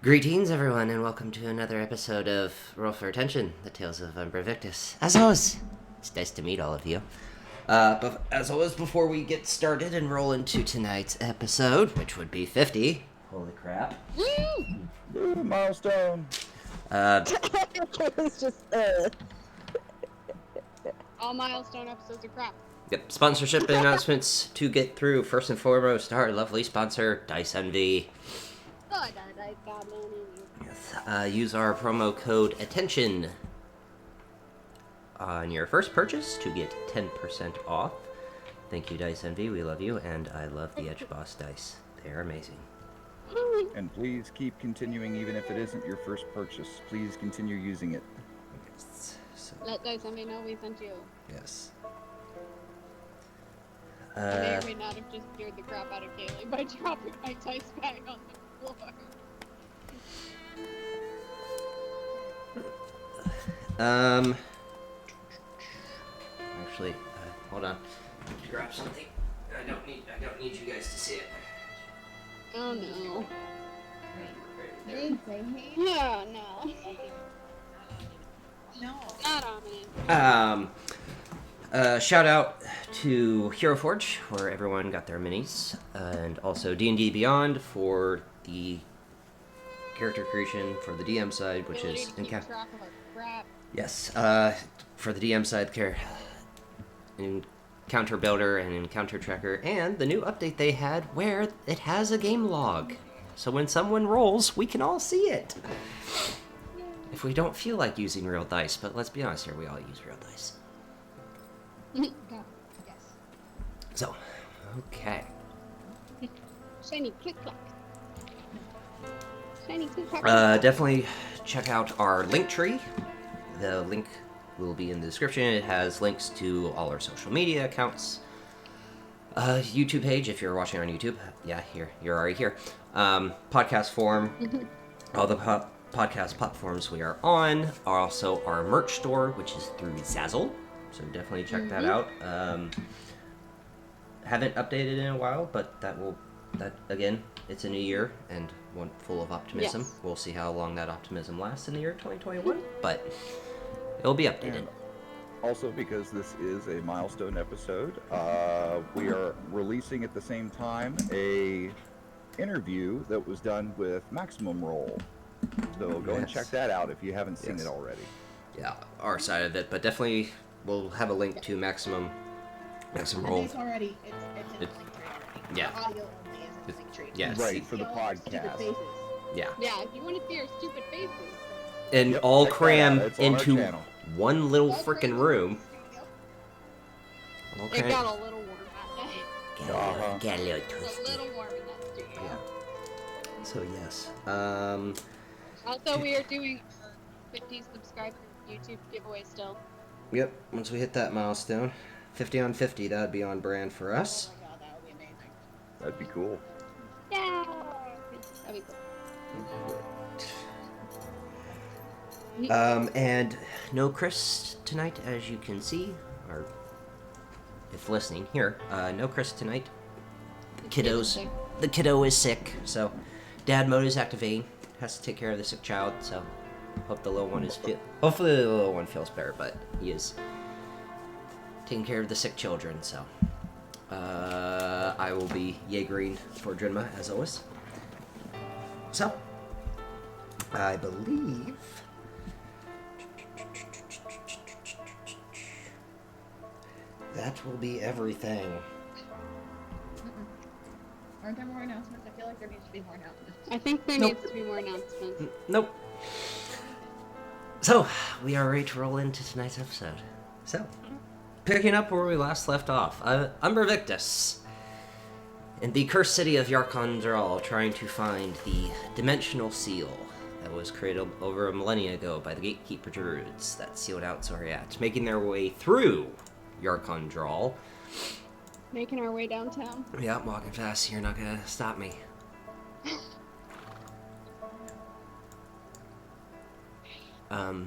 Greetings, everyone, and welcome to another episode of Roll for Attention, the Tales of Umbra Victus. As always, it's nice to meet all of you. But as always, before we get started and roll into tonight's episode, which would be 50, holy crap. Woo, milestone. It's just, All milestone episodes are crap. Yep, sponsorship announcements to get through. First and foremost, our lovely sponsor, Dice Envy. Oh, I got money. Yes, use our promo code ATTENTION on your first purchase to get 10% off. Thank you, Dice Envy. We love you, and I love the Edge Boss dice. They are amazing. And please keep continuing even if it isn't your first purchase. Please continue using it. So, Let Dice Envy know we sent you. yes. I may or may not have just scared the crap out of Kaylee by dropping my dice bag on the floor. Actually, hold on. I need to grab something. I don't need you guys to see it. Oh no. Right there. Yeah, no. no. Not ominous. Shout out to Hero Forge, where everyone got their minis, and also D&D Beyond for the character creation for the DM side, which Ability is to keep track of our crap. yes, for the DM side, Encounter Builder and Encounter Tracker, and the new update they had where it has a game log. So when someone rolls, we can all see it. If we don't feel like using real dice, but let's be honest here, we all use real dice. God, yes. So, okay. Shiny click clack. Shiny click clack. Definitely check out our link tree. The link will be in the description. It has links to all our social media accounts. YouTube page, if you're watching on YouTube. Yeah, you're already here. Podcast form. All the podcast platforms we are on are also our merch store, which is through Zazzle. So definitely check that out. Haven't updated in a while, but that again, it's a new year and one full of optimism. Yes. We'll see how long that optimism lasts in the year 2021, but it'll be updated. And also, because this is a milestone episode, we are releasing at the same time a interview that was done with Maximum Roll. So go and Yes. check that out if you haven't seen Yes. it already. Yeah, our side of it, but definitely we'll have a link to Maximum Roll. It's already, it's in the It- link tree already. yeah. The audio only is in the link tree. Yes. Right, for the See all our stupid podcast. faces. Yeah, Yeah, if you want to see our stupid faces. and Yep, all check that cram out. It's on our into channel. one little All freaking cram. room. All It cram- got a little warm that day. Uh-huh. Get a little It's a twisty. little warm in that studio. Yeah. So yes. Also, we are doing our 50 subscriber YouTube giveaway still. Yep. Once we hit that milestone, 50 on 50, that'd be on brand for us. Oh my god, that would be amazing. That'd be cool. Yeah. That'd be cool. And no Chris tonight, as you can see, or if listening here, no Chris tonight. The kiddo is sick, so dad mode is activating. Has to take care of the sick child, so hopefully the little one feels better, but he is taking care of the sick children, so I will be Jaegering for Drinma as always. So I believe that will be everything. Aren't there more announcements? I feel like there needs to be more announcements. I think there Nope. needs to be more announcements. Nope. So, we are ready to roll into tonight's episode. So, picking up where we last left off, Umbra Victus, in the cursed city of Yarkandral, trying to find the dimensional seal that was created over a millennia ago by the gatekeeper druids that sealed out Zoriat, making their way through Yarkandral. Making our way downtown. Yeah, I'm walking fast, you're not gonna stop me.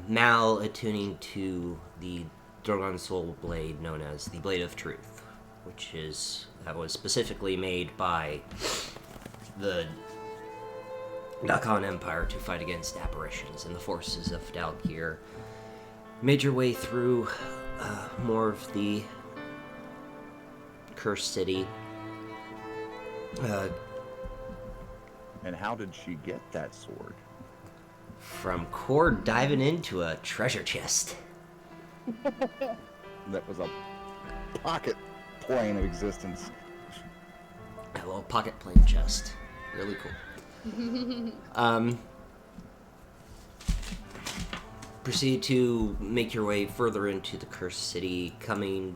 Mal attuning to the Drogon Soul Blade known as the Blade of Truth, that was specifically made by the Dakan Empire to fight against apparitions and the forces of Dalgir. Made your way through more of the Cursed City. And how did she get that sword? From Cord diving into a treasure chest. That was a pocket plane of existence. A little pocket plane chest. Really cool. Proceed to make your way further into the Cursed City, coming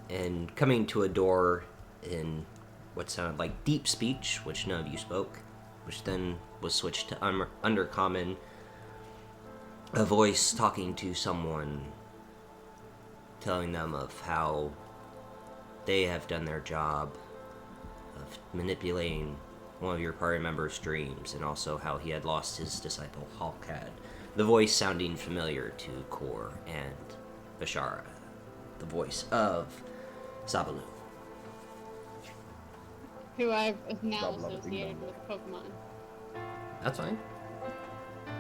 to a door in what sounded like deep speech, which none of you spoke, which then was switched to undercommon, a voice talking to someone, telling them of how they have done their job of manipulating one of your party members' dreams, and also how he had lost his disciple Halkad. The voice sounding familiar to Kor and Bashara, the voice of Sabalu. Who I've now Love it, associated ding-dong. with Pokemon. That's fine. I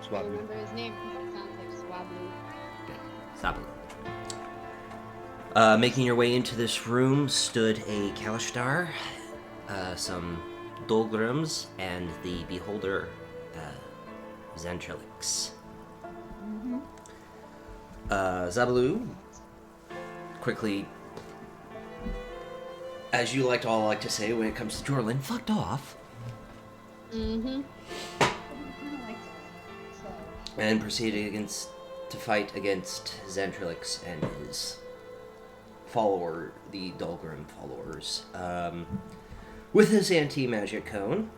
Swab. remember his name because it sounds like Swablu. Sabalu. Making your way into this room stood a Kalishtar, some Dolgrums, and the Beholder, Xantrilix. Zabalu quickly, as you all like to say when it comes to Jorlin, fucked off, Mm-hmm. and proceeded to fight against Xantrilix and his follower, the Dolgrim followers, with his anti-magic cone,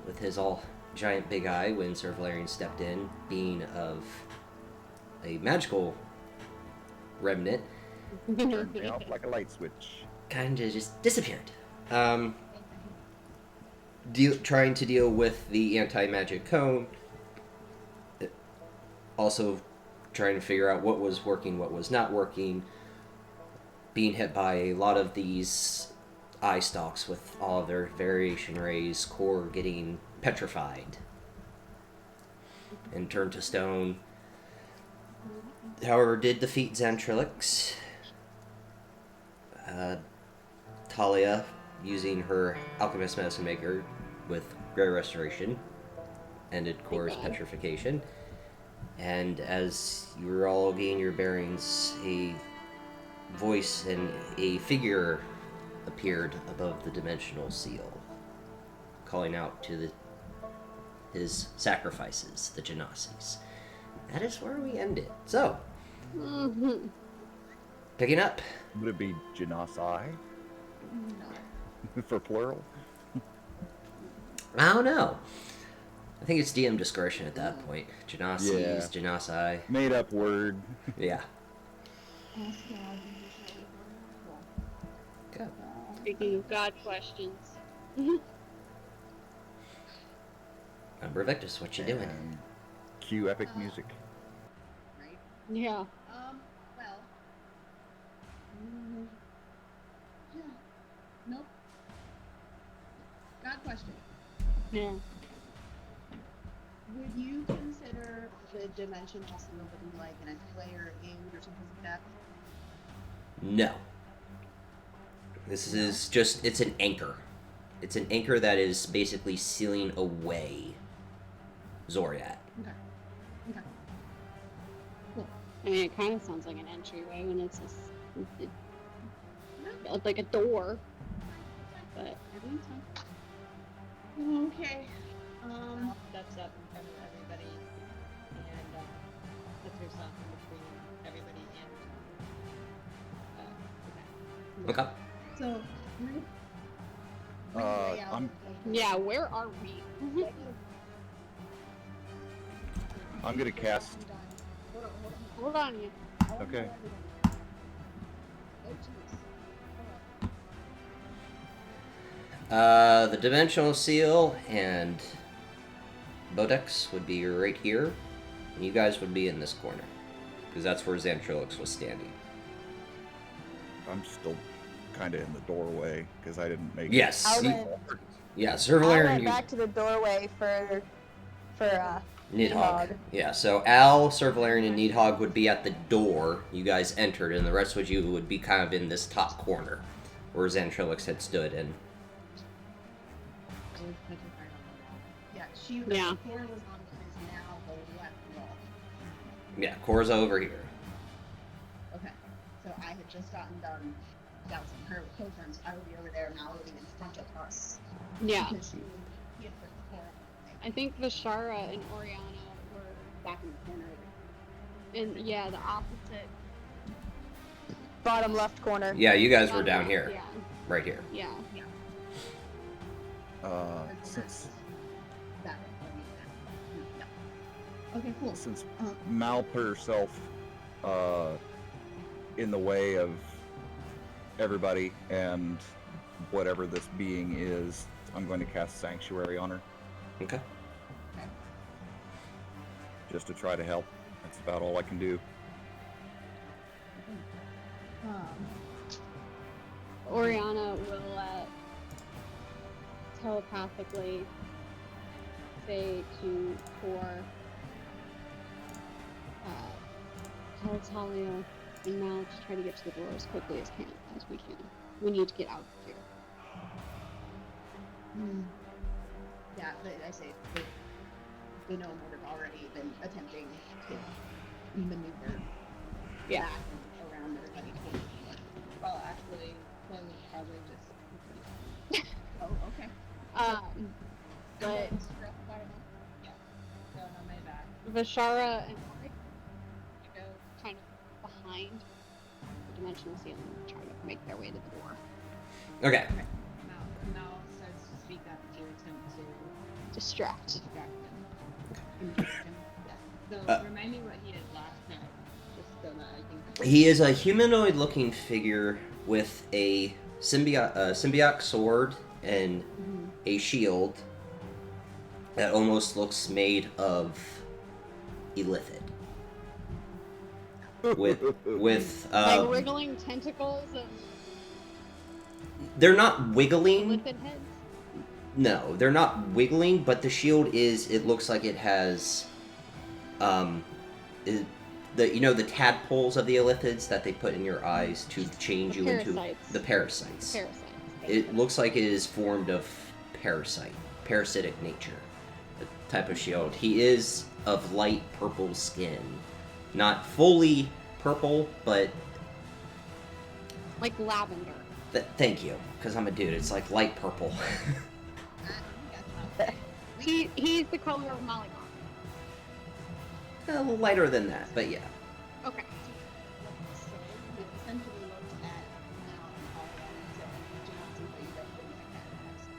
with his all giant big eye when Sir Valerian stepped in, being of a magical remnant, Turned me off like a light switch. kind of just disappeared. Trying to deal with the anti-magic cone, also trying to figure out what was working, what was not working, being hit by a lot of these eye stalks with all of their variation rays, core getting petrified and turned to stone. However, did defeat Xantrilix. Talia, using her Alchemist Medicine Maker with Grey Restoration, ended Core's petrification. And as you were all gaining your bearings, a voice and a figure appeared above the dimensional seal, calling out to his sacrifices, the Genasis. That is where we ended. So, Mm-hmm. picking up. Would it be Genasi for plural? I don't know. I think it's DM discretion at that point. Genasis, Yeah. Genasi. Made up word. Yeah. Good. Speaking of God questions. Umbra Victus, what you doing? And cue epic music. Right? Yeah. Well. Yeah. Nope. God question. Yeah. Would you consider the dimensional seal to be like an entry-layer aid or something like that? No. This is just, it's an anchor. It's an anchor that is basically sealing away Zoriat. Okay. Okay. Cool. I mean, it kind of sounds like an entryway when it's just like a door. But Everything's fine. Okay. Steps up in front of everybody and puts herself in between everybody and Okay. So, I'm yeah, where are we? I'm gonna cast. Hold on, you. Okay. The dimensional seal and Bodex would be right here, and you guys would be in this corner, because that's where Xantrilix was standing. I'm still kind of in the doorway because I didn't make Yes. I you- went, yeah, I Servalarian, went you... back to the doorway for Nidhogg. Nidhogg. Yeah, so Al, Servalarian, and Nidhogg would be at the door you guys entered, and the rest of you would be kind of in this top corner where Xantrilix had stood. And I was petrified on the wall. Yeah, she was. Yeah. Cora was on what is now the left wall. yeah, Korza over here. Okay. So I had just gotten done dousing her with pilgrims. I would be over there now living in front of us. Yeah. Because he had put Cora. I think Vishara and Oriana were Back in the corner. in, yeah, the opposite. Bottom left corner. Yeah, you guys were bottom down left, here, Yeah. right here. Yeah. Since That way. No. Okay, cool. since Mal put herself in the way of everybody and whatever this being is, I'm going to cast Sanctuary on her Okay. just to try to help. That's about all I can do. Oriana will telepathically say to Kor, tell Talia and Mal to try to get to the door as quickly as we can. We need to get out of here. Yeah, I say the gnome would have already been attempting to maneuver Yeah. back and around everybody. Well, actually, Chloe was probably just. Oh, okay. But Stressed by it. Yeah. So on my back. Vishara and Ori go kind of behind the dimensional ceiling and try to make their way to the door. Okay. Mal starts to speak up to attempt to Distract. distract him. Interest him. Yeah. So remind me what he did last time, just so that I can. He is a humanoid-looking figure with a symbiotic sword and a shield that almost looks made of illithid. With Like wriggling tentacles and they're not wiggling. lipid heads. No, they're not wiggling, but the shield is. It looks like it has, the tadpoles of the illithids that they put in your eyes to change The you into parasites. the parasites. Parasites. It looks like it is formed of parasitic nature, the type of shield. He is of light purple skin, not fully purple, but Like lavender. thank you, because I'm a dude. It's like light purple. He's the color of Malagon. A little lighter than that, but yeah. Okay. So we essentially looked at Mal and Colorado and said, do not see that you don't look like that. So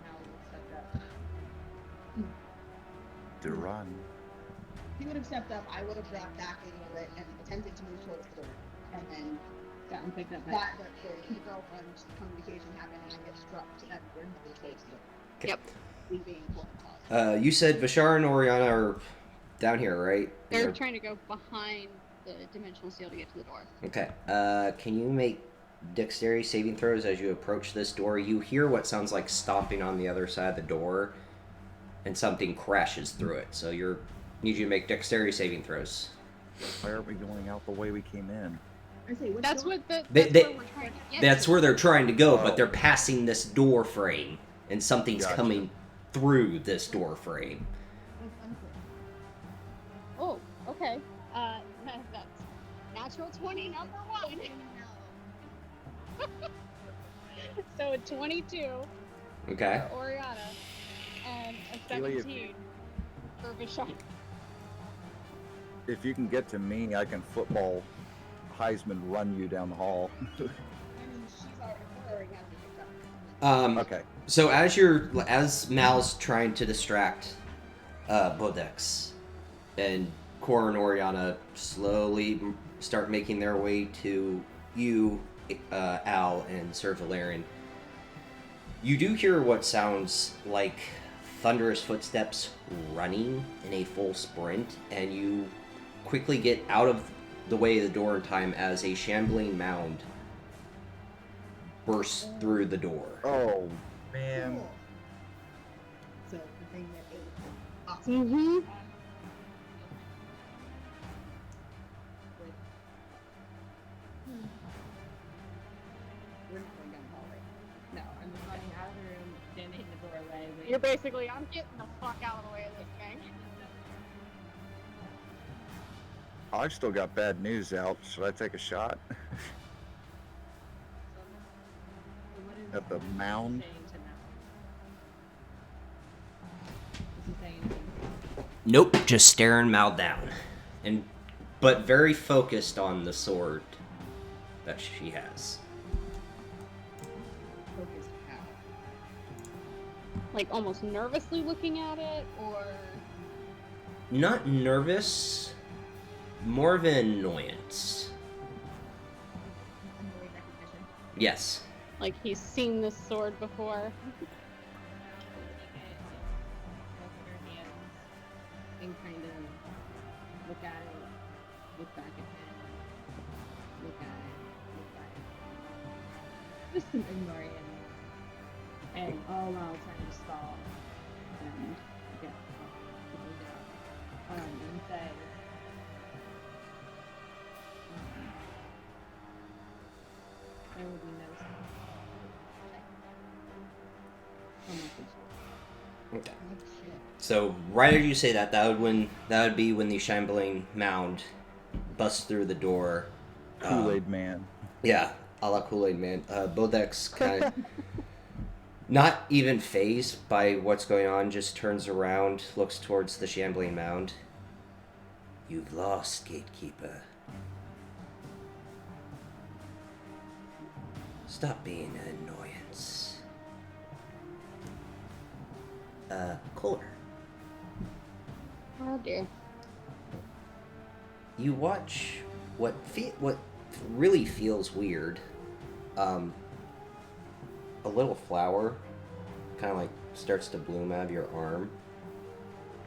Mal will step up. To run. He would have stepped up, I would have dropped back a little bit and attempted to move towards the door. And then Gotten picked up by. the girlfriend communication happened and I get struck and we're moving towards the door. Yep. Leaving Colin. You said Vishar and Oriana are down here, right? They're trying to go behind the dimensional seal to get to the door. Okay. Can you make dexterity saving throws as you approach this door? You hear what sounds like stomping on the other side of the door, and something crashes through it. So need you to make dexterity saving throws. Why aren't we going out the way we came in? I say, which That's door? what the. They- That's they- where we're trying to get. That's to. where they're trying to go, Oh. but they're passing this door frame, and something's Gotcha. coming through this door frame. Oh, okay. That's natural 20, number 1. So a 22 Okay. for Oriana and a Really, if- 17 for Vishar. If you can get to me, I can football Heisman run you down the hall. I mean, she's already has me picked up. Okay. So as Mal's trying to distract Bodex, and Cora and Oriana slowly start making their way to you, Al, and Sir Valerian, you do hear what sounds like thunderous footsteps running in a full sprint, and you quickly get out of the way of the door in time as a shambling mound bursts through the door. Oh, man. Cool. So the thing that ate. Awesome. Mm-hmm. With we're not going down the hallway. No, I'm just running out of the room, standing in the doorway. Waiting. You're basically, I'm getting the fuck out of the way of this thing. I've still got bad news out. Should I take a shot So what is at the mound? saying to Mal? Is he saying anything? Nope, just staring Mal down. But very focused on the sword that she has. Focused how? Like almost nervously looking at it, or Not nervous, more of an annoyance. Annoyed recognition. Yes. like he's seen this sword before. And kind of look at it, look back at him, look at it, look back at him. Just ignore it. And all while trying to stall and get people down. And say, there will be no sound. Okay. Oh shit. So right as you say that, that would be when the shambling mound busts through the door. Kool-Aid Man. Yeah, a la Kool-Aid Man. Bodek's kind of not even phased by what's going on, just turns around, looks towards the shambling mound. You've lost, Gatekeeper. Stop being an annoyance. Kohler, Oh dear. you watch what really feels weird. A little flower kind of like starts to bloom out of your arm,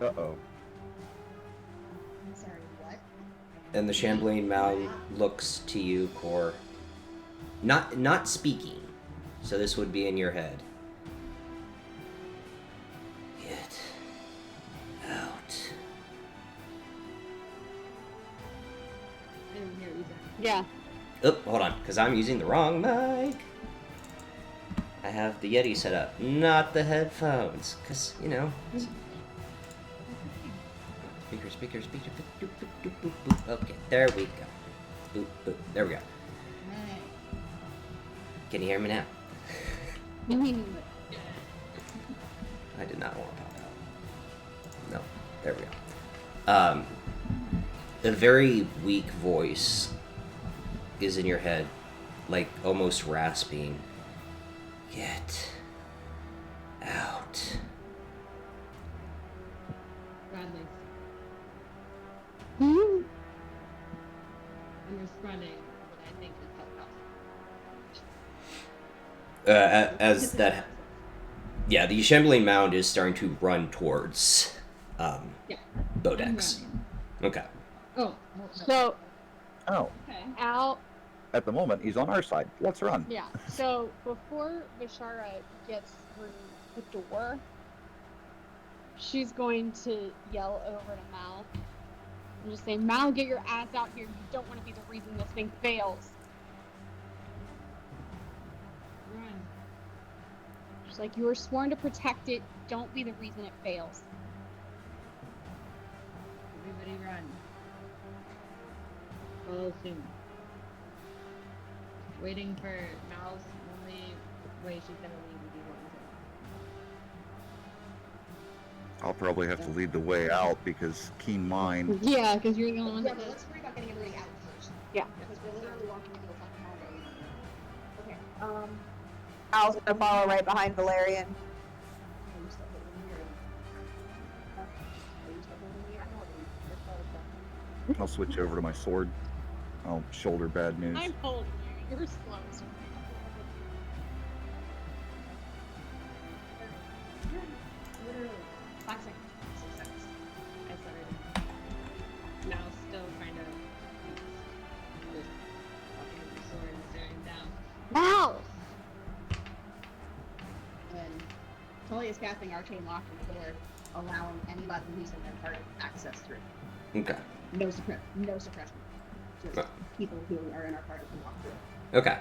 Uh-oh. I'm sorry, what? and the shambling mound looks to you, Kor. Not speaking, so this would be in your head. Get out. I didn't hear what you said. Yeah. Oh, hold on, because I'm using the wrong mic. I have the Yeti set up, not the headphones, because, you know. Speaker. Boop, boop, boop, boop, boop. Okay, there we go. Boop, boop. There we go. Right. Can you hear me now? Mhm. I did not want to pop out. No, there we go. A very weak voice is in your head, like almost rasping. Get out. Bradley. Mhm. I'm responding what I think is helpful. As that, yeah, the shambling mound is starting to run towards Yeah. Bodex. I'm running. Okay. Oh, So Oh, okay. out. at the moment, he's on our side. Let's run. Yeah. So before Bashara gets through the door, she's going to yell over to Mal and just say, "Mal, get your ass out here! You don't want to be the reason this thing fails." Run. She's like, "You were sworn to protect it. Don't be the reason it fails." Everybody run. Follow soon. Waiting for Mal's only way she's gonna leave would be going to. I'll probably have to lead the way out because keen mind. Yeah, because you're the only one Yeah, that but did. let's worry about getting everybody out first. Yeah. Because we're literally walking into a fucking hallway. Okay. Al's gonna follow right behind Valerian. Are you still holding your... Are you still holding your... I'll switch over to my sword. I'll shoulder bad news. I'm holding you. You're slow. Literally 5 seconds. 6 seconds. I started. Mal's still kind of Mal! And Tully is casting Arcane Lock on the door, allowing anybody who's in their party access through. Okay. No suppression. Just Oh. people who are in our party can walk through. Okay.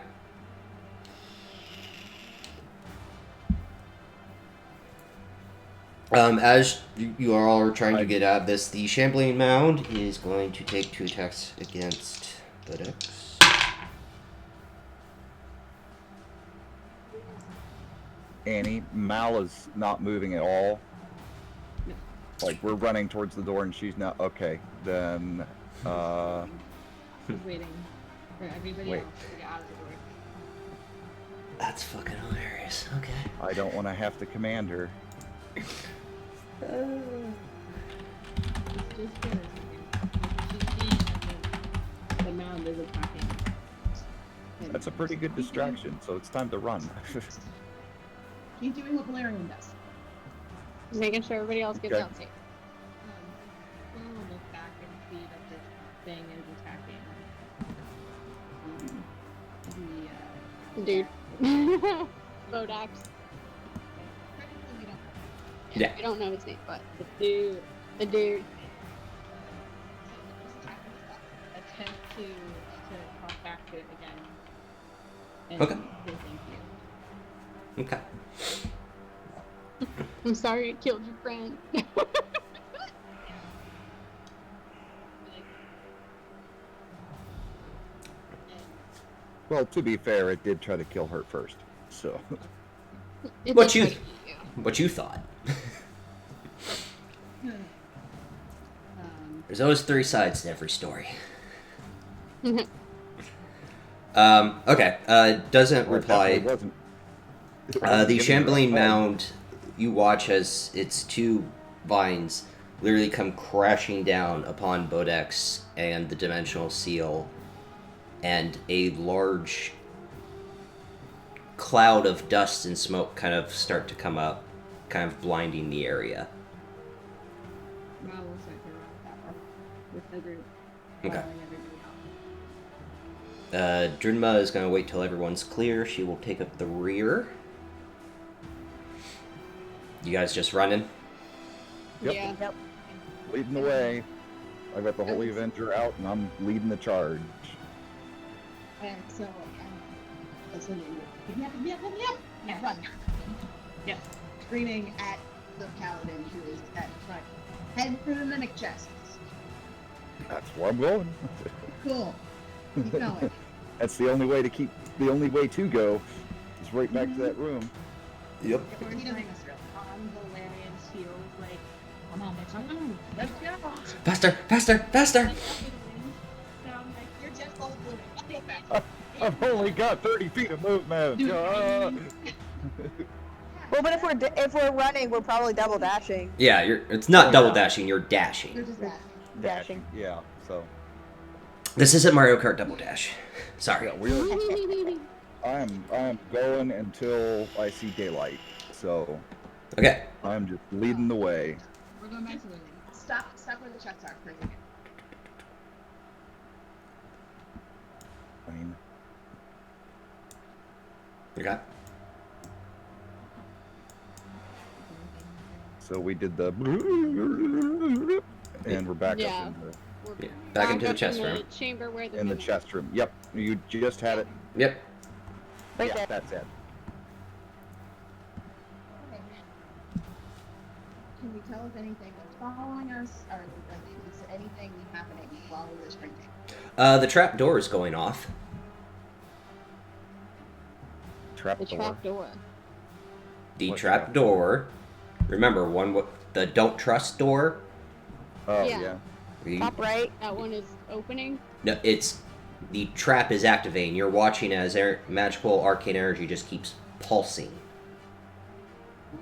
As you are all trying to get out of this, the Shambling Mound is going to take 2 attacks against Buttocks. Annie, Mal is not moving at all. No. Like, we're running towards the door and she's not. Okay, then. He's waiting for everybody Wait. else to get out of the door. That's fucking hilarious. Okay. I don't want to have to command her. It's just for a second. She's seeing that the mound is attacking. And That's a pretty good distraction, so it's time to run. Keep doing what Valerian does. Just making sure everybody else gets Okay. out safe. We'll look back and see that this thing is attacking the Dude. Bodax. Technically, we don't. Yeah. We don't know his name, but the dude the dude. attempt to talk back to it again. And Okay. say thank you. Okay. I'm sorry I killed your friend. Well, to be fair, it did try to kill her first, so. It What did you- try to eat What you thought? Um, There's always 3 sides to every story. you. Okay. Doesn't Well, it reply. definitely wasn't. It The wasn't giving her Shambling a hug. Mound, you watch as its 2 vines literally come crashing down upon Bodex and the Dimensional Seal, and a large cloud of dust and smoke kind of start to come up, kind of blinding the area. Mal will start to run with the group. Okay. Following everybody else. Drinma is going to wait till everyone's clear. She will take up the rear. You guys just running? Yep. Yeah. Yep. Leading the way. I got the Holy Yes. Avenger out, and I'm leading the charge. and so, listening. Yep. Yeah, run. Yeah. Screaming at the paladin who is at front. Head for the mimic chest. That's where I'm going. Cool. Keep going. That's the only way to go. Is right back to that room. Yep. He doesn't miss real. On Valerian's heels, like, come on, bitch, come on, let's go. Faster, faster, faster! Like, up in the wind, sound like You're just all blooming. Go fast. I've only got 30 feet of movement. Dude. Well, but if we're running, we're probably double dashing. Yeah, it's not double dashing, you're You're dashing. just that. Dashing. Yeah. So This isn't Mario Kart Double Dash. Sorry. yeah, I'm going until I see daylight. So Okay. I'm just leading the way. we're going back to the Stop where the chests are for a second. I mean, Okay. so we did the, and we're back Yeah. up in the We're Yeah, back into the up chest in the room. chamber where the in the mimic- chest room. Yep, you just had it. Yep. Right Yeah, there. that's it. Okay. Can we tell if anything was following us, or like, is anything happening while we were sprinting? The trap door is going off. Trap the door. trap door. The What trap trap? door. Remember, the don't trust door. Oh Yeah. yeah. Top right. That one is opening. No, the trap is activating. You're watching as magical arcane energy just keeps pulsing. Cool.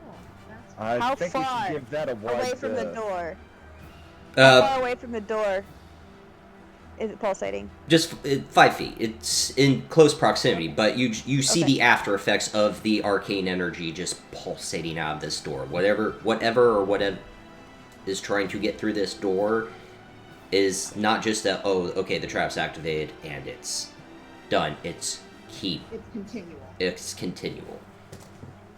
That's I How think we far should give that a wide. Away from the door. How far away from the door is it pulsating? Just 5 feet. It's in close proximity, but you see Okay. the after effects of the arcane energy just pulsating out of this door. Whatever is trying to get through this door is not just the trap's activated and it's done. It's keep. It's continual. It's continual.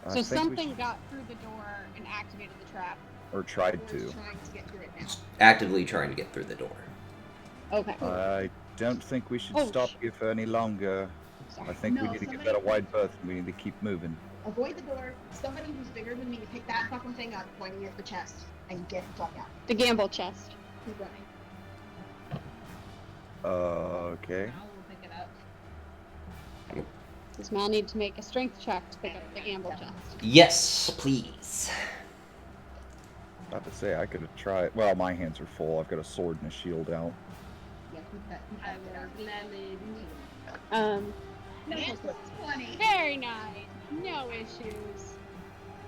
I So think we something should- got through the door and activated the trap. or tried Or to. is trying to get through it now. Actively trying to get through the door. Okay. I don't think we should Oh, stop you for any longer. I think we No, need to give somebody- that a wide berth and we need to keep moving. Avoid the door. Somebody who's bigger than me, pick that fucking thing up, pointing at the chest, and get the fuck out. The gamble chest. Keep running. Okay. Now we'll pick it up. Does Mal need to make a strength check to pick up the gamble chest? Yes, please. About to say I could have tried. Well, my hands are full. I've got a sword and a shield out. Yeah, keep that. Keep I that will gladly do it. Natural 20. Very nice. No issues.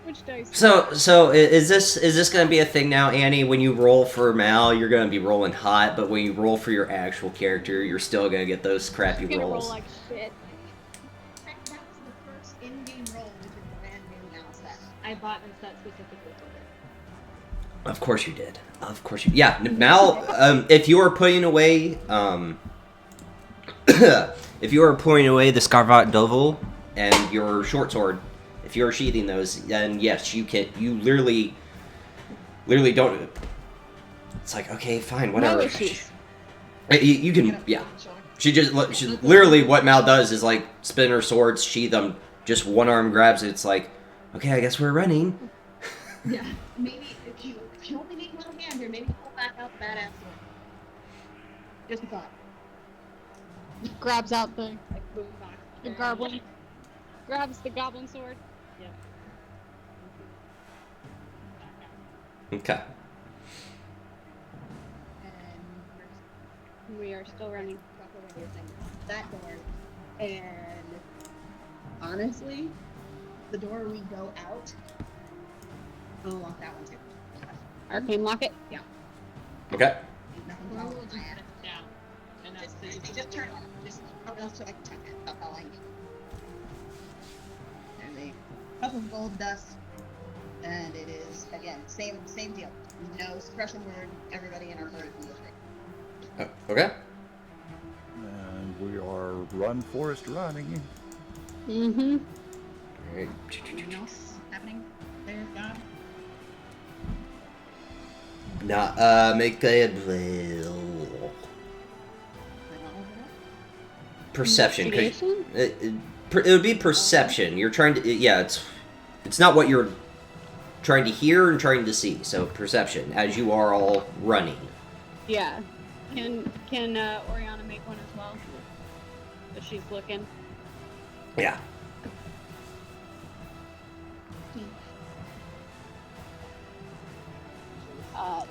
Which dice? So is this gonna be a thing now, Annie? When you roll for Mal, you're gonna be rolling hot, but when you roll for your actual character, you're still gonna get those crappy Gonna roll rolls. like shit. That was the first in-game roll with your brand new mouse set. I bought a set specifically for it. Of course you did. Of course you. Yeah, Mal. If you are putting away, if you are putting away the Scarvat Dovel and your short sword, if you're sheathing those, then yes, you can. You literally don't. It's like, okay, fine, whatever. No issues. You can, yeah. She literally what Mal does is like spin her swords, sheath them, just one arm grabs it. It's like, okay, I guess we're running. Yeah. Maybe if you only need one hand here, maybe pull back out the badass sword. Just a thought. Grabs out the Like boombox. goblin. Grabs the goblin sword. Yep. Okay. And We are still running. fuck over your thing. That door. And honestly, the door we go out, I'll lock that one too. Arcane lock it. Okay. Nothing Or wrong we'll with just my set it down. And that's just turn it on. Just so I can tuck it. That's all I need. There's a cup of gold dust, and it is again same deal. No suppression word. Everybody in our herd in this room. Okay. And we are run, Forest, running. Mm-hmm. Alright. Anything else happening there, God? Now, make a perception. 'Cause Investigation? it would be perception. You're trying to, yeah. It's not what you're trying to hear and trying to see. So perception, as you are all running. Yeah. Can Oriana make one as well? If she's looking. Yeah.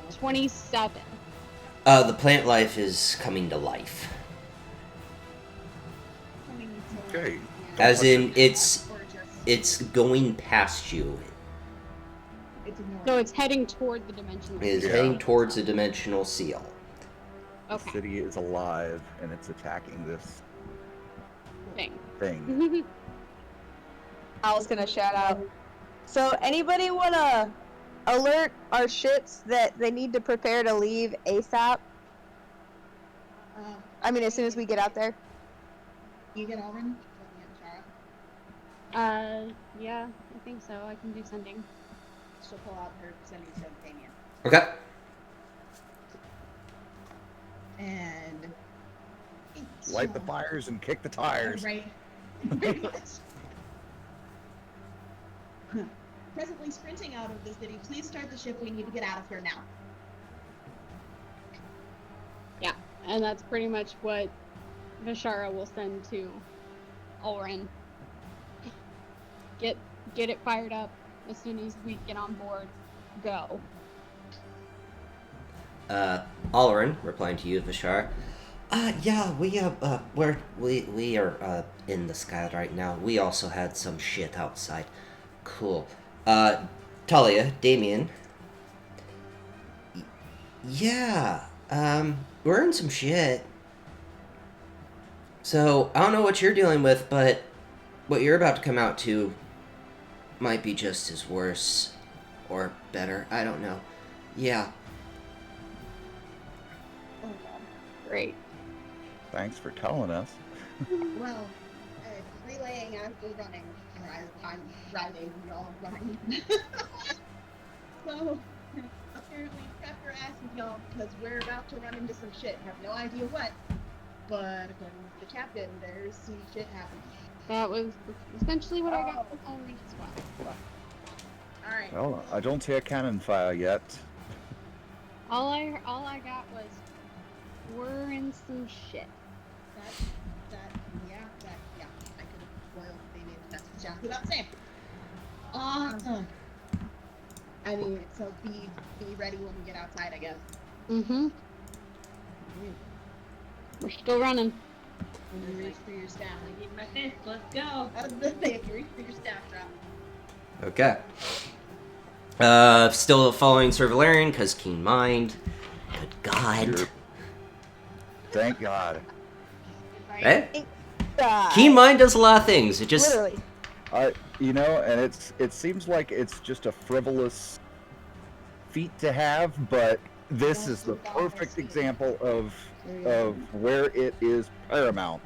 27. The plant life is coming to life. Okay. As in, it's going past you. It's ignoring. So it's heading toward the dimensional. It is Yeah. heading towards a dimensional seal. The Okay. city is alive and it's attacking this Thing. thing. I was gonna shout out. So anybody wanna alert our ships that they need to prepare to leave ASAP? I mean, as soon as we get out there. You get Alvin? Looking at Shara. Yeah, I think so. I can do sending. She'll pull out her sending to Damien. Okay. And Light the fires and kick the tires. Right. Presently sprinting out of the city. Please start the ship. We need to get out of here now. Yeah, and that's pretty much what Vishara will send to Ulrin. Get it fired up as soon as we get on board. Go. Alarin, replying to you, Vishar. Yeah, we are in the sky right now. We also had some shit outside. Cool. Talia, Damien. Yeah, we're in some shit. So, I don't know what you're dealing with, but what you're about to come out to might be just as worse. Or better, I don't know. Yeah. Great. Thanks for telling us. Well, relaying as we're running, or as I'm riding, you're all running. So, apparently, prep your asses, y'all, because we're about to run into some shit. Have no idea what, but according to the captain, there's some shit happening. That was essentially what I got from Ulrich as well. Alright. Well, I don't hear cannon fire yet. All I got was we're in some shit. Yeah, I could have boiled maybe the message down without saying. Awesome. I mean, so be ready when we get outside, I guess. Mm-hmm. We're still running. When you reach for your staff. I need my fist. Let's go. I was gonna say, if you reach for your staff, drop. Okay. Still following Sir Valerian, because keen mind. Good God. Sure. Thank God. Eh? God. Keen mind does a lot of things. It just... Literally. You know, and it seems like it's just a frivolous feat to have, but this is the perfect example of where it is paramount.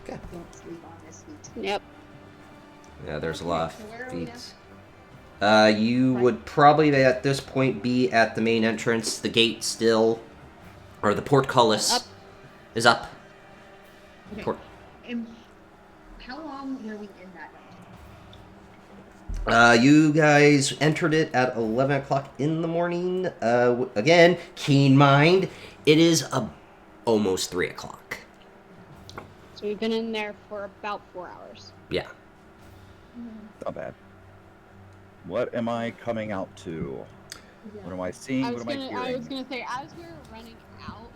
Don't sleep on this feet. Yep. Yeah, there's a lot So where of are we feats. You would probably at this point be at the main entrance. The gate still, or the portcullis Up. is up. Okay. Port- And how long were we in that? You guys entered it at 11 o'clock in the morning. Again, keen mind. It is almost 3 o'clock. So we've been in there for about 4 hours. Yeah. Not bad. What am I coming out to? What am I seeing? What am I I hearing? was gonna say, as we were running out,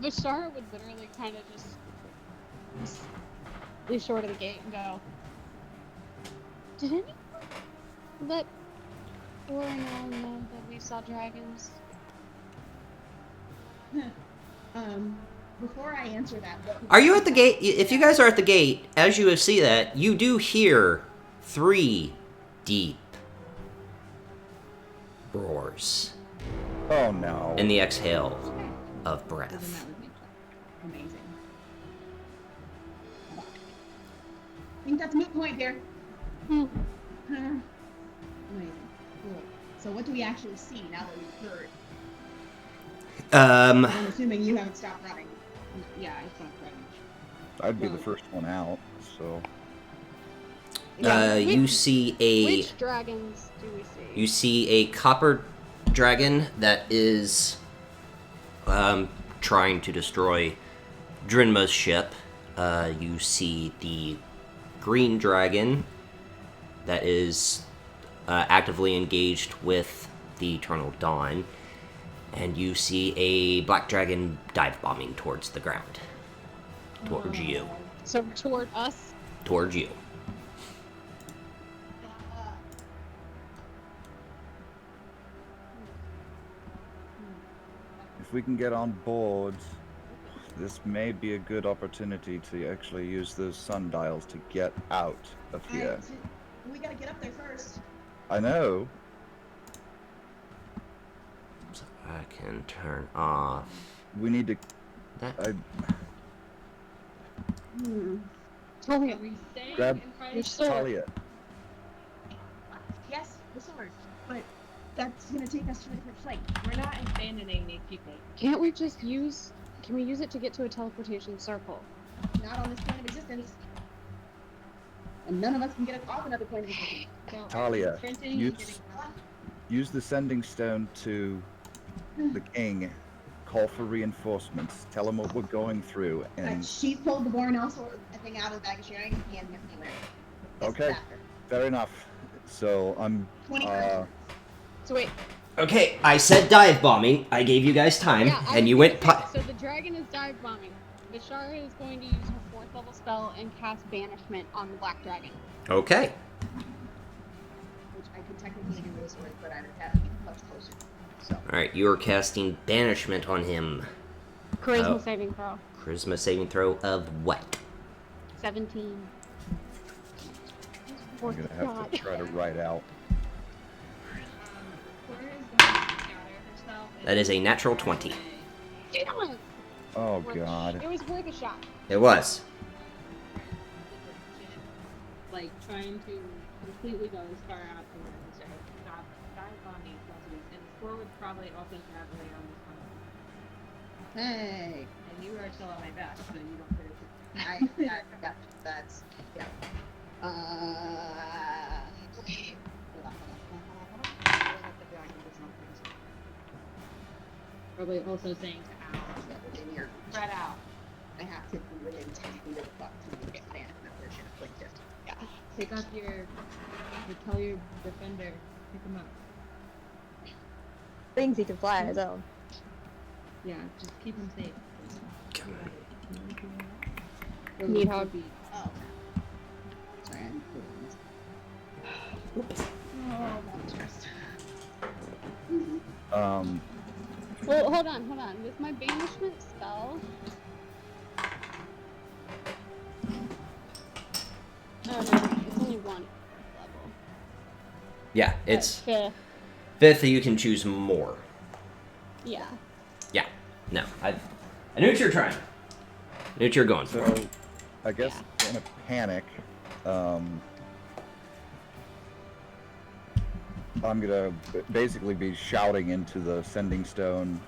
Bashara would literally kind of just be short of the gate and go, "Did anyone let Orinal know that we saw dragons?" Before I answer that, Are you at the gate? If you guys are at the gate, as you see that, you do hear 3 deep roars Oh no. in the exhale of Doesn't breath. matter. Amazing. I think that's a moot point here. Hmm. Amazing. Cool. So what do we actually see now that we've heard? I'm assuming you haven't stopped running. Yeah, I stopped running. I'd be the first one out, so You see a Which dragons do we see? you see a copper dragon that is trying to destroy Drinma's ship. You see the green dragon that is actively engaged with the Eternal Dawn. And you see a black dragon dive bombing towards the ground. Towards you. So toward us. Towards you. if we can get on board, this may be a good opportunity to actually use those sundials to get out of here. We gotta get up there first. I know. So I can turn off We need to. that. Talia, Are we staying Grab in front your of sword. Talia. Yes, the sword. But that's gonna take us to a different flight. We're not abandoning these people. Can't we just use? Can we use it to get to a teleportation circle? Not on this plane of existence. And none of us can get us off another plane of existence. So, Talia, printing you- and getting Use the sending stone to the king. Call for reinforcements. Tell him what we're going through, and She's pulled the Bornell sword thing out of the bag of sharing and handed it to me. Okay. fair enough. So I'm. 20 So wait. Okay, I said dive bombing. I gave you guys time, Yeah, I and was you gonna went. say, so the dragon is dive bombing. Vishara is going to use her 4th level spell and cast banishment on the black dragon. Okay. which I could technically do this with, but I would have to be much closer. So All right, you are casting banishment on him. Charisma Oh. saving throw. Charisma saving throw of what? 17. I'm gonna have to try to write out. Cora is going to scatter herself. and- That is a natural 20. Damn it! Oh Which- God. It was worth a shot. It was. like trying to completely go as far out to where the stop on these messages, and 4 would probably also have lay on this one. Hey. And you are still on my back, so you don't get it. I got you. That's yeah. Okay. Probably also saying to Al, Within your spread out. I have to be within 10 feet of the buck to get banned membership plaintiff. Yeah. Take off tell your defender, pick him up. Things he can fly on his own. Yeah, just keep him safe. Need hog. Oh. Sorry, I'm putting this. Oh, that's stressed. Well, hold on. With my banishment spell. Oh no, it's only 1 level. Yeah, it's Fifth. 5th. You can choose more. Yeah. Yeah. No, I knew what you were trying. I knew what you were going for. So, I guess in a panic, I'm gonna basically be shouting into the sending stone.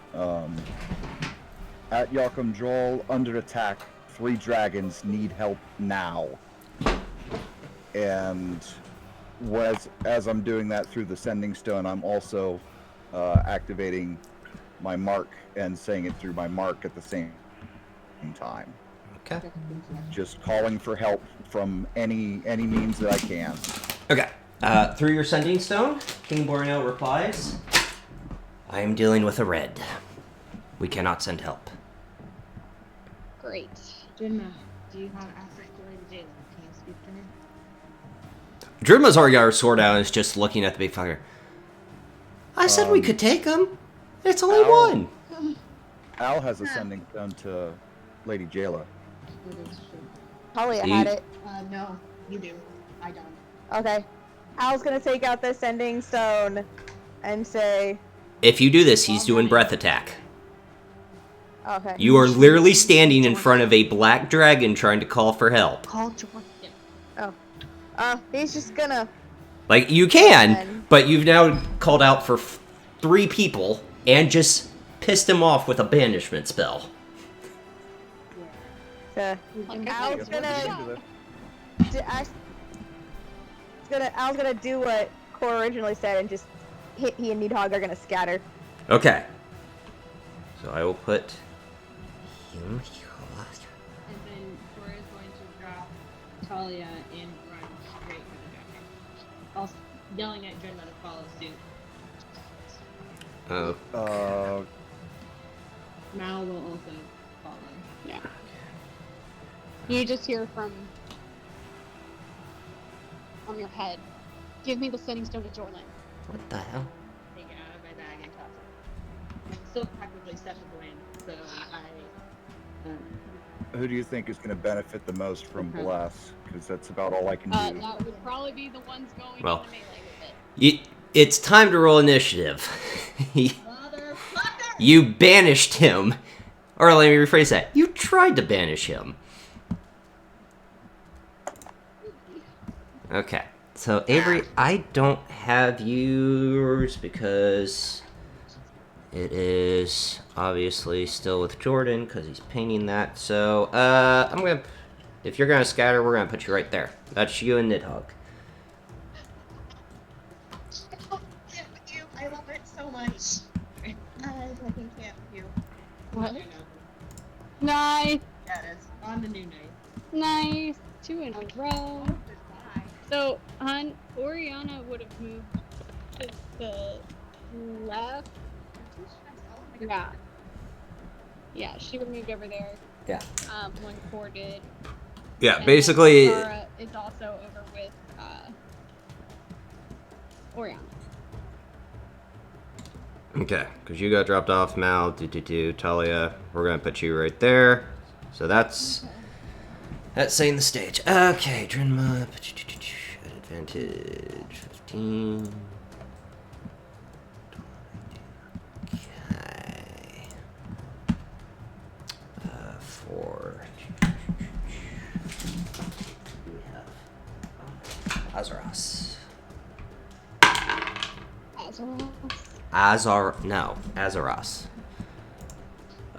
At Yakum Joel, under attack. 3 dragons need help now. And as I'm doing that through the sending stone, I'm also activating my mark and saying it through my mark at the same time. Okay. Just calling for help from any means that I can. Okay. Through your sending stone, King Borneo replies, I am dealing with a red. We cannot send help. Great. Jinma, do you have access to Lady Jalen? Can you speak to her? Dridma's already got her sword out and is just looking at the big fucker. I said we could take him. It's only Ow. 1. Al has a sending stone to Lady Jayla. Talia You- had it. No, you do. I don't. Okay. Al's gonna take out the sending stone and say, If you do this, he's doing breath attack. okay. You are literally standing in front of a black dragon trying to call for help. Call Jordan. He's just gonna. Like, you can, Then- but you've now called out for 3 people and just pissed him off with a banishment spell. Al's Guess we'll get gonna. into this. Al's gonna do what Core originally said and just he and Needhog are gonna scatter. Okay. So I will put him And then Cora is going to drop Talia and run straight for the dragon. Also yelling at Jinma to follow suit. Mal will also follow. Yeah. You just hear from on your head. Give me the sending stone to Jordan. What the hell? Take it out of my bag and toss it. I'm still practically second wind, so Who do you think is going to benefit the most from Bless? Because that's about all I can do. That would probably be the ones going Well, into melee with it. It's time to roll initiative. Motherfucker! You banished him. Or let me rephrase that. You tried to banish him. Okay. So, Avery, I don't have yours because it is obviously still with Jordan because he's painting that. So, I'm going to... If you're going to scatter, we're going to put you right there. That's you and Nidhogg. I love it so much. I fucking can't with you. What? Nice. Yeah, it is. on the new night. Nice. 2 in a row. So, Oriana would have moved to the left. Yeah. Yeah, she would moved over there. Yeah. When Core did. Yeah, And basically... Tara is also over with, Oriana. Okay, because you got dropped off, Mal, Talia. We're going to put you right there. So that's setting the stage. Okay, Drinma. Advantage 15. Okay. 4. We have. Azaras. Azaroth. Azaras.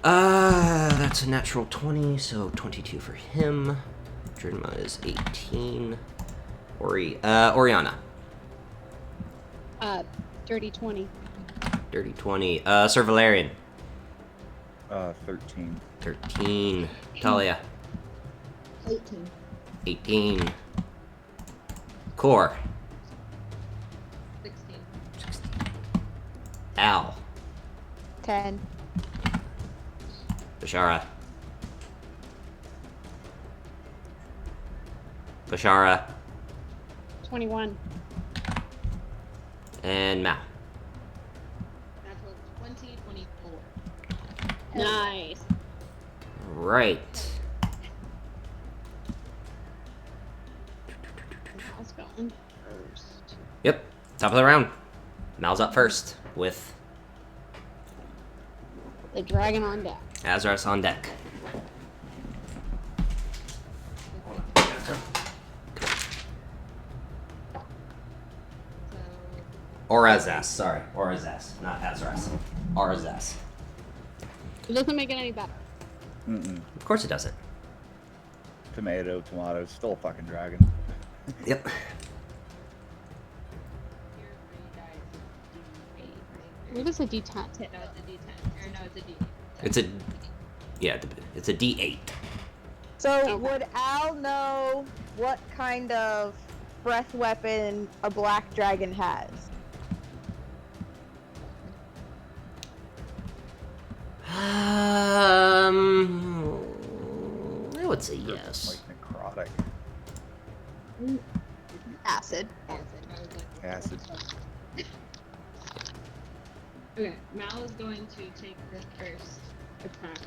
That's a natural 20, so 22 for him. Dridma is 18. Oriana. Dirty 20. Dirty 20. Sir Valerian. 13. 13. Talia. 18. 18. Core. 16. 16. Al. 10. Bashara. Bashara. 21. And Mal. Natural 20, 24. Nice. Right. Mal's going first. Yep. Top of the round. Mal's up first with The dragon on deck. Azaras on deck. So, Orazas, sorry. Orazas, not Azaras. Orazas. It doesn't make it any better. Mm-mm. Of course it doesn't. Tomato, still a fucking dragon. Yep. here for you guys, D8, right? What is a D10? No, it's a D10. Or no, it's a D8. It's a it's a D8. So Okay. would Al know what kind of breath weapon a black dragon has? I would say yes. Like necrotic. Acid. Acid. Okay, Mal is going to take the first attack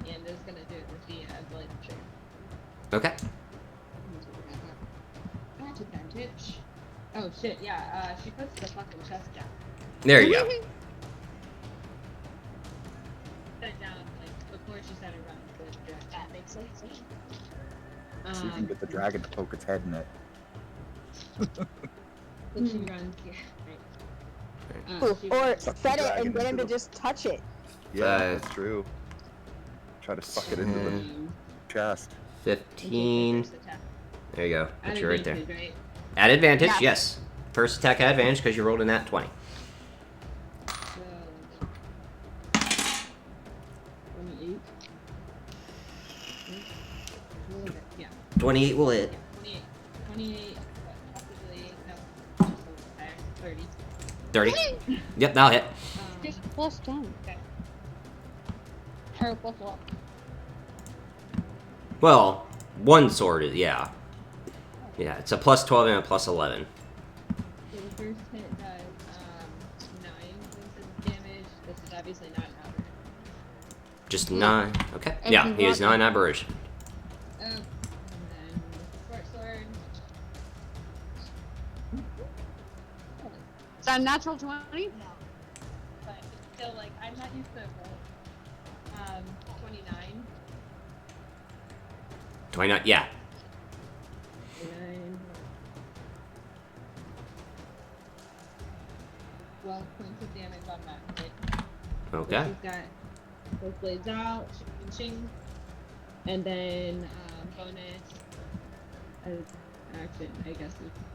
and is going to do it with the blade of truth. Okay. That's advantage. Oh shit, yeah, she puts the fucking chest down. There you go. Set it down, like, before she started running. That makes sense. So you can get the dragon to poke its head in it. Then she runs here. Right. Ooh, She or runs- Suck the set it dragon and get him into to the- just touch it. Yeah, Five. that's true. Try to suck it into the Um, chest. and take the 15. first attack. There you go. At Put you right there. advantage, right? At advantage, Yeah. yes. First attack at advantage because you rolled a nat 20. So, 28. Yeah, 28 will hit. 28. 28, but possibly, no, just a little higher, 30. 30. Yep, that'll hit. Just plus 10. Okay. Or plus 11. Well, one sword is, yeah. Yeah, it's a plus 12 and a plus 11. So the first hit does 9 points of damage. This is obviously not an average. Just 9. Okay. And Yeah, you he is want- 9 aberration. And then short sword. Is that a natural 20? No. But it's still like I'm not used to it. 29. 29, yeah. 29. 12 points of damage on that hit. Okay. She's got both blades out, shing, and then bonus as action, I guess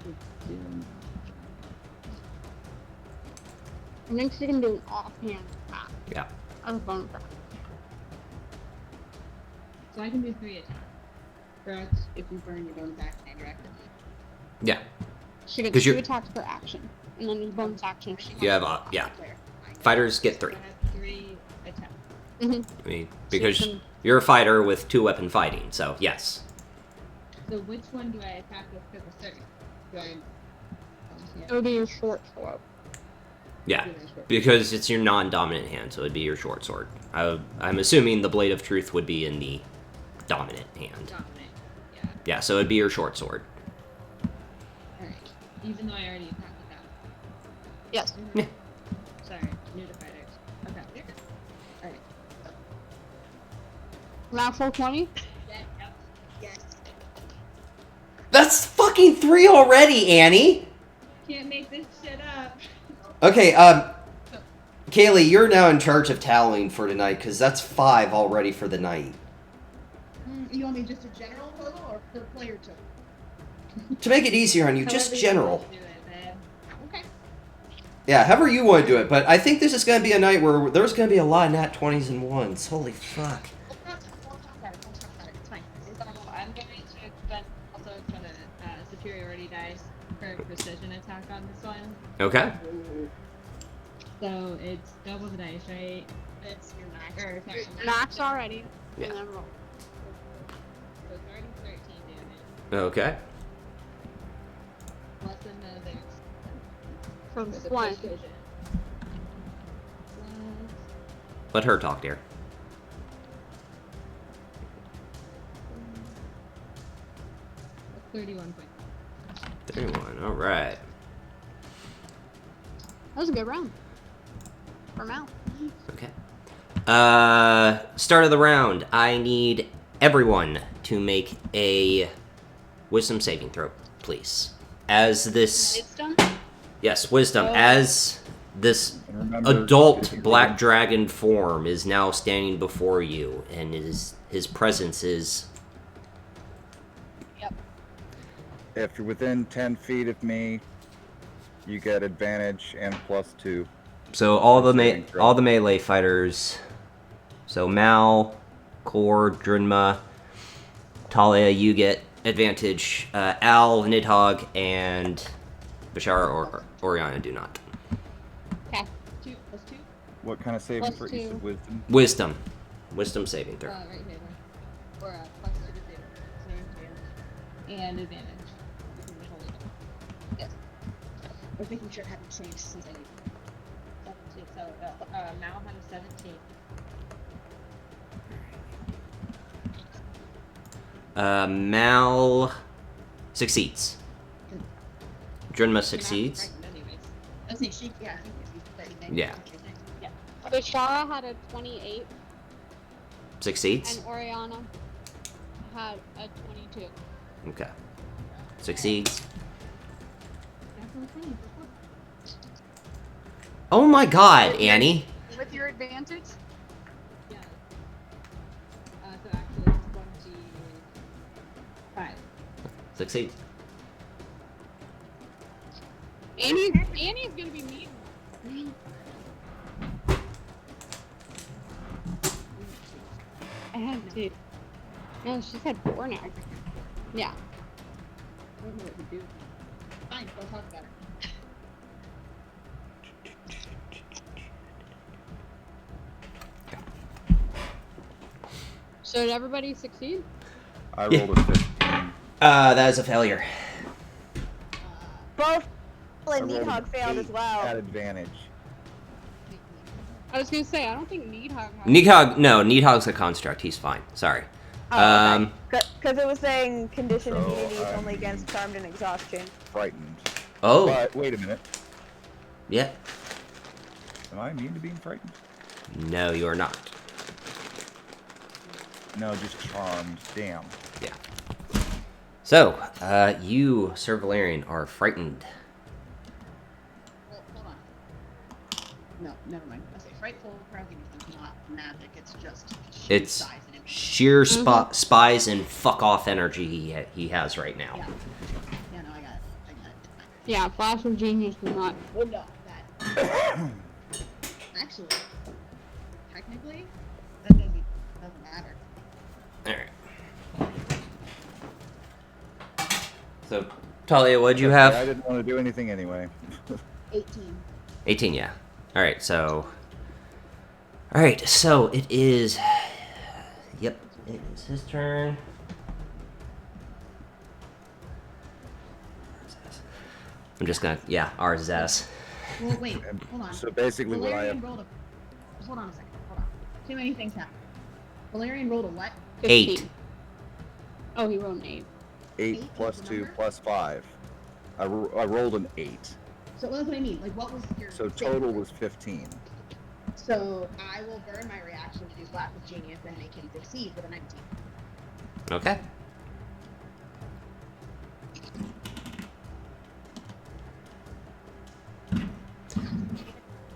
it's doom. I think she can do an offhand attack. Yeah. As a bonus attack. So I can do 3 attacks. Correct? If you burn your bonus action and your active. Yeah. She gets 'Cause 2 you- attacks per action. And then as bonus action, she You have, yeah. Fighters get 3. So I have 3 attacks. Mm-hmm. I mean, because can- you're a fighter with 2-weapon fighting, so yes. So which one do I attack with for the start? Do I? It would be your short sword. Yeah. Because it's your non-dominant hand, so it'd be your short sword. I'm assuming the Blade of Truth would be in the dominant hand. Dominant. Yeah. Yeah, so it'd be your short sword. Alright. Even though I already attacked with that. Yes. Yeah. Sorry, new to fighters. Okay. Alright. Natural 20? Yeah, yep. Yes. That's fucking fucking 3 already, Annie. Can't make this shit up. Okay, Kaylee, you're now in charge of tallying for tonight, because that's 5 already for the night. You want me just a general total or per player total? To make it easier on you, However just you general. want to do it, babe. Okay. Yeah, however you want to do it, but I think this is going to be a night where there's going to be a lot of nat 20s and 1s. Holy fuck. We'll talk about it. It's fine. So I'm going to then also put a superiority dice for precision attack on this one. Okay. So it's double the dice, right? It's your max. Or sorry, Max already. Yeah. And then roll. So it's already 13 damage. Okay. Plus another From for the one. precision. Let her talk, dear. Plus 31 points. 31, alright. That was a good round. For Mal. Okay. Start of the round. I need everyone to make a wisdom saving throw, please. As this... Wisdom? Yes, wisdom. Oh. As this And remember, if adult you black roll- dragon form is now standing before you, and his presence is... If you're within 10 feet of me, you get advantage and +2. So all the Saving throw. all the melee fighters, so Mal, Kor, Drinma, Talia, you get advantage. Al, Nidhogg, and Bashara or Oriana do not. Okay. 2 plus 2. What kind of saving Plus throw? You said 2. wisdom? Wisdom saving throw. Right here. Or plus 2 to save. And advantage. Yes. I was making sure it hadn't changed since I 17. So Mal had a 17. Mal succeeds. Drinma succeeds. Frightened anyways. I was saying she, yeah, I think it's Yeah. Yeah. Bashara had a 28, Succeeds. and Oriana had a 22. Okay. Succeeds. Oh my god, Annie. With your advantage? Yeah. So actually it's 25. Succeeds. Annie's gonna be mean. I have to. No, she said 4 now. Yeah. I don't know what to do. Fine, we'll talk about it. So did everybody succeed? I Yeah. rolled a 15. That is a failure. Both I and rolled an Nidhogg failed 8 as well. At advantage. I was gonna say I don't think Needhogg has. Nidhogg's a construct. He's fine. Sorry. Because it was saying condition So, immunity is only against charmed and exhaustion. Frightened. Oh, But wait a minute. yeah. Am I immune to being frightened? No, you are not. No, just charmed. Damn. Yeah. So, you, Sir Valerian, are frightened. Well, hold on. No, never mind. I say frightful crowding is not magic. It's just sheer It's size and impact. sheer spies and fuck off energy he has right now. Yeah. Yeah, no, I got it. It's fine. Yeah, Flash of Genius is not. Well, no, that. Actually, technically, that doesn't matter. Alright. So, Talia, what'd you have? I didn't want to do anything anyway. 18. 18, yeah. Alright, so... Alright, so it is... Yep, it is his turn. I'm just gonna... Yeah, ours is S. Well, wait, hold on. So basically what I Valerian have... rolled a. Hold on a second. Hold on. Too many things happened. Valerian rolled a what? 8. 15. Oh, he rolled an 8. 8 Eight plus was the 2 number? plus 5. I rolled an 8. So that's what I mean. Like, what was your? So saving total throw? was 15. So I will burn my reaction to do Flash of Genius and make him succeed with a 19. Okay.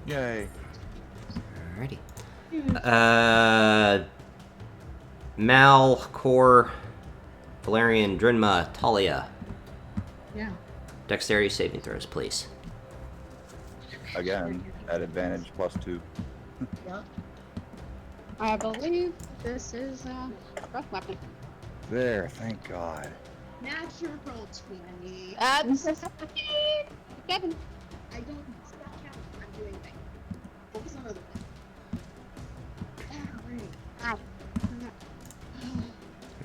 Yay. Alrighty. Mal, Core, Valerian, Drinma, Talia. Yeah. Dexterity saving throws, please. Again, at advantage +2. Yep. I believe this is breath weapon. There, thank God. Natural 20. That's Kevin. I don't stop counting. I'm doing things. Focus on other things.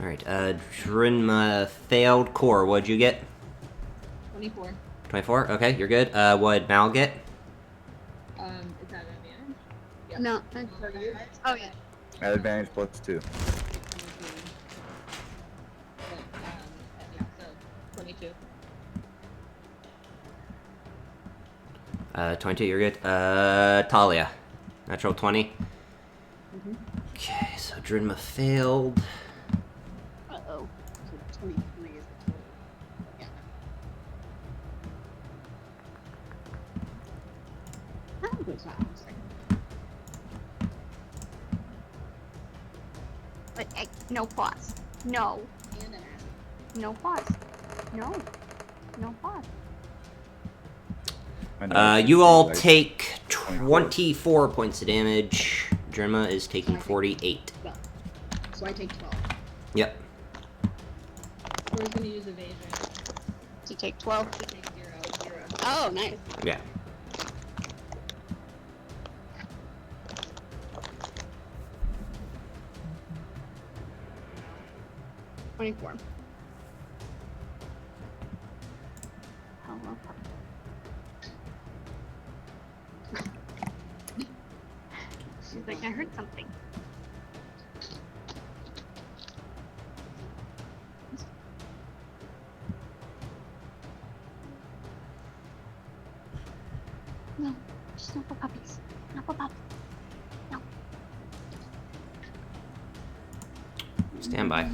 Alright, Drinma failed. Core, what'd you get? 24. 24? Okay, you're good. What'd Mal get? Is that advantage? Yeah. No. Oh yeah. At advantage +2. But, yeah, so 22. 22, you're good. Talia. Natural 20. Mhm. Okay, so Drinma failed. Uh-oh. So 23 is the total. Yeah. How was that? But no pause. No. And an acid. No pause. No. No pause. I know it's You all like take 24 points of damage. Drinma is taking 48. So I take 12. Yep. We're gonna use evasion. To take 12. To take 0. Oh, nice. Yeah. $24. Hello. She's like, I heard something. No, just no for puppies. No for puppies. No. Stand by.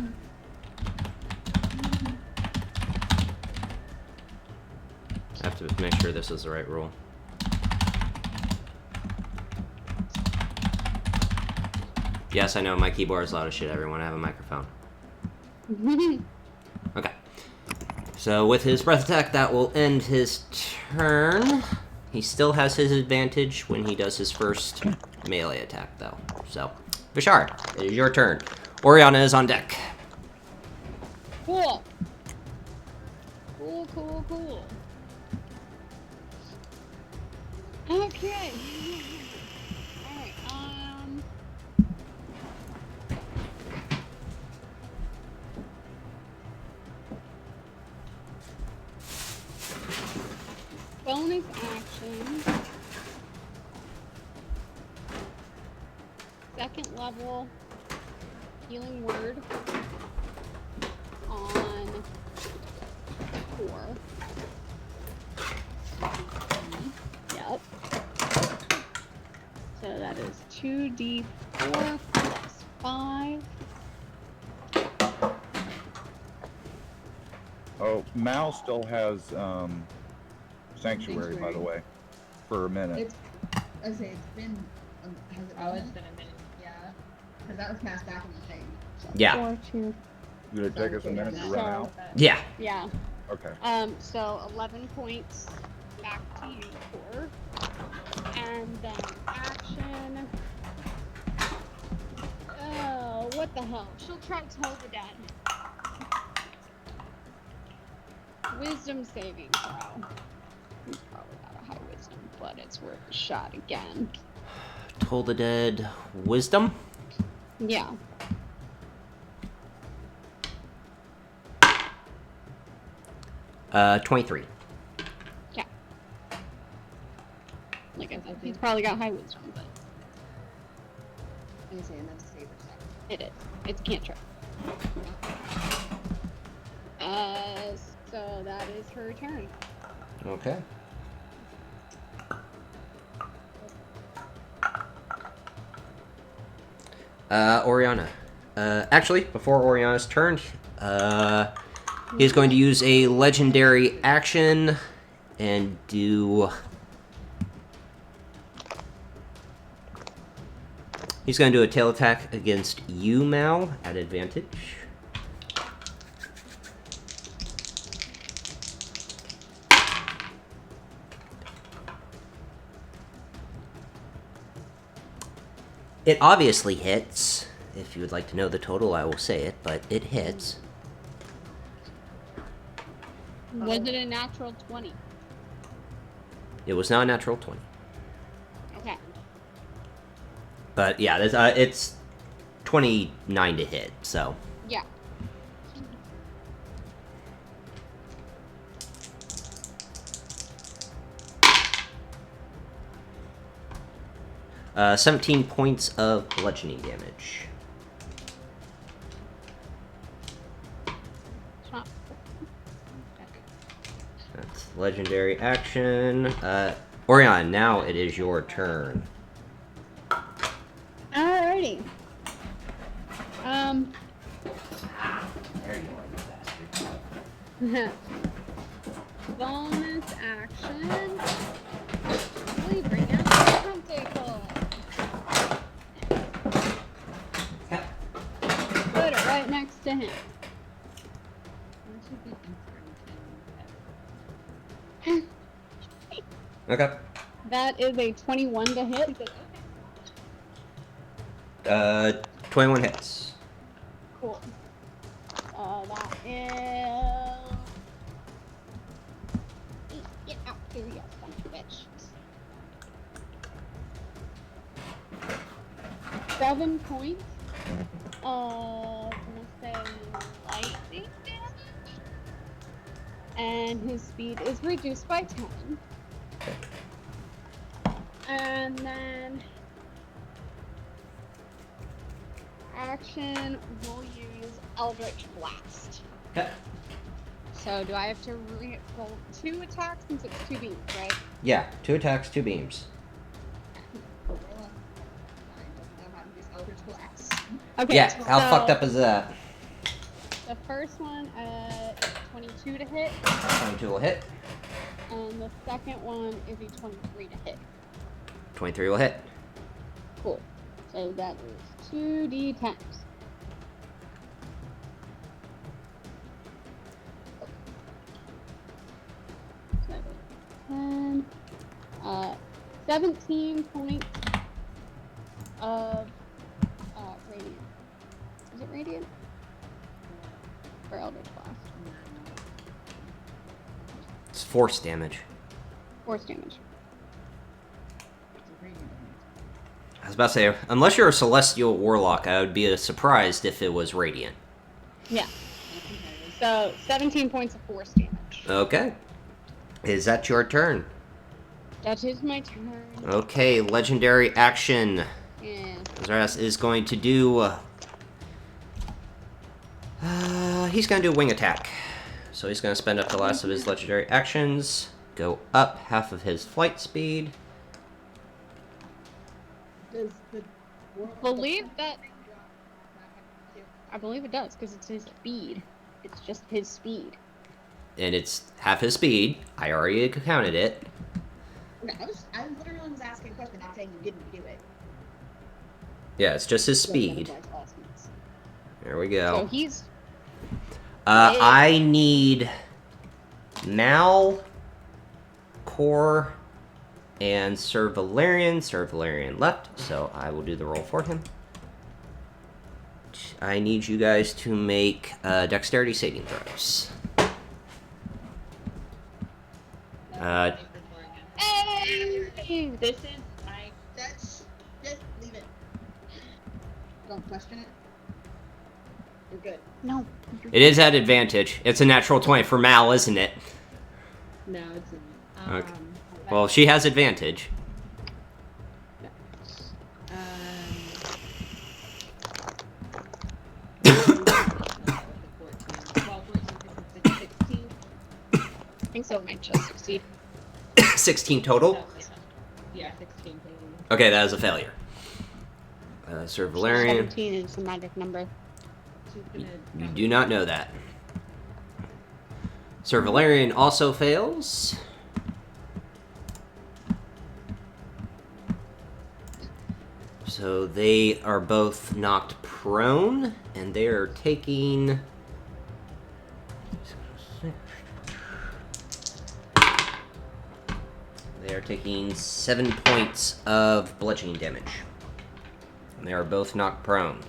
I have to make sure this is the right rule. Yes, I know my keyboard is loud as shit. Everyone, I have a microphone. Okay. So with his breath attack, that will end his turn. He still has his advantage when he does his first melee attack, though. So, Bishard, it is your turn. Oriana is on deck. Cool. Cool. Okay. Alright, bonus action. Second level healing word on 4. Yep. So that is 2d4 plus 5. Oh, Mal still has Sanctuary, by the way, for a minute. It's, I say it's been, has it been? Oh, it's been a minute. Yeah. Because that was passed back in the thing. So. Yeah. 4, 2. Would it take us a minute to run out? Yeah. Yeah. Okay. So 11 points back to you, Core. And then action. Oh, what the hell? She'll try to hold the dead. Wisdom saving throw. He's probably got a high wisdom, but it's worth a shot again. Toll the Dead Wisdom. Yeah. Uh, 23. Yeah. Like I said, he's probably got high wisdom, but I say, and that's a saber check. it is. It's a cantrip. So that is her turn. Okay. Oriana. Actually, before Oriana's turn, he's going to use a legendary action and do He's going to do a tail attack against you, Mal, at advantage. It obviously hits. If you would like to know the total, I will say it, but it hits. Was it a natural 20? It was not a natural 20. Okay. But yeah, it's 29 to hit, so. Yeah. 17 points of bludgeoning damage. It's not. That's legendary action. Orion, now it is your turn. Alrighty. There you are, you bastard. Bonus action. We bring out the tentacle. Put it right next to him. That should be inspiration. Okay. That is a 21 to hit. 21 hits. Cool. That is. Get out here, you son of a bitch. 7 points of, I'm gonna say, lightning damage. And his speed is reduced by 10. And then action, we'll use Eldritch Blast. Okay. So do I have to roll 2 attacks since it's 2 beams, right? Yeah, 2 attacks, 2 beams. Okay. Yeah, so how fucked up is that? The first one, 22 to hit, 22 will hit. and the second one is a 23 to hit. 23 will hit. Cool. So that is 2d10s. So 10, 17 points of radiant. Is it radiant? Or Eldritch Blast? It's force damage. Force damage. I was about to say, unless you're a Celestial Warlock, I would be surprised if it was Radiant. Yeah. So 17 points of force damage. Okay. Is that your turn? That is my turn. Okay, legendary action. Yeah. Zaras is going to do... he's going to do a wing attack. So he's going to spend up the last of his legendary actions, go up half of his flight speed. Does the Believe that. I believe it does because it's his speed. It's just his speed. And it's half his speed. I already counted it. Okay, I literally was asking a question, not saying you didn't do it. Yeah, it's just his speed. There we So go. he's. I need Mal, Core, and Sir Valerian. Sir Valerian left, so I will do the roll for him. I need you guys to make dexterity saving throws. Hey! This is my. Just leave it. Don't question it. You're good. No. It is at advantage. It's a natural 20 for Mal, isn't it? No, it's in. Okay. Well, she has advantage. I think so. Might just succeed. 16 total? Yeah, 16 total. Okay, that is a failure. Sir Valerian, 17 is the magic number. you do not know that. Sir Valerian also fails. So So they are both knocked prone, and they are taking... They are taking 7 points of bludgeoning damage. And they are both knocked prone.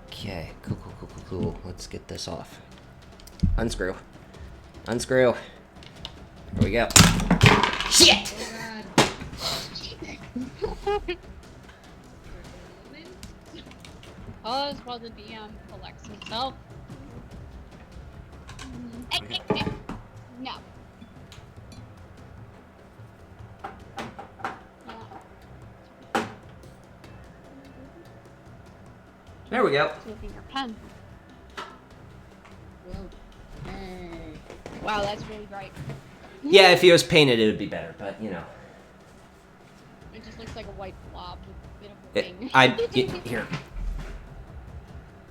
Okay, cool. Let's get this off. Unscrew. Unscrew. Here we go. Shit! Pause while the DM collects himself. Okay. No. There we go. Taking your pen. Whoa. Hey. Wow, that's really bright. Yeah, if he was painted, it would be better, but, you know. It just looks like a white blob with a bit of a wing. Here.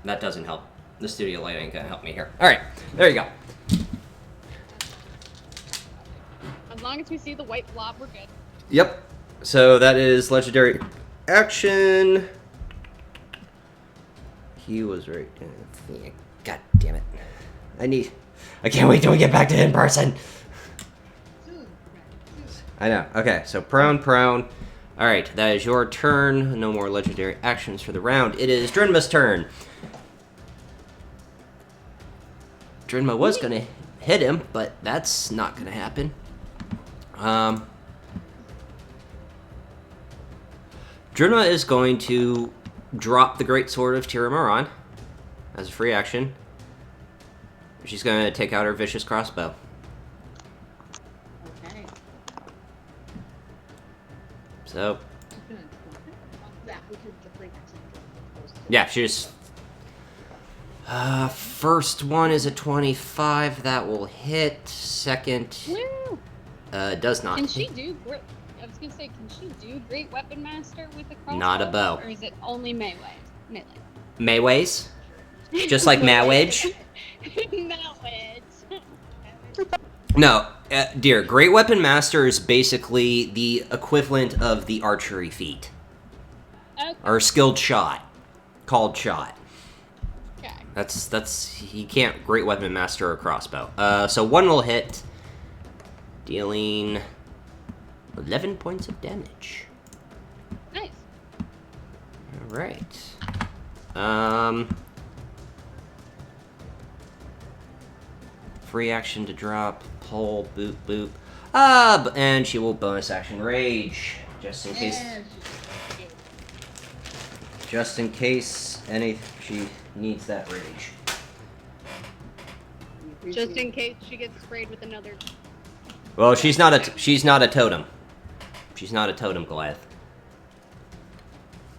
That doesn't help. The studio light ain't gonna help me here. Alright, there you go. As long as we see the white blob, we're good. Yep. So that is legendary action. He was right. God damn it. I can't wait till we get back to in person. I know. Okay, so prone. Alright, that is your turn. No more legendary actions for the round. It is Drinma's turn. Drinma was gonna hit him, but that's not gonna happen. Drinma is going to drop the Great Sword of Tiramaran as a free action. She's going to take out her Vicious Crossbow. Okay. So, Yeah, because the free action goes to- yeah, she just... first one is a 25. That will hit. Second, Woo! does not. Can she do great? I was gonna say, can she do Great Weapon Master with a crossbow? Not a bow. Or is it only melee? Mayways? Just like Mawage? Mawage. No, dear. Great Weapon Master is basically the equivalent of the archery feat. Okay. Or skilled shot. Called shot. Okay. That's he can't Great Weapon Master a crossbow. So one will hit, dealing 11 points of damage. Nice. All right. Free action to drop, pull, boop, boop. And she will bonus action rage, just in case. Yeah, Just in case she needs that rage. Just in case she gets sprayed with another. Well, she's not a totem. She's not a totem Goliath.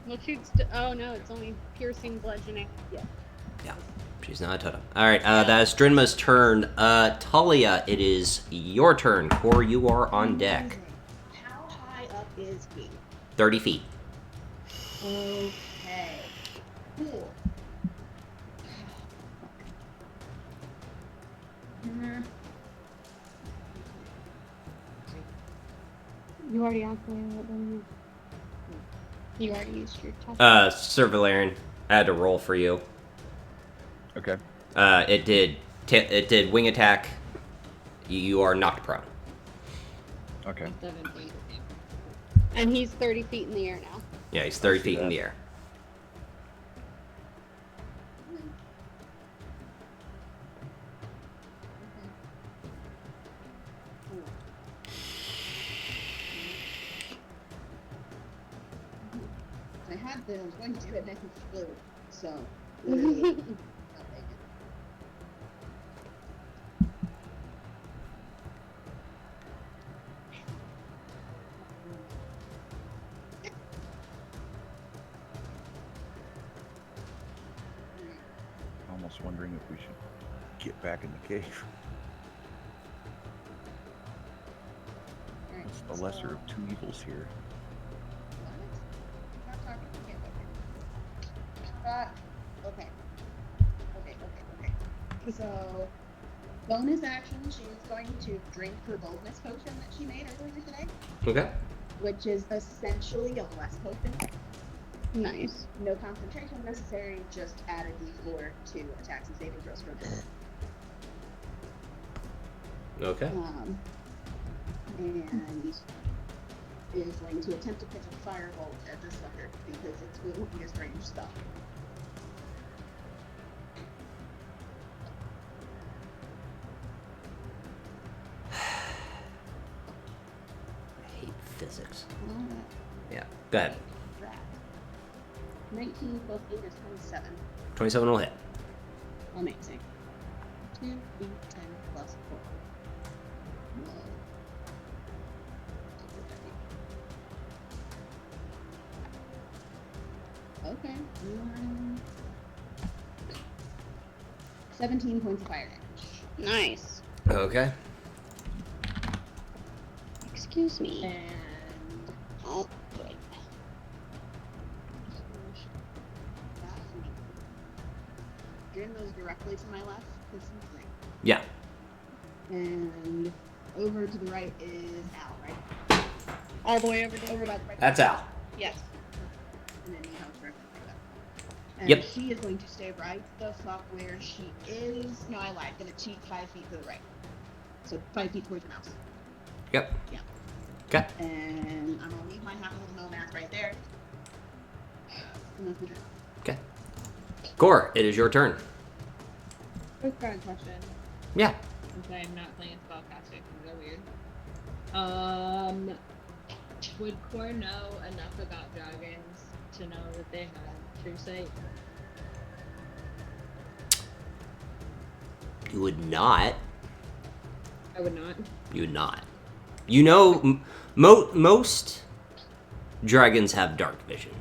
Well, shoots. Oh no, it's only piercing bludgeoning. Yeah. Yeah, she's not a totem. All right, that is Drinma's turn. Talia, it is your turn. Core, you are on deck. How high up is he? 30 feet. Okay. Cool. You already activated it, didn't you? You already used your test. Sir Valerian, I had to roll for you. Okay. It did wing attack. You are knocked prone. Okay. 17. And he's 30 feet in the air now. Yeah, he's 30 see feet in that. the air. I was going to do it next to flew, so literally, I'll take it. Almost wondering if we should get back in the cave. Alright, It's the lesser of two evils here. What? Not talking. Okay. Okay. Okay. Okay. So Bonus action, she's going to drink her boldness potion that she made earlier today, Okay. which is essentially a bless potion. Nice. No concentration necessary, just add a d4 to attacks and saving throws from it. Okay. And is going to attempt to pitch a firebolt at this sucker because it's wielding a strange spell. I hate physics. Alright, Yeah. Go ahead. drat. 19 plus 8 is 27. 27 will hit. Amazing. 2 d10 plus 4. Whoa. Okay. 17 points of fire damage. Nice. Okay. Excuse me. And Oh, good. Jin goes directly to my left. This is right. Yeah. And over to the right is Al, right? All the way over to Over by the right. That's Al. Yes. And then you have directly like that. And Yep. she is going to stay right the fuck where she is. No, I lied. Gonna cheat 5 feet to the right. So 5 feet towards the mouse. Yep. Yeah. Okay. And I'm gonna leave my half little nomad right there. And that's the turn. Okay. Gore, it is your turn. Quick question. Yeah. Since I'm not playing spellcaster, things are weird. Would Core know enough about dragons to know that they have true sight? You would not. I would not. You would not. You know, most dragons have dark vision.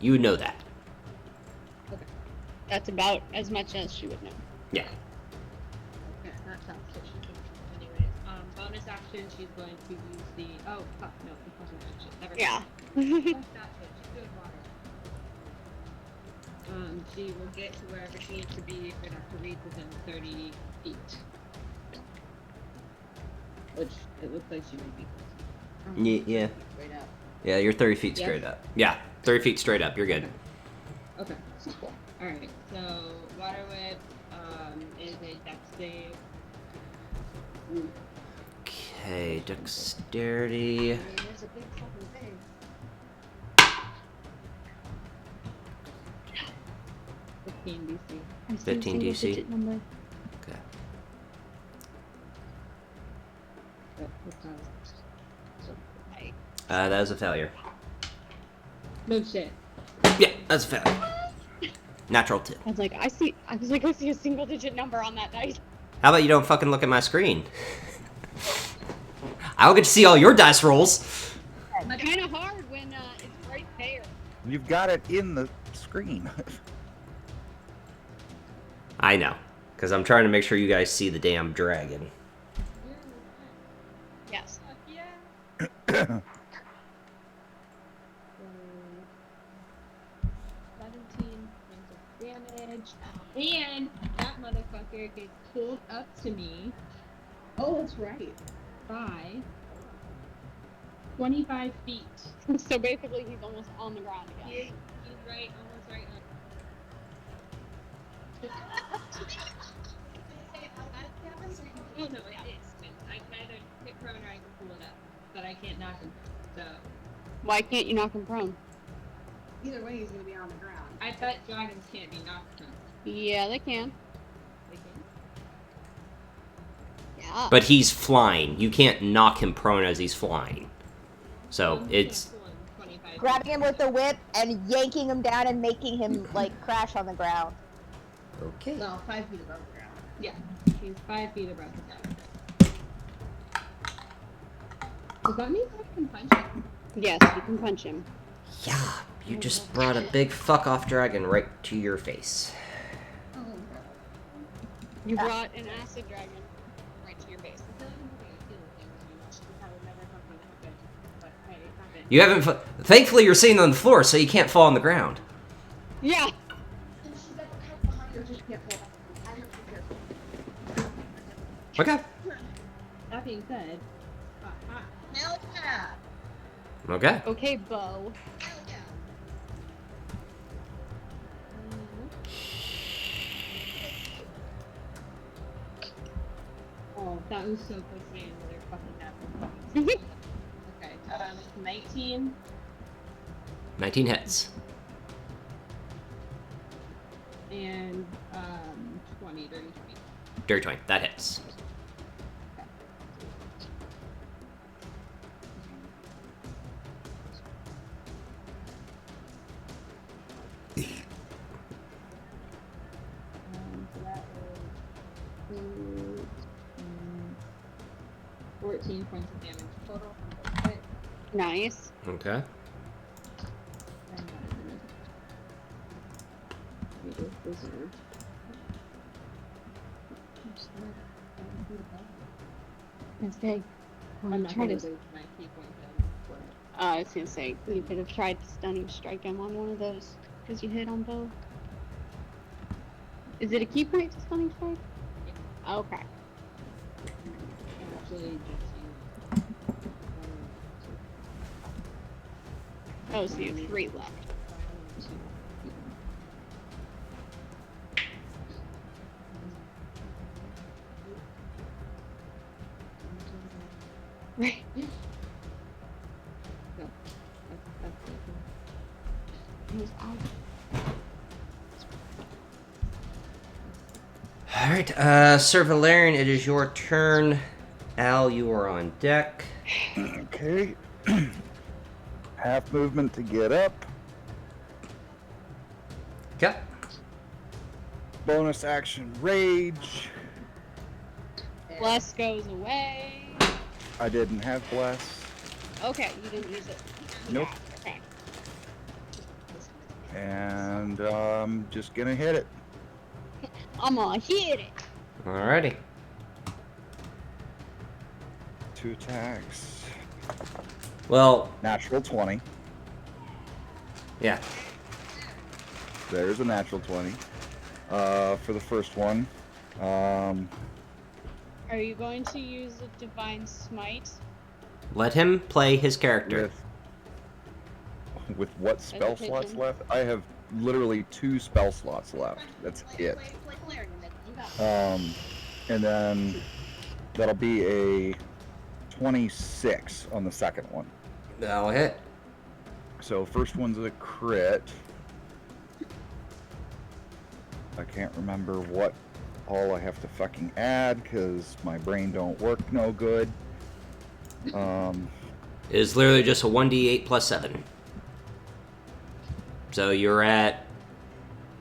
You would know that. That's about as much as she would know. Yeah. Okay, that sounds fishy. Anyways, bonus action, she's going to use the. Oh, fuck, no, the bonus action. Never mind. Yeah. Fuck that shit. She's doing water. She will get to wherever she needs to be for enough to reach within 30 feet. Which it looks like she might be close. Yeah. Straight up. Yeah, you're 30 feet Yes. straight up. Yeah, 30 feet straight up. You're good. Okay. Alright, so water whip is a dex save. Okay, dexterity. I mean, there's a big fucking thing. 15 DC. 15 DC. Okay. Oh, what kind of- That was a failure. No shit. Yeah, that's a failure. Natural 2. I was like, I see a single digit number on that dice. How about you don't fucking look at my screen? I don't get to see all your dice rolls. It's kind of hard when it's right there. You've got it in the screen. I know, because I'm trying to make sure you guys see the damn dragon. Yes. Yeah. 17 points of damage. And that motherfucker gets pulled up to me Oh, that's right. by 25 feet. So basically, he's almost on the ground again. He's right, almost right on. Oh no, it is. I can either hit prone or I can pull it up, but I can't knock him. So Why can't you knock him prone? Either way, he's gonna be on the ground. I bet dragons can't be knocked prone. Yeah, they can. They can. Yeah. But he's flying. You can't knock him prone as he's flying. So You it's... can't pull him 25 Grabbing feet. him with the whip and yanking him down and making him like crash on the ground. Okay. Well, 5 feet above the ground. Yeah, he's 5 feet above the ground. Does that mean I can punch him? Yes, you can punch him. Yeah, you just brought a big fuck-off dragon right to your face. Oh, You brought an acid dragon right to your base. I feel like I'm having a feeling things that would never fucking happen, but hey, it happened. You haven't... Thankfully, you're sitting on the floor, so you can't fall on the ground. Yeah. and she's got the kite behind her, so she can't pull back. I have to be careful. Okay. That being said, Hell yeah! Okay. Okay, Bo. Hell yeah! oh, that was so close to me another fucking happened. Okay, 19 19 hits. and 20, dirty 20. Dirty 20. That hits. So that was 14 points of damage total from the hit. Nice. Okay. And then we go Blizzard. Okay. I'm not Try gonna to. lose my key point then. But I was gonna say you could have tried to stunning strike him on one of those because you hit on Bo. Is it a key point to stunning strike? Okay. I actually just Oh, so you have 3 left. Right. So, that's it. He was out. All right. Sir Valerian, it is your turn. Al, you are on deck. Okay. Half movement to get up. Okay. Bonus action rage. Bless goes away. I didn't have bless. Okay, you didn't use it. Nope. Okay. And just gonna hit it. I'm gonna hit it. Alrighty. 2 attacks. Well, Natural 20. yeah. There's a natural 20. For the first one. Are you going to use a divine smite? Let him play his character. With what spell As a slots pigeon. left? I have literally 2 spell slots left. That's it. Play Valerian, then. You got it. And then that'll be a 26 on the second one. That'll hit. So first one's a crit. I can't remember what all I have to fucking add because my brain don't work no good. It is literally just a 1d8 plus 7. So you're at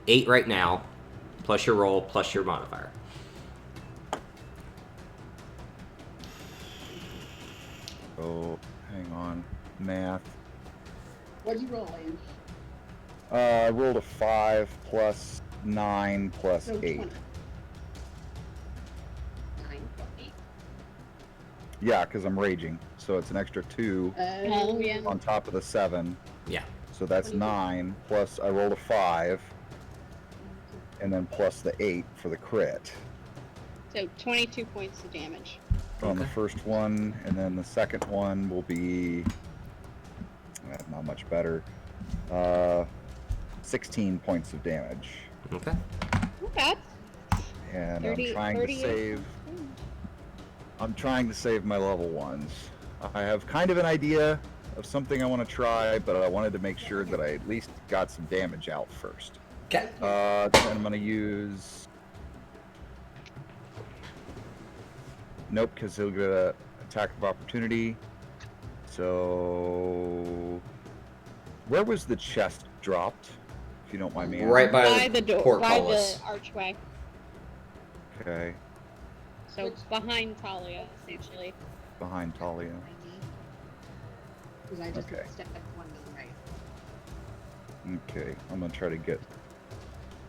8 right now, plus your roll, plus your modifier. Oh, hang on. Math. What'd you roll, Lane? I rolled a 5 plus 9 plus So 8. 20. 9 plus 8. Yeah, because I'm raging. So it's an extra 2 Oh, yeah. on top of the 7. Yeah. So that's 9, plus I rolled a 5, and then plus the 8 for the crit So 22 points of damage. on the Okay. first one, and then the second one will be not much better. 16 points of damage. Okay. Okay. And 30 I'm trying to 38. save. I'm trying to save my level ones. I have kind of an idea of something I want to try, but I wanted to make sure that I at least got some damage out first. Okay. Then I'm going to use... Nope, because he'll get an attack of opportunity. So... Where was the chest dropped? If you don't mind me asking. Right by the door, by portcullis. the archway. Okay, So behind Talia, essentially. behind Talia. Because I just Okay. stepped one to the right. Okay, I'm going to try to get...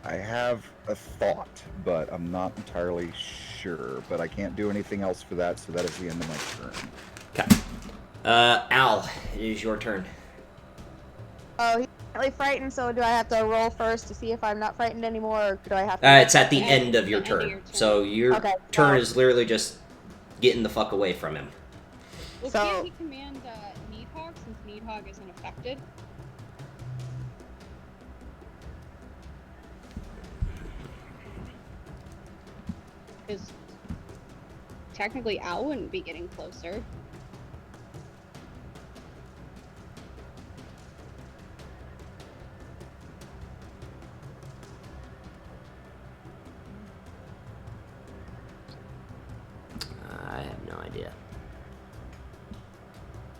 I have a thought, but I'm not entirely sure. But I can't do anything else for that, so that is the end of my turn. Okay. Al, it is your turn. Oh, currently frightened, so do I have to roll first to see if I'm not frightened anymore, or do I have to? It's at the At end of the your end of turn. your turn. So your Okay, turn so- is literally just getting the fuck away from him. Well, So- can't he command Needhog since Needhog isn't affected? Because technically Al wouldn't be getting closer. I have no idea.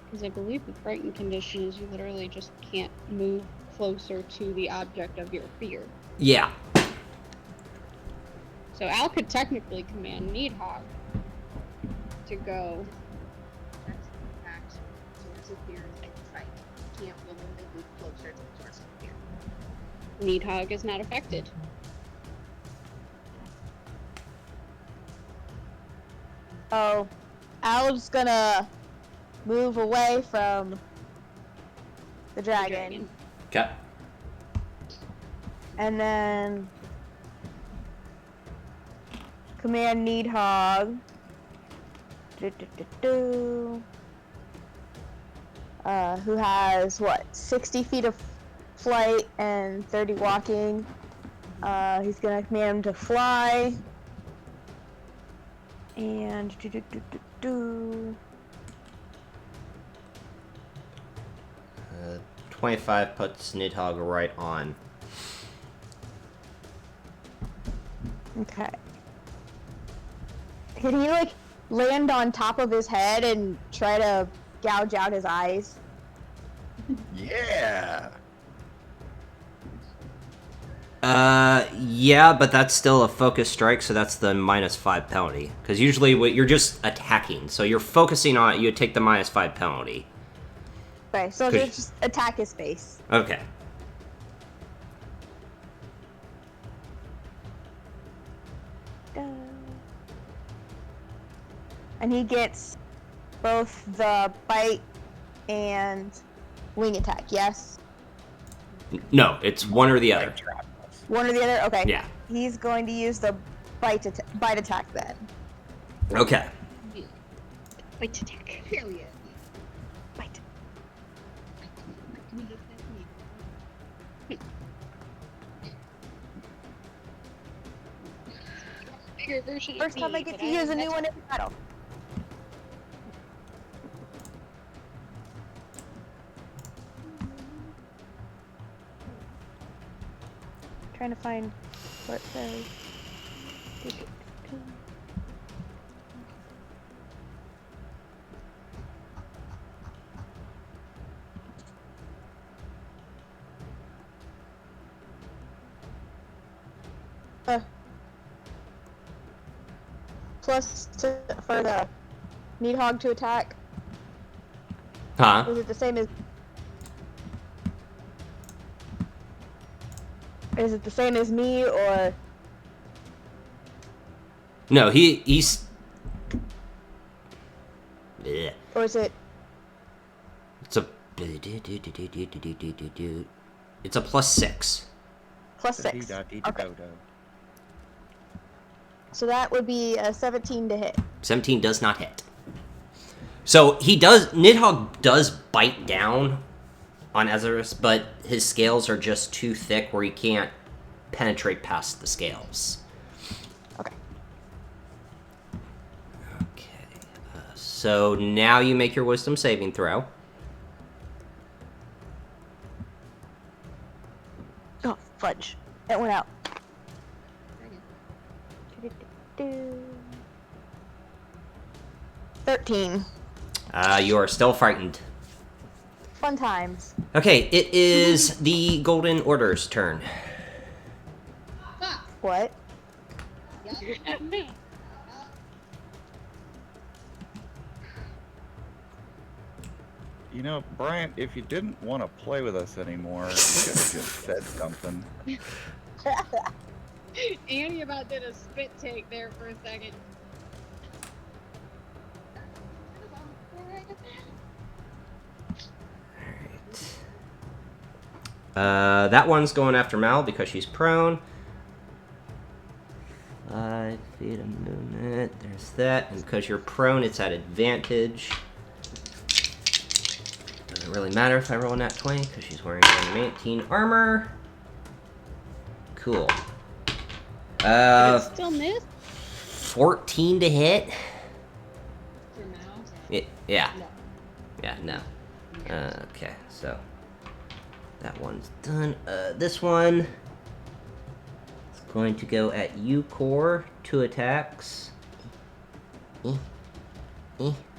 Because I believe the frightened condition is you literally just can't move closer to the object of your fear. Yeah. So Al could technically command Needhog to go. That's the fact. Source of fear is like fight. You can't willingly move closer to the source of fear. Needhog is not affected. Oh, Al's gonna move away from the The dragon, Okay. and then command Needhog. Who has what? 60 feet of flight and 30 walking. He's gonna command him to fly. And 25 puts Nidhogg right on. Okay. Can he like land on top of his head and try to gouge out his eyes? Yeah. Yeah, but that's still a focus strike, so that's the -5 penalty. Because usually you're just attacking, so you're focusing on it, you take the -5 penalty. Okay, so Could- just attack his face. Okay. And he gets both the bite and wing attack, yes? No, it's one or the other. One or the other? Okay. Yeah. He's going to use the bite attack then. Okay. Fight attack. Period. Bite. We just said me. Bigger version First of time me, I get but to use a am new that- one in battle. Trying to find what it says. Plus for the Needhog to attack. Huh? Is it the same as? Is it the same as me or? No, he's. Bleh. Or is it? It's a. It's a +6. Plus 6. Okay. So that would be a 17 to hit. 17 does not hit. So he does. Nidhogg does bite down on Ezerus, but his scales are just too thick where he can't penetrate past the scales. Okay. Okay. So now you make your wisdom saving throw. Oh, fudge. It went out. 13. You are still frightened. Fun times. Okay, it is the Golden Order's turn. Fuck. What? Yep. You know, Bryant, if you didn't want to play with us anymore, you should have just said something. Annie about did a spit take there for a second. That one's going after Mal because she's prone. 5 feet of movement. There's that. And because you're prone, it's at advantage. Doesn't really matter if I roll a nat 20 because she's wearing 18 armor. Cool. Did it still miss? 14 to hit. For now? Yeah. No. Yeah, no. Okay, so that one's done. This one is going to go at you, Core. 2 attacks.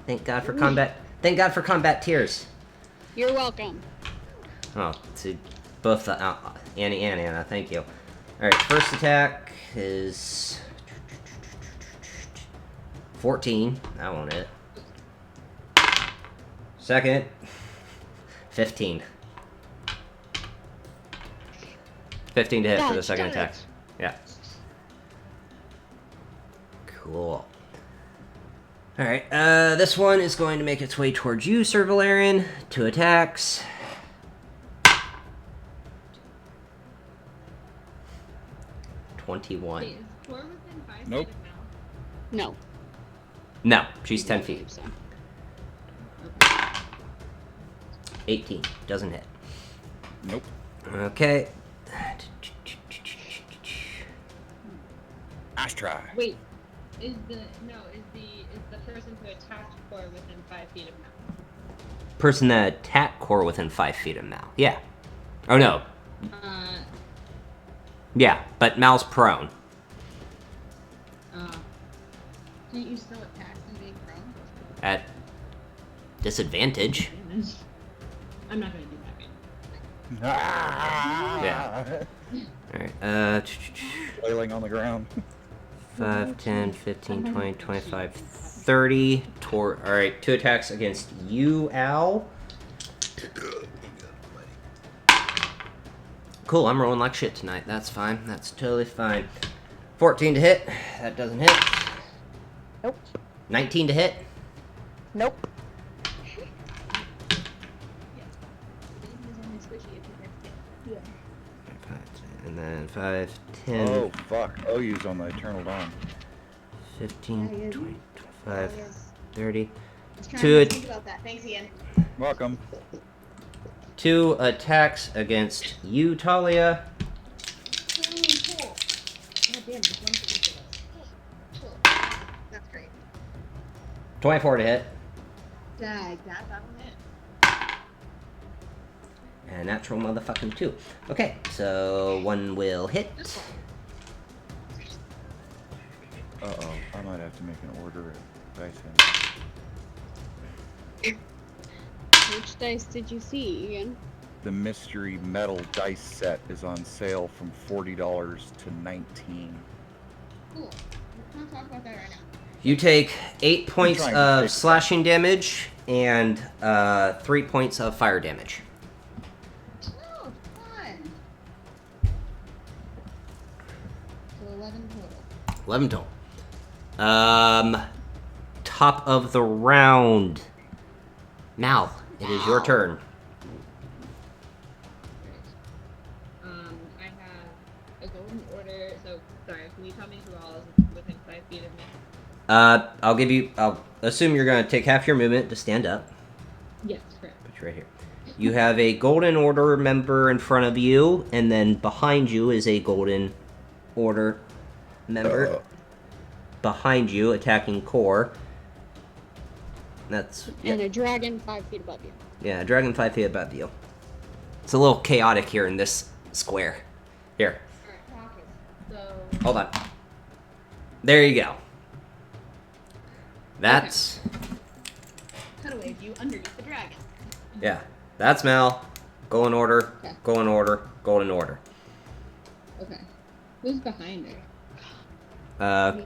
Thank God for combat. Thank God for combat tears. You're welcome. Oh, to both Annie and Anna. Thank you. All right, first attack is 14. That won't hit. Second, 15. 15 to hit for the Dodge, second dodge. attack. Yeah. Cool. Alright, this one is going to make its way towards you, Sir Valerian. 2 attacks. Wait, 21. is Core within 5 Nope. feet of Mal? No. No, she's 10 feet. So. 18. Doesn't hit. Nope. Okay. Astra. Wait, is the person who attacked Core within 5 feet of Mal? Person that attacked Core within 5 feet of Mal. Yeah. Oh no. Yeah, but Mal's prone. Can't you still attack him being prone? At disadvantage. I'm not gonna do that right Ah! Yeah. Alright, Flailing on the ground. 5, 10, 15, 20, 25, 30. Alright, 2 attacks against you, Al. Cool, I'm rolling like shit tonight. That's fine. That's totally fine. 14 to hit. That doesn't hit. Nope. 19 to hit. Nope. And then 5, 10, Oh, fuck. OU's on the Eternal Dawn. 15, 20, 25, 30. I was trying Two to think about that. Thanks, Ian. Welcome. 2 attacks against you, Talia. Oh, cool. God damn, this one's ridiculous. Cool. That's great. 24 to hit. Dag, that one hit. And natural motherfucking 2. Okay, so 1 will hit. Uh-oh. I might have to make an order at Dice Hand. Which dice did you see, Ian? The mystery metal dice set is on sale from $40 to $19. Cool. Let's not talk about that right now. You take 8 points trying to of fix slashing damage and 3 points of fire damage. Oh, fun. So 11 total. 11 total. Top of the round. Mal, it is your turn. I have a golden order. So, sorry, can you tell me who all is within 5 feet of me? I'll assume you're gonna take half your movement to stand up. Yes, correct. Put you right here. You have a Golden Order member in front of you, and then behind you is a Golden Order member. Behind you, attacking Core. That's And a dragon 5 feet above you. yeah, dragon 5 feet above you. It's a little chaotic here in this square. Here, Alright, pockets. So, hold on. There you go. That's cutaway view underneath the dragon. yeah. That's Mal. Golden Order. Okay. Golden Order. Golden Order. Okay. Who's behind her?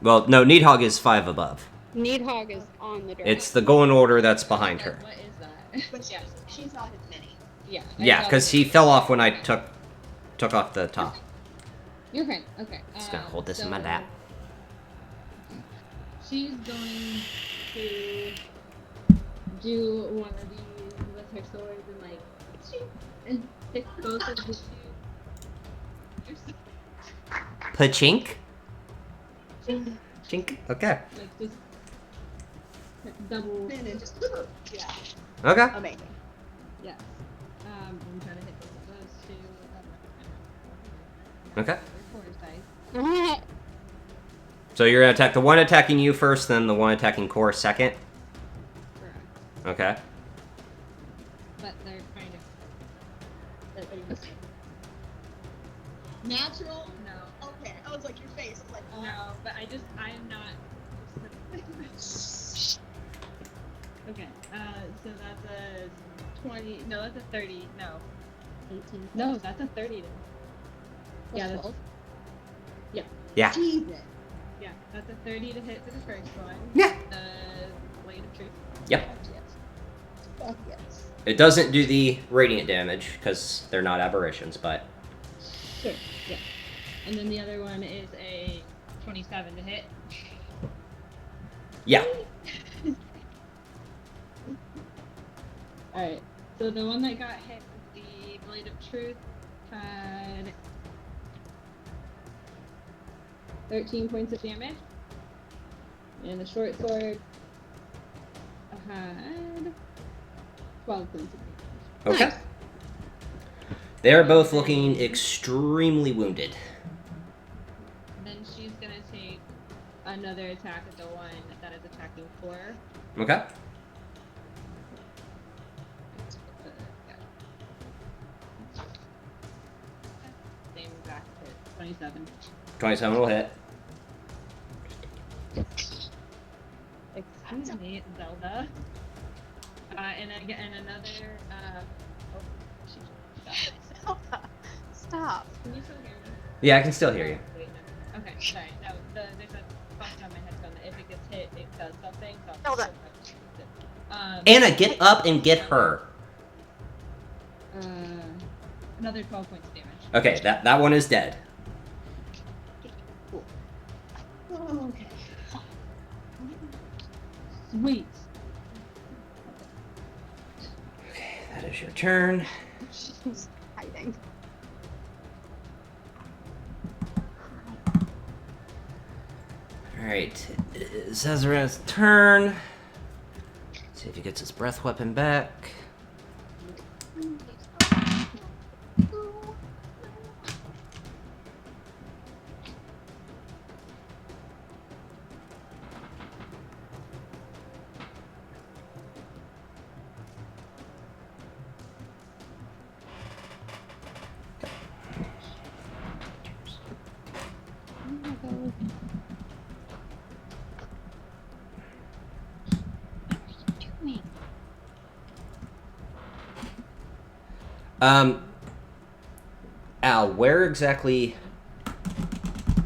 Well, no, Needhog is 5 above. Needhog is on the dragon. It's the Golden Order that's behind her. What is that? But yeah, she's not as many. Yeah. Yeah, because he fell off when I took off the top. You're fine. Okay. Just gonna hold this in my so lap. She's going to do one of these with her sword and like And pick both of the two. Pachink? Chink. Okay. Like just double. And then just yeah, Okay. amazing. Yes. I'm trying to hit both of those two. Okay. They're force dice. So you're gonna attack the one attacking you first, then the one attacking Core second. Correct. Okay. But they're kind of. Natural? No. Okay. I was like, your face. I was like, oh. No, but I'm not. Okay, so that's a 20. No, that's a 30. No. 18. No, that's a 30. Yeah, that's. Yeah. Jesus. Yeah, that's a 30 to hit for the first one. Yeah. The Blade of Truth. Yep. Yes. Fuck yes. It doesn't do the radiant damage because they're not aberrations, but Sure, yeah. And then the other one is a 27 to hit. yeah. Alright, so the one that got hit with the Blade of Truth had 13 points of damage. And the short sword had 12 points of damage. Okay. They're both looking extremely wounded. Then she's gonna take another attack at the one that is attacking Core. Okay. Same exact hit. 27. 27 will hit. Excuse me, Zelda. And again, and another. Oh, she died. Stop. Can you still hear me? Yeah, I can still hear you. Wait, no. Okay, sorry. No, there's a function on my headphone that if it gets hit, it does something. So Hold on. Anna, get up and get her. Another 12 points of damage. Okay, that one is dead. Oh, okay. Sweet. Okay, that is your turn. She's hiding. Alright, it's Ezra's turn. See if he gets his breath weapon back. Al, where exactly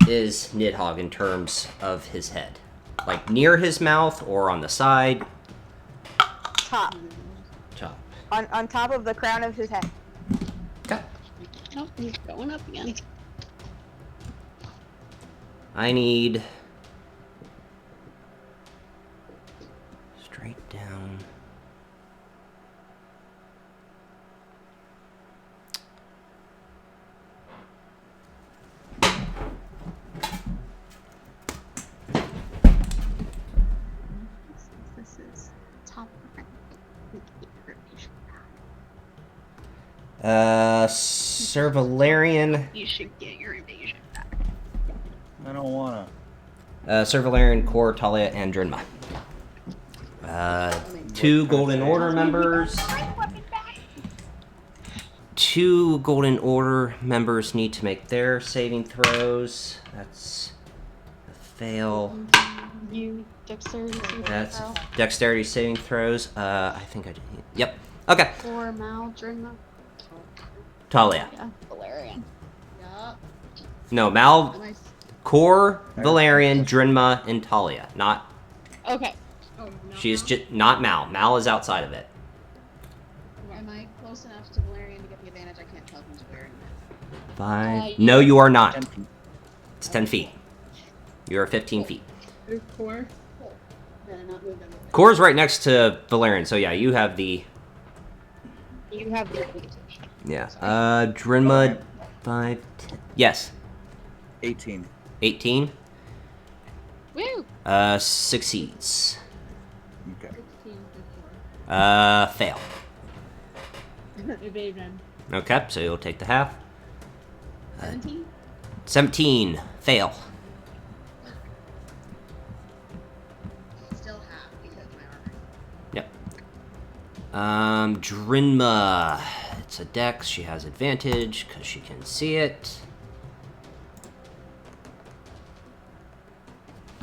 is Nidhogg in terms of his head? Like near his mouth or on the side? Top. Top. On top of the crown of his head. Okay. Oh, he's going up again. I need straight down. This is top right. Sir Valerian. You should get your invasion back. I don't wanna. Sir Valerian, Core, Talia, and Drinma. 2 Golden Order members. 2 Golden Order members need to make their saving throws. That's a fail. You dexterity saving That's throw dexterity saving throws. I think I did. Yep. Okay. for Mal, Drinma, Talia. yeah, Valerian. Yup. No, Mal, Am I? Core, Valerian, Drinma, and Talia. Not. Okay. Oh, no. She's just not Mal. Mal is outside of it. Am I close enough to Valerian to get the advantage? I can't tell who's wearing that. 5. No, you are not. 10 feet. It's 10 feet. You are 15 feet. There's Core. Cool. Better not move them. Core's right next to Valerian, so yeah, you have the. You have the advantage. Yeah. Sorry. Drinma, 5, 10. Yes. 18. 18. Woo! Succeeds. Okay. 16 for Fail. 4. Evasion. Okay, so you'll take the half. 17? 17. Fail. Still half because my armor. Yep. Drinma. It's a dex. She has advantage because she can see it.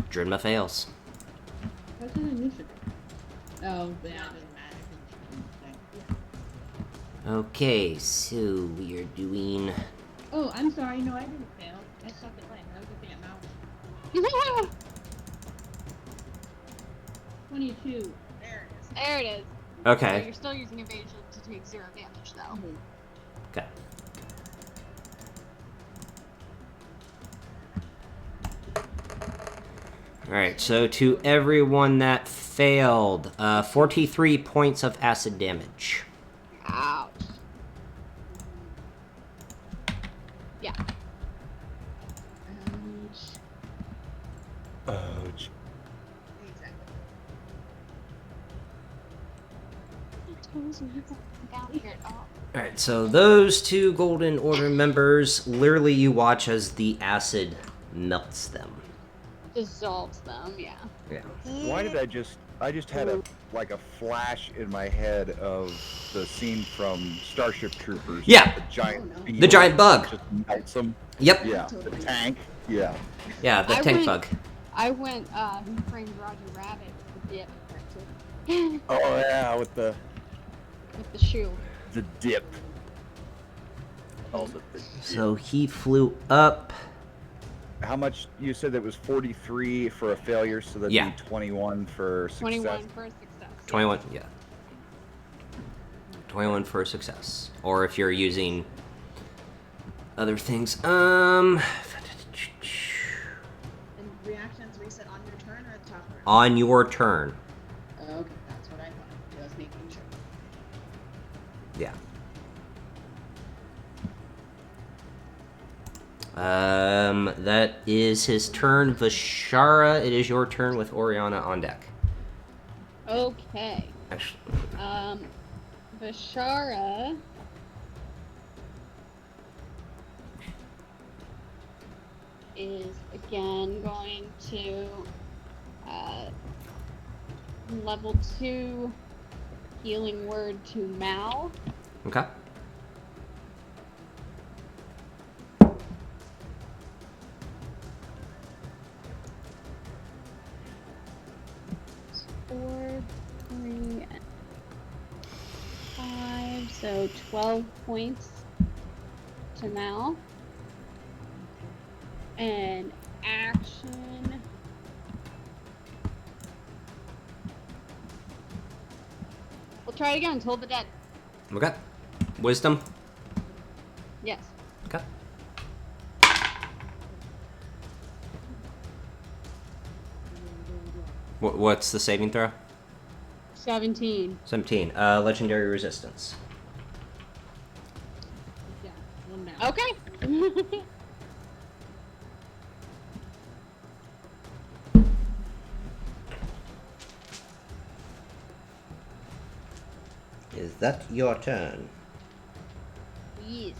Drinma fails. What's an initiative? Oh, yeah, it doesn't matter. Okay, so we are doing. Oh, I'm sorry. No, I didn't fail. I stopped at blank. I was looking at mouse. 22. There it is. There it is. So Okay. you're still using evasion to take 0 damage, though. Okay. Alright, so to everyone that failed, 43 points of acid damage. Ouch. Yeah. Ouch. Exactly. Alright, so those two Golden Order members, literally you watch as the acid melts them. Dissolves them, yeah. Yeah. Why did I just had a flash in my head of the scene from Starship Troopers. Yeah. The giant Oh, no. beetle The giant bug. just melts them. Yep. Yeah. The tank. Yeah. Yeah, the I tank went- bug. I went, Who Framed Roger Rabbit with the dip. Oh yeah, with the With the shoe. dip. So he flew up. How much you said that was 43 for a failure, so that'd Yeah. be 21 for success. 21 for a success. 21, yeah. 21 for success. Or if you're using other things. And reactions reset on your turn or at the top of your On your turn. Okay, that's what I thought. Just making sure. Yeah. That is his turn. Vishara, it is your turn with Oriana on deck. Okay. Actually, Vishara. Is again going to level 2 healing word to Mal. okay. Four, 3, 5, so 12 points to Mal. And action. We'll try it again. Toll the dead. Okay. Wisdom. Yes. Okay. What's the saving throw? 17. 17. Legendary resistance. Yeah, 1 down. Okay. Is that your turn? Yes.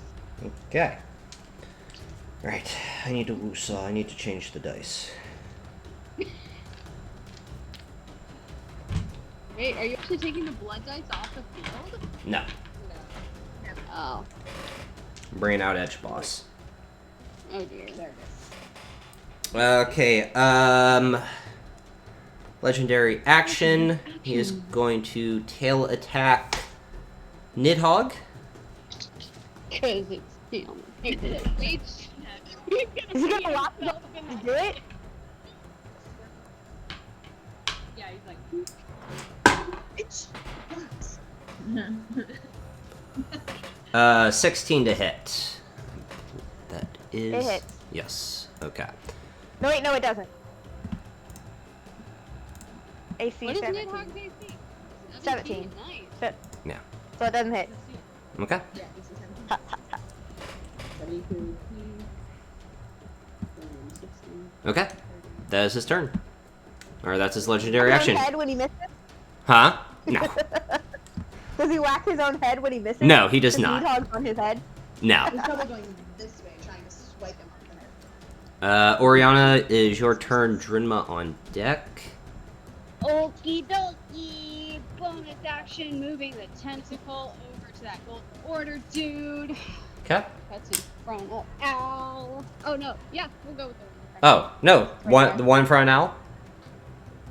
Okay. Right. I need to woosah. I need to change the dice. Wait, are you actually taking the blood dice off the field? No. Oh. Bringing out Edge Boss. Oh dear, there it is. Okay, legendary action. He is going to tail attack Nidhogg. Because it's him. Is he gonna lock it up and do it? Yeah, he's like, It's works. 16 to hit. That is... It hits. Yes, okay. No, wait, no, it doesn't. AC What is 17. Nidhogg's AC? 17. Nice. So, Yeah. so it doesn't hit. Okay. Yeah, DC 17. 72, 60. Okay, that is his turn. Or that's his legendary His own action. head when he misses? Huh? No. Does he whack his own head when he misses? No, he does Just not. Needhog's on his head? No. He's probably going this way, trying to swipe him off the head. Oriana, is your turn. Drinma on deck. Okie dokie. Bonus action, moving the tentacle over to that gold order dude. Okay. That's in front of Al. Oh no, yeah, we'll go with the one in front. Oh, no. Right The one in front of Al?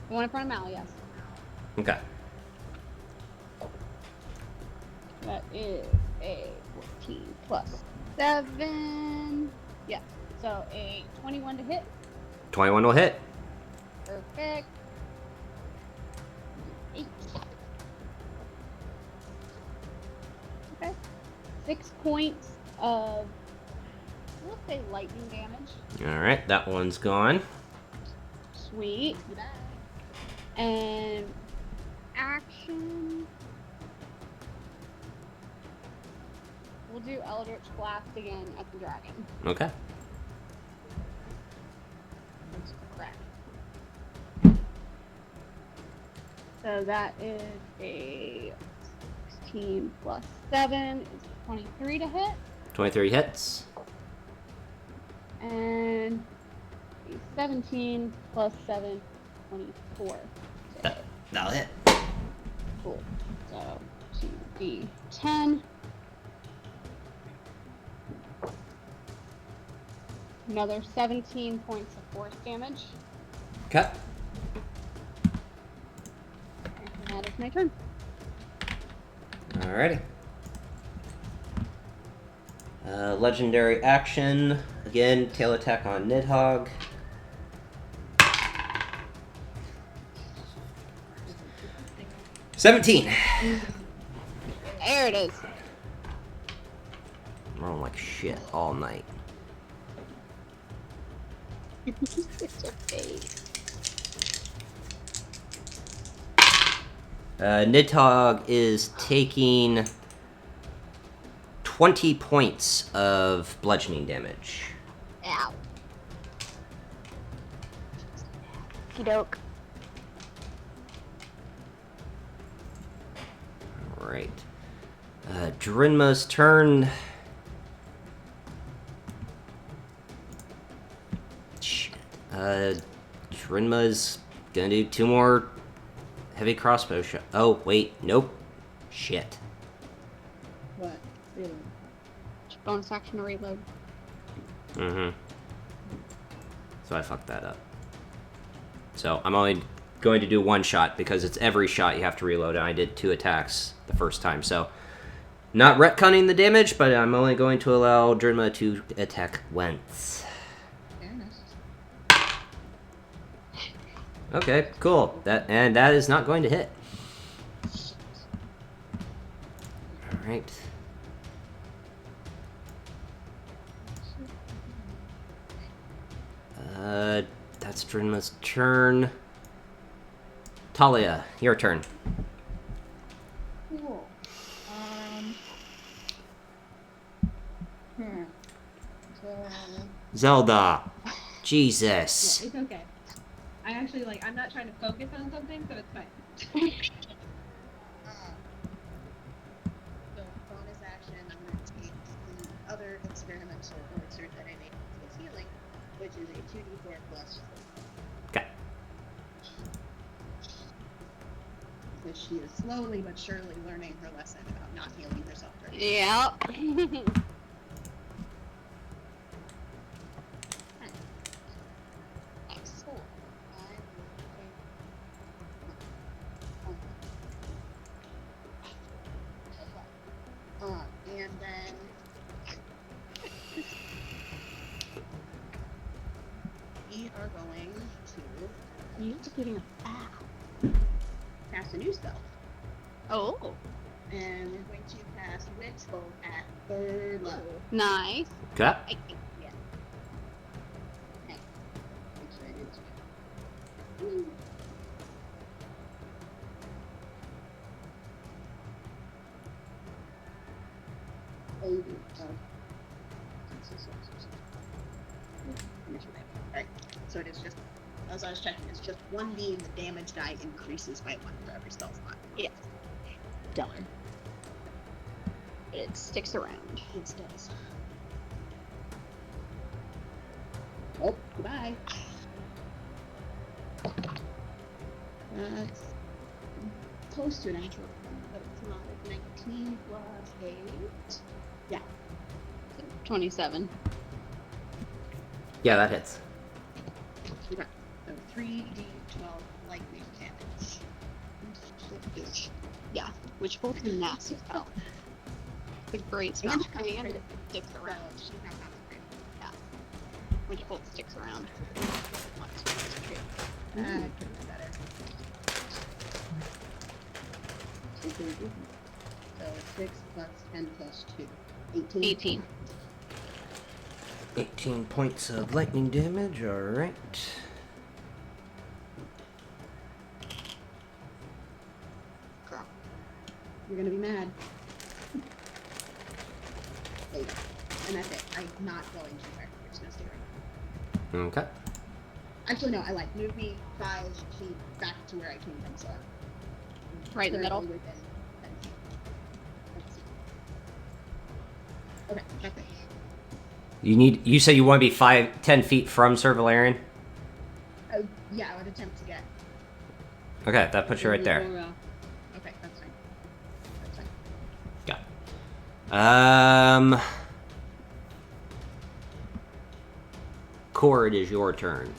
The one in front of Al, yes. Okay. That is a 14 plus 7. Yeah, so a 21 to hit. 21 will hit. Perfect. 8. Okay. 6 points of, we'll say, lightning damage. Alright, that one's gone. Sweet. And action. We'll do Eldritch Blast again at the dragon. Okay. That's correct. So that is a 16 plus 7 is 23 to hit. 23 hits. And a 17 plus 7, 24. That'll hit. Cool. So 2d10. Another 17 points of force damage. Okay. And that is my turn. Alrighty. Legendary action. Again, tail attack on Nidhogg. $17. There it is. I'm rolling like shit all night. It's okay. Nidhogg is taking 20 points of bludgeoning damage. Ow. Okey-doke. Alright. Drinma's turn. Shit. Drinma's gonna do 2 more heavy crossbow shot. Oh, wait. Nope. Shit. What? Really? Just bonus action to reload. Mm-hmm. So I fucked that up. So I'm only going to do 1 shot because it's every shot you have to reload, and I did 2 attacks the first time. So not retconning the damage, but I'm only going to allow Drinma to attack once. Okay, cool. That is not going to hit. All right. That's Drinma's turn. Talia, your turn. Cool. So Zelda. Jesus. yeah, it's okay. I actually I'm not trying to focus on something, so it's fine. So bonus action, I'm going to take the other experimental elixir that I made with healing, which is a 2d4 plus 4. Okay. Because she is slowly but surely learning her lesson about not healing herself. Yeah. Cool. And then we are going to You getting a cast a new spell. Oh. And we're going to cast Witch Bolt at 3rd level. Nice. Okay. I think, yeah. Okay. Make sure I did too. So it is just, as I was checking, it's just 1 being the damage die increases by 1 for every spell slot. Yeah. Stellar. But it sticks around. It does. Oh, goodbye. That's close to an actual, but it's not. It's 19 plus 8. Yeah. So 27. Yeah, that hits. Okay. So 3d12 lightning damage. Yeah. Which both are nasty spell. The great spell. And And it sticks So around. she's not concentrated. Yeah. Which both sticks around. That could be better. So 6 plus 10 plus 2. 18. 18. 18 points of lightning damage, alright. Girl. You're gonna be mad. There you go. And that's it. I'm not going anywhere. We're just gonna stay right here. Okay. Actually, no, I like move me 5 feet back to where I came from, so I'm Right in the middle. currently within 10 feet. Let's see. Okay, that's it. You say you want to be 10 feet from Sir Valerian? Oh, yeah, I would attempt to get. Okay, that puts you right there. Okay, that's fine. That's fine. Yeah. Cord, it is your turn.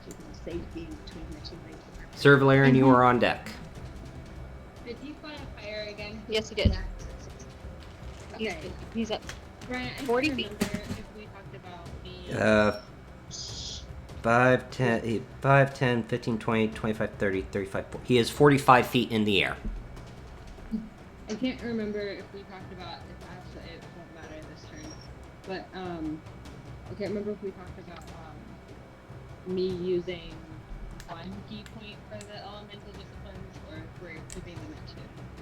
She's gonna save being between the two races. Sir Valerian, you are on deck. Did he fly a fire again? Yes, he did. Okay. He's at Brian, I 40 can't feet. remember if we talked about the 5, 10, 15, 20, 25, 30, 35, 40. He is 45 feet in the air. I can't remember if we talked about if actually it won't matter this turn, but I can't remember if we talked about me using 1 key point for the elemental disciplines or if we're keeping them at 2.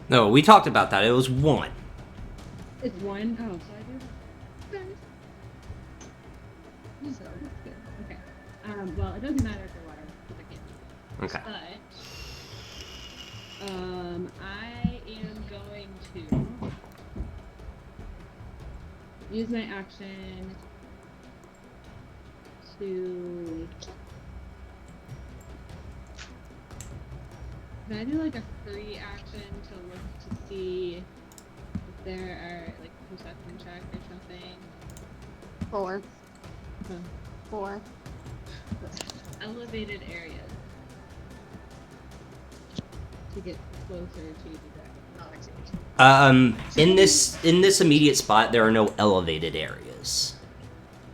No, we talked about that. It was 1. It's 1. Oh, so I do. So that's good. Okay. Well, it doesn't matter if they're water because I can't. Okay. But I am going to use my action to. Can I do like a free action to look to see if there are like perception check or something? 4. Huh. 4. Elevated areas to get closer to the deck. Oh, I see. In this immediate spot, there are no elevated areas.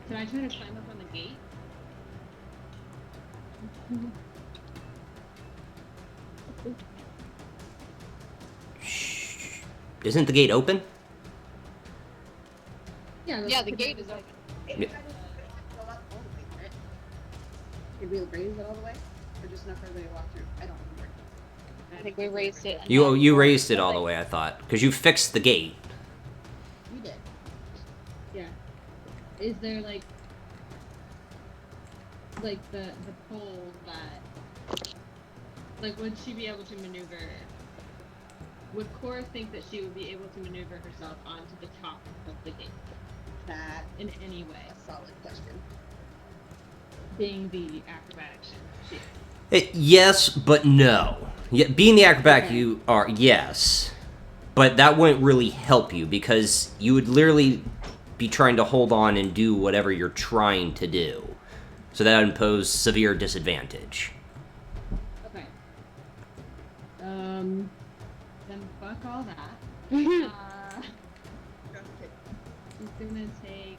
Can I try to climb up on the gate? Isn't the gate open? Yeah, the gate is open. Yeah. Go up all the way, right? Did we raise it all the way? Or just enough for everybody to walk through? I don't remember. I think we raised it. and You then- raised it all the way, I thought, because you fixed the gate. We did. Yeah. Is there like the pole that would she be able to maneuver? Would Cora think that she would be able to maneuver herself onto the top of the gate That in any way, a solid question. being the acrobatic she is? Yes, but no. Yeah, being the acrobat Okay. you are, yes. But that wouldn't really help you, because you would literally be trying to hold on and do whatever you're trying to do. So that would impose severe disadvantage. Okay. Then fuck all that. She's gonna take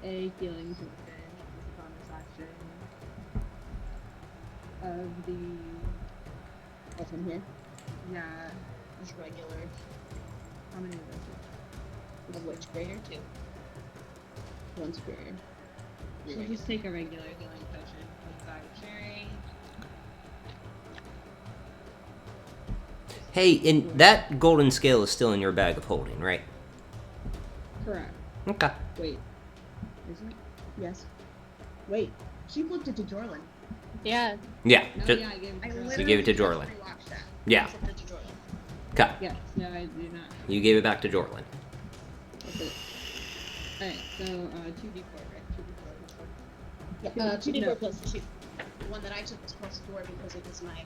a healing token as a bonus action of the What's in here? yeah. Just regular. How many of those? Of which greater? 2. One superior. Yeah. We'll just take a regular healing potion from the bag of sharing. Hey, and that golden scale is still in your bag of holding, right? Correct. Okay. Wait. Is it? Yes. Wait, she flipped it to Jorlin. Yeah. Yeah. No, Just, yeah, I gave it I to her. literally gave it to just Jorlin. rewatched that. Yeah. I flipped it to Jorlin. okay. Yes, no, I do not. You gave it back to Jorlin. That's it. Alright, so 2d4, right? 2d4. Yeah, 2d4 No. plus 2. The one that I took was plus 4 because it was my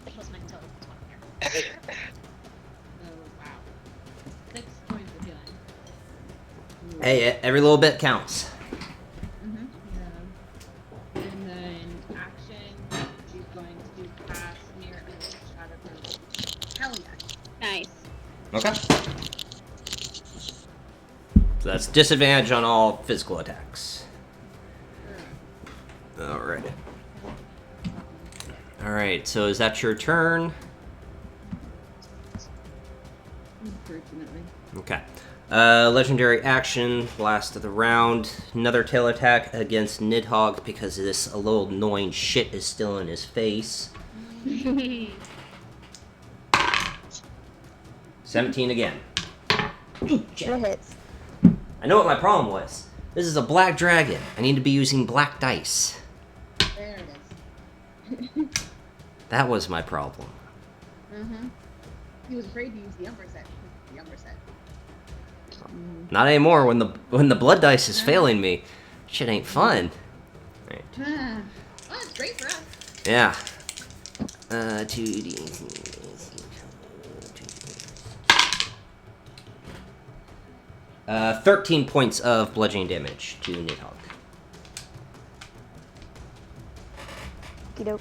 intelligence one here. Oh, wow. 6 points of healing. Ooh. Hey, every little bit counts. Mm-hmm. Yeah. And then action, she's going to cast Mirror Image out of her reach. Hell yeah. Nice. Okay. So that's disadvantage on all physical attacks. Alright. Alright, so is that your turn? Unfortunately. Okay. Legendary action, last of the round. Another tail attack against Nidhogg because this a little annoying shit is still in his face. 17 again. That hits. I know what my problem was. This is a black dragon. I need to be using black dice. There it is. That was my problem. Mm-hmm. He was afraid to use the Umbra set. The Umbra set. Not anymore when the blood dice is failing me. Shit ain't fun. Right. Ah. Well, it's great for us. Yeah. 2d. 13 points of bludgeoning damage to Nidhogg. Okey-doke.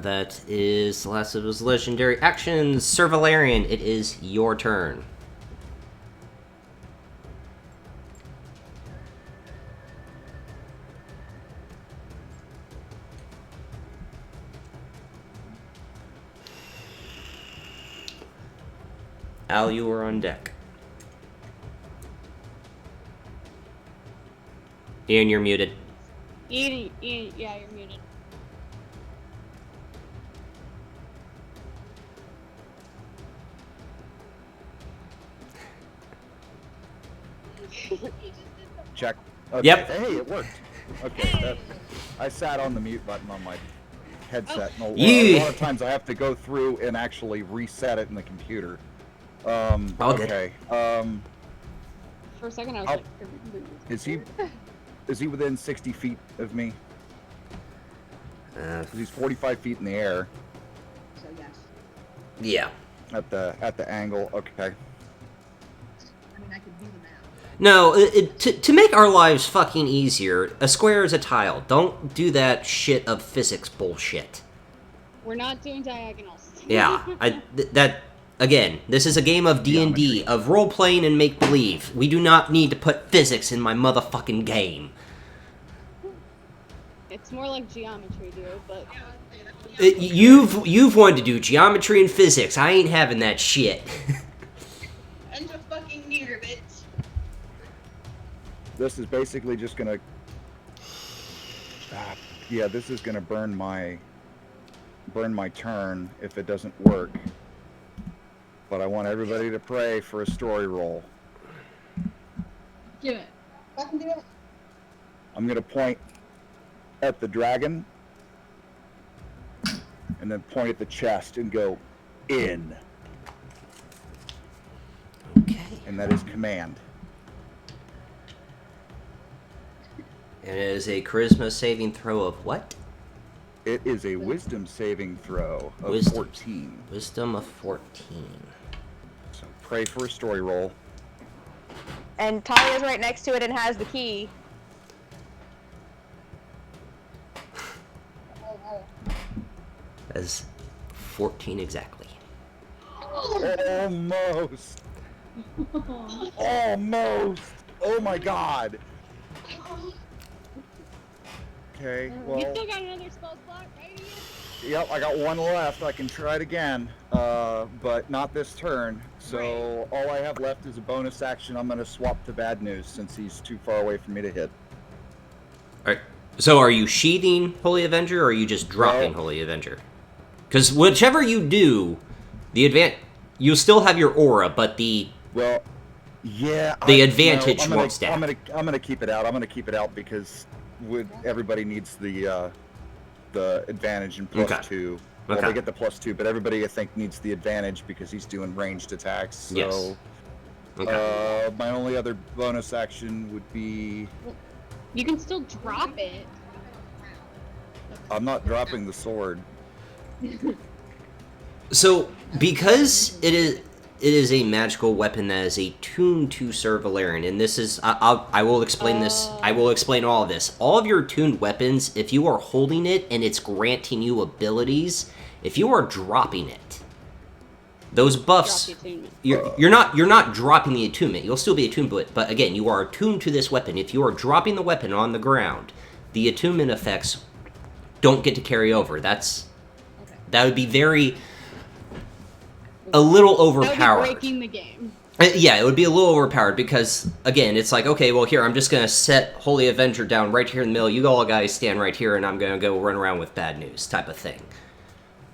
That is the last of his legendary actions. Sir Valerian, it is your turn. Al, you are on deck. Ian, you're muted. Ian, yeah, you're muted. Check. Okay. Yep. Hey, it worked. Okay. I sat on the mute button on my headset. And Yeah. a lot of times I have to go through and actually reset it in the computer. All good. Okay. For a second, I was I'll- like, Is he within 60 feet of me? 'Cause he's 45 feet in the air So yes. Yeah. at the angle. Okay. I mean, I could do the math. No, to make our lives fucking easier, a square is a tile. Don't do shit of physics bullshit. we're not doing diagonals. Yeah, that again. This is a game of D&D, of role playing and make believe. We do not need to put physics in my motherfucking game. It's more like geometry, dude, but You've wanted to do geometry and physics. I ain't having that shit. And a fucking meter, bitch. This is basically just gonna. Yeah, this is gonna burn my turn if it doesn't work. But I want everybody to pray for a story roll. Do it. Fucking do it. I'm gonna point at the dragon, and then point at the chest and go in, Okay. and that is command. And it is a charisma saving throw of what? It is a wisdom saving throw of Wisdom. 14. Wisdom of 14. So pray for a story roll. And Talia's right next to it and has the key. As 14 exactly. Almost. Almost. Oh my god. Okay, you well, still got another spell slot, right? Ian? yep, I got one left. I can try it again, but not this turn. So all I have left is a bonus action. I'm going to swap to bad news since he's too far away for me to hit. Alright. So are you sheathing Holy Avenger or are you just dropping No. Holy Avenger? Because whichever you do, you'll still have your aura, but the Well, yeah. The advantage I'm won't stack. I'm gonna keep it out. I'm gonna keep it out because everybody needs the advantage in plus Okay. 2. Well, Okay. they get the plus 2, but everybody I think needs the advantage because he's doing ranged attacks. So, Yes. Okay. my only other bonus action would be You can still drop it. I'm not dropping the sword. So, because it is a magical weapon that is attuned to Sir Valerian, and this is I will explain this. I will explain all of this. All of your attuned weapons, if you are holding it and it's granting you abilities, if you are dropping it, those buffs, Drop the attunement. you're not dropping the attunement. You'll still be attuned to it, but again, you are attuned to this weapon. If you are dropping the weapon on the ground, the attunement effects don't get to carry over. That would be a little That would be overpowered. breaking the game. Yeah, it would be a little overpowered because, again, it's like, okay, well, here, I'm just going to set Holy Avenger down right here in the middle. You all guys stand right here, and I'm going to go run around with bad news type of thing.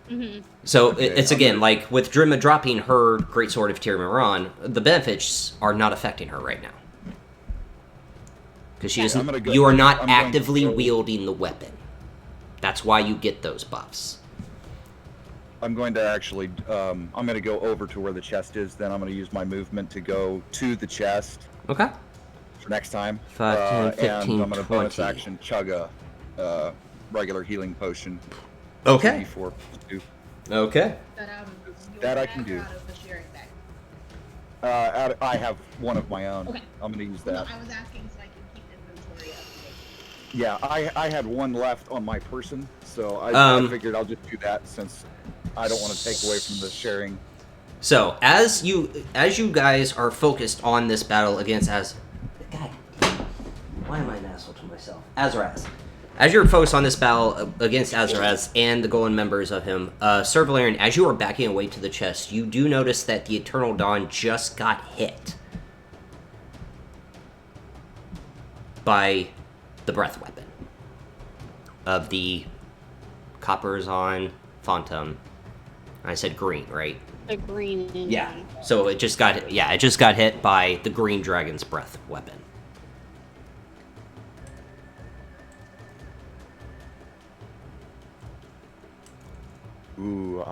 Mm-hmm. So Okay, it's, again, like, with Drimma dropping her Greatsword of Tir Miran, the benefits are not affecting her right now. Because I'm gonna go- you are not I'm going to actively go- wielding the weapon. That's why you get those buffs. I'm going to actually, I'm going to go over to where the chest is. Then I'm going to use my movement to go to the chest Okay. for next time. 5, 10, 15, and I'm going to bonus 20. action chug a regular healing potion. Okay. 2d4 2. Okay. That I can do. Out of the sharing bag. I have one of my own. Okay. I'm going to use No, that. I was asking so I can keep inventory of. Yeah, I had one left on my person, so I figured I'll just do that since I don't want to take away from the sharing. So, as you guys are focused on this battle against God, why am I an asshole to myself? Azraz. As you're focused on this battle against Azraz and the Golem members of him, Sir Valerian, as you are backing away to the chest, you do notice that the Eternal Dawn just got hit by the breath weapon of the Copperzon Phantom. I said green, right? The green. Yeah. So it just got hit by the green dragon's breath weapon. Ooh,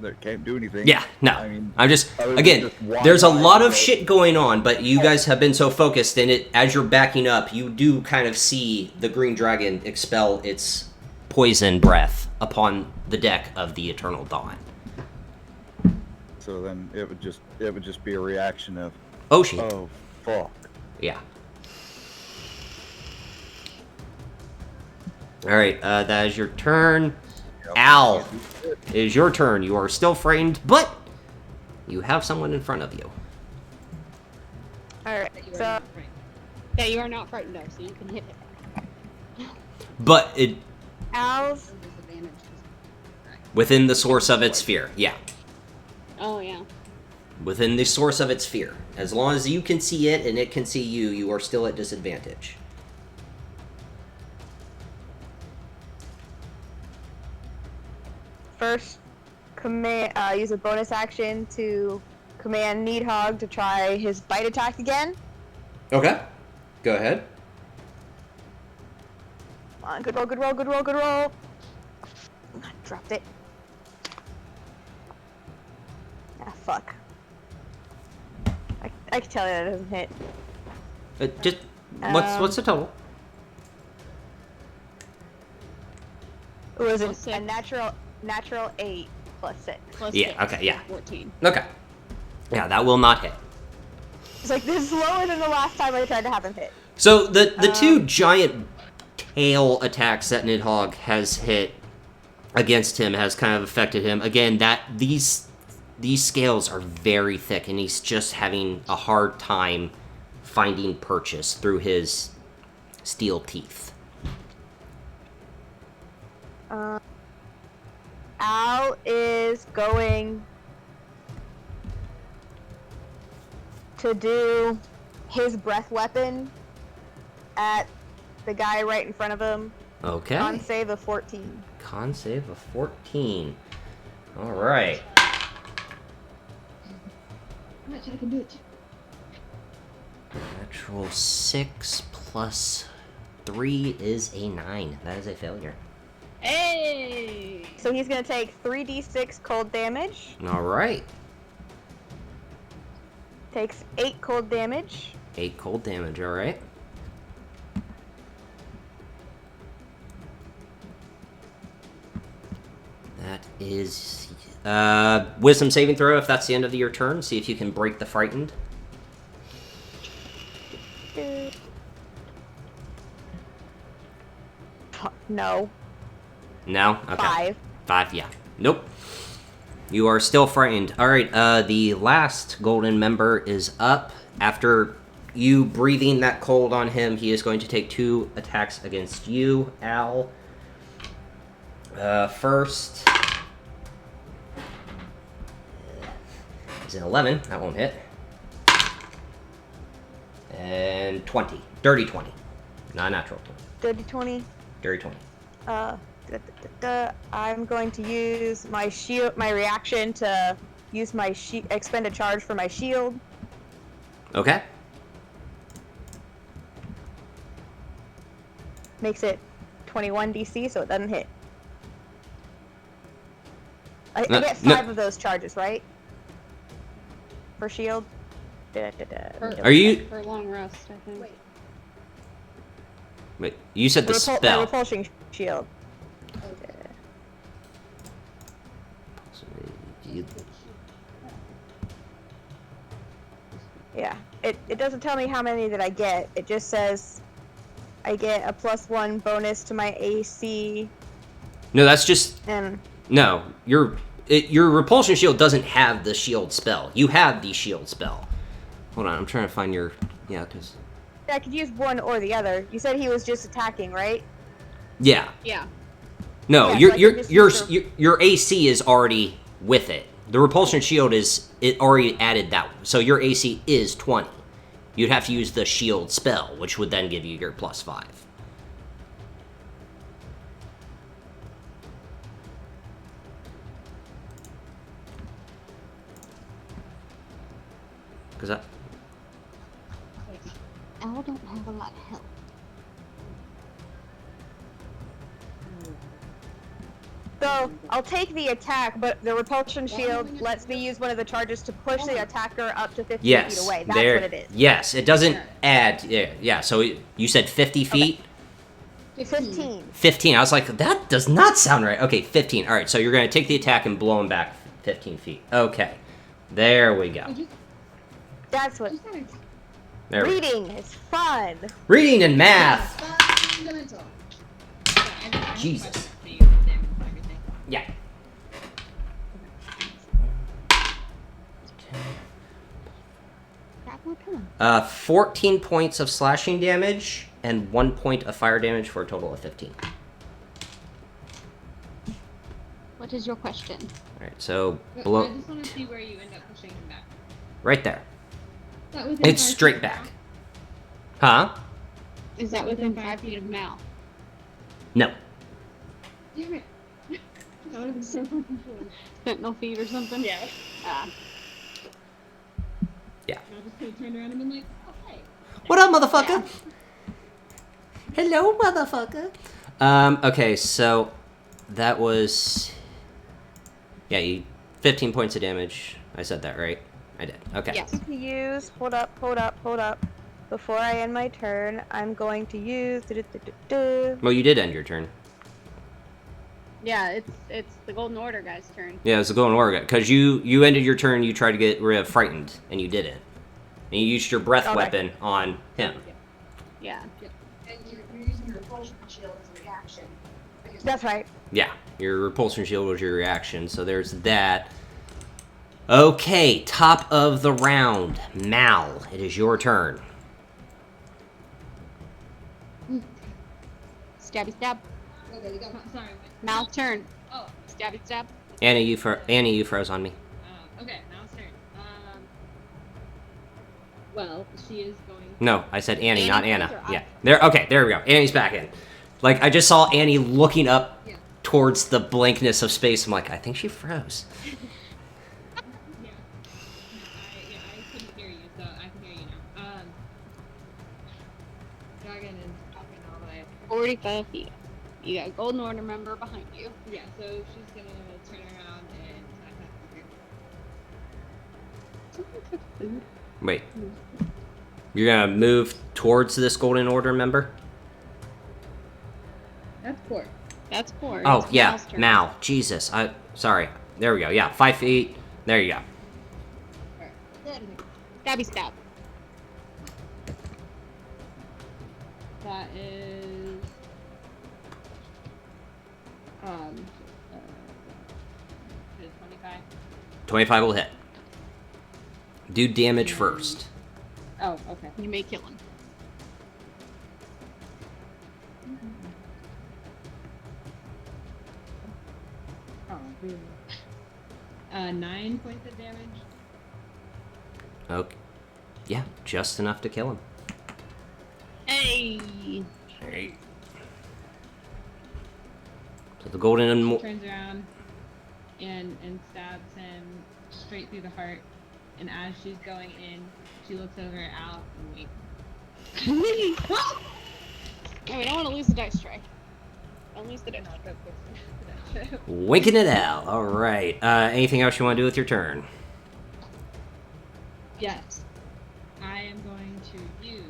they can't do anything. Yeah, no. I mean, I'm just other than again. just walk There's a by, lot of but- shit going on, but you guys have been so focused in it. As you're backing up, you do kind of see the green dragon expel its poison breath upon the deck of the Eternal Dawn. So then it would just be a reaction of, Oh shit! oh fuck. Yeah. All right, that is your turn. Yep. Al, it is your turn. You are still frightened, but you have someone in front of you. Alright, That you are so not right. Yeah, you are not frightened of, so you can hit it. But it Al's No disadvantage. within the source of its fear. Yeah, Oh yeah. within the source of its fear. As long as you can see it and it can see you, you are still at disadvantage. first command use a bonus action to command Needhog to try his bite attack again. Okay, go ahead. Come on, good roll, good roll, good roll, good roll. Dropped it. Ah, fuck. I can tell you that doesn't hit. Just what's the total? It was Plus a six. natural 8 plus 6. Plus Yeah, 6, okay, yeah. 14. Okay. Yeah, that will not hit. It's like this is lower than the last time I tried to have him hit. So the two giant tail attacks that Nidhogg has hit against him has kind of affected him. Again, that these scales are very thick, and he's just having a hard time finding purchase through his steel teeth. Al is going to do his breath weapon at the guy right in front of him. Okay. Con save of 14. Con save of 14. All right. Much I can do it. Natural 6 plus 3 is a 9. That is a failure. Hey! So he's gonna take 3d6 cold damage. All right. Takes 8 cold damage. 8 cold damage, all right. That is wisdom saving throw if that's the end of your turn. See if you can break the frightened. No. No? Okay. 5. 5, yeah. Nope. You are still frightened. All right, the last golden member is up. After you breathing that cold on him, he is going to take 2 attacks against you, Al. First is an 11. That won't hit. And 20. Dirty 20. Not natural 20. Dirty 20. Dirty 20. I'm going to use my shield, my reaction to use my expend a charge for my shield. Okay. Makes it 21 DC, so it doesn't hit. I get 5 of those charges, right? For shield. Are you... For long rest, I think. Wait, you said the My spell. repulsion shield. Yeah, it doesn't tell me how many that I get. It just says I get a +1 bonus to my AC. No, that's just... And No, your repulsion shield doesn't have the shield spell. You have the shield spell. Hold on, I'm trying to find your... Yeah, because... I could use one or the other. You said he was just attacking, right? Yeah. Yeah. No, Yeah, so I can just use your AC is already with it. The repulsion shield it already added that. So your AC is 20. You'd have to use the shield spell, which would then give you your +5. Because that... Al don't have a lot of health. So I'll take the attack, but the repulsion shield lets me use one of the charges to push the attacker up to 50 Yes. feet away. That's there, what it is. Yes, it doesn't add... Yeah, so you said 50 feet? 15. 15. I was like, that does not sound right. Okay, 15. All right, so you're going to take the attack and blow him back 15 feet. Okay. There we go. That's what. There we go. Reading is fun. Reading and math. Fundamental. Jesus. Yeah. That will come. 14 points of slashing damage and 1 point of fire damage for a total of 15. What is your question? All right, so I below... just want to see where you end up pushing him back. Right there. Is that within It's 5 straight feet back. now? Huh? Is that within 5 feet of Mal? No. Damn it. That would have been so fucking cool. Sentinel feet or something? Yeah. Ah. Yeah. I just could have turned around and been like, oh, hey. What up, motherfucker? Hello, motherfucker. Okay, so that was... Yeah, 15 points of damage. I said that, right? I did. Okay. Yes. To use. Hold up. Before I end my turn, I'm going to use. Well, you did end your turn. Yeah, it's the Golden Order guy's turn. Yeah, it's a golden Oregon. Because you ended your turn, you tried to get rid of Frightened, and you didn't. And you used your breath Okay. weapon on him. Yeah. And you're using your repulsion shield as a reaction. That's right. Yeah, your repulsion shield was your reaction, so there's that. Okay, top of the round. Mal, it is your turn. Stabby stab. Okay, you got Sorry. Mal's turn. Oh, Stabby stab. Annie, you froze on me. okay, now it's turn. Well, she is going. No, I said Annie, Annie not froze Anna. or I Yeah. There we go. Annie's back in. Like, I just saw Annie looking up Yeah. towards the blankness of space. I'm like, I think she froze. Yeah. I couldn't hear you, so I can hear you now. Dragon is talking all the way 45 feet. You got a Golden Order member behind you. Yeah, so she's gonna turn around and attack Someone cook food. Wait. You're gonna move towards this Golden Order member? That's Court. That's poor. Oh, It's yeah. Mal's turn. Mal. Jesus. Sorry. There we go. Yeah, 5 feet. There you go. Stabby stab. That is uh, 25. 25 will hit. Do damage first. Oh, okay. You may kill him. Oh, really? 9 points of damage. Okay. Yeah, just enough to kill him. Hey! Alright. So the Golden... She turns around and stabs him straight through the heart. And as she's going in, she looks over at Al and winks. No, we don't want to lose the dice tray. Don't lose the dice tray. Winking it out. Alright. Anything else you want to do with your turn? Yes. I am going to use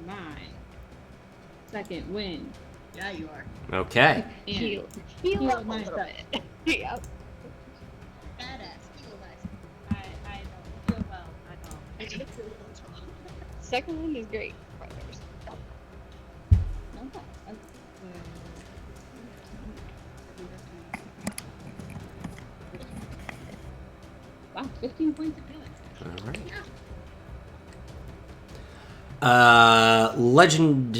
my second wind. Yeah, you are. Okay. And Heal heal up a myself. little bit. Yep. Badass. Heal myself. I don't feel well at all. Second one is great. Brothers. No, that's wow, 15 points of damage. Alright. Legend.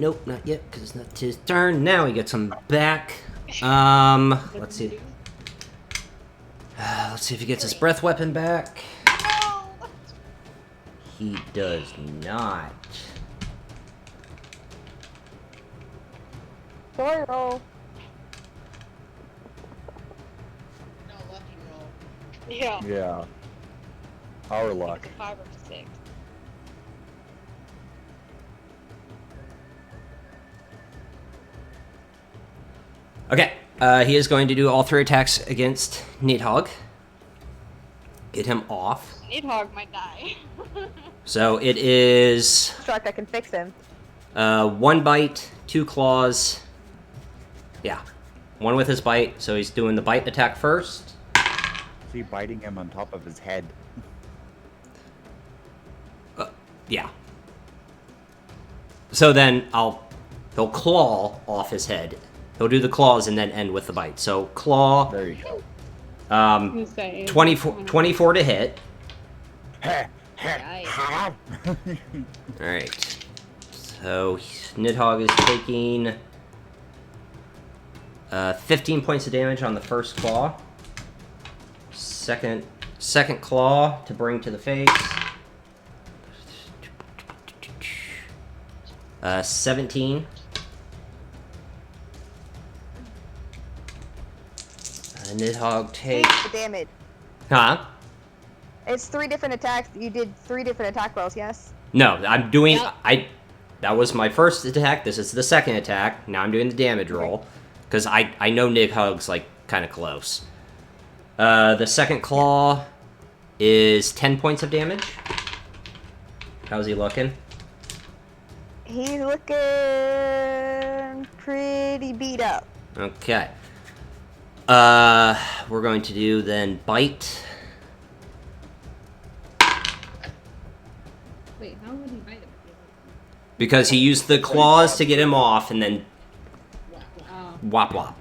Nope, not yet, because it's not his turn. Now he gets him back. Let's see. Let's see if he gets his breath weapon back. He does not. Story roll. No, lucky roll. Yeah. Yeah. Our luck. It's a 5 or a 6. Okay. He is going to do all 3 attacks against Nidhogg. Get him off. Nidhogg might die. So it is Shark, I can fix him. 1 bite, 2 claws. Yeah. 1 with his bite, so he's doing the bite attack first. Is he biting him on top of his head? Yeah. So then he'll claw off his head. He'll do the claws and then end with the bite. So claw, There you go. I'm gonna say 24 to hit. Yikes. Alright. So Nidhogg is taking 15 points of damage on the first claw. Second claw to bring to the face. 17. Nidhogg takes... The damage. Huh? It's 3 different attacks. You did 3 different attack rolls, yes? No, I'm doing... Yep. That was my first attack. This is the second attack. Now I'm doing the damage roll. Because I know Nidhogg's, like, kind of close. The second claw is 10 points of damage. How's he looking? He's looking pretty beat up. Okay. We're going to do then bite. Wait, how would he bite him? Because he used the claws to get him off and then Oh, whop whop.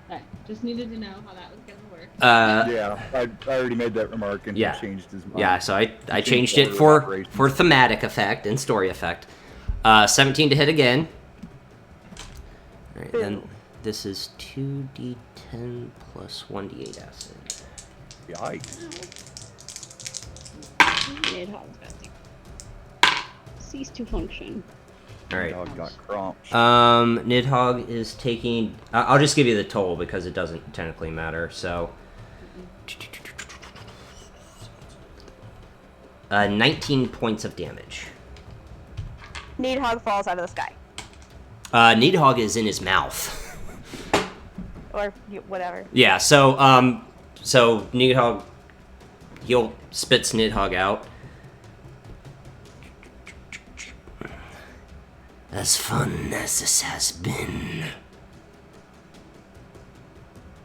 alright. Just needed to know how that was gonna work. Yeah, I already made that remark and Yeah. he changed his mind. Yeah, so I Changed changed it order of for operations. thematic effect and story effect. 17 to hit again. Alright, then this is 2d10 plus 1d8 acid. Yikes. Nidhogg's got cease to function. Alright. Dog got crumped. Nidhogg is taking... I'll just give you the total because it doesn't technically matter, so... 19 points of damage. Nidhogg falls out of the sky. Nidhogg is in his mouth. Or whatever. Yeah, so Nidhogg, he'll spits Nidhogg out. As fun as this has been,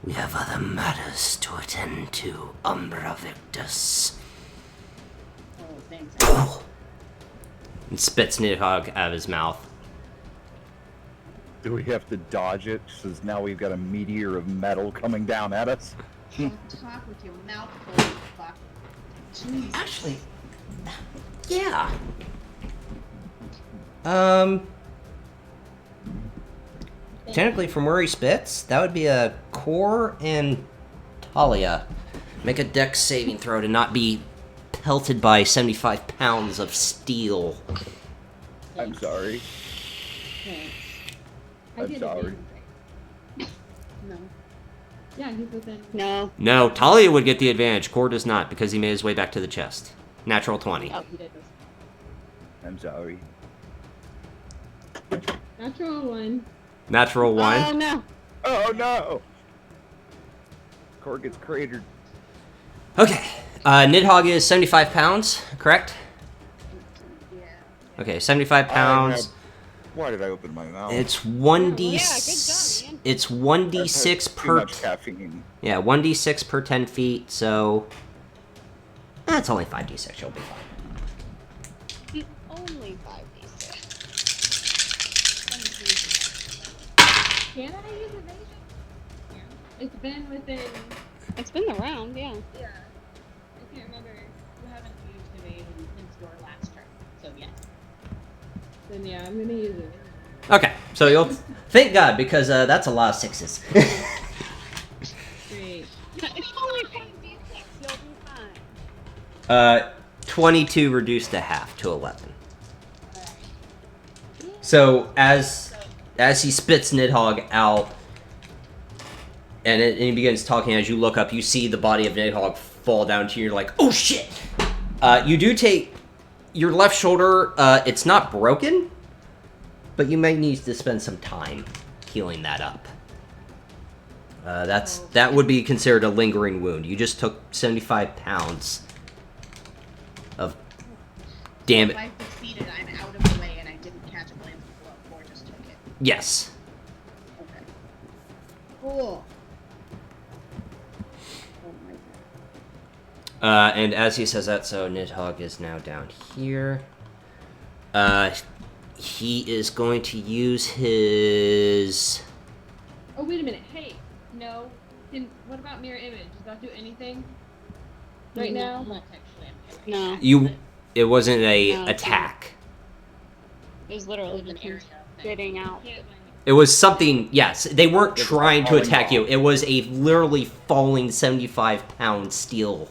we have other matters to attend to, Umbra Victus. Oh, thanks. And spits Nidhogg out of his mouth. Do we have to dodge it? Since now we've got a meteor of metal coming down at us. Don't talk with your mouth full, fuck. Jeez. Actually, yeah. Technically, from where he spits, that would be a Core and Talia. Make a dex saving throw to not be pelted by 75 pounds of steel. I'm sorry. Thanks. I'm get sorry. advantage. No. Yeah, he's within. No. No, Talia would get the advantage. Core does not because he made his way back to the chest. Natural 20. Oh, he did this. I'm sorry. Natural 1. Natural 1. Oh no. Oh no! Core gets cratered. Okay. Nidhogg is 75 pounds, correct? Yeah. Okay, 75 pounds. Why did I open my mouth? It's 1d. Yeah, good job, Ian. It's I've 1d6 had too per. much caffeine. Yeah, 1d6 per 10 feet. So that's only 5d6. You'll be fine. Only 5d6. Can I use evasion? Yeah. It's been within. It's been around, yeah. Yeah. I can't remember. You haven't used evasion since your last turn. So, yes. Then, yeah, I'm gonna use it. Okay, so you'll thank God because that's a lot of sixes. Great. It's only 5d6. You'll be fine. 22 reduced to half to 11. So as he spits Nidhogg out, and he begins talking, as you look up, you see the body of Nidhogg fall down to you. You're like, oh shit! You do take your left shoulder. It's not broken, but you may need to spend some time healing that up. That would be considered a lingering wound. You just took 75 pounds of damage. If I succeeded, I'm out of the way and I didn't catch a blade blow. Core just took it. Yes. Okay. Cool. Oh my god. And as he says that, so Nidhogg is now down here. He is going to use his... Oh, wait a minute. Hey. No. What about mirror image? Does that do anything? Right now? Not actually. I'm No. It wasn't a No, it's attack. It was literally an just area spitting out. It was something, yes, they weren't trying to attack you. It was a literally falling 75-pound steel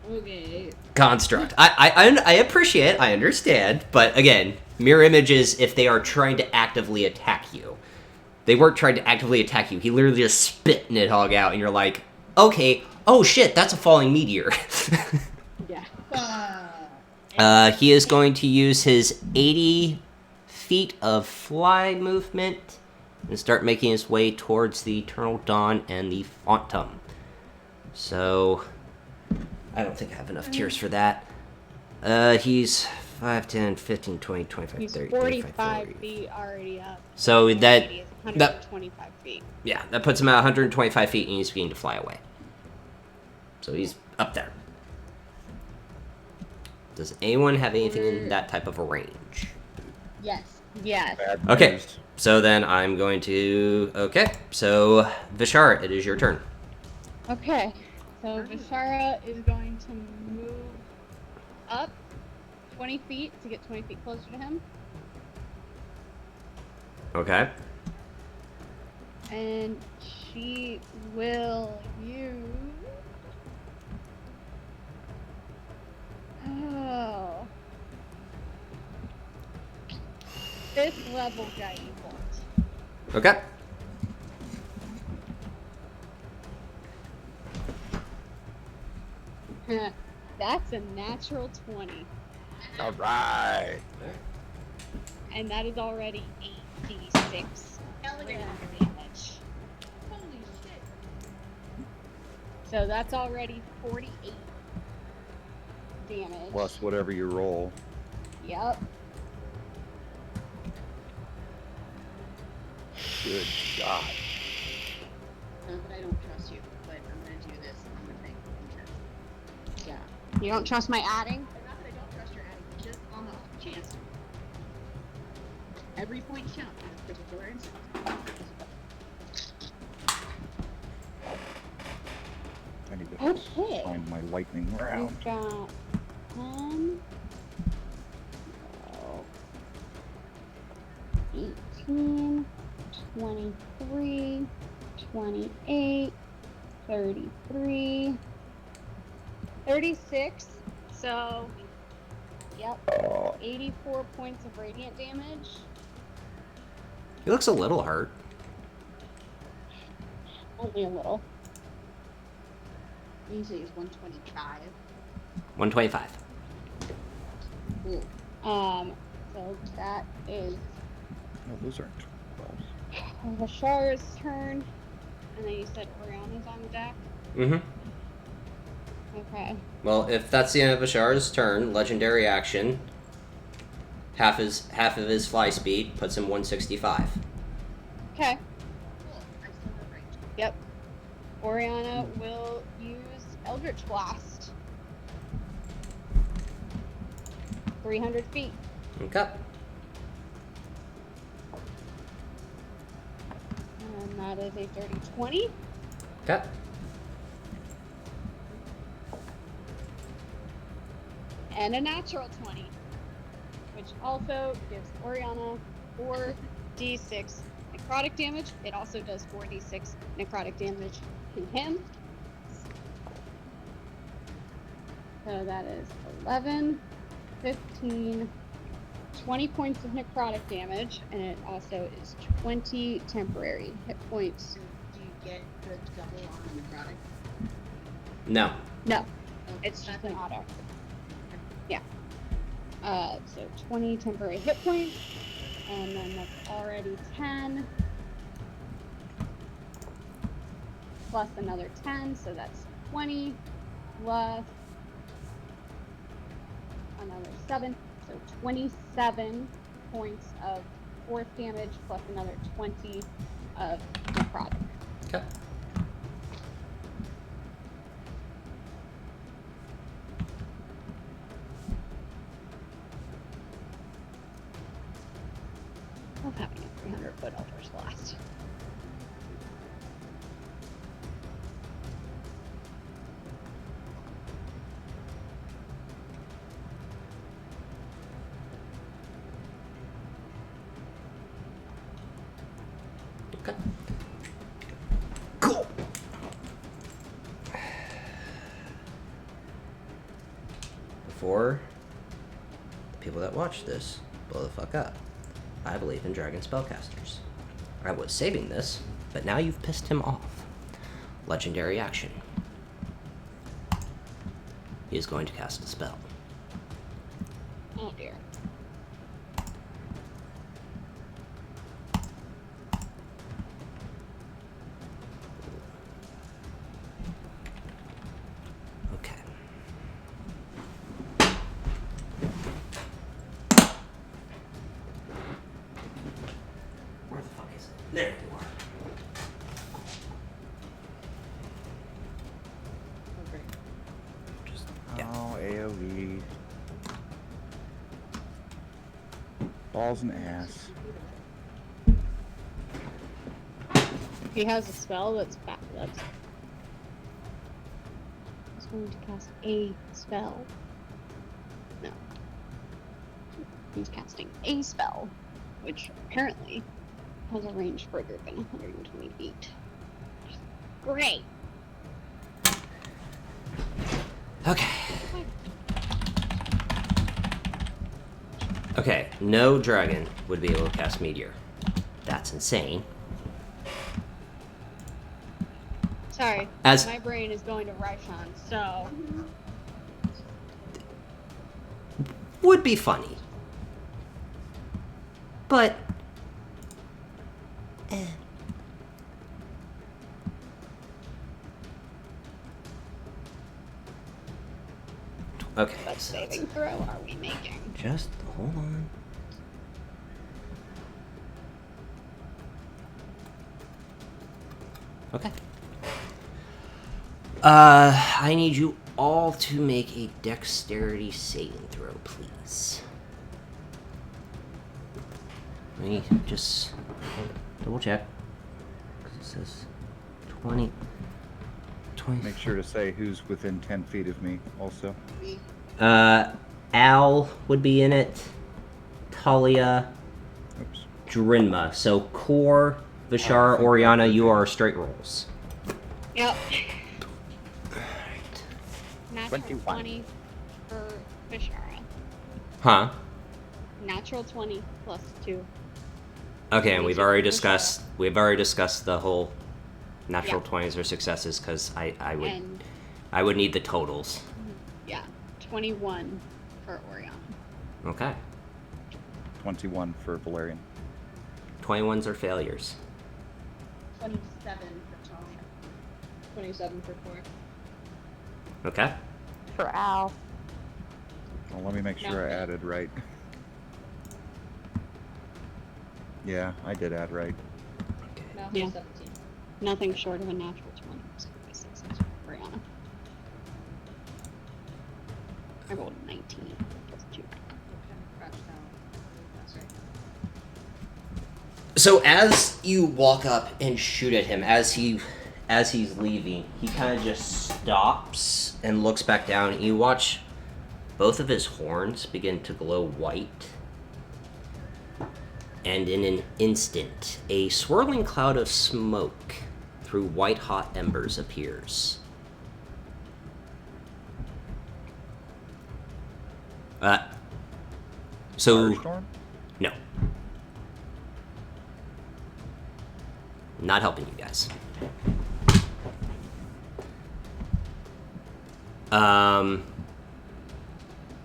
Okay. construct. I appreciate it, I understand, but again, mirror images, if they are trying to actively attack you. They weren't trying to actively attack you. He literally just spit Nidhogg out, and you're like, okay, oh shit, that's a falling meteor. Yeah. He is going to use his 80 feet of fly movement and start making his way towards the Eternal Dawn and the Phantom. So, I don't think I have enough tiers for that. He's 5, 10, 15, 20, 25, He's 30, 45 35, 30. feet already up. So that, 125 feet. yeah, that puts him at 125 feet and he's beginning to fly away. So he's up there. Does anyone have anything in that type of a range? Yes. Yes. Bad Okay, news. so then I'm going to... Okay, so Vishara, it is your turn. Okay. So Vishara is going to move up 20 feet to get 20 feet closer to him. Okay. And she will use... Oh. 5th level guiding bolt. Okay. That's a natural 20. All right. and that is already 8d6 Hell yeah. radiant damage. Holy shit. So that's already 48 damage. Plus whatever you roll. Yep. Good God. Not that I don't trust you, but I'm gonna do this. I'm gonna make a chance. Yeah. You don't trust my adding? But not that I don't trust your adding, but just on the off chance. Every point counts in this particular instance. I need to Okay. find my lightning round. We've got 10, 12, 18, 23, 28, 33, 36. So, yep, 84 points of radiant damage. He looks a little hurt. Only a little. Usually it's 125. 125. Cool. So that is No, those aren't 12s. Vashar's turn. And then you said Oriana's on the deck? Mm-hmm. Okay. Well, if that's the end of Bashar's turn, legendary action. Half of his fly speed puts him 165. Okay. Cool. I still have range. Yep. Oriana will use Eldritch Blast. 300 feet. Okay. And that is a dirty 20. Okay. And a natural 20. Which also gives Oriana 4d6 necrotic damage. It also does 4d6 necrotic damage to him. So that is 11, 15, 20 points of necrotic damage, and it also is 20 temporary hit points. So do you get the double on the necrotic? No. No, Oh, it's just an that's auto. Yeah. So 20 temporary hit points, and then that's already 10. Plus another 10, so that's 20, plus another 7, so 27 points of force damage, plus another 20 of necrotic. Okay. Of having a 300-foot Eldritch Blast. Okay. Cool. Before the people that watch this blow the fuck up, I believe in dragon spellcasters. I was saving this, but now you've pissed him off. Legendary action. He is going to cast a spell. Oh dear. Okay. Where the fuck is it? There you are. Oh, great. Just, yeah. Oh, AoE. Balls and ass. He has a spell that's that's he's going to cast a spell. No. He's casting a spell, which apparently has a range further than 120 feet. Great. Okay. Okay, no dragon would be able to cast Meteor. That's insane. Sorry, As- my brain is going to Raishan, so Would be funny. but... Okay. What so saving throw are we making? just hold on. Okay. I need you all to make a dexterity saving throw, please. Let me just double check. 'Cause it says 20. Make sure to say who's within 10 feet of me also. We Al would be in it. Talia, Oops. Drinma. So Core, Vishar, Oriana, you are straight rolls. Yep. Natural 21. 20 for Bishara. Huh? Natural 20 plus 2. Okay, and we've already Vishara. discussed the whole natural Yeah. 20s or successes because I And would need the totals. yeah, 21 for Oriana. Okay. 21 for Valerian. 21s are failures. 27 for Talia. 27 for 4. Okay. For Al. Well, let me make sure I added right. Yeah, I did add right. Okay. Now Yeah. 17. Nothing short of a natural 20. So my success for Oriana. I rolled 19 plus 2. Kind of crouched down. That's right. So as you walk up and shoot at him, as he's leaving, he kind of just stops and looks back down. And you watch both of his horns begin to glow white. And in an instant, a swirling cloud of smoke through white-hot embers appears. So Firestorm? no, not helping you guys.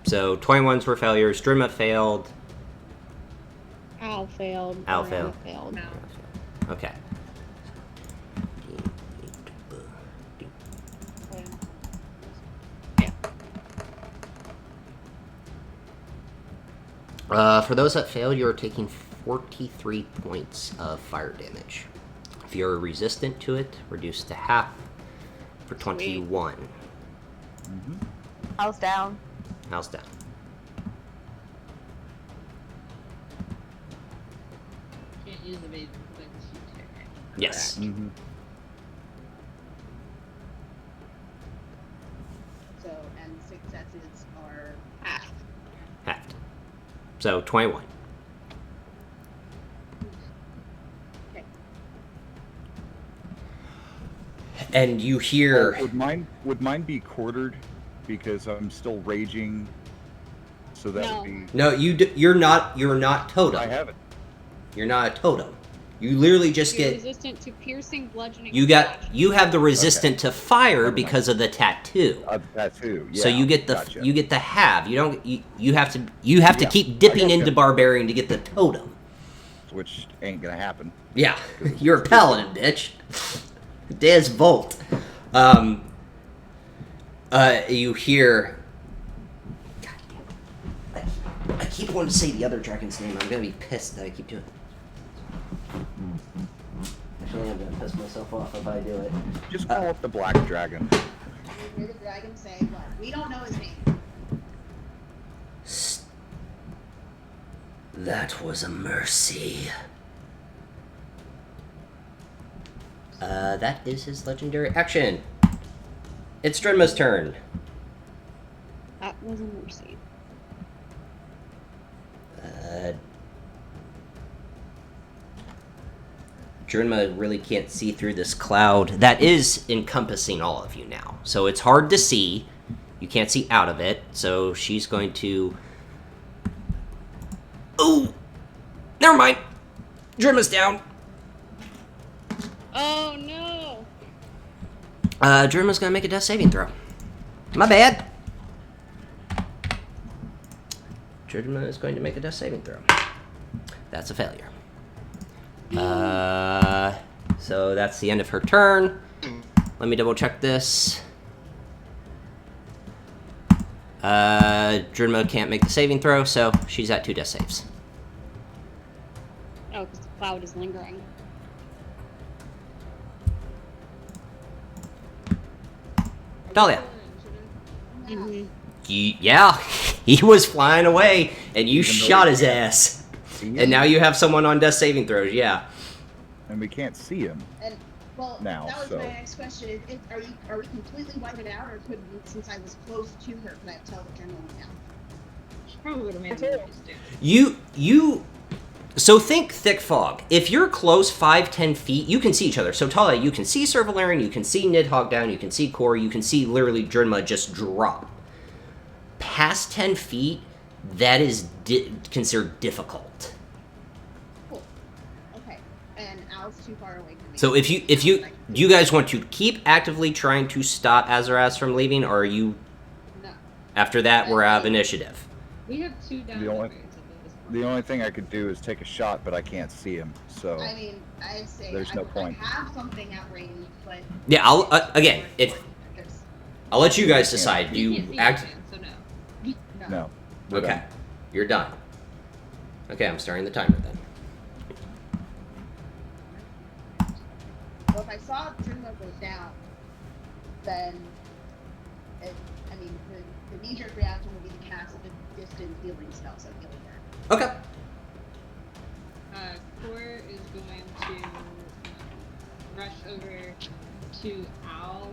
So 21s were failures. Drimma failed. Al failed. Al Oriana failed. failed. Okay. For those that failed, you're taking 43 points of fire damage. If you're resistant to it, reduce to half for 21. Mm-hmm. Al's down. How's that? Can't use the bait when she tear. Yes. Mm-hmm. So, and successes are half. Halved. So 21. Okay. And you hear... Would mine be quartered because I'm still raging? So that No. would be. No, you're not totem. I have it. You're not a totem. You literally just You're get... resistant to piercing, bludgeoning. You have the resistant to fire Never mind. because of the tattoo. Tattoo. Yeah, So you get the gotcha. you get the halve. You have to Yeah, keep dipping I gotcha. into barbarian to get the totem. Which ain't gonna happen. Yeah, you're a paladin, bitch. Des Volt. You hear. God damn it. I keep wanting to say the other dragon's name. I'm gonna be pissed that I keep doing it. Actually, I'm gonna piss myself off if I do it. Just call up the Black Dragon. You hear the dragon say, what? We don't know his name. That was a mercy. That is his legendary action. It's Drenma's turn. That was a mercy. Drenma really can't see through this cloud that is encompassing all of you now. So it's hard to see. You can't see out of it. So she's going to... Oh! Never mind. Drenma's down. Oh no! Drenma's going to make a death saving throw. My bad. Drenma is going to make a death saving throw. That's a failure. So that's the end of her turn. Let me double check this. Drinma can't make the saving throw, so she's at 2 death saves. Oh, because the cloud is lingering. Dahlia. Mm-hmm. Yeah, he was flying away, and you Even though shot we his can't ass. See him? And now you have someone on death saving throws, yeah. And we can't see him. And well, Now, that was so- my next question. Are we completely wiping out, or could we, since I was close to her, could I tell the general now? She probably would have made Okay. a noise too. So think thick fog. If you're close 5-10 feet, you can see each other. So Talia, you can see Servalarian, you can see Nidhogg down, you can see Core, you can see literally Drinma just drop. Past 10 feet, that is considered difficult. Cool. Okay. And Al's too far away from me. So if you do you guys want to keep actively trying to stop Azaras from leaving, or are you No. after that we're out of initiative? We have 2 down The only- at this point. The only thing I could do is take a shot, but I can't see him. So I mean, I'd say There's no point. I have something at range, but Yeah, I'll again, if there's I'll let you guys Yeah. decide. Do You you can't see act anything, so no. no. no. we're Okay. done. You're done. Okay, I'm starting the timer then. Well, if I saw Drinma go down, then I mean, the knee-jerk reaction would be to cast a distant healing spell, so healing her. Okay. Core is going to rush over to Al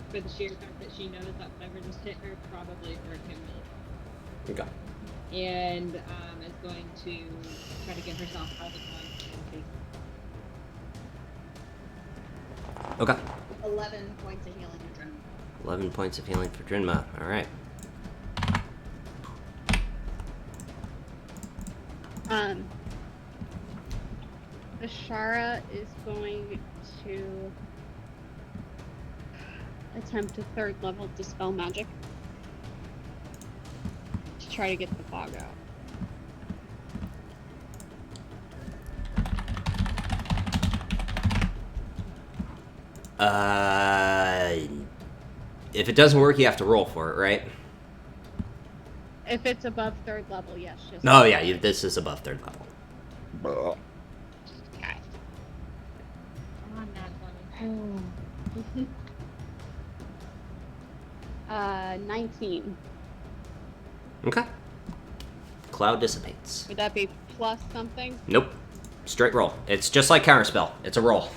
for the sheer fact that she knows that whatever just hit her probably hurt him really. Okay. And is going to try to get herself out of the one. Okay. 11 points of healing to Drinma. 11 points of healing for Drinma. All right. Vishara is going to attempt a 3rd level Dispel Magic to try to get the fog out. If it doesn't work, you have to roll for it, right? If it's above 3rd level, yes. Just Oh yeah, this is above 3rd level. Blah. Okay. Come on, Nat 20. 19. Okay. Cloud dissipates. Would that be plus something? Nope. Straight roll. It's just like counterspell. It's a roll.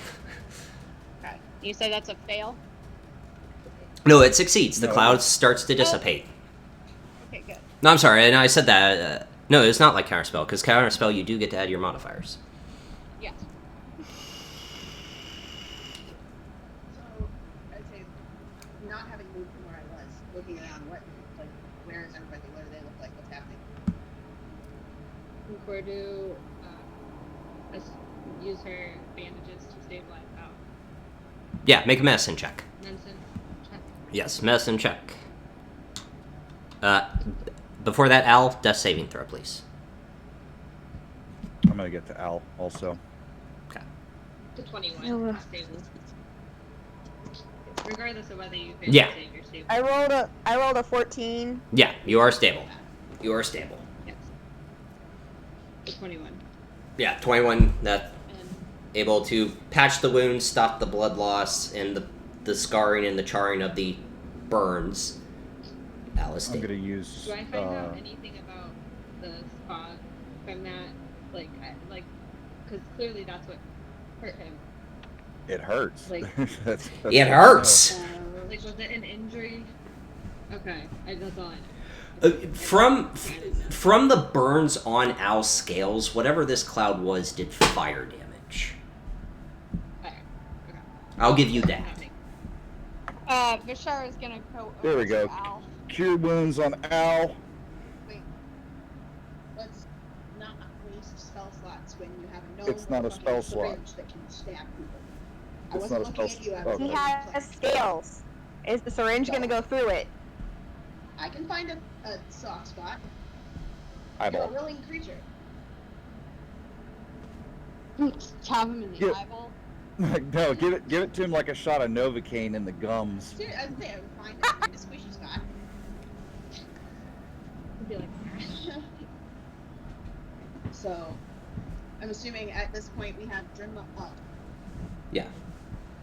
Okay. You say that's a fail? No, it succeeds. The No. cloud starts to dissipate. Okay, good. No, I'm sorry, and I said that. No, it's not like counterspell, because counterspell you do get to add your modifiers. Yes. So, I'd say, not having moved from where I was, looking around, where is everybody? What do they look like? What's happening? And Core to use her bandages to stabilize Al. Yeah, make a medicine check. Medicine check. Yes, medicine check. Before that, Al, death saving throw, please. I'm gonna get to Al also. Okay. To 21. Oh, Stable. Regardless of whether you fail Yeah. to save, you're stable. I rolled a 14. Yeah, you are stable. You are stable. Yes. To 21. Yeah, 21. That And able to patch the wounds, stop the blood loss, and the scarring and the charring of the burns. Al is I'm stable. gonna use. do I find out anything about the spot from that? Because clearly that's what hurt him. It hurts. Like- that's It what I know. hurts. Like, was it an injury? Okay, that's all I know. From the burns on Al's scales, whatever this cloud was did fire damage. Okay. I'll give you that. Vishara is gonna go There over we go. to Al. Cure wounds on Al. Wait. Let's not waste spell slots when you have a It's not a spell slot. syringe that can stab people. I It's wasn't not a looking spell at you. I slot. was Okay. He looking at has the plan. scales. Is the syringe gonna go through it? I can find a soft spot. You're a Eyeball. willing creature. Stab him in the Yeah. eyeball. No, give it to him like a shot of Novocaine in the gums. Dude, I was there. Find a squishy spot. It'd be like, So, I'm assuming at this point we have Drimma up. Yeah.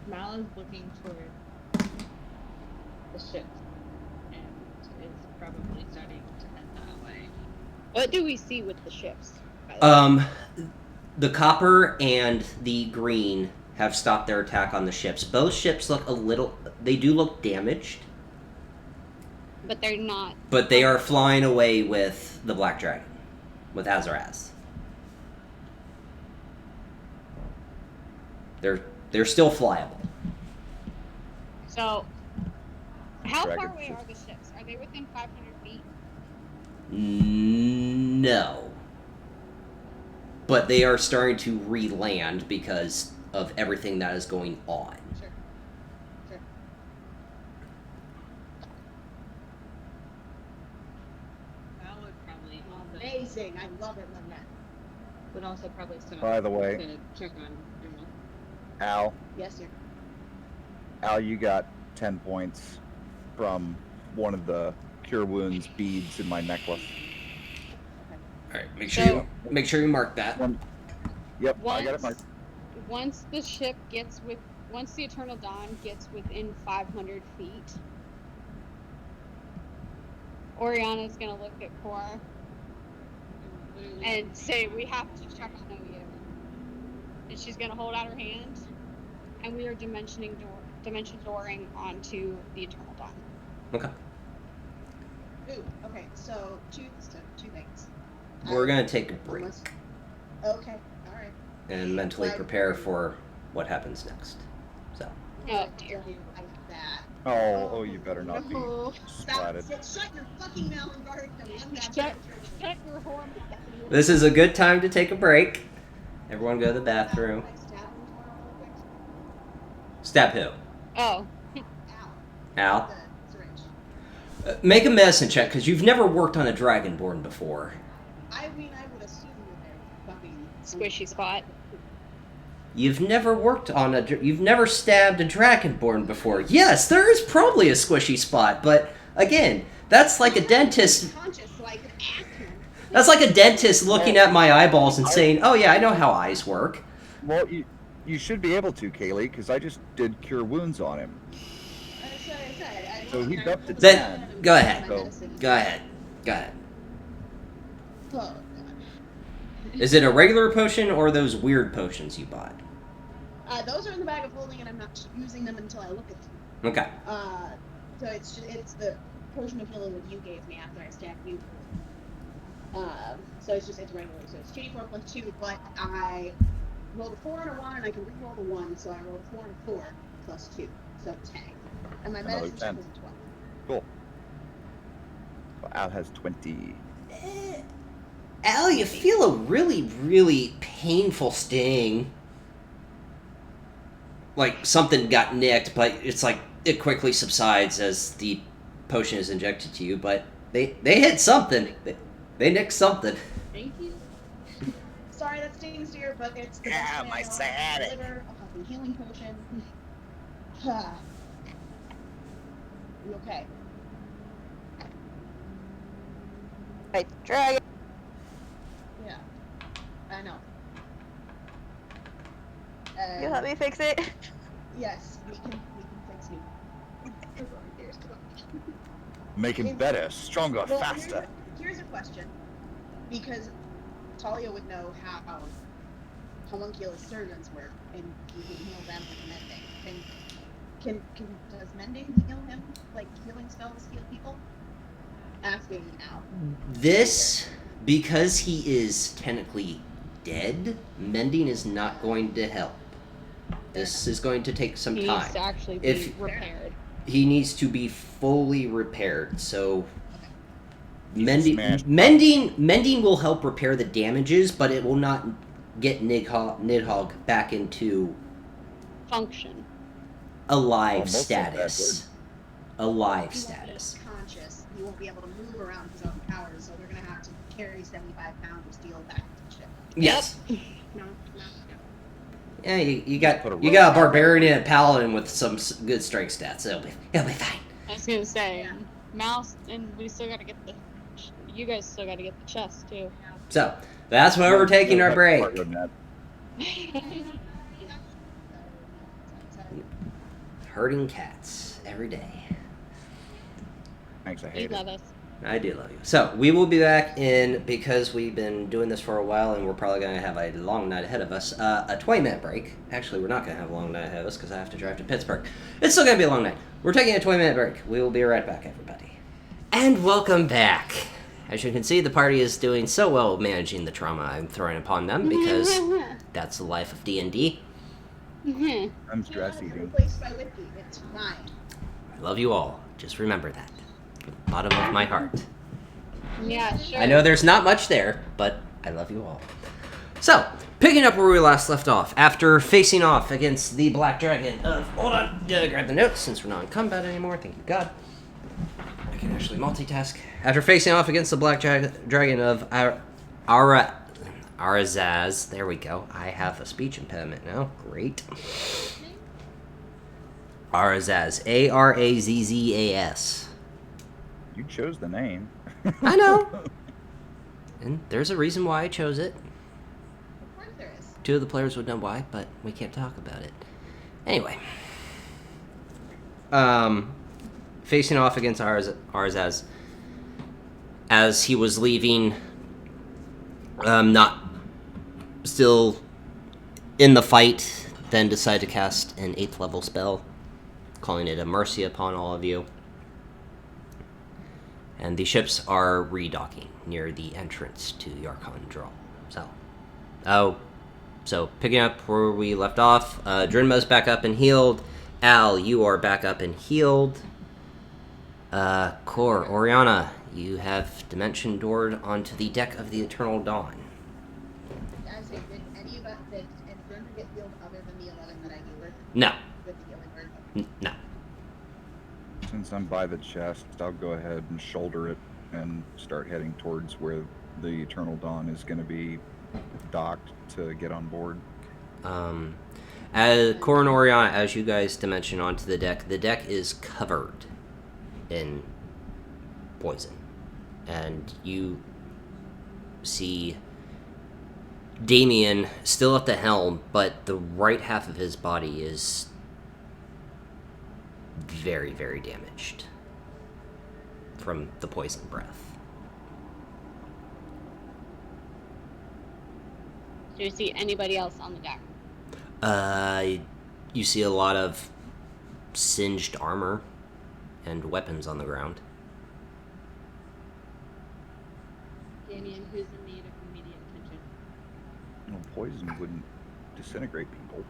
Mal is looking toward the ship and is probably starting to head that way. What do we see with the ships? by the way? The copper and the green have stopped their attack on the ships. Both ships look they do look damaged, But they're not. but they are flying away with the Black Dragon, with Azaraz. They're still flyable. So, how Dragon far away ships. are the ships? Are they within 500 feet? No. But they are starting to re-land because of everything that is going on. Sure. Sure. Mal would probably also, Amazing. I love it when that. would also probably stop By the way- to check on Drimma. Al, Yes, sir. you got 10 points from one of the cure wounds beads in my necklace. All right, So- make sure you mark that. Yep, I got it. Once the ship once the Eternal Dawn gets within 500 feet, Oriana's gonna look at Cora and say, "We have to check on you." And she's gonna hold out her hand, and we are dimension dooring onto the Eternal Dawn. Okay. Ooh, okay, so two things. We're going to take a break Okay, alright. and mentally prepare for what happens next. So, Oh, dear. I like that. Oh, you better not be No. Stop. splatted. Shut your fucking mouth and guard him. I'm not Shut your horn. this is a good time to take a break. Everyone go to the bathroom. Stab who? Oh, Al? The syringe. Make a medicine check, because you've never worked on a Dragonborn before. I mean, I would assume that they're fucking squishy spot. You've never stabbed a Dragonborn before. Yes, there is probably a squishy spot, but again, that's like a dentist. Conscious, so I could ask him. That's like a dentist looking at my eyeballs and saying, "Oh yeah, I know how eyes work." Well, you should be able to, Kaylee, because I just did cure wounds on him. That's what I said. So he's up to Then 10. go ahead. Go. Go ahead. Go ahead. Oh, God. Is it a regular potion or those weird potions you bought? Those are in the bag of holding, and I'm not using them until I look at them. Okay. So it's the potion of healing that you gave me after I stabbed you. So it's regular. So it's 2d4 plus 2, but I rolled a 4 and a 1, and I can re-roll the 1, so I rolled a 4 and a 4 plus 2, so 10. And my Another medicine check 10. was a 12. Cool. Well, Al has 20. Al, you feel a really, really painful sting. Like something got nicked, but it's like it quickly subsides as the potion is injected to you. But they hit something. They nicked something. Thank you. Sorry that stings, dear, but it's the Ah, best my way I know how to sciatic. deliver a fucking healing potion. Ha. You okay? Right, dragon. Yeah. I know. You help me fix it. Yes, we can fix you. Make him better, stronger, Well, faster. Here's a question, because Talia would know how homunculus surgeons work, and you can heal them with mending. And does mending heal him? Like healing spells heal people? Asking now. This, because he is technically dead, mending is not going to help. This is going to take some He time. needs to actually be If- repaired. He needs to be fully repaired. So Smash. mending will help repair the damages, but it will not get Nidhogg back into Function. alive Almost like status. Alive He status. won't be conscious. He won't be able to move around his own powers, so they're gonna have to carry 75 pounds of steel back to the ship. Yes. No. Yeah, you got Put a you got a barbarian and a paladin with some good strength stats. It'll be fine. I was gonna say, mouse, and we still gotta get the. You guys still gotta get the chest too. So that's why we're taking our break. Part of that. Herding cats every day. Thanks, I You hate love it. us. I do love you. So we will be back in, because we've been doing this for a while and we're probably going to have a long night ahead of us, a 20-minute break. Actually, we're not going to have a long night ahead of us because I have to drive to Pittsburgh. It's still going to be a long night. We're taking a 20-minute break. We will be right back, everybody. And welcome back. As you can see, the party is doing so well managing the trauma I'm throwing upon them because that's the life of D&D. I'm stress Yeah, eating. replaced by whiskey. It's fine. I love you all. Just remember that. From the bottom of my heart. Yeah, sure. I know there's not much there, but I love you all. So, picking up where we last left off, after facing off against the Black Dragon of... Hold on, grab the notes since we're not in combat anymore, thank you God. I can actually multitask. After facing off against the Black Dragon of Arazaz, there we go. I have a speech impediment now. Great. Arazaz. Arazzas. You chose the name. I know. And there's a reason why I chose it. Of course there is. 2 of the players would know why, but we can't talk about it. Anyway. Facing off against Arazaz as he was leaving, not still in the fight, then decided to cast an 8th level spell, calling it a mercy upon all of you. And the ships are redocking near the entrance to Yarkon Draw. So picking up where we left off, Drinma's back up and healed. Al, you are back up and healed. Kor, Oriana, you have dimension doored onto the deck of the Eternal Dawn. I say, did any of us, did Brenda get healed other than the 11 that I gave her? No. With the healing word? No. Since I'm by the chest, I'll go ahead and shoulder it and start heading towards where the Eternal Dawn is going to be docked to get on board. As Kor and Oriana, as you guys dimension onto the deck is covered in poison. And you see Damien still at the helm, but the right half of his body is very, very damaged from the poison breath. Do you see anybody else on the deck? You see a lot of singed armor and weapons on the ground. Damien, who's in need of immediate attention? Well, poison wouldn't disintegrate people.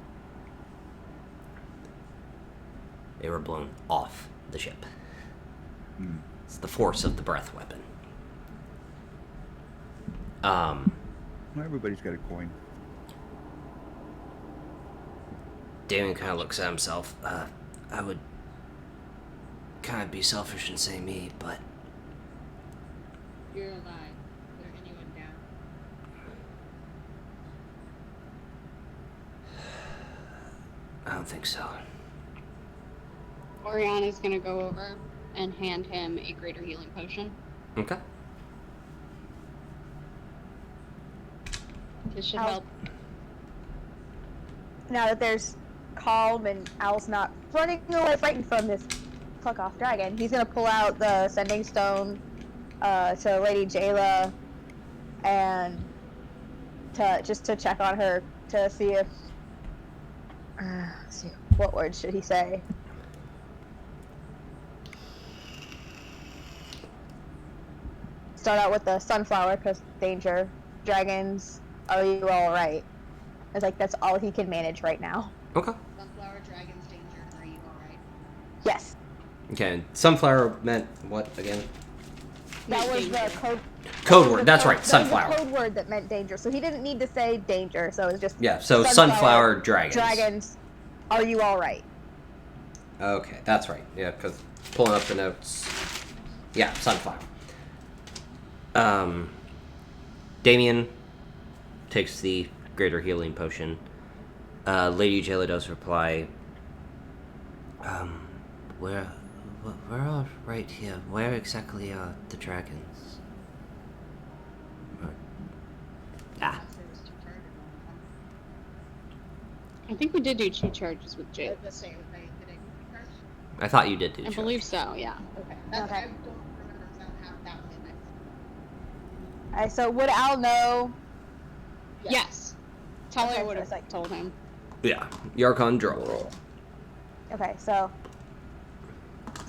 They were blown off the ship. Hmm. It's the force of the breath weapon. Well, everybody's got a coin. Damien kind of looks at himself. I would kind of be selfish and say me, but You're alive. Is there anyone down? I don't think so. Oriana's gonna go over and hand him a greater healing potion. Okay. This should Ow. help. Now that there's calm and Al's not running away frightened from this fuck off dragon, he's gonna pull out the sending stone to Lady Jayla and to check on her to see if let's see, what word should he say? Start out with the sunflower because danger. Dragons, are you all right? It's like that's all he can manage right now. Okay. Sunflower, dragons, danger, are you alright? Yes, Okay. Sunflower meant what again? that was the code. Code that was word. the That's code- right. that was Sunflower. the code word that meant danger, so he didn't need to say danger. So it was just Yeah. So sunflower dragons. Dragons, are you all right? Okay, that's right. Yeah, because pulling up the notes. Yeah, sunflower. Damien takes the greater healing potion, Lady Jayla does reply, we're all right here. Where exactly are the dragons? Ah, There was 2 charges on I think we did do 2 charges with one. Jay. The same thing. Did I do 2 charges? I thought you did do I charge. believe so, yeah. Okay. That's, Okay. I don't remember if that happened that way. Alright, so would Al know? Yes. Talia Okay, would so have it's like- told him. Yeah, Yarkon draw. Okay, so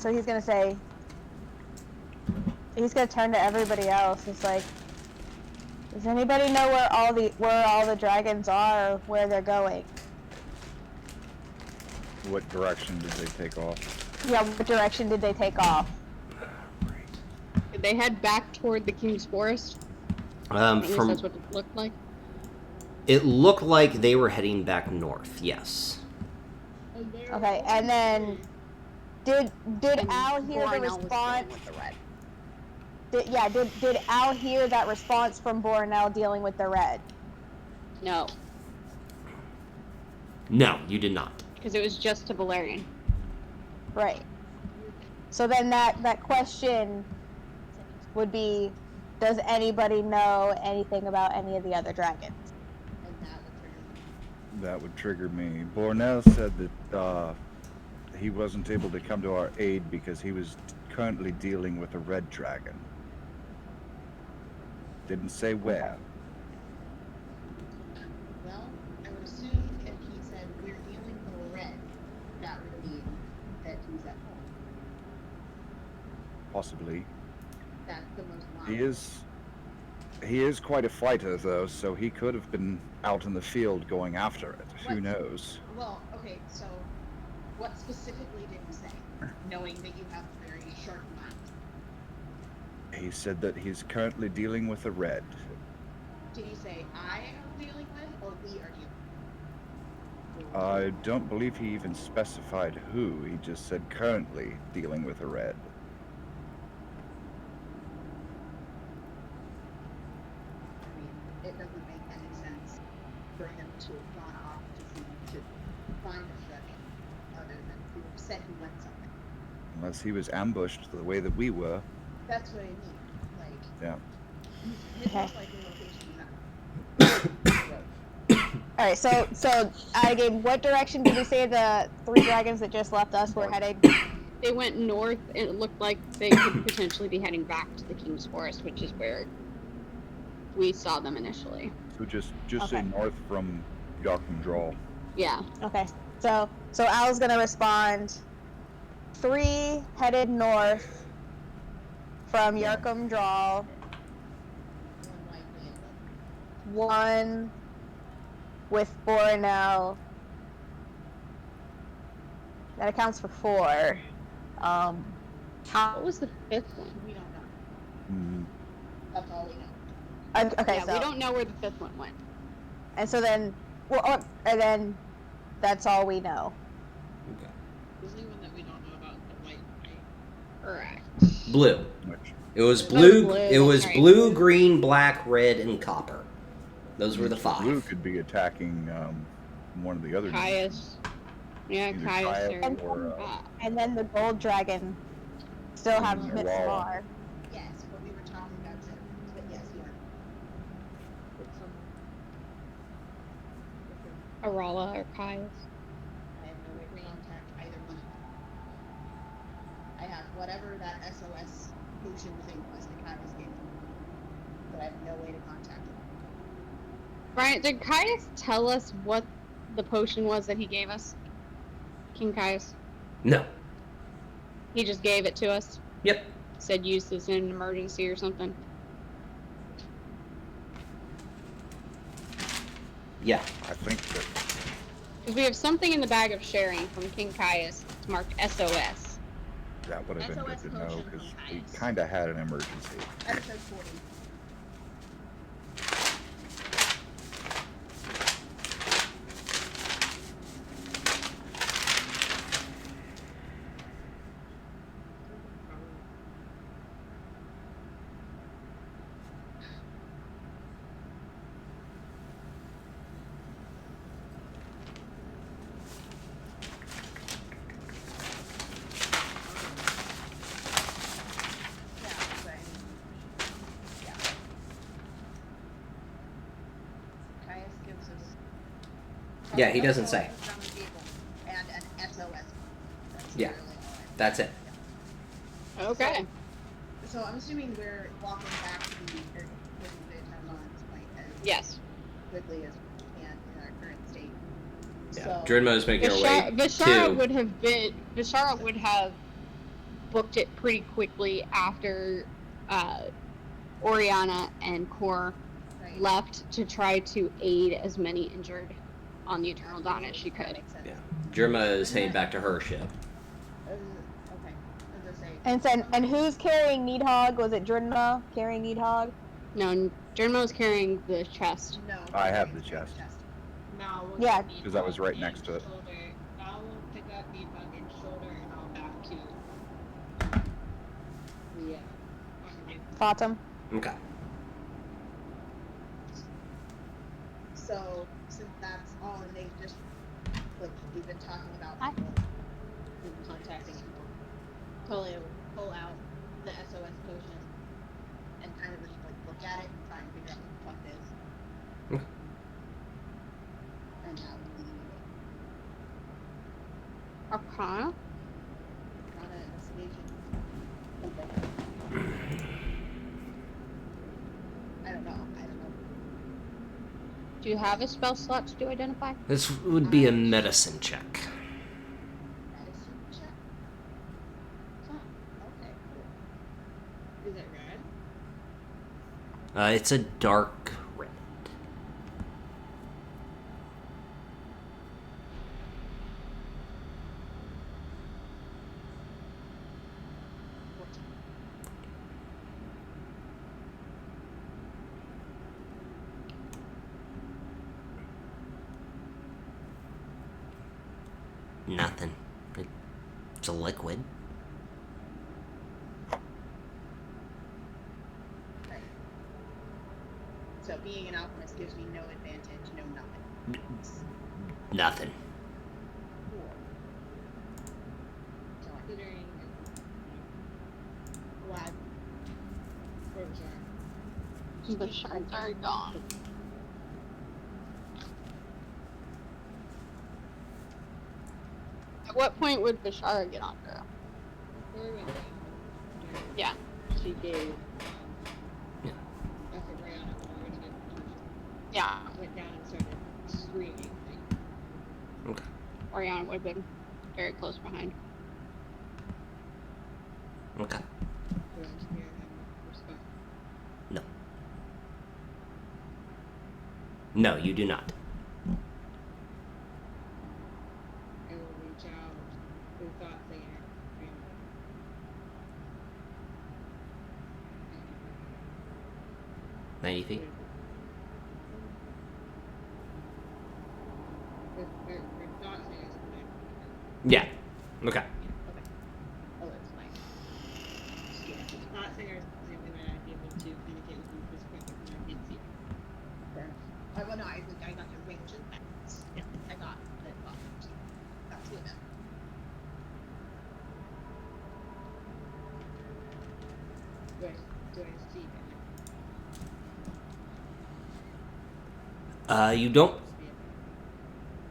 he's gonna say, he's gonna turn to everybody else. It's like, does anybody know where all the dragons are, or where they're going? What direction did they take off? Yeah, what direction did they take off? Did they head back toward the King's Forest? At least From that's what it looked like. it looked like they were heading back north. Yes. Okay, and then did And Al hear the Borinel was response? dealing with the red. Did Al hear that response from Borinel dealing with the red? No, No, you did not. because it was just to Valerian. Right. So then that question would be, does anybody know anything about any of the other dragons? And that would trigger me. That would trigger me. Bornell said that he wasn't able to come to our aid because he was currently dealing with a red dragon. Didn't say where. Well, I would assume if he said we're dealing with red, that would mean that he's at home. Possibly. That's the most He is quite a fighter though, so he could have been out in the field going after it. Who What? knows? Well, okay, so what specifically did he say? Knowing that you have a very sharp mind. He said that he's currently dealing with a red. Did he say I am dealing with or we are dealing with? I don't believe he even specified who. He just said currently dealing with a red. I mean, it doesn't make any sense for him to have gone off to find a dragon other than who said he went somewhere. Unless he was ambushed the way that we were. That's what I mean. Like, Yeah. his Okay. most likely location is not. Alright, so again, what direction did we say the 3 dragons that just left us were heading? They went north, and it looked like they could potentially be heading back to the King's Forest, which is where we saw them initially. So just Okay. say north from Yarkum Draw. Yeah. Okay, so Al's gonna respond, 3 headed north from Yarkum Draw, One likely in 1 with Borinel. That accounts for 4. What How? was the 5th one? we don't know. Mm, That's all we know. Okay, Yeah, so we don't know where the 5th one went. and so then, and then that's all we know. The only one that we don't know about the white, right? Correct. Blue. which It was Oh, blue. blue, It was right. blue, green, black, red, and copper. Those were the Blue 5. could be attacking one of the other. Caius. Yeah, Either Caius Caius or... or, And then the gold dragon still have Mm, Mitzvah. wow. Yes, but we were talking about it. But yes, you are. It's Arala or Caius. I have no way to contact either one. I have whatever that SOS potion thing was that Kai's gave me. But I have no way to contact him. Brian, did Caius tell us what the potion was that he gave us? King Caius? No. He just gave it to us? Yep. Said use this in an emergency or something? Yeah. I think that Because we have something in the bag of sharing from King Caius. It's marked SOS. that would have been SOS good to know potion because from we Caius. kind of had an emergency. Episode 40. Yeah, he doesn't say. From the vehicle and an SOS. That's Yeah. literally all I- That's it. Okay. So I'm assuming we're walking back to the town on this point as Yes. quickly as we can in our current state. Yeah. So Drinmo's making her way Vishara would have booked it pretty quickly after Oriana and Kor right. left to try to aid as many injured on the Eternal Dawn as she That could. makes sense. Yeah. Jirma is heading back to her ship. Okay. As I say. And who's carrying Needhog? Was it Drinma carrying Needhog? No, Jernmo's carrying the chest. No. I have he's the carrying chest. Mal will Yeah. get Needhog 'Cause I was right and next to it. shoulder. Mal will pick up Needhog and shoulder, and I'll back to the Fatum. Okay. So since that's all, and they just like we've been talking about Hi. people contacting people, Polio will pull out the SOS potion and kind of just like look at it and try and figure out what the fuck it is. Okay. And that would be Arcana? not an investigation. Something. I don't know. Do you have a spell slot to do identify? This would be a medicine check. Medicine check? Huh. Okay, cool. Is it red? It's a dark red. Nothing. It's a liquid. Right. So being an alchemist gives me no advantage, no nothing. Nothing. Cool. So I Considering glad where was our The shards are gone. At what point would Vishara get on her? where went down? Yeah. She gave Yeah. Dr. Brianna when we were gonna get the potion. Yeah. Went down and started screaming. Like, Okay. Oriana would have been very close behind. Okay. do I hear him respond? No. No, you do not. I will reach out with Thought Singer. And 90 feet. With Thought Singer's connected. Yeah. Okay. okay. Oh, that's nice. Thought Singer is the only way I'd be able to communicate with you at this point because I can't see. Fair enough. Well, no, I got the range of that. Yeah, I got the that's good. Do I see him? You don't Just be able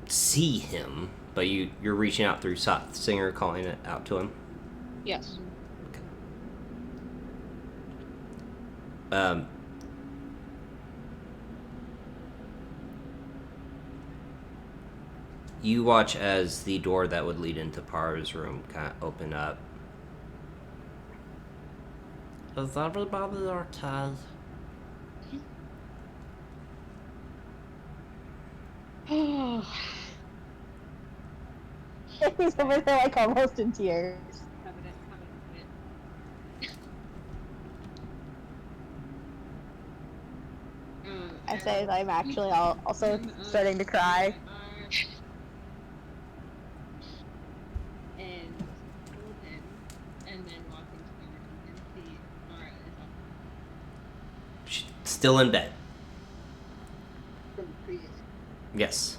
see him, but you're reaching out through Singer, calling it out to him. Yes. You watch as the door that would lead into Par's room kind of open up. Is everybody okay? He's over there like almost in tears. covenant. I say I'm actually also starting to cry. And hold him, and then walk into the room and see Mara is up. She's still in bed. From the previous Yes.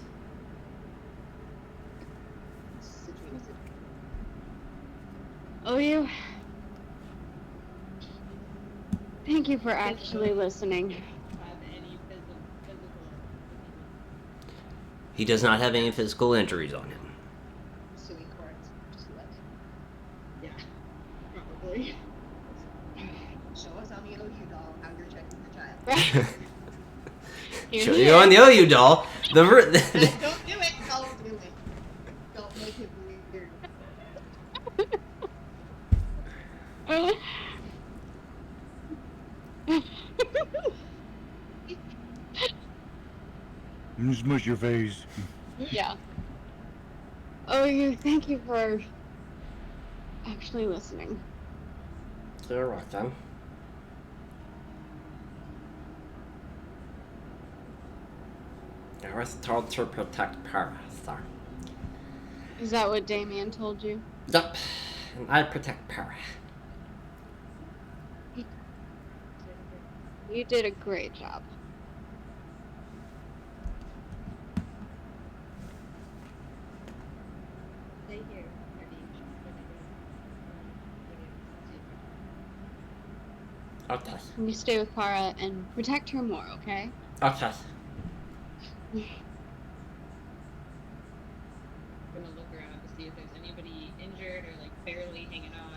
situation. Oh, you. Thank you for actually listening. Have any physical He does not have any physical injuries on him. Suing courts. Just let Yeah, probably. show us on the OU doll how you're checking your child. Here Show he you on is. the OU doll. Don't do it. Don't do it. Don't make it weird. Smush your face. Yeah. Oh, you. Thank you for actually listening. All right then. I was told to protect Paris, sir. Is that what Damien told you? Yup. And I protect Paris. You did a great job. Stay here. Okay. You stay with Clara and protect her more, okay? Okay. I'm gonna look around to see if there's anybody injured or like barely hanging on.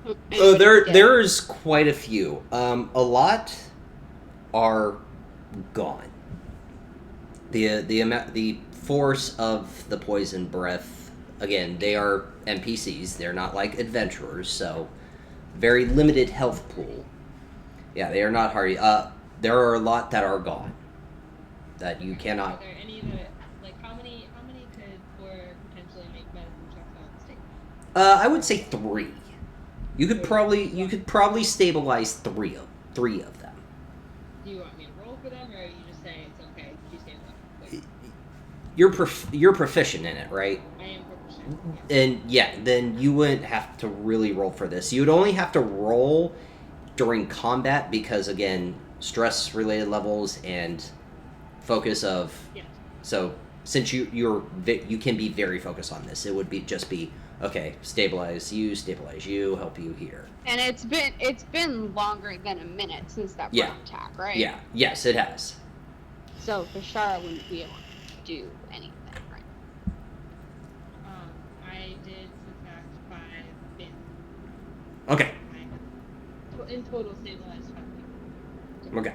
Oh, Anybody dead? there's quite a few. A lot are gone. The force of the poison breath. Again, they are NPCs. They're not like adventurers, so very limited health pool. Yeah, they are not hardy. There are a lot that are gone that you Are cannot. there any that like how many could or potentially make medicine checks on the state? I would say 3. You could probably stabilize three of them. Do you want me to roll for them, or are you just saying it's okay? You stand up. Wait, You're proficient in it, right? I am proficient. Yes. And yeah, then you wouldn't have to really roll for this. You would only have to roll during combat because, again, stress-related levels and focus of. Yes. So since you can be very focused on this, it would just be okay. Stabilize you, help you here. And it's been longer than a minute since that Yeah. first attack, right? Yeah. Yes, it has. So Bashara wouldn't be able to do anything, right? I did subtract 5 bits. Okay. In total, stabilized 5 people. Okay.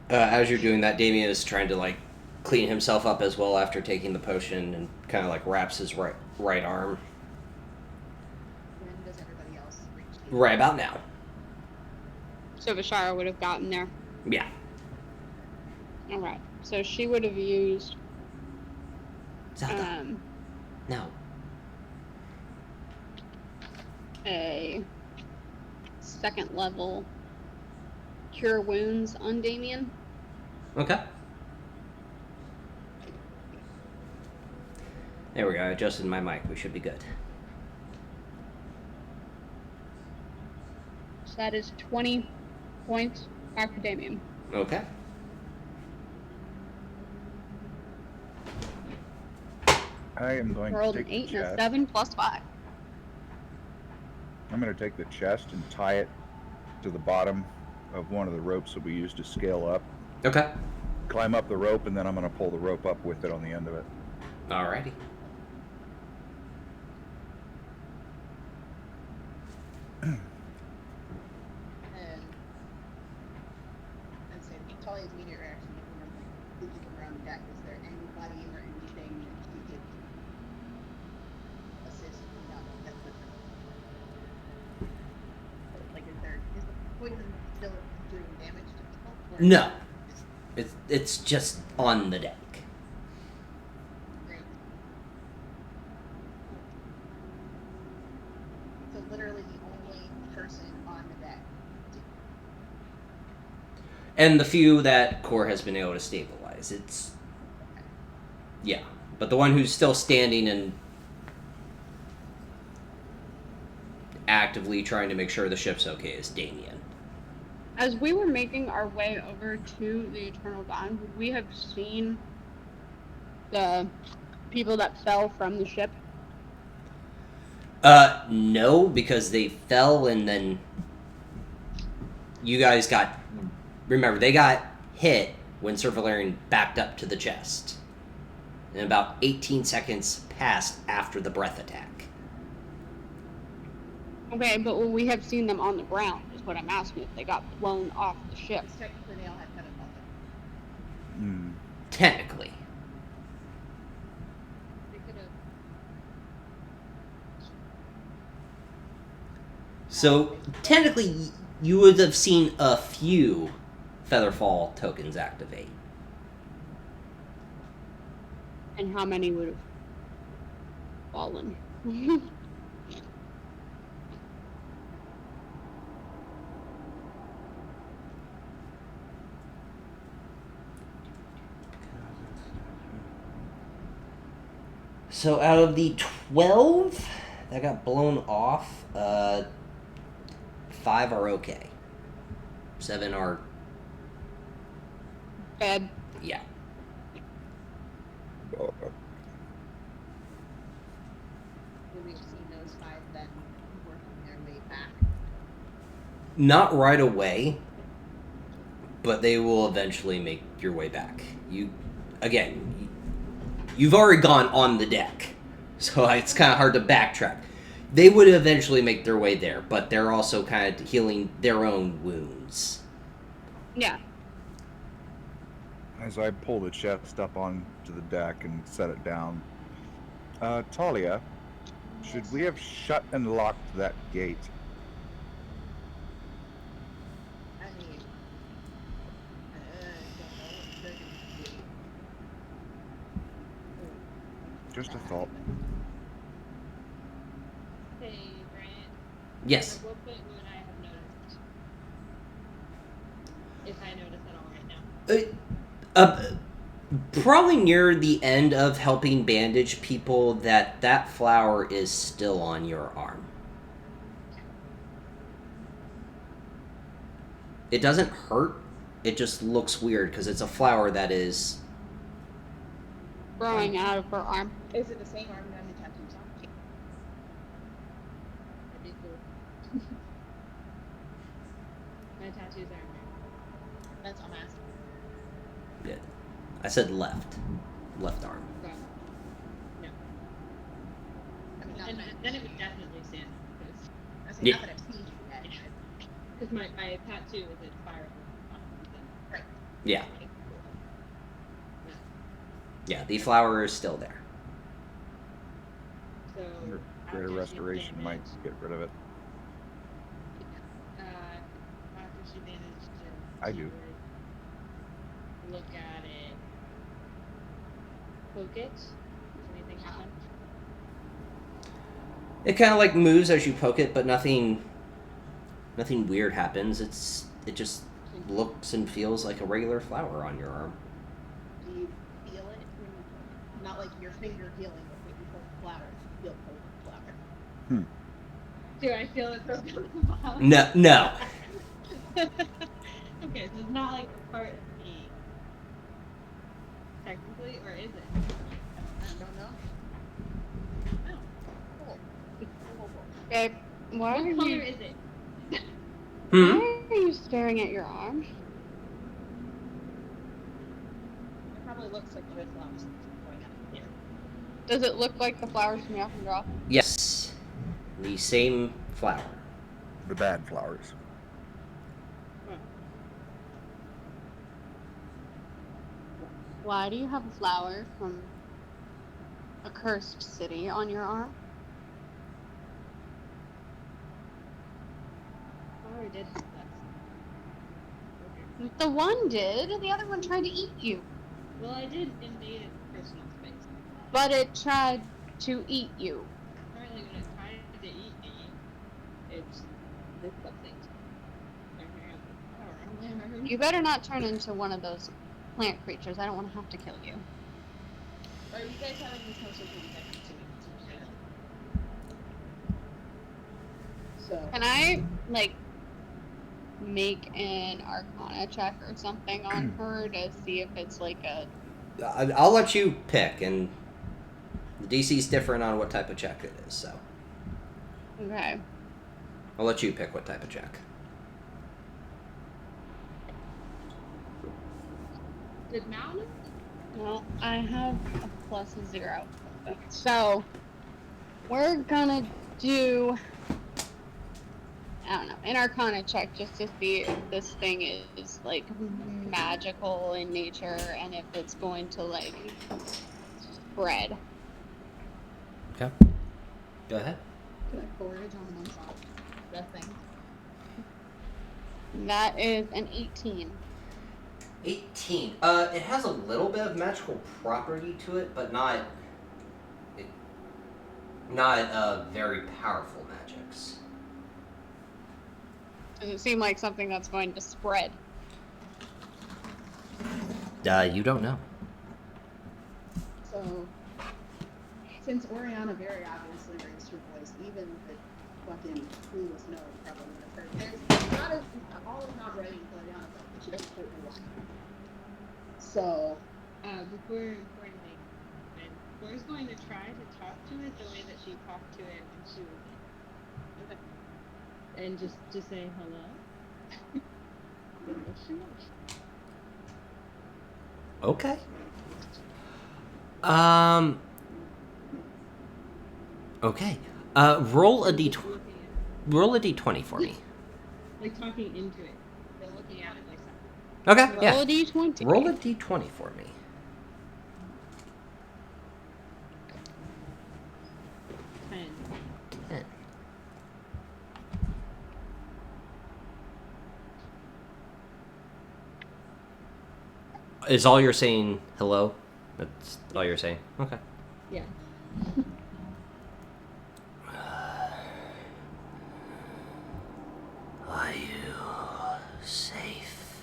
As you're doing that, Damien is trying to like clean himself up as well after taking the potion and kind of like wraps his right arm. When does everybody else reach the Right about now. So Bashara would have gotten there. Yeah. Alright. So she would have used Zelda. No. a second level cure wounds on Damien. Okay. There we go. I adjusted my mic. We should be good. So that is 20 points back to Damien. Okay. I am going Rolled to an take 8 the and a chest. 7 plus 5. I'm going to take the chest and tie it to the bottom of one of the ropes that we use to scale up. Okay. Climb up the rope, and then I'm going to pull the rope up with it on the end of it. Alrighty. And say, Talia's immediate reaction is looking around the deck. Is there anybody or anything that you could assist without that? Like, is the poison still doing damage to people? Or No. is It's just on the deck. great? So literally the only person on the deck. And the few that Core has been able to stabilize. It's. Yeah. But the one who's still standing and actively trying to make sure the ship's okay is Damien. As we were making our way over to the Eternal Dawn, would we have seen the people that fell from the ship? No, because they fell and then you guys got. Remember, they got hit when Sir Valerian backed up to the chest. And about 18 seconds passed after the breath attack. Okay, but we have seen them on the ground, is what I'm asking, if they got blown off the ship. Because technically they all had catapulted. Technically. They could have. So, technically, you would have seen a few Featherfall tokens activate. And how many would have fallen? So out of the 12 that got blown off, 5 are okay. 7 are, Bed. yeah. Would we have seen those 5 then working their way back? Not right away, but they will eventually make your way back. You've already gone on the deck, so it's kind of hard to backtrack. They would eventually make their way there, but they're also kind of healing their own wounds. Yeah. As I pull the chest up onto the deck and set it down, Talia, should we have shut and locked that gate? I mean, I don't know what they're gonna do. Just a thought. Hey, Brian. Yes. At what point would I have noticed? If I notice at all right now. Probably near the end of helping bandage people that flower is still on your arm. It doesn't hurt. It just looks weird because it's a flower that is... Growing out of her arm. Is it the same arm that the tattoos on? That'd be cool. My tattoos aren't there. That's all I'm asking. Yeah. I said left. Left arm. So, no. I mean, not And that then it would definitely stand because I say Yeah. not that I've seen you yet. my tattoo is a spiral. Right. Yeah. Yeah, the flower is still there. So Greater after she restoration might bandaged- get rid of it. After she bandaged it, I she do. would look at it, poke it. Does anything happen? It kind of like moves as you poke it, but nothing weird happens. It just looks and feels like a regular flower on your arm. Do you feel it when you, not like your finger feeling it when you pull the flower, you feel the flower. Do I feel it broken off? No. Okay, so it's not like a part of me. Technically, or is it? I don't know. No. Cool. Babe, why What are color you, is it? Hmm? why are you staring at your arm? It probably looks like the flowers going out of here. Does it look like the flowers from Elf and Drop? Yes. The same flower. The bad flowers. Why do you have a flower from a cursed city on your arm? I already did have that. Okay. The one did, the other one tried to eat you. Well, I did invade its personal space. But it tried to eat you. Apparently, when it tried to eat me, it's ripped up things. You better not turn into one of those plant creatures. I don't want to have to kill you. Are you guys having this conversation with So, Can I, like, make an Arcana check or something on her to see if it's like a... I'll let you pick, and the DC's different on what type of check it is, so. Okay. I'll let you pick what type of check. Did Mal know? Well, I have a plus a 0. So, we're gonna do, I don't know, an Arcana check just to see if this thing is, like, magical in nature and if it's going to, like, spread. Okay. Go ahead. Can I forage on one side? That thing. That is an 18. 18. It has a little bit of magical property to it, but not very powerful magics. Does it seem like something that's going to spread? You don't know. So, since Oriana very obviously raised her voice, even the fucking clueless gnome probably would have heard. There's not a, all is not ready for Oriana, but she doesn't quite know why. So, Before anything, and Flora's going to try to talk to it the way that she talked to it when she was in. Okay. And just say hello. Okay. Okay. Roll a d20. Roll a d20 for me. Like talking into it. They're looking at it like that. Okay. Roll Yeah. a d20. Roll a d20 for me. 10. 10. Is all you're saying hello? That's all you're saying? Okay. Yeah. Are you safe?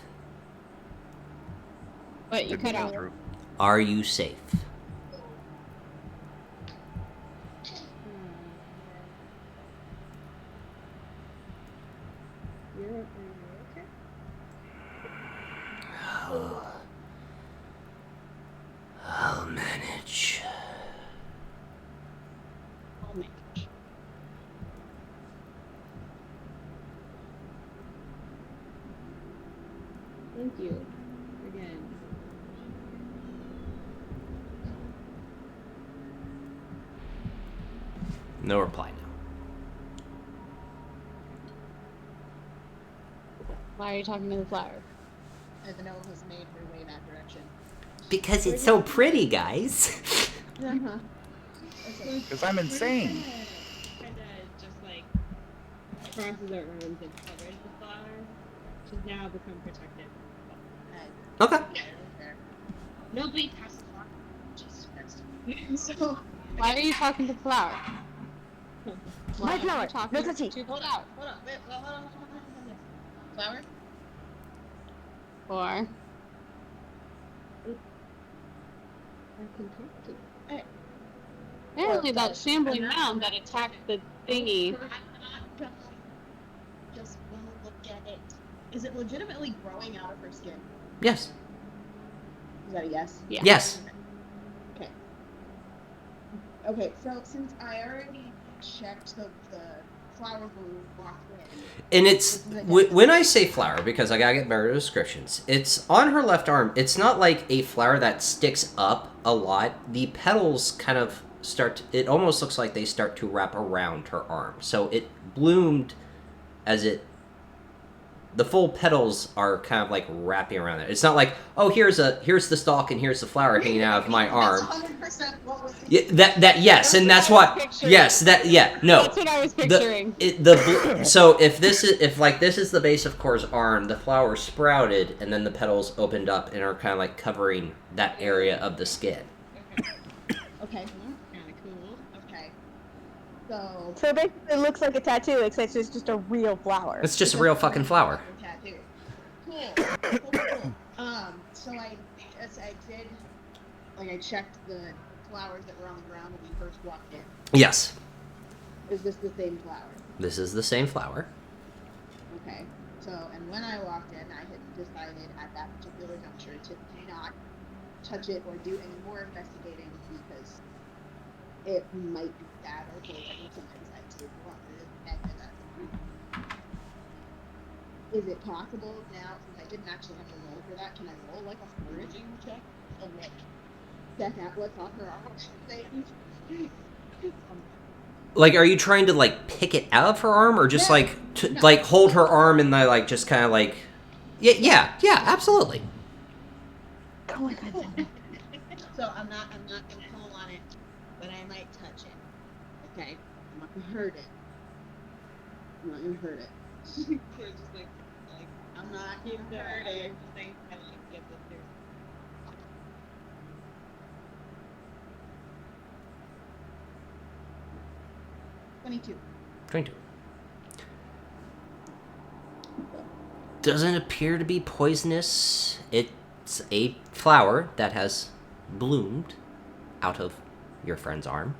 But you Didn't cut come out. through. Are you safe? You're okay? I'll manage. I'll manage. Thank you. Again. No reply now. Why are you talking to the flower? and the gnome has made her way that direction. Because it's so pretty, guys. Uh-huh. Okay. Because I'm insane. Kinda just like crosses her arms and covers the flower. She's now become protected. Okay. Fair. Nobody passes the flower. Jesus Christ. So, Why are you talking to the flower? Why My are you flower. talking No touchy. to the hold flower? on, wait, hold on. Flower? Or I can talk to you. apparently that shambling mound that attacked the thingy. I'm not gonna just wanna look at it. Is it legitimately growing out of her skin? Yes. Is that a yes? Yeah. Yes. Okay. Okay, so since I already checked the flower blue walked in. And it's when I say flower, because I gotta get better descriptions. It's on her left arm. It's not like a flower that sticks up a lot. The petals kind of start. It almost looks like they start to wrap around her arm. So it bloomed as it. The full petals are kind of like wrapping around it. It's not like, oh, here's the stalk and here's the flower hanging out of my arm. That's 100% what was Yeah, that yes, and that's what. Yes, that yeah, no. That's what I was picturing. So if this is the base of Core's arm, the flower sprouted and then the petals opened up and are kind of like covering that area of the skin. Okay. Kinda cool. Okay. So So basically, it looks like a tattoo, except it's just a real flower. It's just a real fucking flower. tattoo. Cool. So I did, like, I checked the flowers that were on the ground when we first walked in. Yes, Is this the same flower? this is the same flower. Okay. So, and when I walked in, I had decided at that particular juncture to not touch it or do any more investigating because it might be bad or good. And sometimes I did want to is it possible now, since I didn't actually have to roll for that, can I roll like a foraging check and like check out what's on her arm? Like, are you trying to like pick it out of her arm, or just No, like no. like hold her arm and like just kind of like, yeah, absolutely. Oh my god. So I'm not gonna pull on it, but I might touch it. Okay? I'm not gonna hurt it. I'm not gonna hurt it. We're just like I'm not keep gonna the hurt it. thing kind of like get this through. 22. 22. Doesn't appear to be poisonous. It's a flower that has bloomed out of your friend's arm.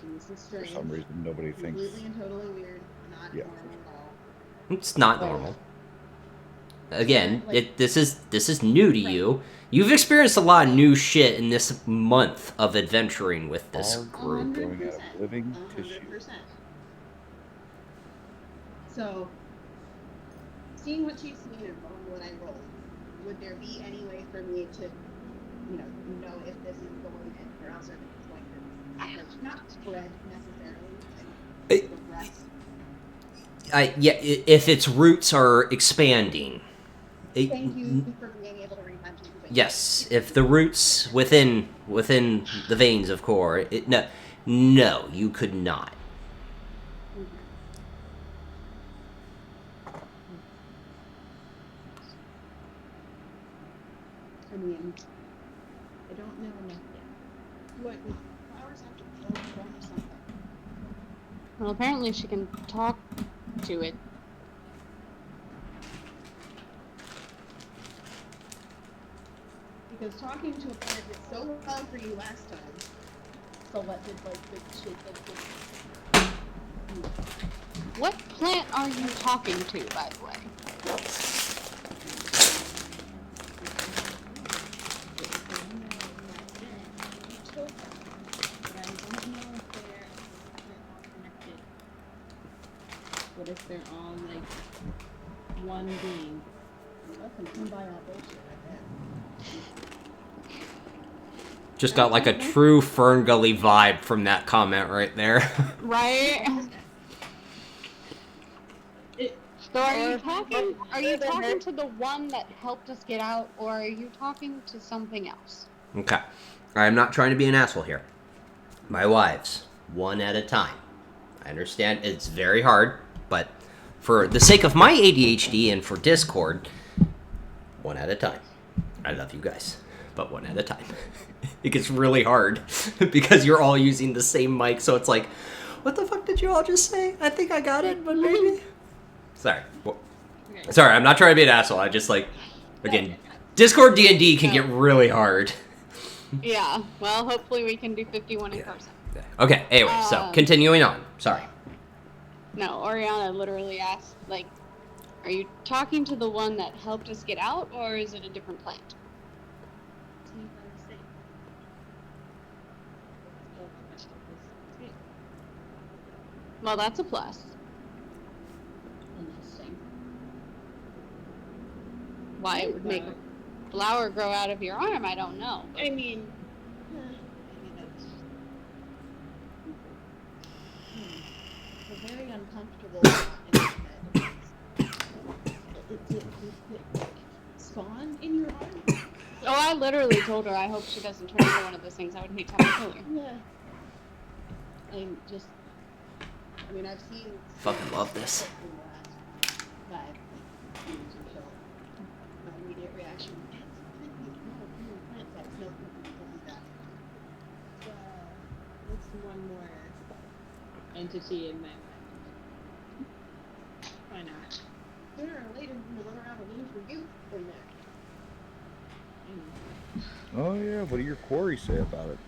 And this is For strange. some reason, nobody thinks. Completely and totally weird. Not Yeah. normal at all. It's not normal. Again, this is new to you. You've experienced a lot of new shit in this month of adventuring with this All group. growing out of 100%. living tissue. 100%. So, seeing what she's seen and knowing what I rolled, would there be any way for me to, know if this is going in, or else if it's going to not spread necessarily, and progress? If its roots are expanding. Thank you for being able to read my language. Yes, if the roots within the veins of core, no, you could not. I mean, I don't know enough yet. What would flowers have to grow from something? Well, apparently she can talk to it. Because talking to a plant did so well for you last time. So what did like the shit that What plant are you talking to, by the way? What if they're all like one being? That's some symbiotic bullshit right there. Just got like a true Fern Gully vibe from that comment right there. Right? So are you talking to the one that helped us get out, or are you talking to something else? Okay. I'm not trying to be an asshole here. My wives, one at a time. I understand it's very hard, but for the sake of my ADHD and for Discord, one at a time. I love you guys, but one at a time. It gets really hard because you're all using the same mic, so it's like, what the fuck did you all just say? I think I got it, but maybe... Sorry. Sorry, I'm not trying to be an asshole. I just like, again, Discord D&D can get really hard. Yeah, well, hopefully we can do 51 in person. Okay, anyway, so continuing on. Sorry. No, Oriana literally asked, like, are you talking to the one that helped us get out, or is it a different plant? Well, that's a plus. Interesting. Why it would make a flower grow out of your arm, I don't know. I mean, Maybe that's a very uncomfortable thought in my head. Did it spawn in your arm? Oh, I literally told her I hope she doesn't turn into one of those things. I would hate to have to kill her. Yeah. I mean, I've seen. Fucking love this. In the last 5 years or so. My immediate reaction. Plants have no people do that. what's one more entity in my mind? Why not? Sooner or later, you're gonna run around with for you in there. Oh yeah, what do your quarries say about it?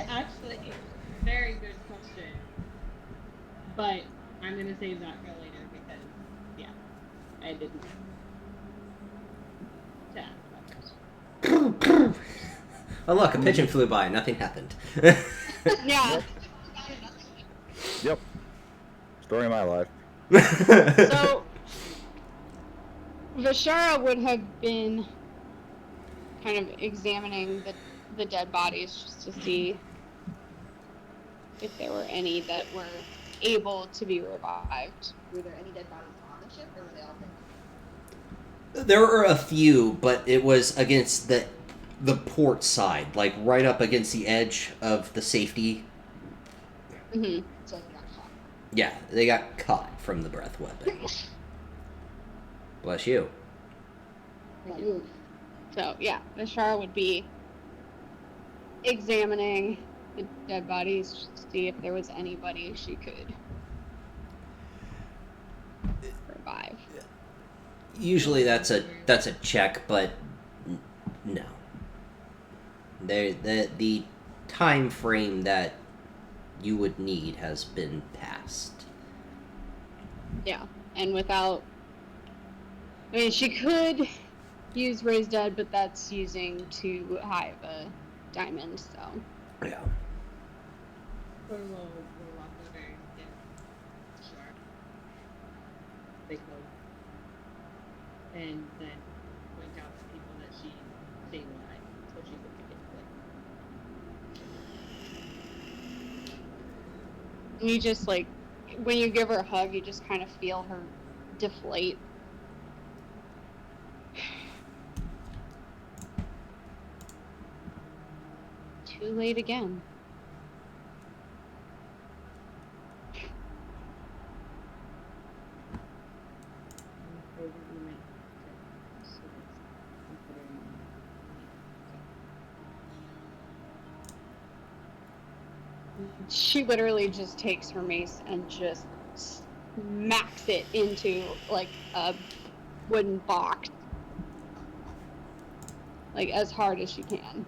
Actually, very good question. But I'm gonna save that for later because, yeah, I didn't. To ask that question. Oh look, a pigeon flew by. Nothing happened. Yeah. Yep. Story of my life. So, Vishara would have been kind of examining the dead bodies just to see if there were any that were able to be revived. Were there any dead bodies on the ship, or were they all dead? There were a few, but it was against the port side, like right up against the edge of the safety. Mm-hmm. So they got caught. Yeah, they got caught from the breath weapon. Bless you. Thank you. So yeah, Vishara would be examining the dead bodies just to see if there was anybody she could revive. Usually that's a check, but no. The time frame that you would need has been passed. Yeah, and without, I mean, she could use Raise Dead, but that's using too high of a diamond, so. Yeah. Or we'll walk over and get sharp. They close. And then point out to people that she stayed alive, so she could pick it quick. And you just, like, when you give her a hug, you just kind of feel her deflate. Too late again. She literally just takes her mace and just smacks it into like a wooden box, like as hard as she can.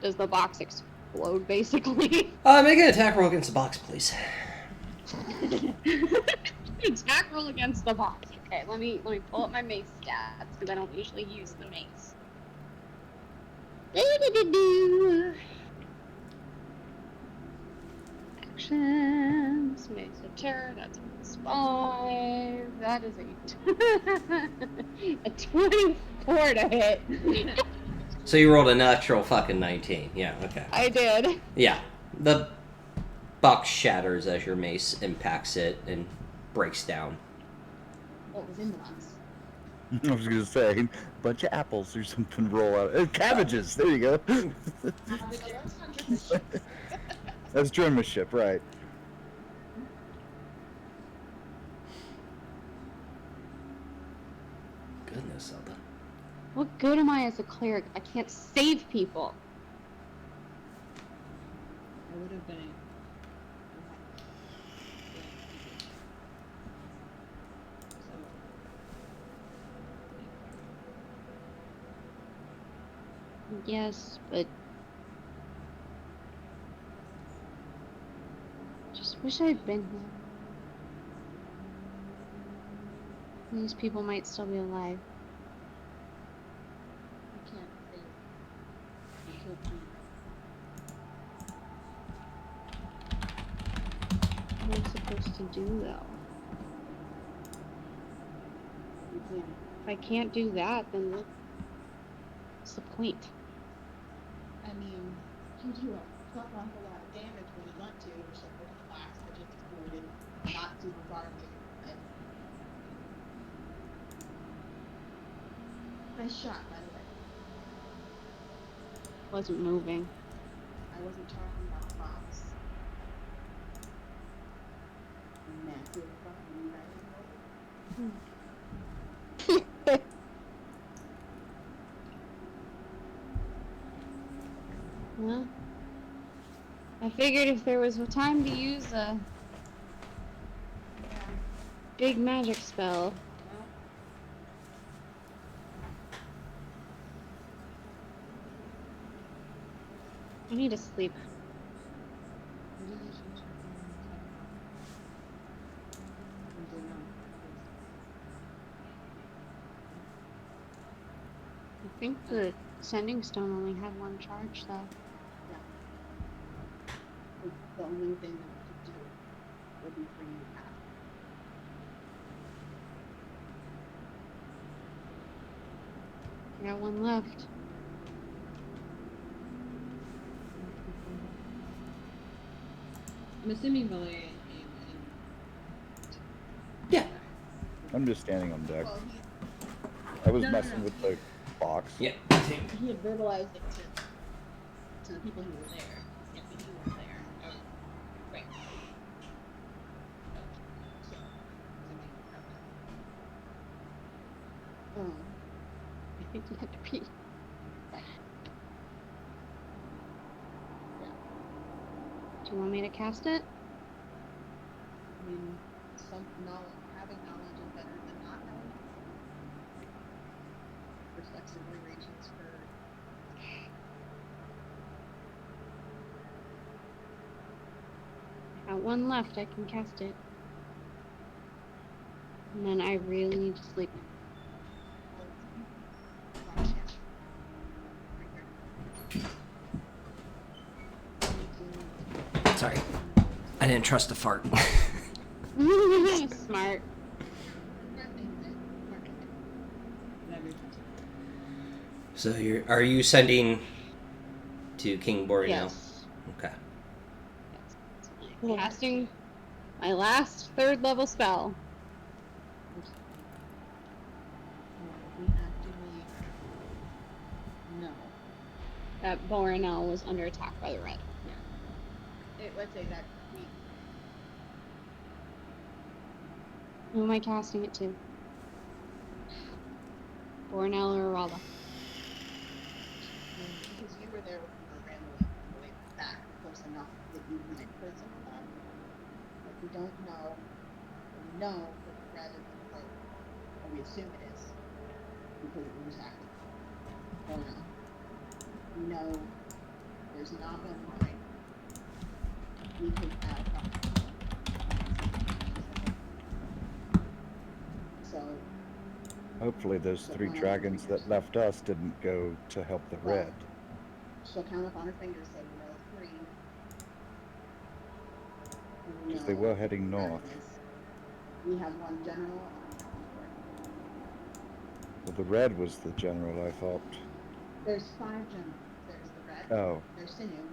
Does the box explode basically? Make an attack roll against the box, please. Attack roll against the box. Okay, let me pull up my mace stats because I don't usually use the mace. Actions, mace of terror, that's +5. That is a 24 to hit. So you rolled a natural fucking 19. Yeah, okay. I did. Yeah. The box shatters as your mace impacts it and breaks down. What was in the box? I was gonna say, a bunch of apples or something roll out. Cabbages. There you go. That's German ship, right? Goodness, Zelda. What good am I as a cleric? I can't save people. I would have been. Yes, but just wish I'd been here. These people might still be alive. You can't save. You killed me. What am I supposed to do though? You can. If I can't do that, then what's the point? I mean, you do a fuck awful lot of damage when you want to, or something with the box that just exploded not super far away. Nice shot, by the way. Wasn't moving. I wasn't talking about the box. Massive fucking dragon. Well, I figured if there was a time to use a big magic spell. I need to sleep. I think the sending stone only had one charge though. the only thing that we could do would be for you to have. I got one left. I'm assuming Valerian came Yeah. I'm just standing on deck. Well, I was No, no, messing no. with the box. Yeah. he had verbalized it to the people who were there. Yeah, but you weren't there. Oh, right. So, I think you have to pee. right. Do you want me to cast it? I mean, some knowledge, having knowledge is better than not knowing. Reflexively reaches for. I got one left. I can cast it. And then I really need to sleep. Sorry. I didn't trust the fart. Smart. So are you sending to King Boreanel? Yes. Okay. Yes. Casting my last 3rd level spell. We actively know. That Boreanel was under attack by the red. Let's say that we. Who am I casting it to? Boreanel or Rala? Because you were there when we were randomly back close enough that you might put some of that. But we don't know. We know that the red is the road. Or we assume it is. Because it was active. Or no. We know there's not one line. We could add up. So Hopefully those 3 dragons that left us didn't go to help the Well, red. she'll count up on her fingers, so we know 3. And we Because they know were heading the red north. is- We have one general. Well, the red was the general, I thought. There's 5 generals. There's the red. Oh, There's sinew.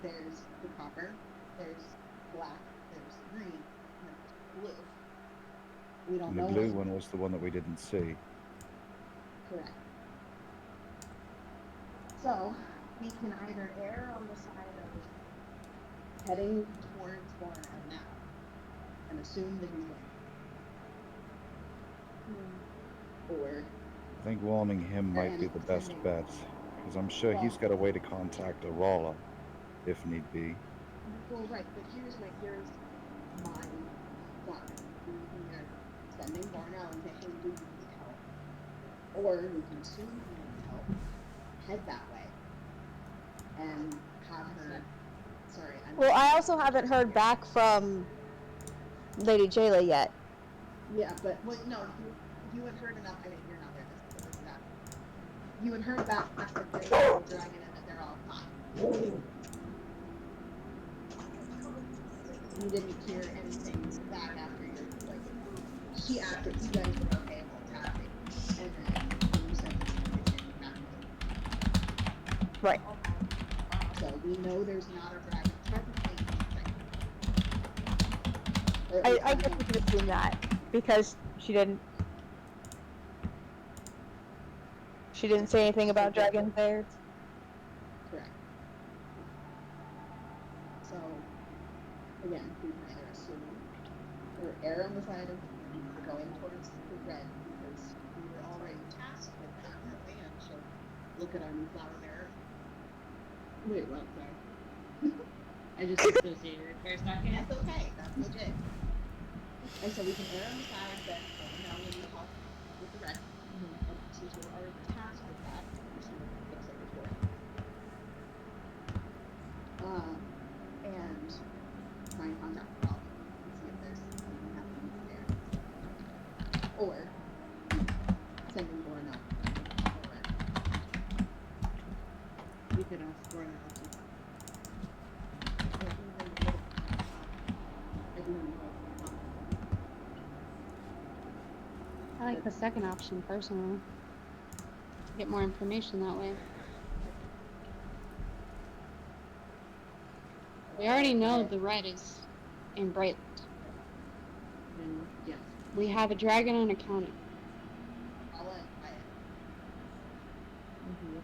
There's the copper. There's black. There's green. And there's blue. We don't and know the blue what's one was the one that we didn't see. correct. So we can either err on the side of heading towards Boreanel now and assume that he's winning. Or I think warning him might be the best bet. Because I'm sure he's got a way to contact Aurora, if need be. well, right, but here's my thought. We are sending Boreanel and say, hey, do you need help? Or we can assume he needs help, head that way, and have her. Sorry, I'm. Well, I also haven't heard back from Lady Jayla yet. Yeah, but no, you had heard enough. I mean, you're not there. This is that. You had heard back that there's a dragon and that they're all fine. You didn't hear anything back after your like. She asked if you guys were okay with attacking, and then you said that you came back. Right. So we know there's not a dragon presently. Or at I least guess we could assume that because she didn't say anything about dragons there. Correct. So, again, we can either assume or err on the side of going towards the red because we were already tasked with that, weren't we? And she'll look at our new flower bearer. Wait, what? Sorry. I just associated it for a second. That's okay. That's legit. And so we can err on the side that now we need help with the red. Since we're already tasked with that, so it looks like before. And try and contact the problem and see if there's something happening there. Or sending Boreanel. We could ask for an Or even I like the second option personally. Get more information that way. We already know the red is in Brightland. Then yes. We have a dragon on a counter. I'll let I Mm-hmm.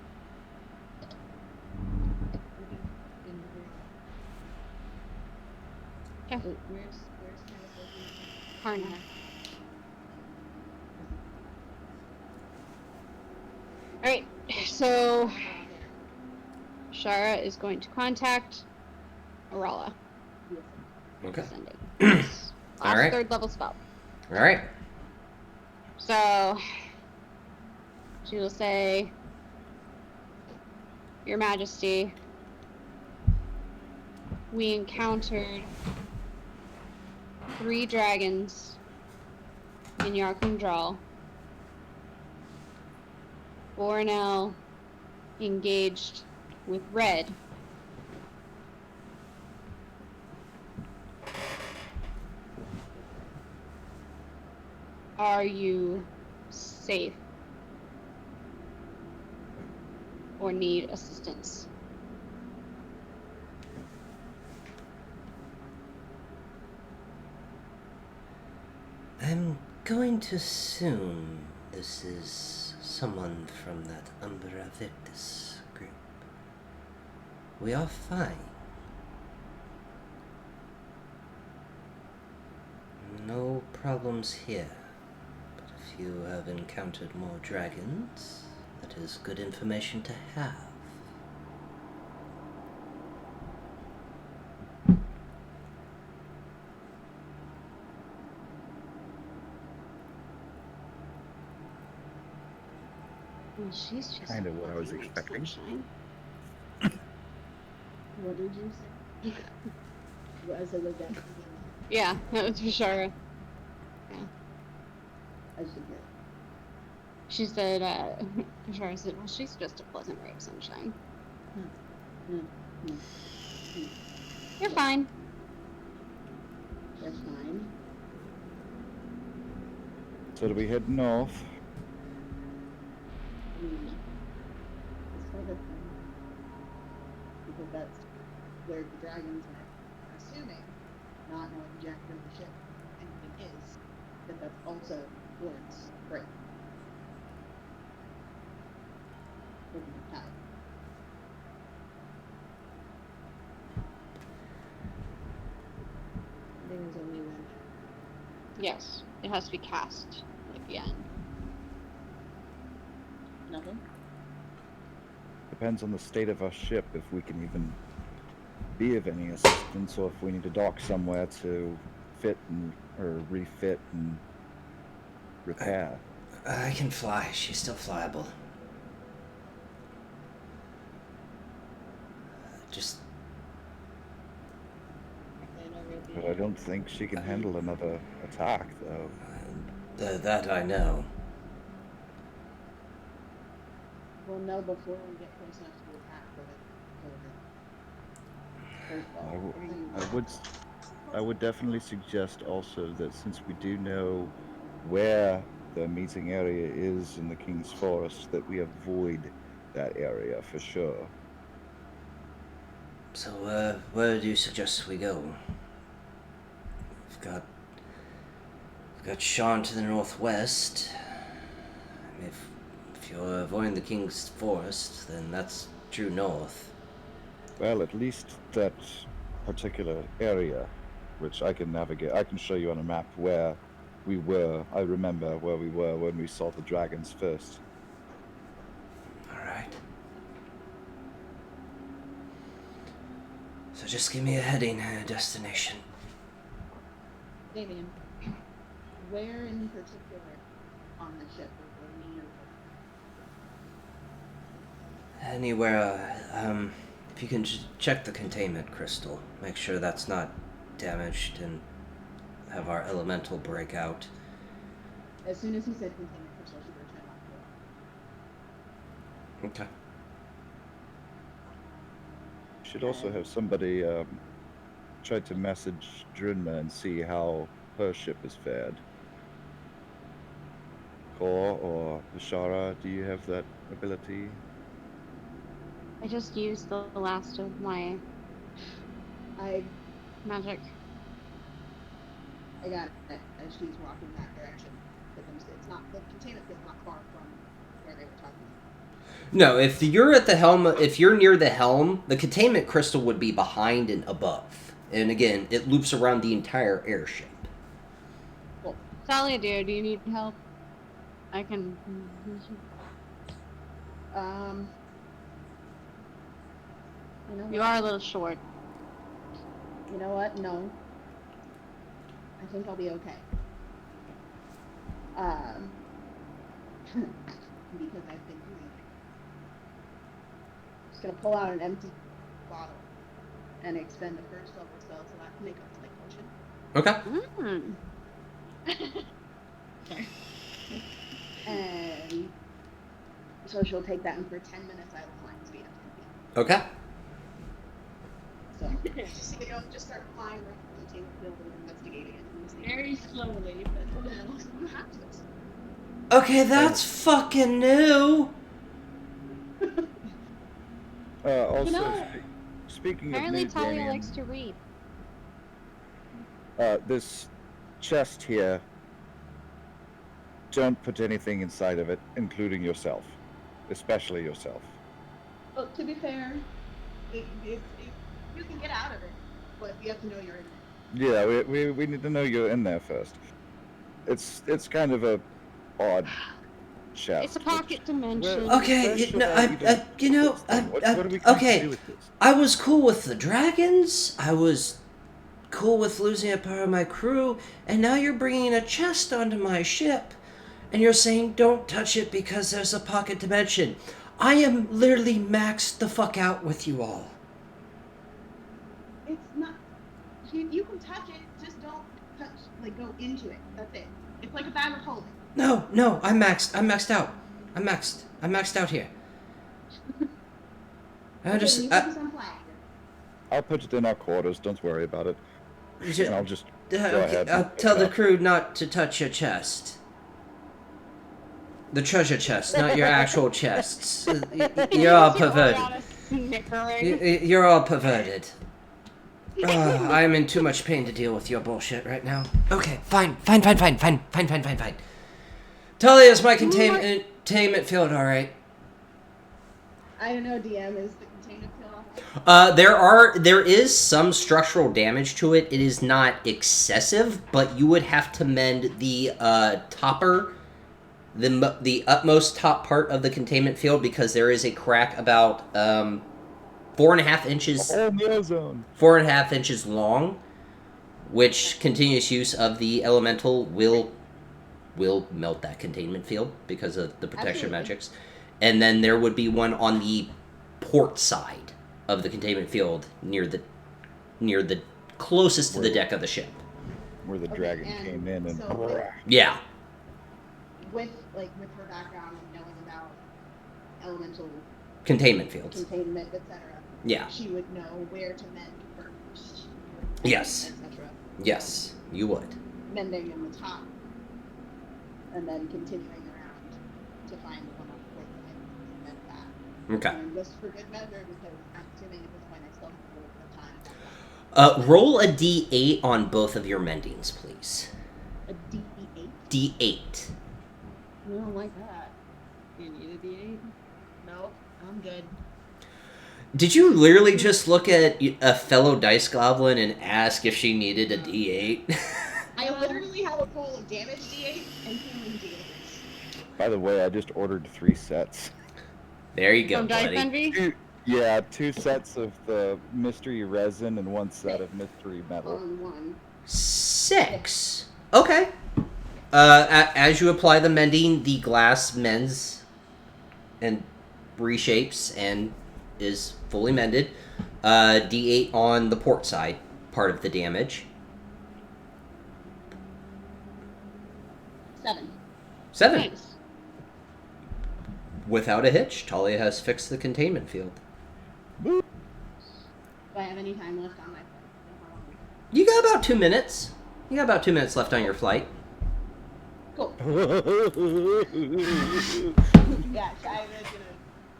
Okay. Where's Kenneth? Karna. Alright, so Shara is going to contact Arala. Yes. Okay. Send it. Last Alright. 3rd level spell. Alright. So she will say, Your Majesty, we encountered 3 dragons in Yarkandral. Borinel engaged with Red. Are you safe or need assistance? I'm going to assume this is someone from that Umbra Victus group. We are fine. No problems here. But if you have encountered more dragons, that is good information to have. Well, she's just Kind of what I was fucking expecting. sunshine. What did you say? What I said like that. Yeah, that was for sure. I should get. She said, Shara said, well, she's just a pleasant ray of sunshine. You're fine. That's fine. So do we head north? It's for the thing. Because that's where the dragons are. assuming, not knowing jack where the ship anything is, That that's also towards right. looking at tide. I think there's only one. Yes, it has to be cast at the end. Nothing? Depends on the state of our ship if we can even be of any assistance, or if we need to dock somewhere to fit and or refit and repair. I can fly. She's still flyable. Just But I don't think she can handle another attack, though. that I know. We'll know before we get close enough to attack with it. I would definitely suggest also that since we do know where the meeting area is in the King's Forest, that we avoid that area for sure. So, where do you suggest we go? We've got Sean to the northwest. I mean, if you're avoiding the King's Forest, then that's true north. Well, at least that particular area, which I can navigate. I can show you on a map where we were. I remember where we were when we saw the dragons first. Alright. So just give me a heading and a destination. Damien, where in particular on the ship would we need Anywhere, if you can check the containment crystal, make sure that's not damaged and have our elemental break out. as soon as he said containment crystal, she would turn on. Okay. Should also have somebody try to message Drinma and see how her ship is fared. Core or Vishara, do you have that ability? I just used the last of my I magic. got it as she's walking that direction. But it's not the containment field's not far from where they were talking. No, if you're at the helm, if you're near the helm, the containment crystal would be behind and above. And again, it loops around the entire airship. Talia, dear, do you need help? I can. You know You what? are a little short. You know what? No. I think I'll be okay. Because I've been doing. Just gonna pull out an empty bottle and expend a first level spell so I can make a light potion. Okay. Sorry. And so she'll take that, and for 10 minutes I will flying speed up to Okay. So just start flying around the containment field and investigating it. And seeing Very slowly, but Okay, that's fucking new. Also, You know, speaking of Apparently, new, Talia Damien, likes to read. this chest here, don't put anything inside of it, including yourself. Especially yourself. Well, to be fair, you can get out of it, but you have to know you're in it. Yeah, we need to know you're in there first. It's kind of a odd chest. It's a pocket dimension. Well, Okay, what are we going to okay. do with this? I was cool with the dragons. I was cool with losing a part of my crew, and now you're bringing a chest onto my ship, and you're saying don't touch it because there's a pocket dimension. I am literally maxed the fuck out with you all. It's not. You can touch it, just don't touch. Like go into it. That's it. It's like a bag of holding. No, I'm maxed. I'm maxed out. I'm maxed out here. I just. You focus on flying. I'll put it in our quarters, don't worry about it. And I'll just go Okay, ahead. I'll and tell pick it the up. crew not to touch your chest. The treasure chest, not your actual chests. You're all perverted. You're all perverted. I'm in too much pain to deal with your bullshit right now. Okay, fine. Talia, is my containment field alright? I don't know. DM is the containment field. There is some structural damage to it. It is not excessive, but you would have to mend the topper, the utmost top part of the containment field, because there is a crack about 4.5 inches. Oh, no zone. 4.5 inches long, which continuous use of the elemental will melt that containment field because of the protection Absolutely. magics. And then there would be one on the port side of the containment field near the closest to the deck of the ship. Where the Okay, dragon and came in and. so, Yeah. with her background and knowing about elemental Containment fields. containment, etc. Yeah. She would know where to mend first. Yes. Etc. Yes, you would. Mending in the top, and then continuing around to find the one on the fourth and mend that. Okay. And just for good measure, because I'm assuming at this point I still have a little bit of time. Roll a d8 on both of your mendings, please. A D8. D8. I don't like that. You need a D8? No, I'm good. Did you literally just look at a fellow dice goblin and ask if she needed a d8? I literally have a bowl of damage D8 and healing D8s. By the way, I just ordered 3 sets. There you go, From Dice buddy. Envy? Yeah, 2 sets of the mystery resin and 1 set of mystery metal. On one. 6. Okay. As you apply the mending, the glass mends and reshapes and is fully mended. D8 on the port side, part of the damage. 7. 7. Nice. Without a hitch, Talia has fixed the containment field. Do I have any time left on my You got about 2 minutes. You got about 2 minutes left on your flight. Cool. Yeah, Shira's gonna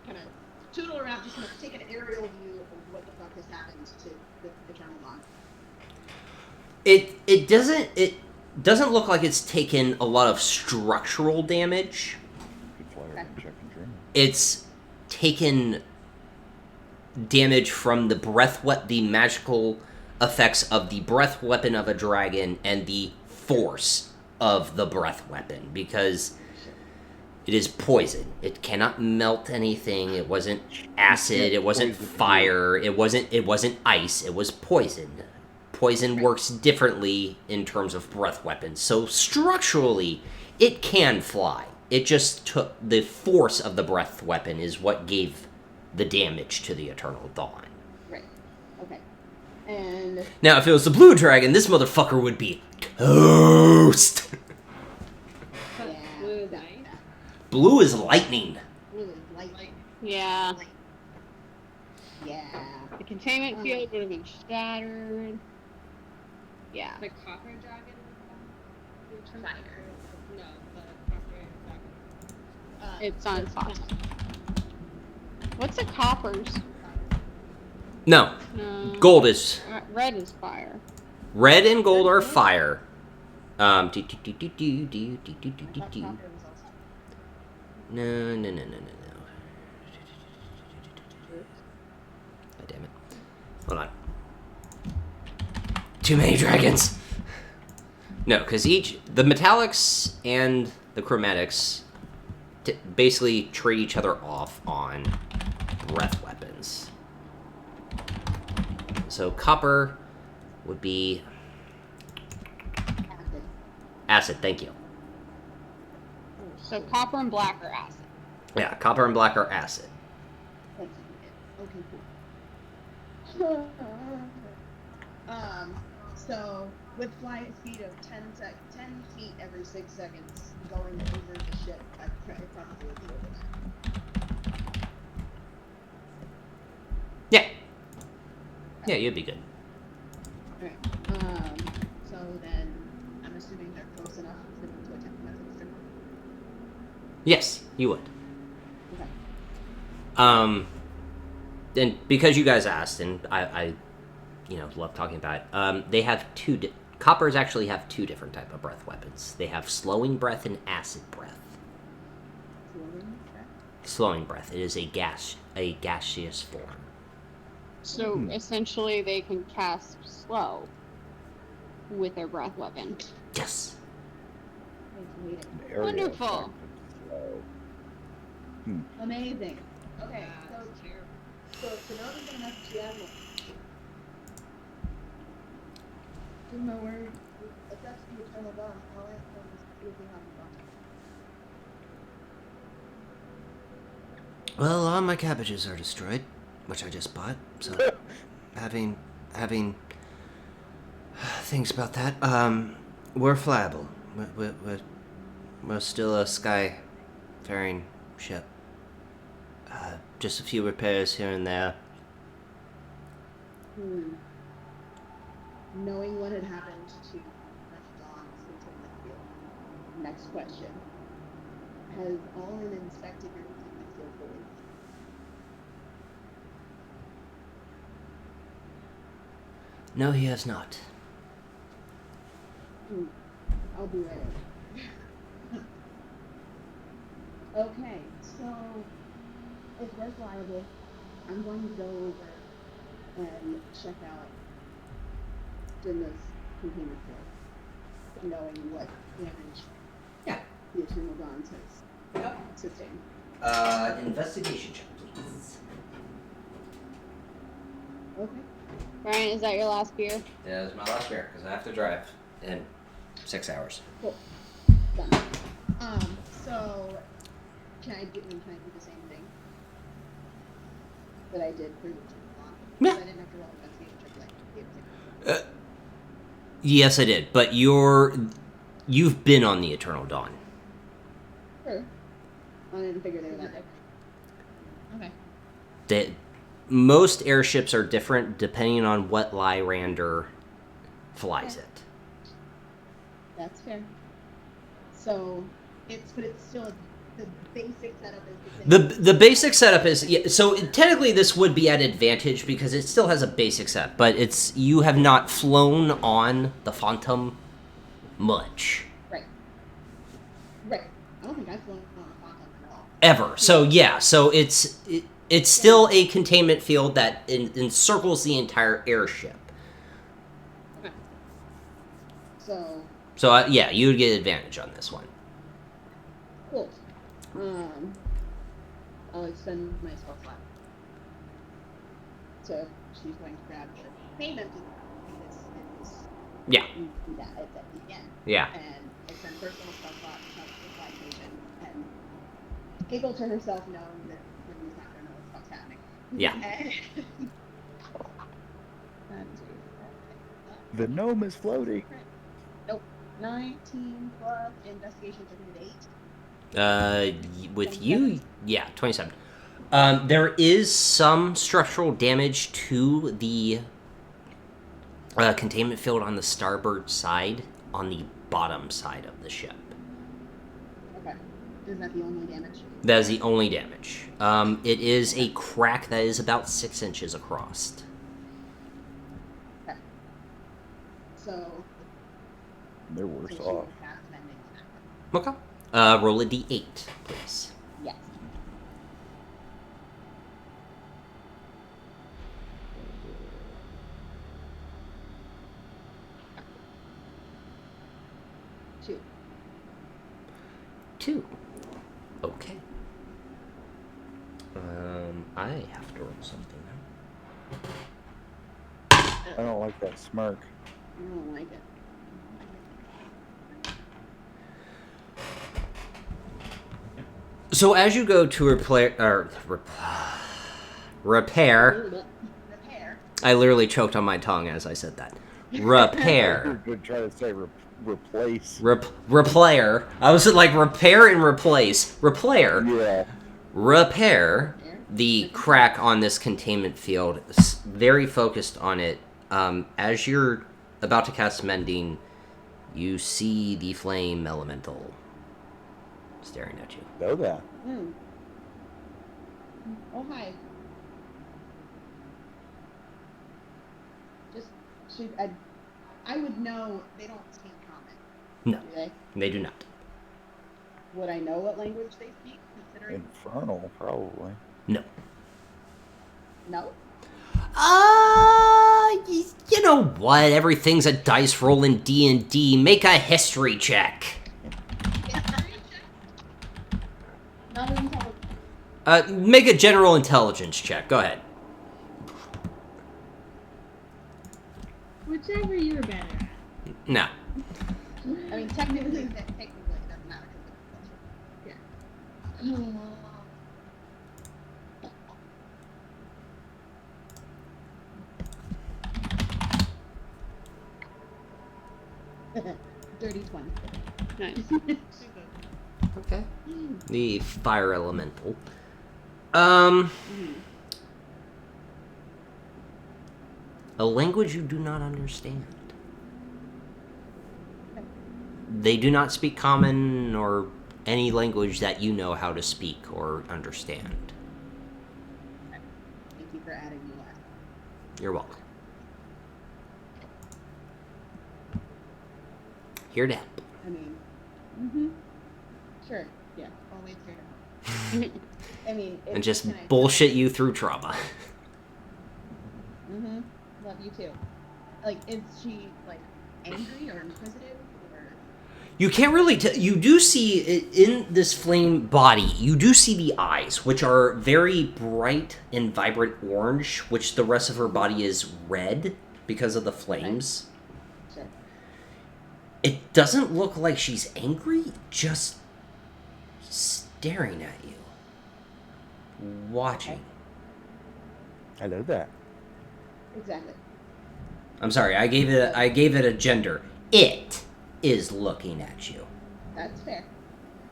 kind of tootle around, just kind of take an aerial view of what the fuck has happened to the Eternal Dawn. It doesn't look like it's taken a lot of structural damage. Good flyer and check and journal. It's taken damage from the magical effects of the breath weapon of a dragon and the force of the breath weapon, because it is poison. It cannot melt anything. It wasn't acid. It wasn't fire. It wasn't ice. It was poison. Poison works differently in terms of breath weapons. So structurally, it can fly. It just took the force of the breath weapon is what gave the damage to the Eternal Dawn. Right. Okay. And Now, if it was the blue dragon, this motherfucker would be toast. yeah, Blue that- light. that Blue is lightning. really light. Yeah. Yeah. The containment field would have been shattered. Yeah. The copper dragon was the Fire. No, the copper dragon. It's on fire. What's a copper's? No, No. gold is Red is fire. red and gold are fire. I thought copper was also. No. God damn it. Hold on. Too many dragons. No, because the metallics and the chromatics basically trade each other off on breath weapons. So copper would be Acid. acid, thank you. So copper and black are acid. Yeah, copper and black are acid. Okay, cool. So with flight speed of 10 feet every 6 seconds, going over the ship, I probably would be over that. Yeah. Yeah, you'd be good. Alright. So then I'm assuming they're close enough for me to attempt my first turn. Yes, you would. Okay. And because you guys asked, and I love talking about it, they have coppers actually have two different type of breath weapons. They have slowing breath and acid breath. Slowing breath. It is a gaseous form. So essentially they can cast slow with their breath weapon. Yes. An aerial Wonderful. effect of slow. Amazing. Okay, That's terrible. so Sonoda's gonna message the admiral. Give him a word. If that's the Eternal Dawn, all I have to do is anything on the dawn. Well, all my cabbages are destroyed, which I just bought. So, having things about that. We're flyable. We're still a sky-faring ship. Just a few repairs here and there. Knowing what had happened to Dawn's containment field. Next question. Has Allen inspected your containment field fully? No, he has not. I'll be right over. Okay, so if we're flyable, I'm going to go over and check out Jim's containment field, knowing what damage Yeah. the Eternal Dawn has Yep. sustained. Investigation check, please. Okay. Brian, is that your last beer? That is my last beer, because I have to drive in 6 hours. Cool. Done. So can I do the same thing that I did for the Eternal Dawn? Yeah. I didn't have to roll investigation check like the other thing. Yes, I did, but you've been on the Eternal Dawn. Sure. I didn't figure they were that different. Okay. That most airships are different depending on what Lyrander flies it. That's fair. So but it's still the basic setup is the same. The basic setup is so technically this would be at advantage because it still has a basic setup, but you have not flown on the Phantom much. Right. I don't think I've flown on a Phantom at all. Ever. So yeah, so it's still a containment field that encircles the entire airship. Okay. So Yeah, you would get advantage on this one. cool. I'll extend my spell slot. So she's going to grab the payment and is Yeah. do that at the end. Yeah. And extend personal spell slot to help the fly patient and giggle to herself knowing that Brittany's not gonna know what the fuck's happening. Yeah. The gnome is floating. Nope. 19 plus investigation took me to 8. With you, yeah, 27. There is some structural damage to the containment field on the starboard side, on the bottom side of the ship. Okay. Is that the only damage? That is the only damage. It is a crack that is about 6 inches across. Okay. So. They're worse she off. will cast mending on that one. Okay. Roll a d8, please. Yes. Two. 2. Okay. I have to roll something now. I don't like that smirk. I don't like it. So as you go to repair, Repair. I literally choked on my tongue as I said that. Repair. You're trying to say replace. Replayer. I was like repair and replace. Replayer. Yeah. Repair the crack on this containment field. Very focused on it. As you're about to cast mending, you see the flame elemental staring at you. Know that. Mm. Oh, hi. Just, I would know they don't speak common. No, Do they? they do not. Would I know what language they speak, considering? Infernal, probably. No. No? You know what? Everything's a dice roll in D&D. Make a history check. Not even tell Make a general intelligence check. Go ahead. Whichever you're better at. No. I mean, technically, it doesn't matter because it's culture. Yeah. Dirty 20. Nice. Okay. The fire elemental. A language you do not understand. They do not speak common or any language that you know how to speak or understand. Thank you for adding me last. You're welcome. Here to help. I mean, sure, yeah, always here to help. I mean, And just bullshit you through trauma. Love you too. Like, is she like angry or inquisitive or? You can't really you do see in this flame body, you do see the eyes, which are very bright and vibrant orange, which the rest of her body is red because of the flames. Sure. It doesn't look like she's angry, just staring at you. Watching. I know that. Exactly. I'm sorry, I gave it a gender. It is looking at you. That's fair.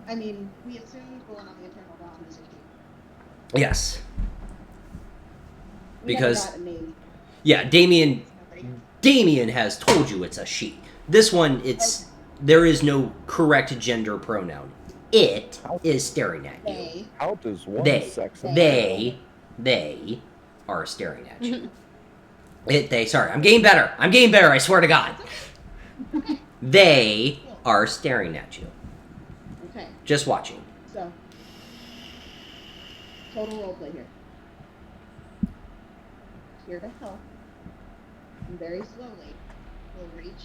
I mean, we assumed going on the Eternal Dawn is a she. Yes. We Because never got a name. yeah, Damien has told you it's a she. This one, it's there is no correct gender pronoun. It is staring at you. They. How does one They. sex They are staring at you. Sorry, I'm getting better. I swear to God. Okay. They are staring at you. Okay. Just watching. So, total roleplay here. Here to help. And very slowly, we'll reach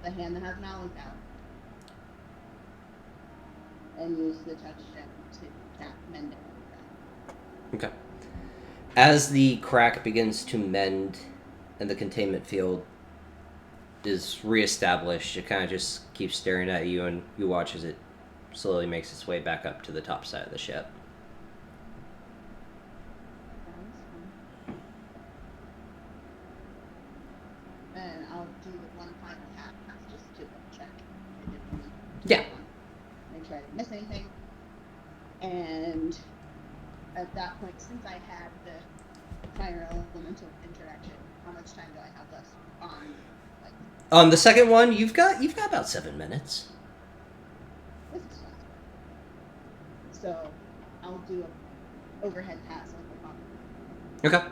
the hand that has Mal's out. And use the touch gem to mend it. Okay. As the crack begins to mend and the containment field is reestablished, it kind of just keeps staring at you, and you watch as it slowly makes its way back up to the top side of the ship. And I'll do the one final pass just to check. Yeah. Make sure I didn't miss anything. And at that point, since I had the prior elemental interaction, how much time do I have left on? Like, On the second one, you've got about 7 minutes. this is fun. So I'll do an overhead pass on the bottom. Okay.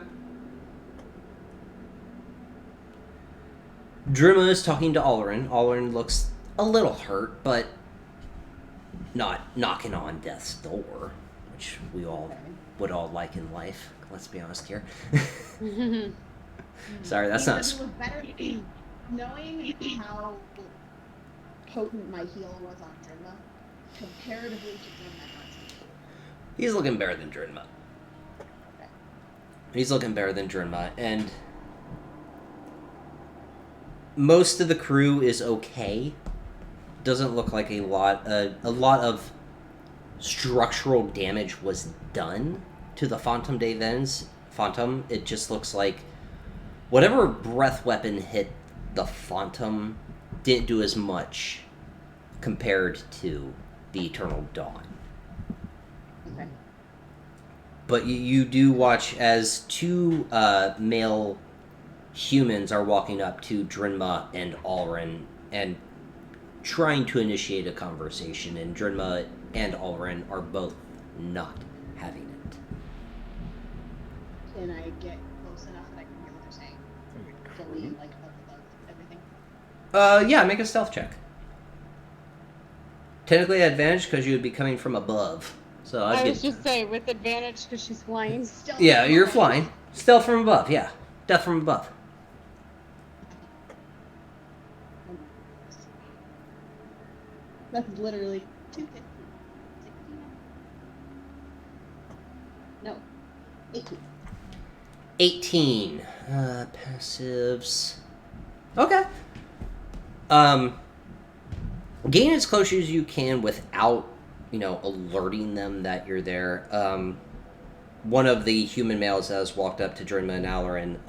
Drima is talking to Olerin. Olerin looks a little hurt, but not knocking on death's door, which we all would all like in life. Let's be honest here. Sorry, that's not. It was better knowing how potent my heal was on Drinma, comparatively to Drinma. He's looking better than Drinma. Okay. He's looking better than Drinma, and most of the crew is okay. Doesn't look like a lot of structural damage was done to the Phantom Davens. Phantom, it just looks like whatever breath weapon hit the Phantom didn't do as much compared to the Eternal Dawn. Okay. But you do watch as two male humans are walking up to Drinma and Olerin and trying to initiate a conversation, and Drinma and Olerin are both not having it. Can I get close enough that I can hear what they're saying? Fully, like, above everything? Yeah, make a stealth check. Technically advantage because you would be coming from above. So I I'd was get... just saying, with advantage because she's flying. Still Yeah, you're flying. Stealth from above, yeah. Death from above. That's literally 250. 16. No. 18. 18. Passives. Okay. Gain as close as you can without, alerting them that you're there. One of the human males that has walked up to Drinma and Olerin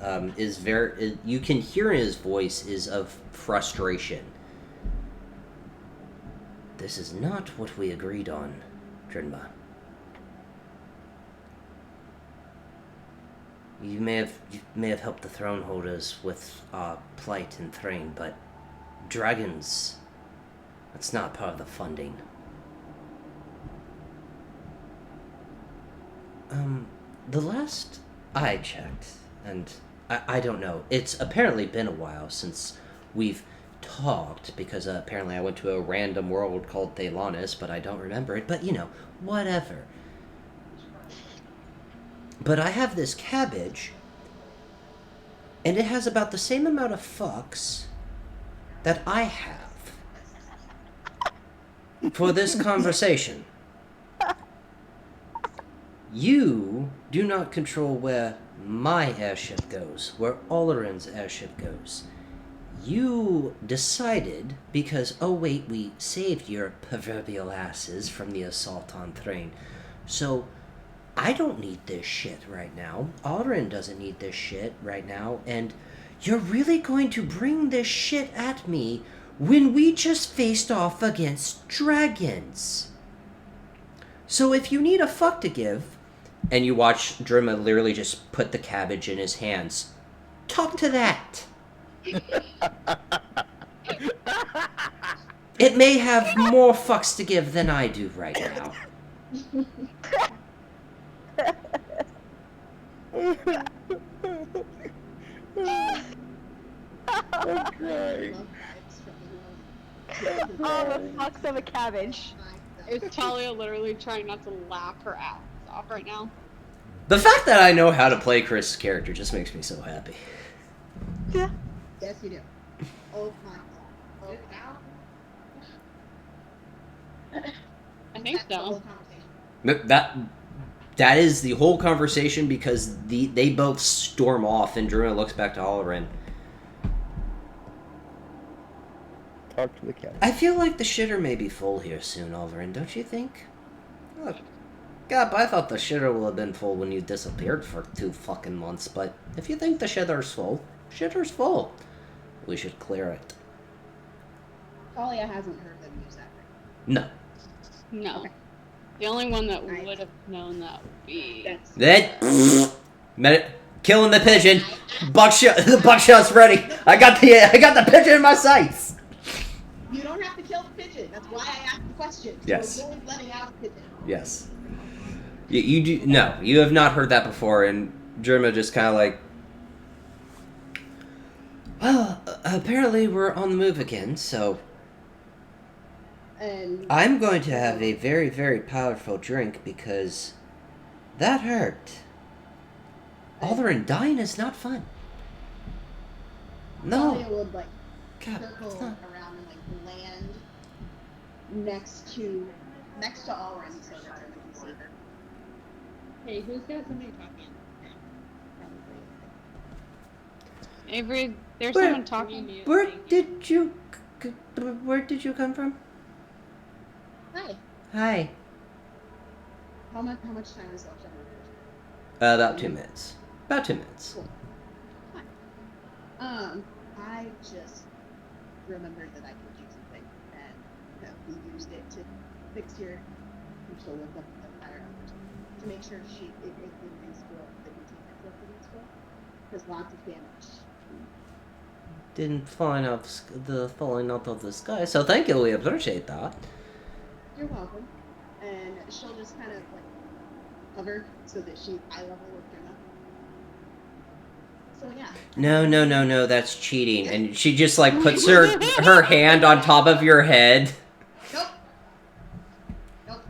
you can hear in his voice is of frustration. This is not what we agreed on, Drinma. You may have helped the throne holders with our plight and Thrain, but dragons, that's not part of the funding. The last I checked, and I don't know, it's apparently been a while since we've talked, because apparently I went to a random world called Thelanis, but I don't remember it, but whatever. But I have this cabbage, and it has about the same amount of fucks that I have for this conversation. You do not control where my airship goes, where Olerin's airship goes. You decided, because, oh wait, we saved your proverbial asses from the assault on Thrain. So, I don't need this shit right now. Olerin doesn't need this shit right now, and you're really going to bring this shit at me when we just faced off against dragons. So if you need a fuck to give, and you watch Drinma literally just put the cabbage in his hands, talk to that. It may have more fucks to give than I do right now. I'm crying. Love vibes from the room. All the fucks of a cabbage. Is Talia literally trying not to laugh her ass off right now? The fact that I know how to play Chris' character just makes me so happy. Yeah. Yes, you do. Oh my god. Oh, now. I think That's the whole so. conversation. That is the whole conversation because they both storm off and Druna looks back to Halloran. Talk to the cat. I feel like the shitter may be full here soon, Halloran, don't you think? Look, God, I thought the shitter will have been full when you disappeared for 2 fucking months, but if you think the shitter's full, we should clear it. Talia hasn't heard them use that. No. No. Okay. The only one that Right. would have known that would be. That killing the pigeon. Buckshot. The buckshot's ready. I got the pigeon in my sights. You don't have to kill the pigeon. That's why I asked the question. So Yes. we're only letting out the pigeon. Yes. You do no. You have not heard that before, and Germa just kind of like. Well, apparently we're on the move again, so And I'm going to have a very, very powerful drink because that hurt. Halloran dying is not fun. Talia No. would like God, circle it's not. around and like land next to Alren so that German can see her. Hey, who's got somebody talking? Avery, there's Where- someone talking to you. Where did you come from? Hi. Hi. How much time is left on your About 2 minutes. About 2 minutes. I just remembered that I could do something, and we used it to fix your. And she'll look up the fire to make sure it remains full, that we take that remains full, because lots of damage. Didn't falling out of the sky, so thank you. We appreciate that. You're welcome. And she'll just kind of like hover so that she's eye level with Gemma. So yeah. No, that's cheating. And she just like puts her hand on top of your head. Nope. Nope.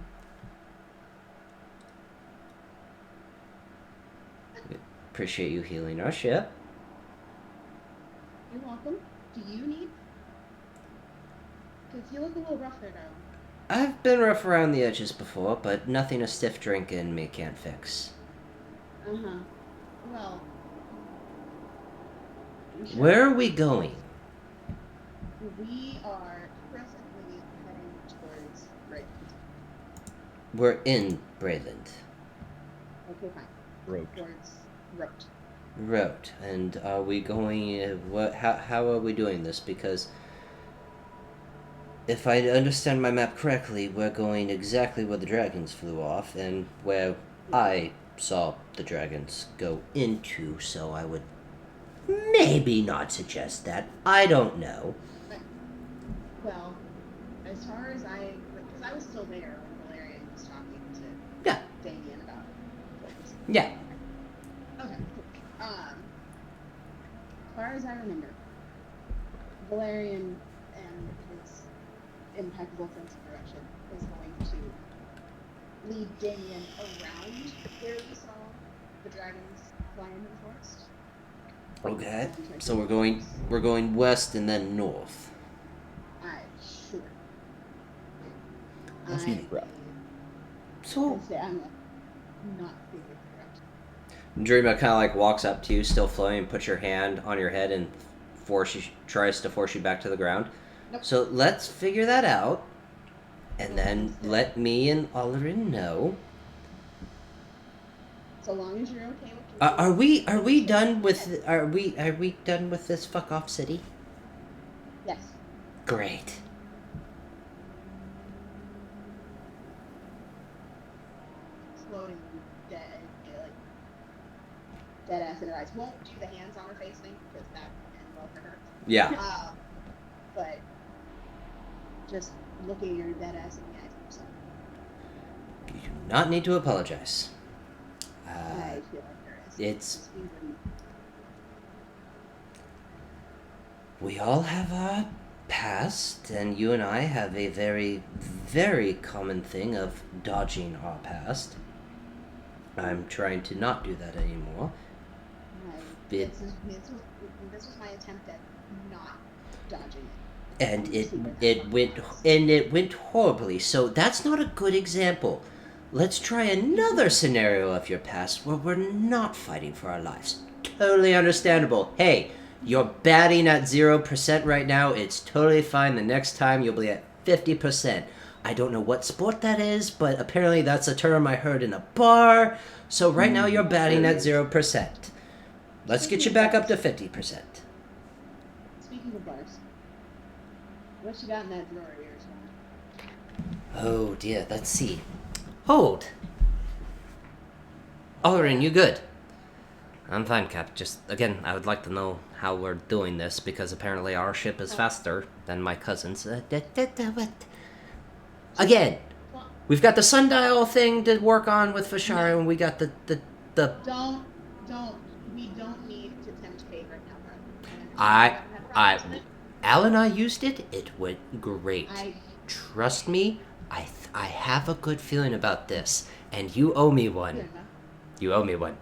Appreciate you healing our ship. You're welcome. Do you need? Because you look a little rough there, darling. I've been rough around the edges before, but nothing a stiff drink in me can't fix. Uh-huh. Well. Where are we going? We are presently heading towards Brayland. We're in Brayland. Okay, fine. Road. Towards Rote. Road. And are we going... How are we doing this? Because if I understand my map correctly, we're going exactly where the dragons flew off and where I saw the dragons go into, so I would maybe not suggest that. I don't know. Well, as far as because I was still there when Valerian was talking to Yeah. Damien about it. Yeah. Okay. As far as I remember, Valerian and his impeccable sense of direction is going to lead Damien around where we saw the dragons fly into the forest. Okay. So we're going west and then north. Sure. I'll see you, bro. So Say I'm not completely correct. Dreama kind of like walks up to you, still floating, puts your hand on your head and tries to force you back to the ground. Nope. So let's figure that out, and then let me and Olerin know. So long as you're okay with Are we done with are we done with this fuck off city? Yes. Great. Exploding dead ass in her eyes. Won't do the hands on her face thing because that can end well for her. Yeah. But just looking your dead ass in the eyes. I'm sorry. You do not need to apologize. I feel like there is. It's... We wouldn't. We all have our past, and you and I have a very, very common thing of dodging our past. I'm trying to not do that anymore. This was my attempt at not dodging it. And We'll see what it went horribly. So that's not a good example. Let's try another scenario of your past where we're not fighting for our lives. Totally understandable. Hey, you're batting at 0% right now. It's totally fine. The next time you'll be at 50%. I don't know what sport that is, but apparently that's a term I heard in a bar. So right now you're batting at 0%. Let's get you back up to 50%. Speaking of bars, what you got in that drawer of yours, man? Oh dear, let's see. Hold. Oren, you good? I'm fine, Cap. Just, again, I would like to know how we're doing this, because apparently our ship is faster than my cousin's. Again, we've got the sundial thing to work on with Vashara, and we got the... We don't need to tempt fate right now, bro. Al and I used it. It went great. I Trust me, I have a good feeling about this, and you owe me one. Yeah, no. You owe me one.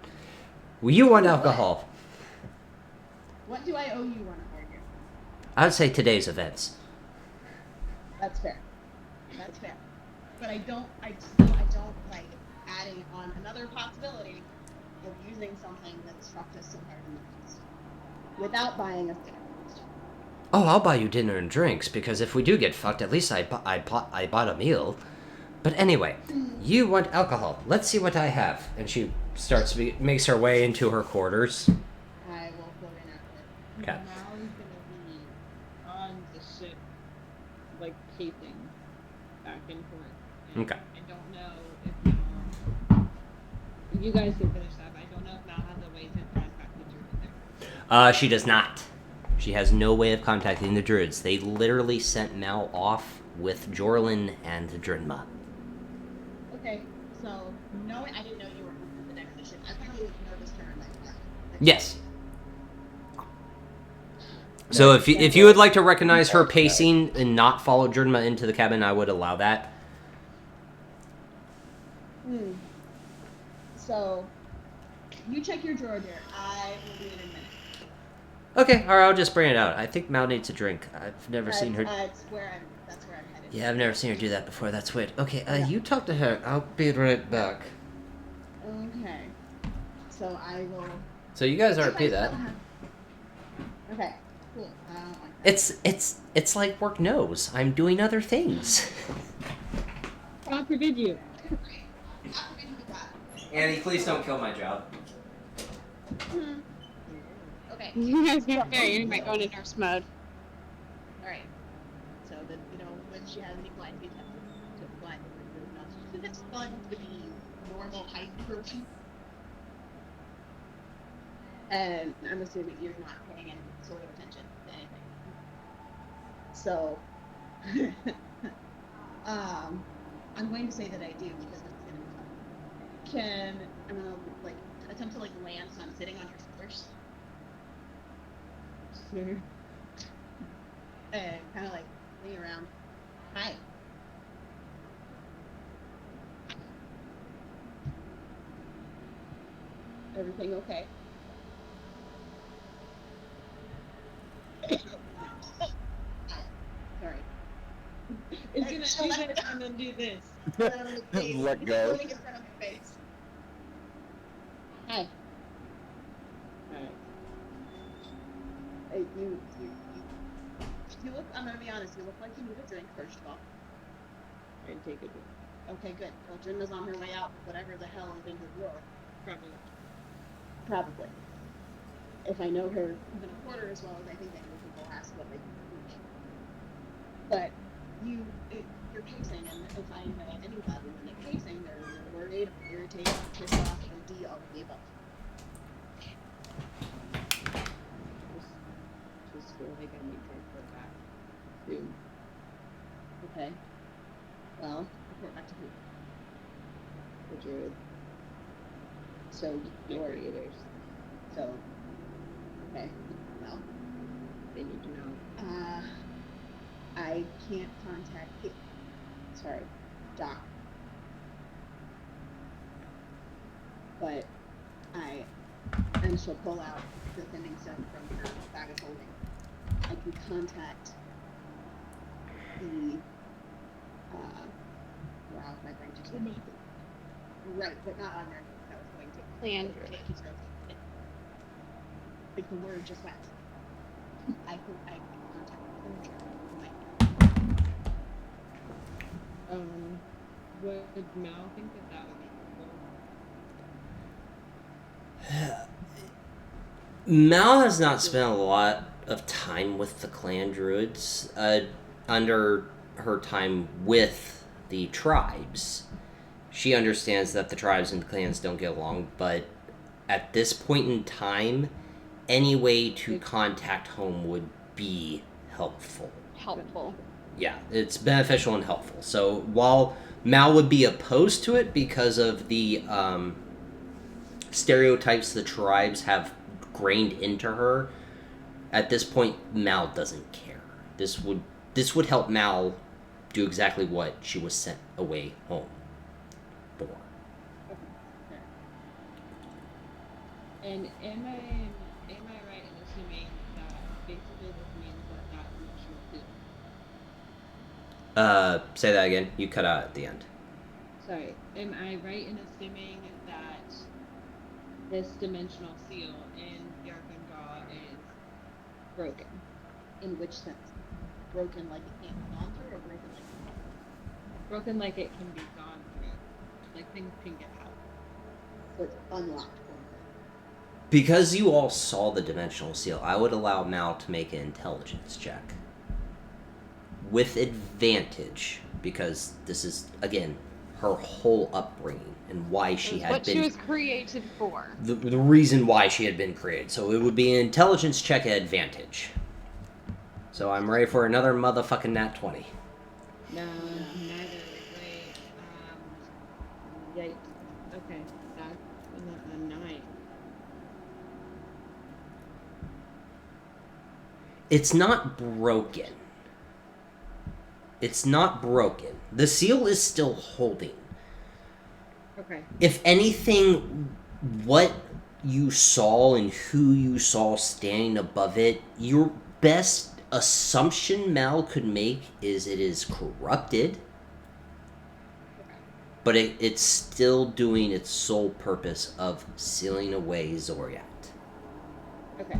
Well, you want alcohol. What do I owe you one for here? I would say today's events. That's fair. That's fair. But I don't like adding on another possibility of using something that struck us so hard in the past without buying a thing. Oh, I'll buy you dinner and drinks, because if we do get fucked, at least I bought a meal. But anyway, you want alcohol. Let's see what I have. And she makes her way into her quarters. I will put in after. Okay. Mal is gonna be on the ship, like pacing back and forth. And Okay. I don't know if Mal, you guys can finish that, but I don't know if Mal has a way to contact the druid there. She does not. She has no way of contacting the druids. They literally sent Mal off with Jorlin and Drinma. Okay, so knowing I didn't know you were moving the next mission, I probably would know this turn like that. Yes. So if you would like to recognize her pacing and not follow Drinma into the cabin, I would allow that. So you check your drawer, dear. I will be in a minute. Okay, alright, I'll just bring it out. I think Mal needs a drink. I've never seen her... That's where I'm headed. Yeah, I've never seen her do that before. That's weird. Okay, you talk to her. I'll be right back. Okay. So I will. So you guys if I RP still that. have- Okay. Cool. I don't like that. It's like work knows. I'm doing other things. God forbid you. I'm gonna do that. Annie, please don't kill my job. Okay. You guys get fair. You might go into nurse mode. All right. So that when she has any blind feet, to blind it's fun to be normal height person. And I'm assuming you're not paying any sort of attention to anything. So, I'm going to say that I do because it's gonna be fun. Can attempt to land so I'm sitting on your shoulders Sure. and kind of lean around. Hi. Everything okay? Sorry. It's gonna do this and then do this. Let go. Putting in front of my face. Hi. Alright. Hey, you look, I'm gonna be honest, you look like you need a drink, first of all. And take it. Okay, good. Well, Jen is on her way out, whatever the hell is in her drawer. Probably. Probably. If I know her even a quarter as well as I think I know people ask what they each. But you're pacing, and if I know anybody when they're pacing, they're worried, irritated, pissed off, or D, all of the above. Just feel like I need to go back to So your eaters, So, okay, well, they need to know. I can't contact sorry, Doc. But and she'll pull out the sending stone from her bag of holding. I can contact the, wow, my brain just went. Right, but not on there. I was going to. Plan. Like the word just went. I can contact the manager. Would Mal think that would be Mal has not spent a lot of time with the clan druids. Under her time with the tribes, she understands that the tribes and the clans don't get along, but at this point in time, any way to contact home would be helpful. Helpful. Yeah, it's beneficial and helpful. So while Mal would be opposed to it because of the stereotypes the tribes have grained into her, at this point Mal doesn't care. This would help Mal do exactly what she was sent away home for. And am I right in assuming that basically this means that dimensional seal? Say that again. You cut out at the end. Sorry, am I right in assuming that this dimensional seal in Yarkandra is broken? In which sense? Broken like it can't be gone through, or broken like Broken like it can be gone through. Like things can get out. so it's unlocked? Because you all saw the dimensional seal, I would allow Mal to make an intelligence check. With advantage, because this is, again, her whole upbringing and why she had what been... she was created for. The reason why she had been created. So it would be an intelligence check at advantage. So I'm ready for another motherfucking nat 20. No, neither. Wait. Yikes. Okay, that's a 9. It's not broken. It's not broken. The seal is still holding. Okay. If anything, what you saw and who you saw standing above it, your best assumption Mal could make is it is corrupted. But it's still doing its sole purpose of sealing away Zoriat. Okay.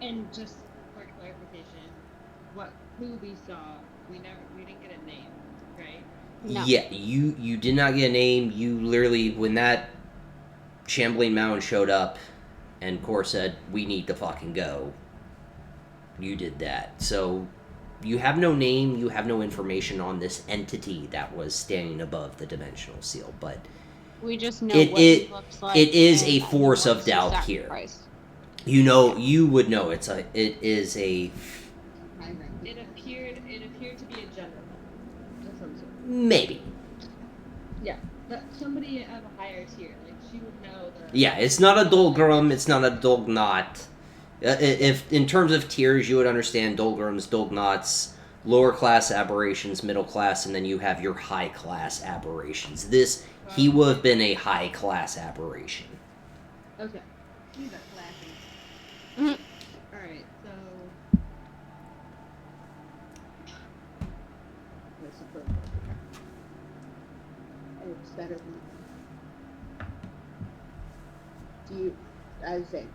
And just for clarification, who we saw, we didn't get a name, right? No. Yeah, you did not get a name. You literally, when that shambling mound showed up and Kor said, "We need to fucking go," you did that. So you have no name, you have no information on this entity that was standing above the dimensional seal, but We just know It- what it- he looks like. it is and a that he force of wants to doubt here. sacrifice. you would know it is a It appeared to be a general of some sort. maybe. Yeah, but somebody of a higher tier, like she would know the. Yeah, it's not a Dolgrim, it's not a Dolgnot. If in terms of tiers, you would understand Dolgrims, Dolgnots, lower class aberrations, middle class, and then you have your high class aberrations. He would have been a high class aberration. Okay. These are classy. All right. So. It's better than. Do you, I would say,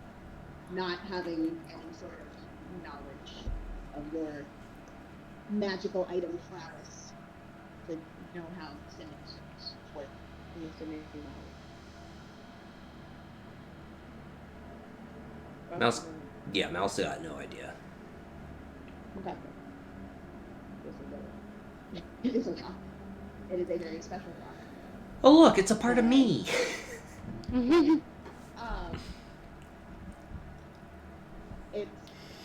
not having any sort of knowledge of your magical item prowess to know how things work. Mouse, yeah, Mouse got no idea. Okay. It is a rock. It is a very special rock. Oh look, it's a part of me. It's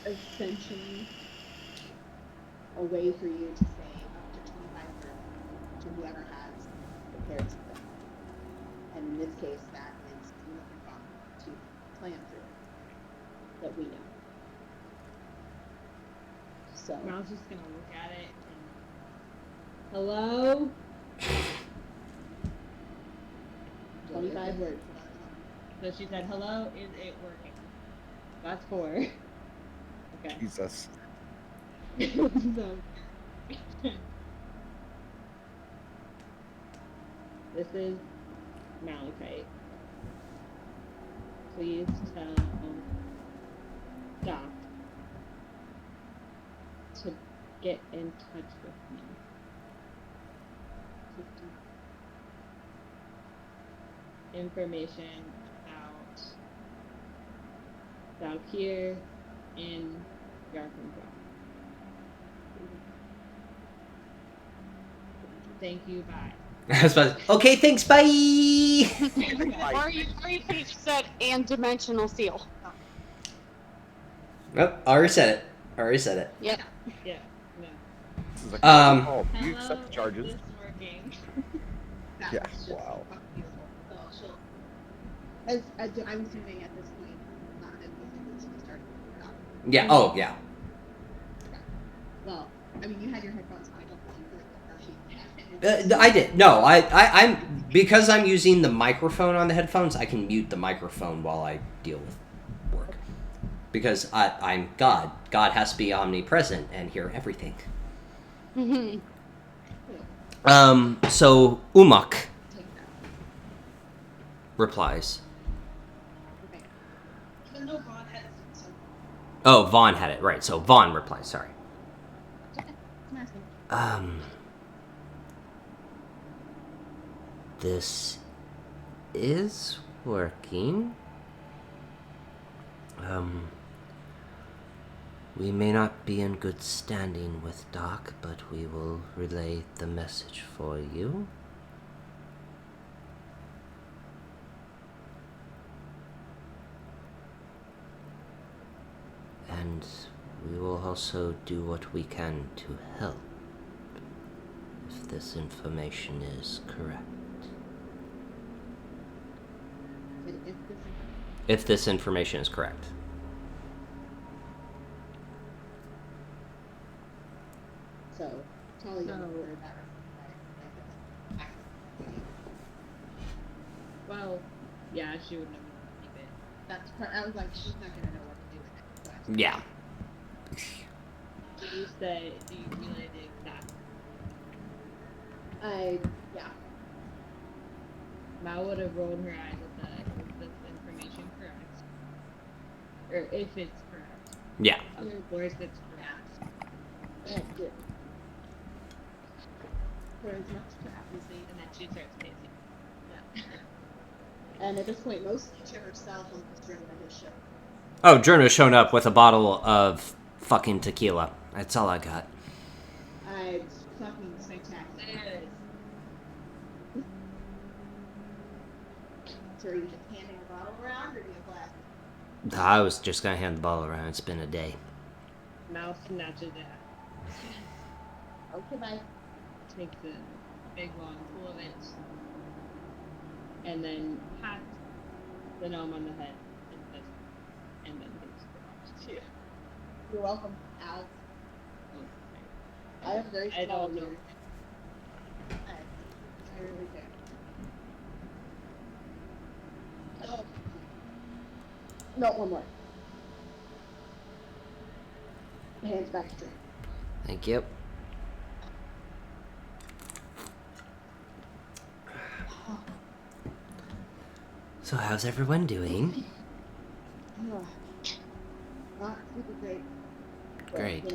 essentially a way for you to say up to 25 to whoever has prepared something. And in this case, that is plan through that we know. So Mal's just gonna look at it and hello? 25 words. So she said, hello, is it working? That's 4. Okay. Jesus. So, this is Malachite. Please tell Doc to get in touch with me. Information out here in Yarkandra. Thank you, bye. I was about to- okay, thanks, bye! Or you could have said and dimensional seal. Oh, already said it. Yep. Yeah, no. This is a call. Do you Hello, accept the charges? is this working? That Yeah, was just wow. fucking beautiful. So she'll, I'm assuming at this point, not that this is starting to work out. Yeah, oh, yeah. Well, I mean, you had your headphones on. I don't think you really I did. No, I'm because I'm using the microphone on the headphones. I can mute the microphone while I deal with work. Because I'm God. God has to be omnipresent and hear everything. Mm-hmm. So Umak take that. replies. Okay. Even though Vaughn had it, so Oh, Vaughn had it right. So Vaughn replies. Sorry. it's okay. It's nasty. This is working. We may not be in good standing with Doc, but we will relay the message for you. And we will also do what we can to help, if this information is correct. If this information is correct. So, totally So- don't worry about it. Well, yeah, she would never keep it. That's part. I was like, she's not gonna know what to do with it. So I said, Yeah. Do you say, do you relay the exact? yeah. Mal would have rolled her eyes at that. Is this information correct? Or if it's correct. Yeah. Of course it's correct. That's good. For as much crap as they And then she starts pacing. And at this point, mostly to herself and just driven at his show. Oh, Jorno's shown up with a bottle of fucking tequila. That's all I got. It's fucking spectacular. So are you just handing a bottle around, or do you have glasses? I was just gonna hand the bottle around. It's been a day. Mal snatches it. Okay, bye. Takes a big long pull of it. And then pats the gnome on the head. And then takes the watch too. You're welcome, Alex. I have very I small don't know. ears. I really do. Oh. No, one more. Hands back straight. Thank you. So how's everyone doing? Ugh. Not super great. But, Great. You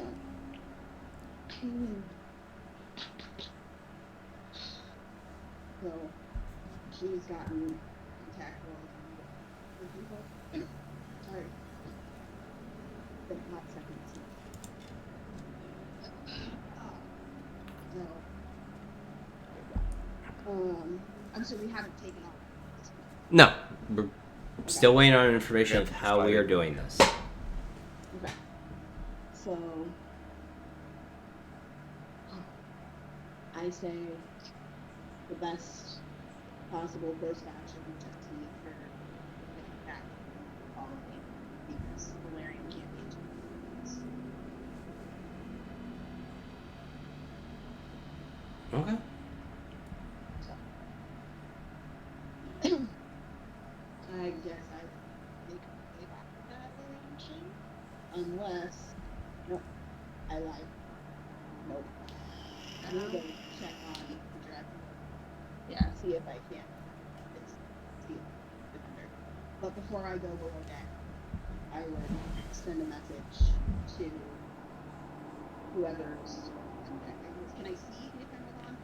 know. So, she's gotten contact with people. Sorry. Been a hot second. I'm sure we haven't taken off. No. We're still waiting on information of how we are doing this. Okay. So, I say the best possible course of action to keep her getting back unless, nope, I lied. Nope. I'm gonna go check on the dragon. Yeah, see if I can. See the thunder. But before I go below deck, I would send a message to whoever's on deck. Can I see anything on from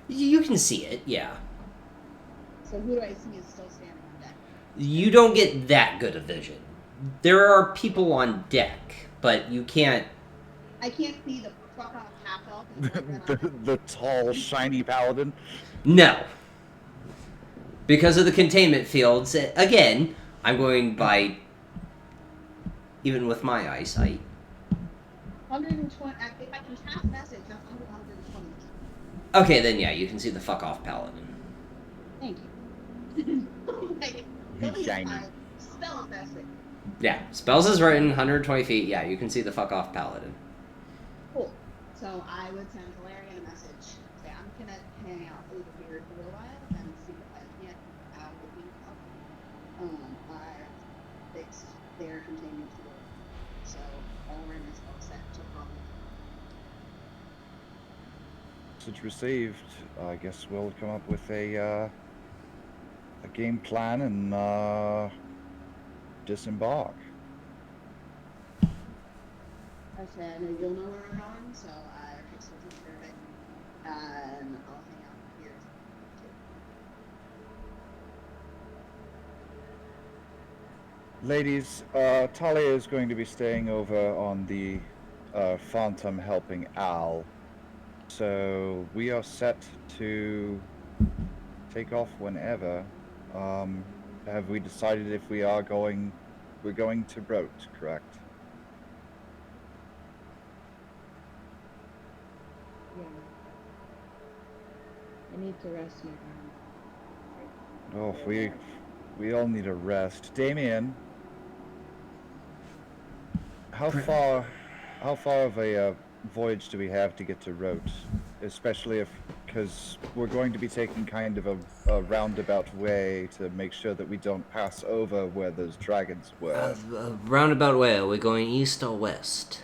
there? You can see it, yeah. So who do I see is still standing on deck? You don't get that good a vision. There are people on deck, but you can't. I can't see the fuck off half elf. the tall, shiny paladin. No. Because of the containment fields, again, I'm going by. Even with my eyesight. 120. If I can cast message, that's under 120 feet. Okay, then yeah, you can see the fuck off paladin. Thank you. Like, at least Shiny. my spell message. Yeah, spells is written 120 feet. Yeah, you can see the fuck off paladin. Cool. So I would send Valerian a message. Say, I'm gonna hang out over here for a little while and see if I can't out with me. I fixed their containment field. So Valerian is all set to follow. Message received. I guess we'll come up with a game plan and disembark. I said, you'll know where we're going, so I fixed the care of it. And I'll hang out here too. Ladies, Talia is going to be staying over on the Phantom helping Al. So we are set to take off whenever. Have we decided if we're going to Rote, correct? Yeah. I need to rest my arm. Oh, we all need a rest. Damien, how far of a voyage do we have to get to Rote? Especially because we're going to be taking kind of a roundabout way to make sure that we don't pass over where those dragons were. Roundabout way, are we going east or west?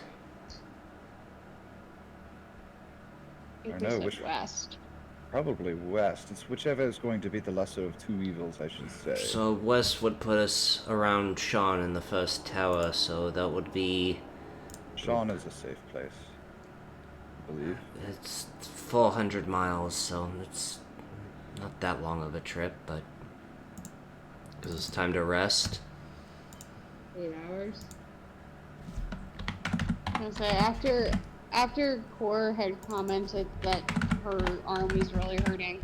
If I we know, said which- west. Probably west. It's whichever is going to be the lesser of two evils, I should say. So west would put us around Sean in the first tower, so that would be... Sean is a safe place, I believe. It's 400 miles, so it's not that long of a trip, but... Because it's time to rest. 8 hours. I was gonna say, after Core had commented that her arm was really hurting,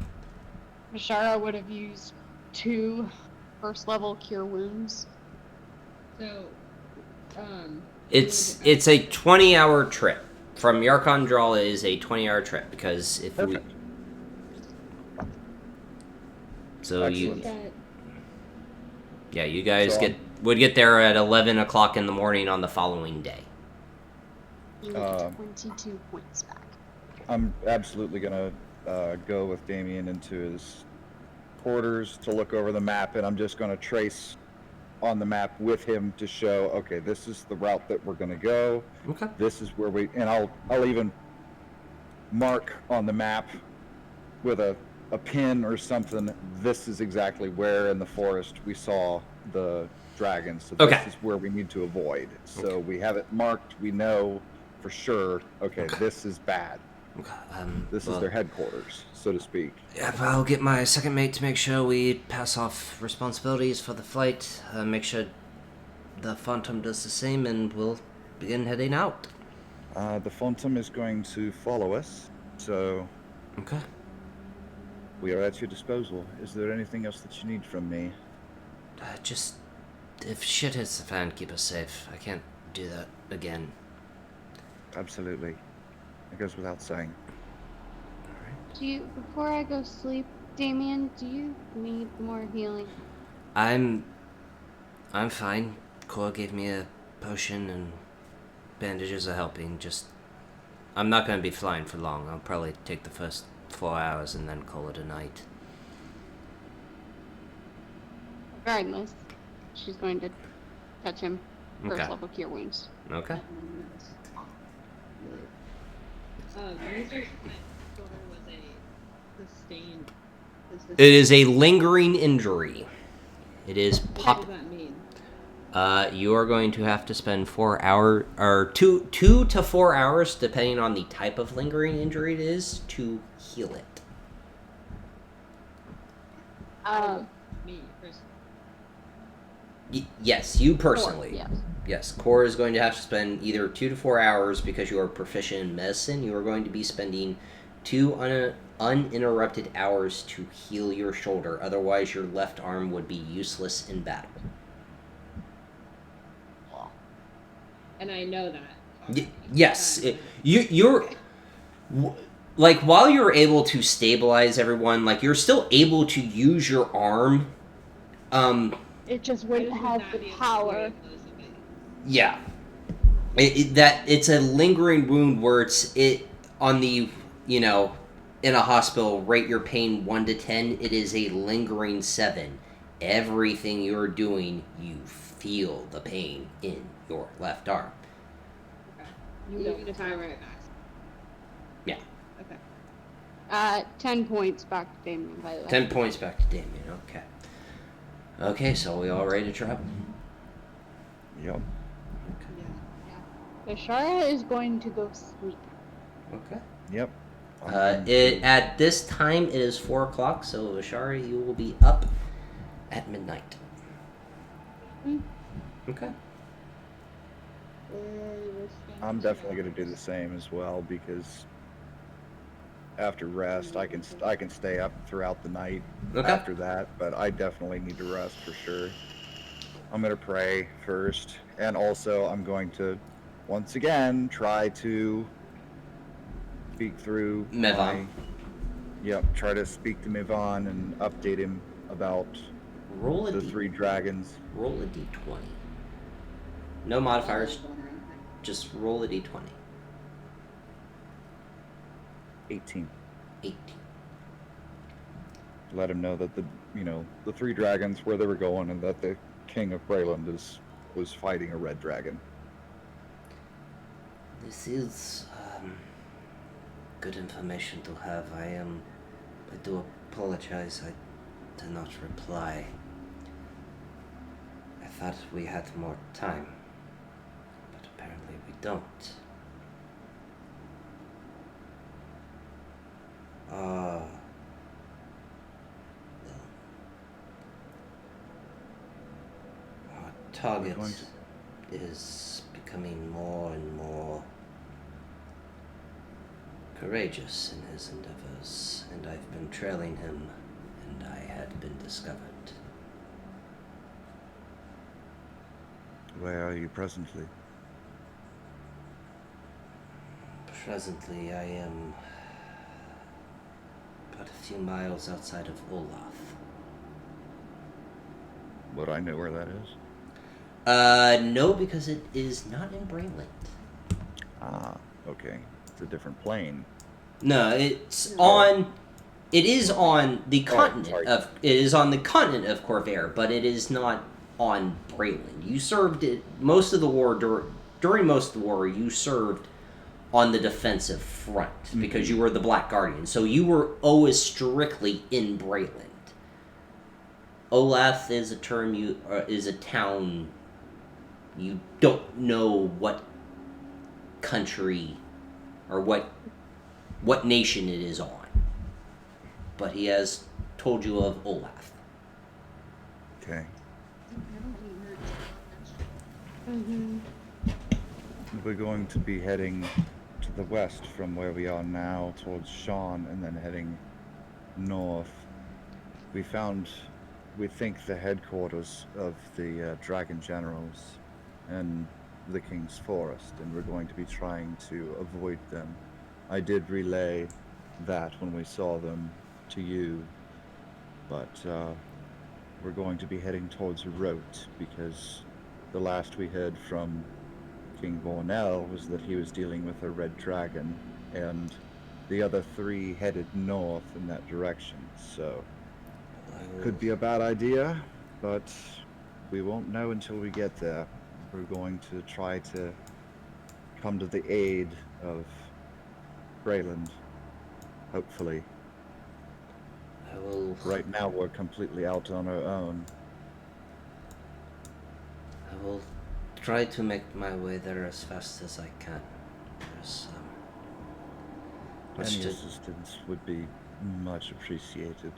Bashara would have used 2 first-level cure wounds. So, It's a 20-hour trip. From Yarkon Drala is a 20-hour trip, because if we... Perfect. So Excellent. you guys So, would get there at 11 o'clock in the morning on the following day. You Uh, get 22 points back. I'm absolutely gonna go with Damien into his quarters to look over the map, and I'm just gonna trace on the map with him to show, okay, this is the route that we're gonna go. Okay. This is where and I'll even mark on the map with a pin or something. This is exactly where in the forest we saw the dragons. So Okay. this is where we need to avoid. So we have it marked. We know for sure. Okay, this is bad. Okay. This is their headquarters, so to speak. Yeah, I'll get my second mate to make sure we pass off responsibilities for the flight. Make sure the Phantom does the same, and we'll begin heading out. The Phantom is going to follow us, so Okay. we are at your disposal. Is there anything else that you need from me? Just if shit hits the fan, keep us safe. I can't do that again. Absolutely. It goes without saying. Before I go sleep, Damien, do you need more healing? I'm fine. Cora gave me a potion and bandages are helping. Just I'm not gonna be flying for long. I'll probably take the first 4 hours and then call it a night. Regardless, she's going to touch him. First Okay. level cure wounds. Okay. You said my shoulder was a sustained. It is a lingering injury. It is What pop. does that mean? You are going to have to spend 4 hours, or 2 to 4 hours, depending on the type of lingering injury it is, to heal it. Me personally. Yes, you personally. Yes. Yes, Core is going to have to spend either 2 to 4 hours because you are proficient in medicine. You are going to be spending 2 uninterrupted hours to heal your shoulder. Otherwise, your left arm would be useless in battle. And I know that. Yes, you're like, while you're able to stabilize everyone, like, you're still able to use your arm. It just wouldn't have the power. Yeah. It's a lingering wound where it's on the, in a hospital, rate your pain 1 to 10. It is a lingering 7. Everything you're doing, you feel the pain in your left arm. Even if I right back. Yeah. Okay. 10 points back to Damien, by the way. 10 points back to Damien. Okay. Okay, so we all ready to travel? Yep. Bashara is going to go sleep. Okay. Yep. At this time, it is 4 o'clock, so Ashari, you will be up at midnight. Okay. I'm definitely going to do the same as well, because after rest, I can stay up throughout the night Okay. after that, but I definitely need to rest for sure. I'm going to pray first, and also I'm going to, once again, try to speak through Mevan. try to speak to Mevan and update him about Roll a the D. 3 dragons. Roll a d20. No modifiers. Just roll a d20. 18. 18. Let him know that the 3 dragons, where they were going, and that the king of Brayland was fighting a red dragon. This is good information to have. I do apologize. I did not reply. I thought we had more time, but apparently we don't. Our target is becoming more and more courageous in his endeavors, and I've been trailing him, and I had been discovered. Where are you presently? Presently, I am but a few miles outside of Olaf. Would I know where that is? No, because it is not in Brainland. Ah, okay. It's a different plane. No, it's on. It is on the continent sorry. of. It is on the continent of Corvair, but it is not on Brainland. You served it most of the war. During most of the war, you served on the defensive front because you were the Black Guardian. So you were always strictly in Brainland. Olaf is a term is a town. You don't know what country or what nation it is on, but he has told you of Olaf. Okay. We're going to be heading to the west from where we are now towards Sean, and then heading north. We think the headquarters of the Dragon Generals and the King's Forest, and we're going to be trying to avoid them. I did relay that when we saw them to you, but we're going to be heading towards Rote, because the last we heard from King Bornell was that he was dealing with a red dragon, and the other 3 headed north in that direction, so could be a bad idea, but we won't know until we get there. we're going to try to come to the aid of Greyland, hopefully. I will. Right now, we're completely out on our own. I will try to make my way there as fast as I can. There's much Any to. assistance would be much appreciated.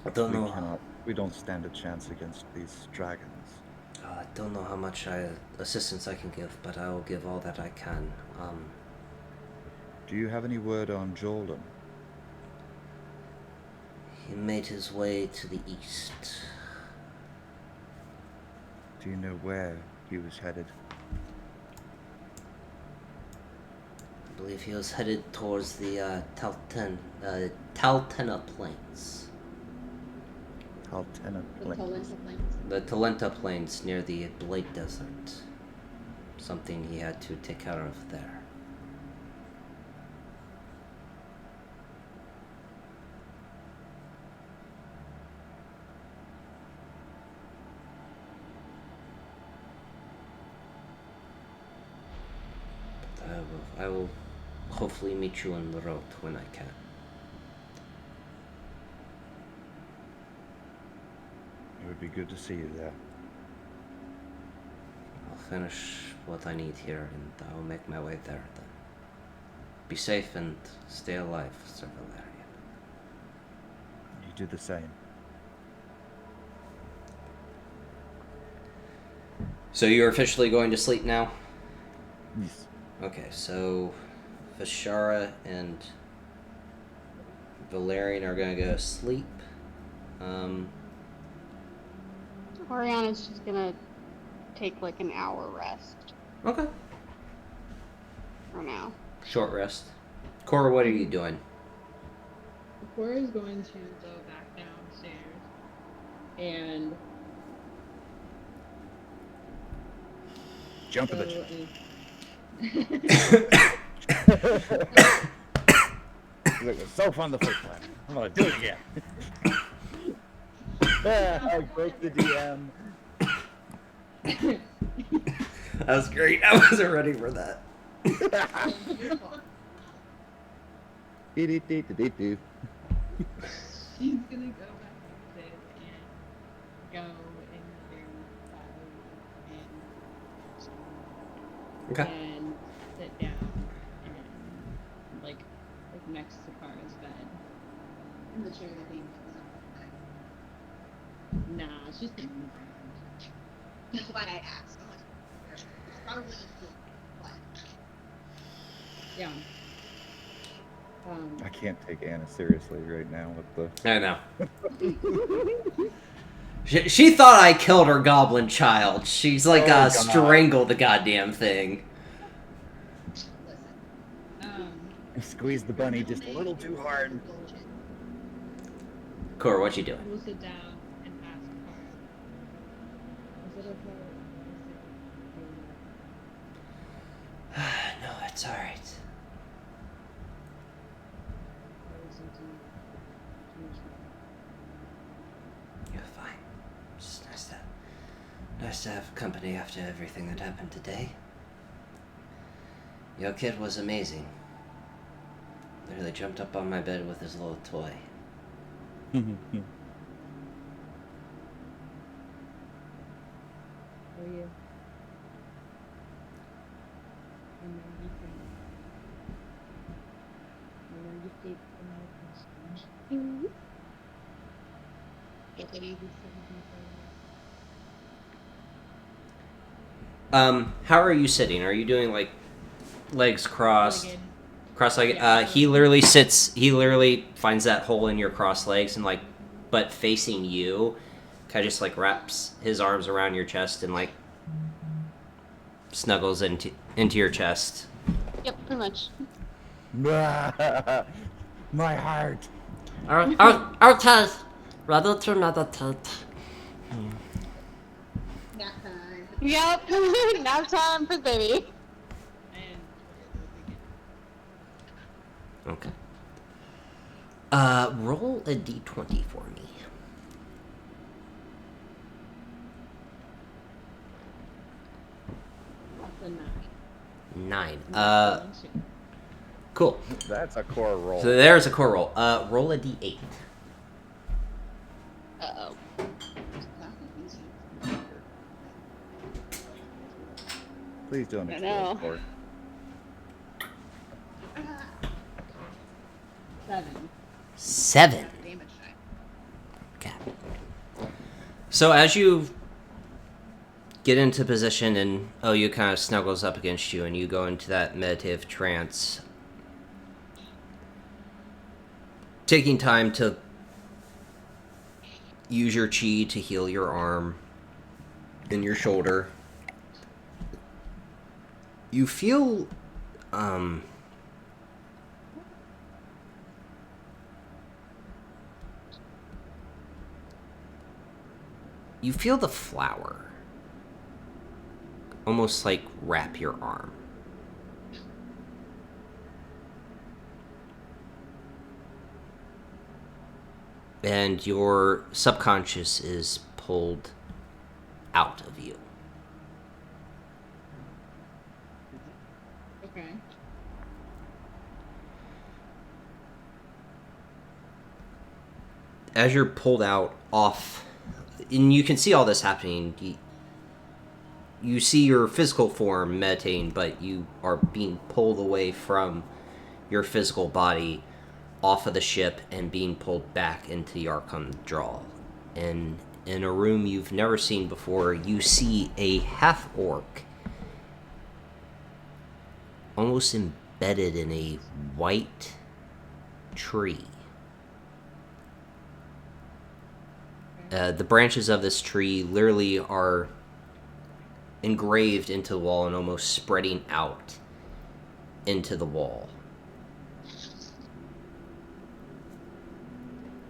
I don't know. We don't stand a chance against these dragons. I don't know how much assistance I can give, but I will give all that I can. Do you have any word on Jordan? He made his way to the east. Do you know where he was headed? I believe he was headed towards the Taltena Plains. Altena The Plains. Tolenta Plains. The Talenta Plains near the Blade Desert. Something he had to take care of there. I will hopefully meet you on the road when I can. It would be good to see you there. I'll finish what I need here and I'll make my way there then. Be safe and stay alive, Sir Valerian. You do the same. So you're officially going to sleep now? Yes. Okay, so Vishara and Valerian are gonna go to sleep. Oriana's just gonna take like an hour rest Okay. for now. Short rest. Cora, what are you doing? Cora is going to go back downstairs and Jump in go the and It was so fun the first time. I'm gonna do it again. I broke the DM. That was great. I wasn't ready for that. Beautiful. Do-do-do-do-do-do. she's gonna go back upstairs and go into Okay. and sit down and like next to Kara's bed. In the chair that we Nah, it's just a That's why I asked. I'm like, it's probably what? yeah. I can't take Anna seriously right now with the. I know. She thought I killed her goblin child. She's like, Oh, God. strangled the goddamn thing. Listen. I squeezed the bunny just a little too hard. Cora, what you doing? We'll sit down and ask Kara. Is it okay? No, it's alright. You're fine. It's nice to have company after everything that happened today. Your kid was amazing. Literally jumped up on my bed with his little toy. Are you? I know you take the What would you be How are you sitting? Are you doing like legs crossed? Legged. Cross-legged. Yeah. He literally finds that hole in your cross legs and like, but facing you, kind of just like wraps his arms around your chest and like snuggles into your chest. Yep, pretty much. My heart. Our test. Rather to another test. Nap time. Yep, now time for the baby. And Okay. Roll a d20 for me. A 9. 9. Natural shit. Cool. That's a core roll. So there's a core roll. Roll a d8. Uh-oh. Please don't I explode, know. Lord. 7. 7. Damage die. Okay. So as you get into position and you kind of snuggles up against you and you go into that meditative trance, taking time to use your chi to heal your arm and your shoulder, you feel you feel the flower almost like wrap your arm. And your subconscious is pulled out of you. Okay. As you're pulled out off, and you can see all this happening, you see your physical form meditating, but you are being pulled away from your physical body off of the ship and being pulled back into the Arkham Draw. And in a room you've never seen before, you see a half-orc almost embedded in a white tree. The branches of this tree literally are engraved into the wall and almost spreading out into the wall.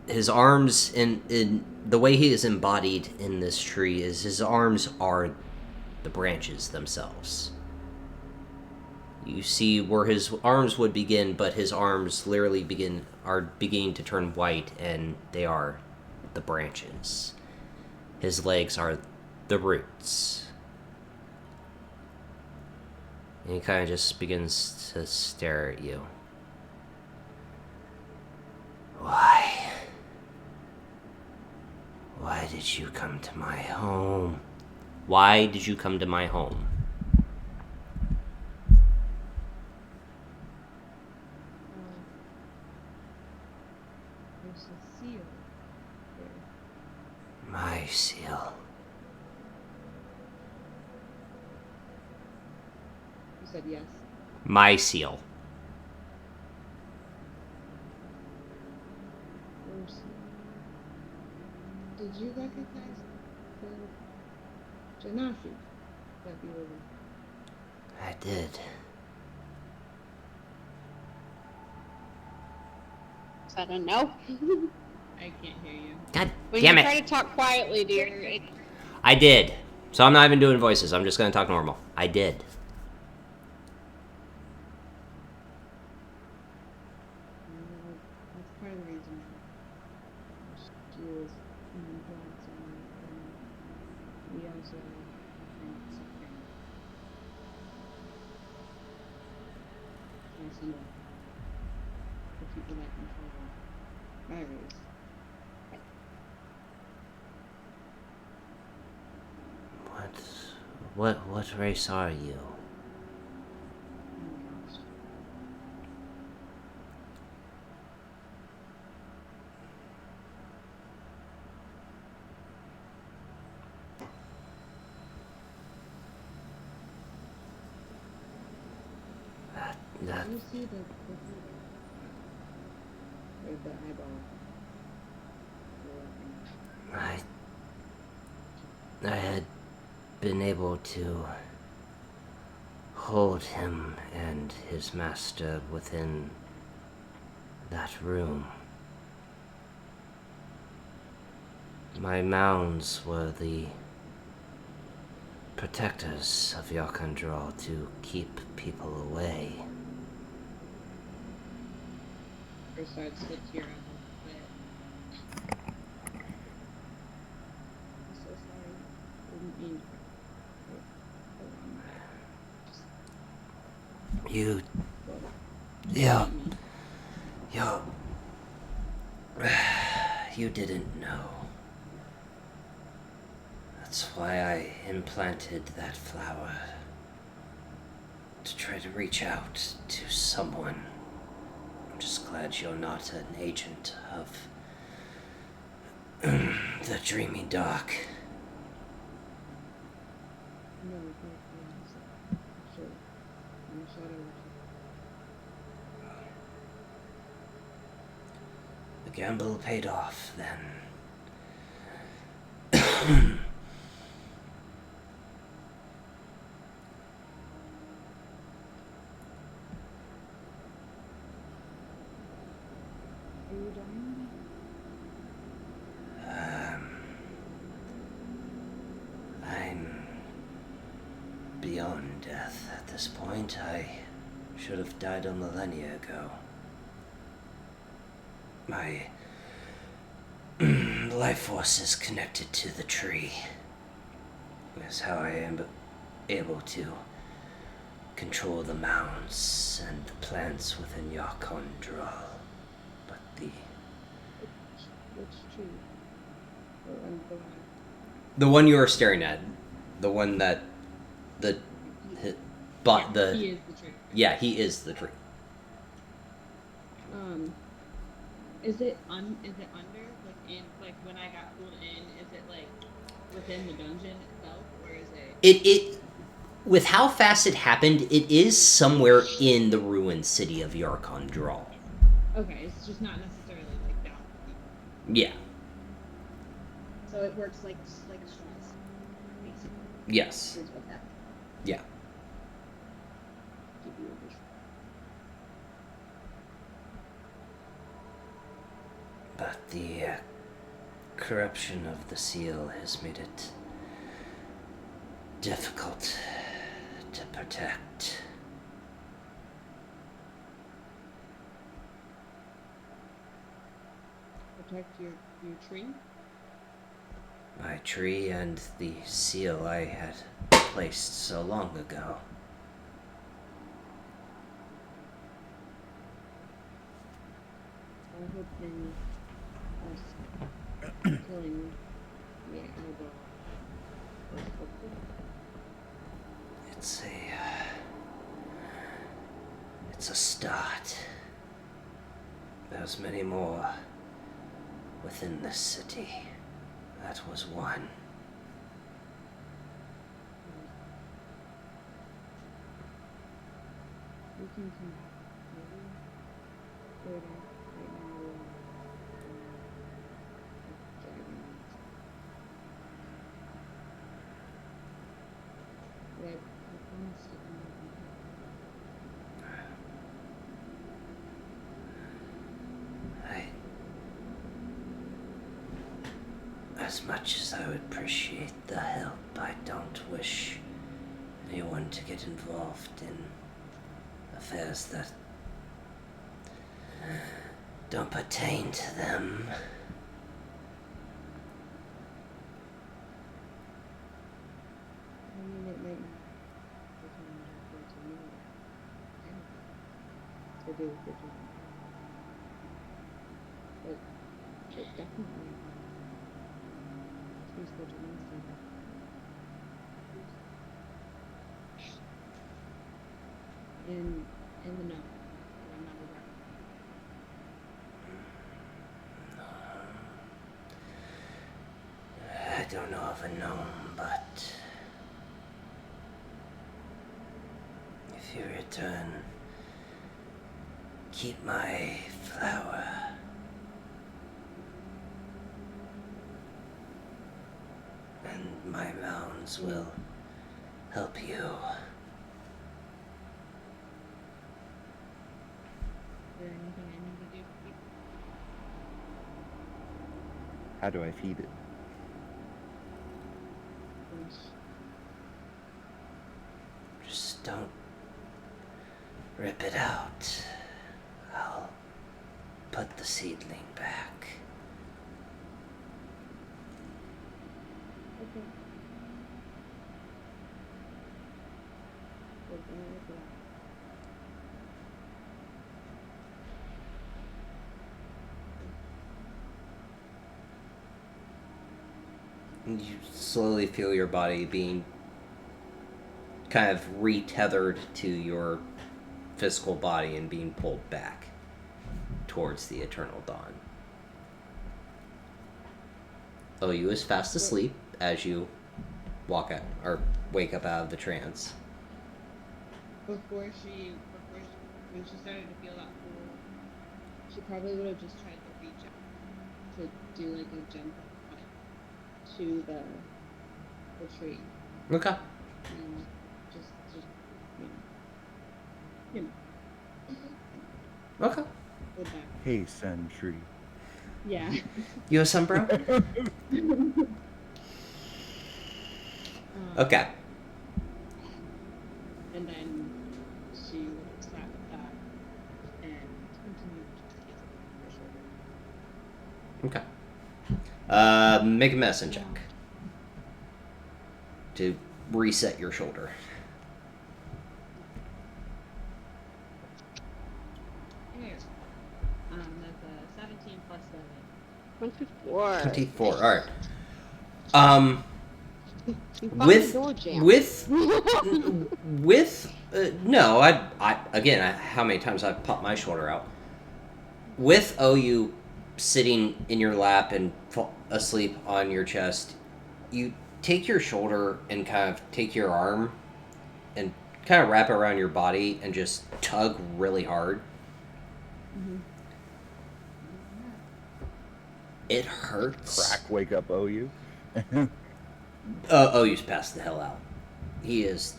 His arms, in the way he is embodied in this tree, is his arms are the branches themselves. You see where his arms would begin, but his arms literally are beginning to turn white, and they are the branches. His legs are the roots. And he kind of just begins to stare at you. Why? Why did you come to my home? Why did you come to my home? There's a seal there. My seal. You said yes. My seal. Your seal. Did you recognize the Janashi that you were with? I did. Is that a no? I can't hear you. God When damn you it. try to talk quietly, dear, I did. So I'm not even doing voices. I'm just going to talk normal. I did. That's part of the reason she was influencing me. And we also think something. Yes, you know, the people that control my race. What race are you? That You see the or the eyeball. I had been able to hold him and his master within that room. My mounds were the protectors of Yakandral to keep people away. Her side slipped here a little bit. I'm so sorry. Didn't mean to. You, Well, yeah, not me. you, you didn't know. That's why I implanted that flower. To try to reach out to someone. I'm just glad you're not an agent of the dreamy dark. No, so I'm a shadow The gamble paid off then. Are you dying? I'm beyond death at this point. I should have died a millennia ago. My life force is connected to the tree. That's how I am able to control the mounds and the plants within Yakondral. But Which tree? Or I'm going. the one you are staring at, the one that the but the He is the tree. yeah, he is the tree. Is it under like in like when I got pulled in? Is it like within the dungeon itself, or is it? It with how fast it happened, it is somewhere in the ruined city of Yarkon-Dral. Okay, it's just not necessarily like down. Yeah. So it works like a stress, basically. Yes. Is what that Yeah. Give you a visual. But the corruption of the seal has made it difficult to protect. Protect your tree. My tree and the seal I had placed so long ago. I hope then us killing the elbow was helpful. It's a start. There's many more within this city. That was one. We can come back maybe later. Right now we're driving. But I promise to come back and As much as I would appreciate the help, I don't wish anyone to get involved in affairs that don't pertain to them. I mean, it might not pertain directly to me to do with the job. But it definitely speaks the German stuff. In the know. And I'm not aware. I don't know of a gnome, but if you return, keep my flower. And my mounds will help you. Is there anything I need to do? How do I feed it? Just don't rip it out. I'll put the seedling back. Okay. We're gonna look at and you slowly feel your body being kind of retethered to your physical body and being pulled back towards the eternal dawn. OU is fast asleep as you wake up out of the trance. When she started to feel that pull, she probably would have just tried to reach out to do like a gentle cut to the tree. Okay. And just you know. Okay. Go back. Hey, Sentry. Yeah. You a sunbro? Okay. And then she would have sat with that and continued to her shoulder. Okay. Make a medicine check to reset your shoulder. Here. That's a 17 plus 24. 24. All right. You found With the door jam. no, I again, how many times I've popped my shoulder out. With OU sitting in your lap and asleep on your chest, you take your shoulder and kind of take your arm and kind of wrap it around your body and just tug really hard. Mm-hmm. It hurts. Crack, wake up, OU. OU's passed the hell out. He is,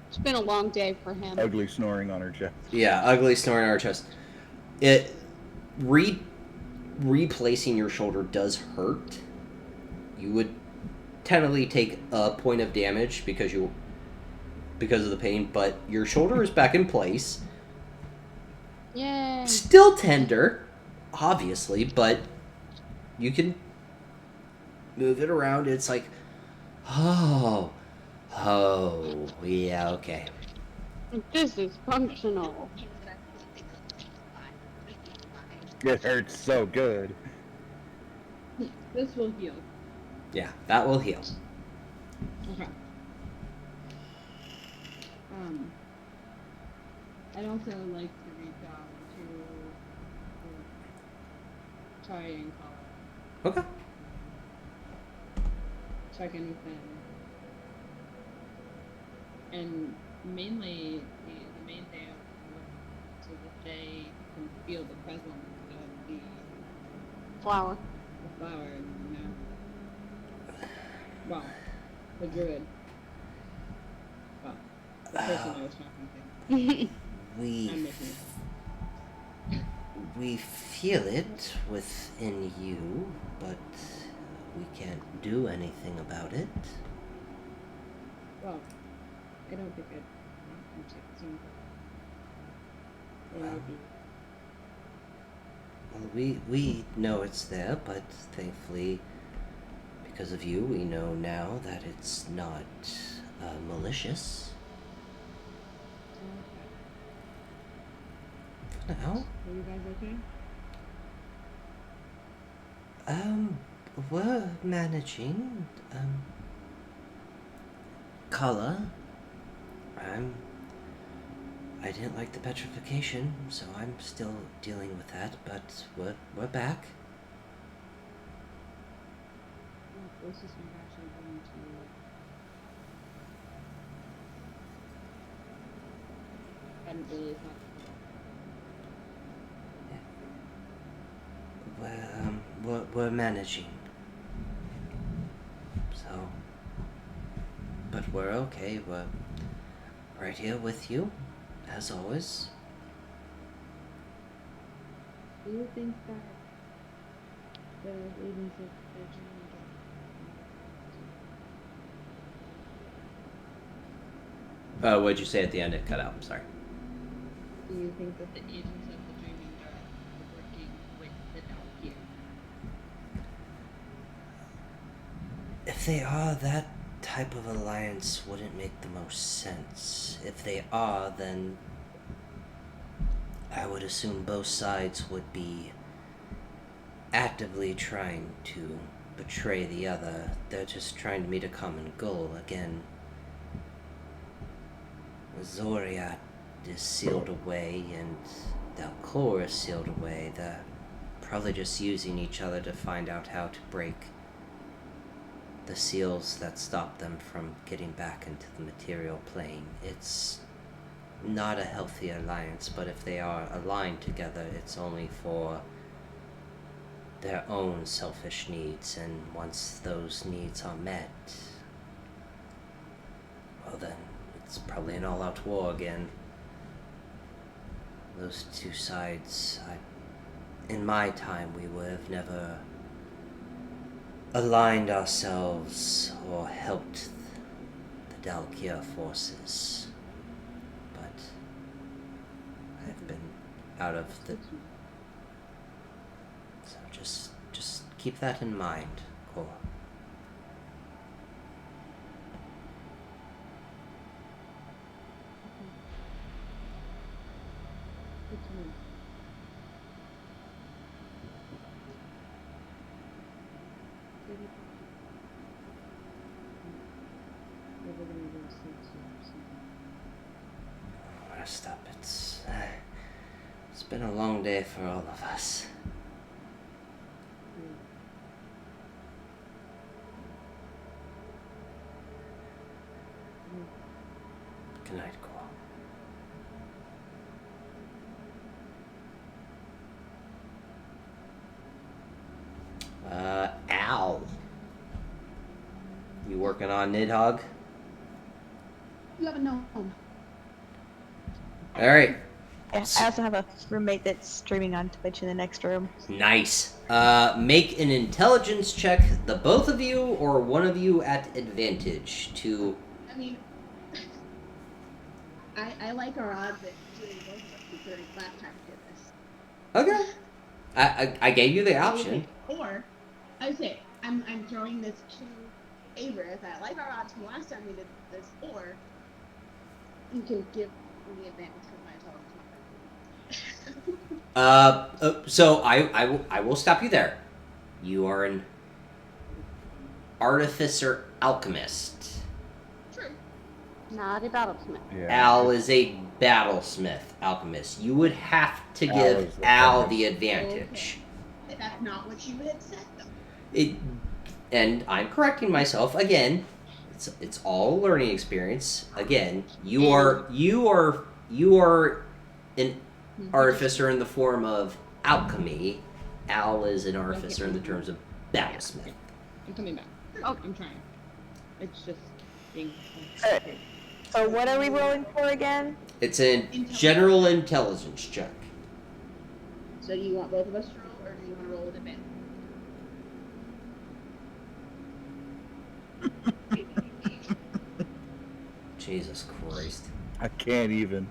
It's been a long day for him. Ugly snoring on her chest. yeah, ugly snoring on her chest. It replacing your shoulder does hurt. You would technically take a point of damage because of the pain, but your shoulder is back in place. Yay. Still tender, obviously, but you can move it around. It's like, oh, yeah, okay. This is functional. It hurts so good. This will heal. Yeah, that will heal. Okay. I'd also like to reach out to try and call Okay. check in with them. And mainly, the main thing so that they can feel the presence of the Flower. flower, you know? Well, the druid. Well, the person I was talking to. I'm We missing it. we feel it within you, but we can't do anything about it. Well, I don't think I'd want to seem Well, maybe. Well, we know it's there, but thankfully, because of you, we know now that it's not malicious. For now. Are you guys okay? We're managing. Color. I didn't like the petrification, so I'm still dealing with that, but we're back. Well, this is not actually going to. Hadn't really thought. We're managing. So, but we're okay. We're right here with you, as always. Do you think that the agents of the journey What'd you say at the end? It cut out. I'm sorry. do you think that the agents of the dreaming dark are working with the dark here? If they are, that type of alliance wouldn't make the most sense. If they are, then I would assume both sides would be actively trying to betray the other. They're just trying to meet a common goal again. Zoriat is sealed away, and Dalcor is sealed away. They're probably just using each other to find out how to break the seals that stop them from getting back into the material plane. It's not a healthy alliance, but if they are aligned together, it's only for their own selfish needs, and once those needs are met, well then, it's probably an all-out war again. Those two sides, in my time, we would have never aligned ourselves or helped the Dalkia forces. But I've been out of the... So just keep that in mind, Cor. Good to know. Maybe we're gonna go sleep soon or something. Rest up. It's been a long day for all of us. Good night, Cor. Al. You working on Nidhogg? You haven't known. Alright. Yeah, I also have a roommate that's streaming on Twitch in the next room. Nice. Make an intelligence check, the both of you or one of you at advantage to... I mean, I like our odds at doing both of us considering last time we did this. Okay. I gave you the option. Or, I would say, I'm throwing this to Avris. I like our odds from last time we did this, or you can give me the advantage because my intelligence. So I will stop you there. You are an artificer alchemist. True. Not a battlesmith. Yeah. Al is a battlesmith alchemist. You would have to Al give is the Al first. the advantage. Okay. That's not what you had said, though. And I'm correcting myself again. It's all a learning experience. Again, you are an artificer in the form of alchemy. Al is an artificer in the terms of battlesmith. I'm coming back. Oh, I'm trying. It's just being. Alright. So what are we rolling for again? It's a general intelligence check. So do you want both of us to roll, or do you want to roll with advantage? Jesus Christ. I can't even.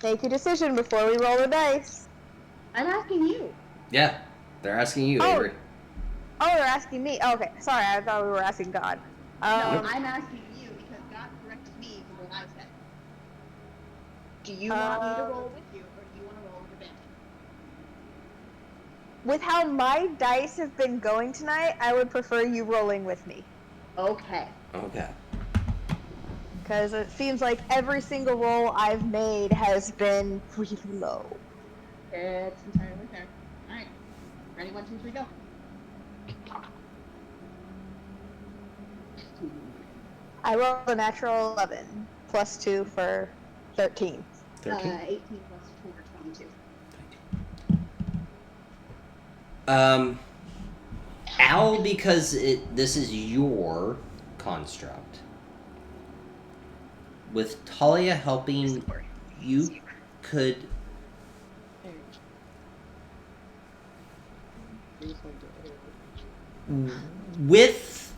Make a decision before we roll the dice. I'm asking you. Yeah, they're asking you, Oh. Avery. Oh, they're asking me. Oh, okay, sorry, I thought we were asking God. No, Um, I'm asking you because God corrected me for what I said. Do you want me to roll with you, or do you want to roll with advantage? with how my dice have been going tonight, I would prefer you rolling with me. Okay. Okay. Because it seems like every single roll I've made has been really low. It's entirely fair. Alright. Ready? 1, 2, 3, go. I rolled a natural 11, plus 2 for 13. 13. 18 plus 4, 22. Al, because this is your construct. With Talia helping, you could, with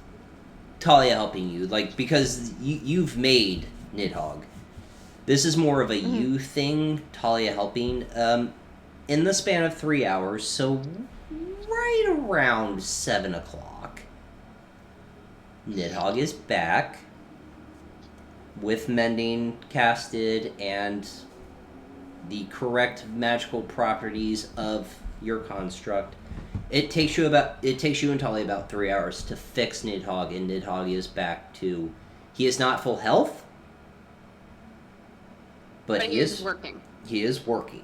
Talia helping you, like, because you've made Nidhogg. This is more of a you thing, Talia helping, in the span of 3 hours, so right around 7 o'clock. Nidhogg is back with mending casted and the correct magical properties of your construct. It takes you entirely about 3 hours to fix Nidhogg, and Nidhogg is back to. He is not full health, but he is working. He is working.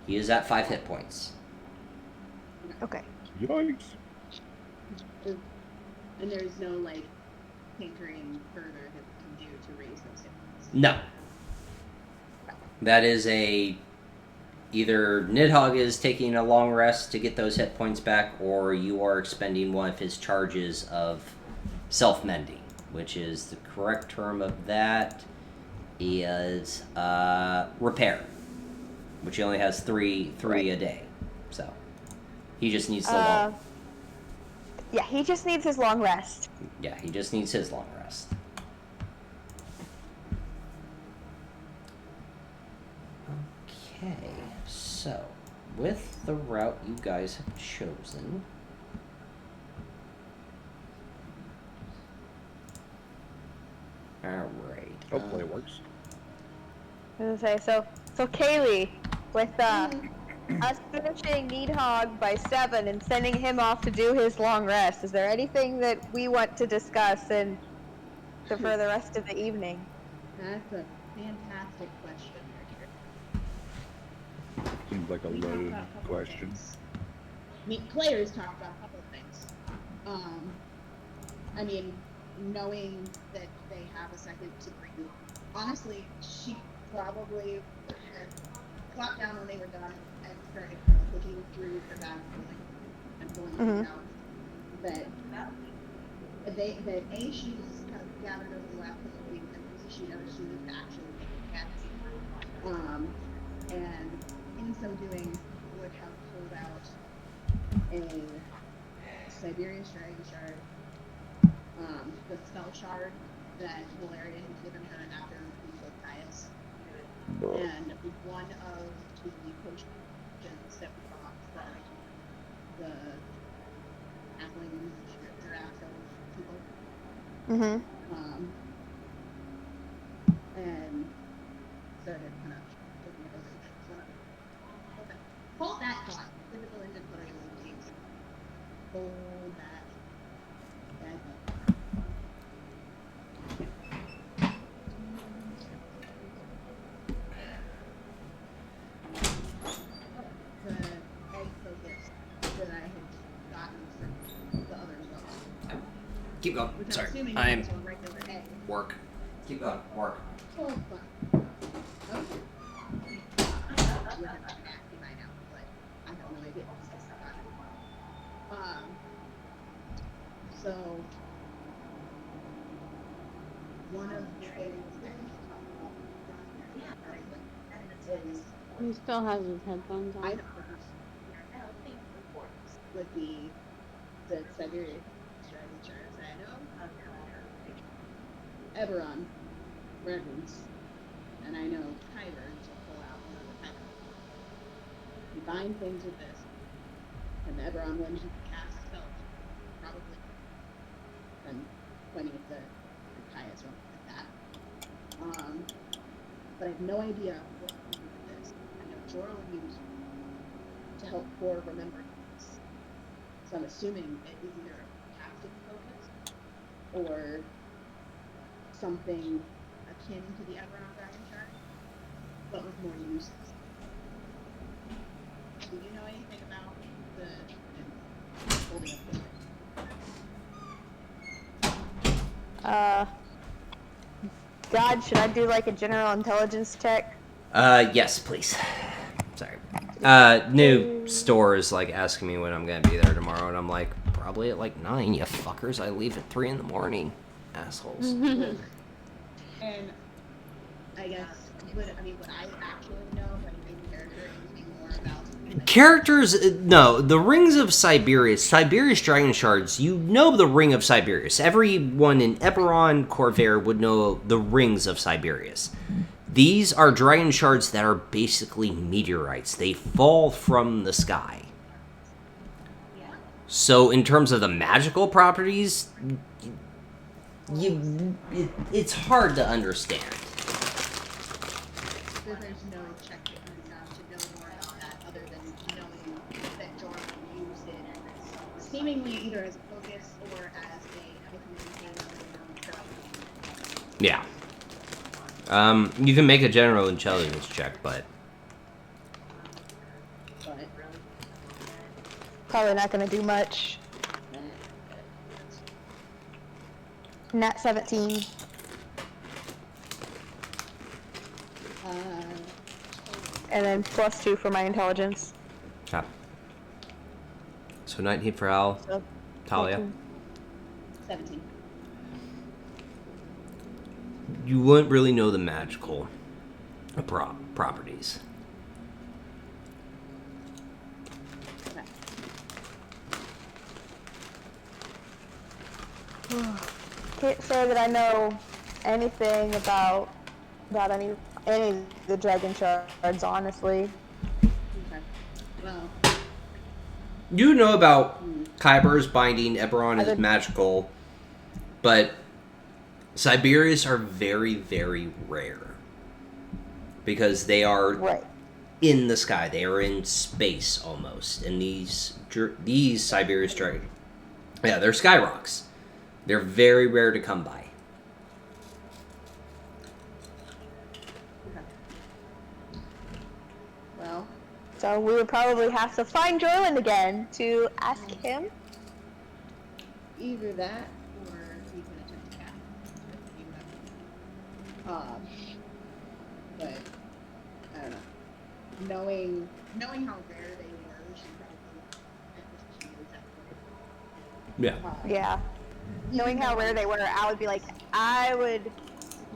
He is at 5 hit points. Okay. Yikes. And there's no like tinkering further that we can do to raise those hit points. No. That is either Nidhogg is taking a long rest to get those hit points back, or you are expending one of his charges of self-mending, which is the correct term of that is repair, which he only has three a day. So he just needs the long. Yeah, he just needs his long rest. Yeah, he just needs his long rest. Okay, so with the route you guys have chosen, all right. Hopefully it works. I was gonna say, so Kaylee, with us finishing Needhog by 7 and sending him off to do his long rest, is there anything that we want to discuss for the rest of the evening? That's a fantastic question, Richard. Seems like a We talked loaded about a couple of question. things. Players talked about a couple of things. I mean, knowing that they have a second to bring. Honestly, she probably clocked down when they were done and started kind of looking through her bag and pulling things out. That she's kind of gathered over the last couple of weeks, and she knows she was actually making cats. And in so doing, would have pulled out a Siberian Dragon Shard, the spell shard that Valerian had given her after we killed Caius, and one of the potions that we bought from the halfling giraffe people. And started kind of looking at those things. Okay. Hold that thought. Physical inventory things. Hold that. The egg focus that I had gotten from the other one. Keep going. Which Sorry, I'm assuming I'm is a regular egg. work. Keep going. Work. Oh, fuck. Okay. You have an acting by now, but I have no idea what's this about it. So one of the things that is He still has his headphones on. I know would be the Siberian strategy I know. Eberron, Reverence, and I know Kyber to pull out another Kyber. You bind things with this, and Eberron, when he casts spells, probably, and pointing at the Caius one like that. But I have no idea what to do with this. I know Jorah will use to help Core remember things. So I'm assuming it is either a casting focus or something akin to the Eberron Dragon Shard, but with more uses. Do you know anything about the holding up the God, should I do like a general intelligence check? Yes, please. Sorry. New stores like asking me when I'm gonna be there tomorrow, and I'm like, probably at like 9, you fuckers. I leave at 3 in the morning. Assholes. And I guess, would I actually know anything character, anything more about Characters, no. The Rings of Siberius Dragon Shards, you know the Ring of Siberius. Everyone in Eberron, Corvair would know the Rings of Siberius. These are Dragon Shards that are basically meteorites. They fall from the sky. So in terms of the magical properties, it's hard to understand. So there's no check to know more about that other than knowing that Jordan used it seemingly either as a focus or as a Yeah. You can make a general intelligence check, but Probably not gonna do much. Nat 17. And then +2 for my intelligence. yeah. So 19 for Al, So, Talia. 14. 17. You wouldn't really know the magical properties. Can't say that I know anything about any of the dragon shards, honestly. Okay. Well, You know about Kyber's binding, Eberron is magical, but Siberius are very, very rare. Because they are Right. in the sky. They are in space, almost. And these Siberius dragons, yeah, they're sky rocks. They're very rare to come by. well, So we would probably have to find Jorland again to ask him. either that or we can attempt to catch but I don't know. Knowing how rare they were, she probably Yeah. Yeah. Knowing how rare they were, I would be like, I would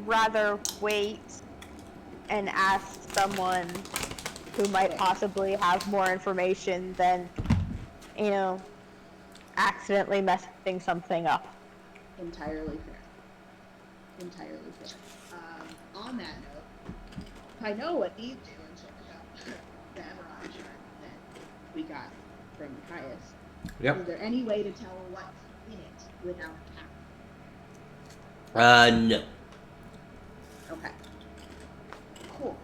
rather wait and ask someone who might possibly have more information than, accidentally messing something up. Entirely fair. On that note, I know what these two are talking about. The Emerald shard that we got from Caius. Yep. Is there any way to tell what's in it without a No. Okay. Cool.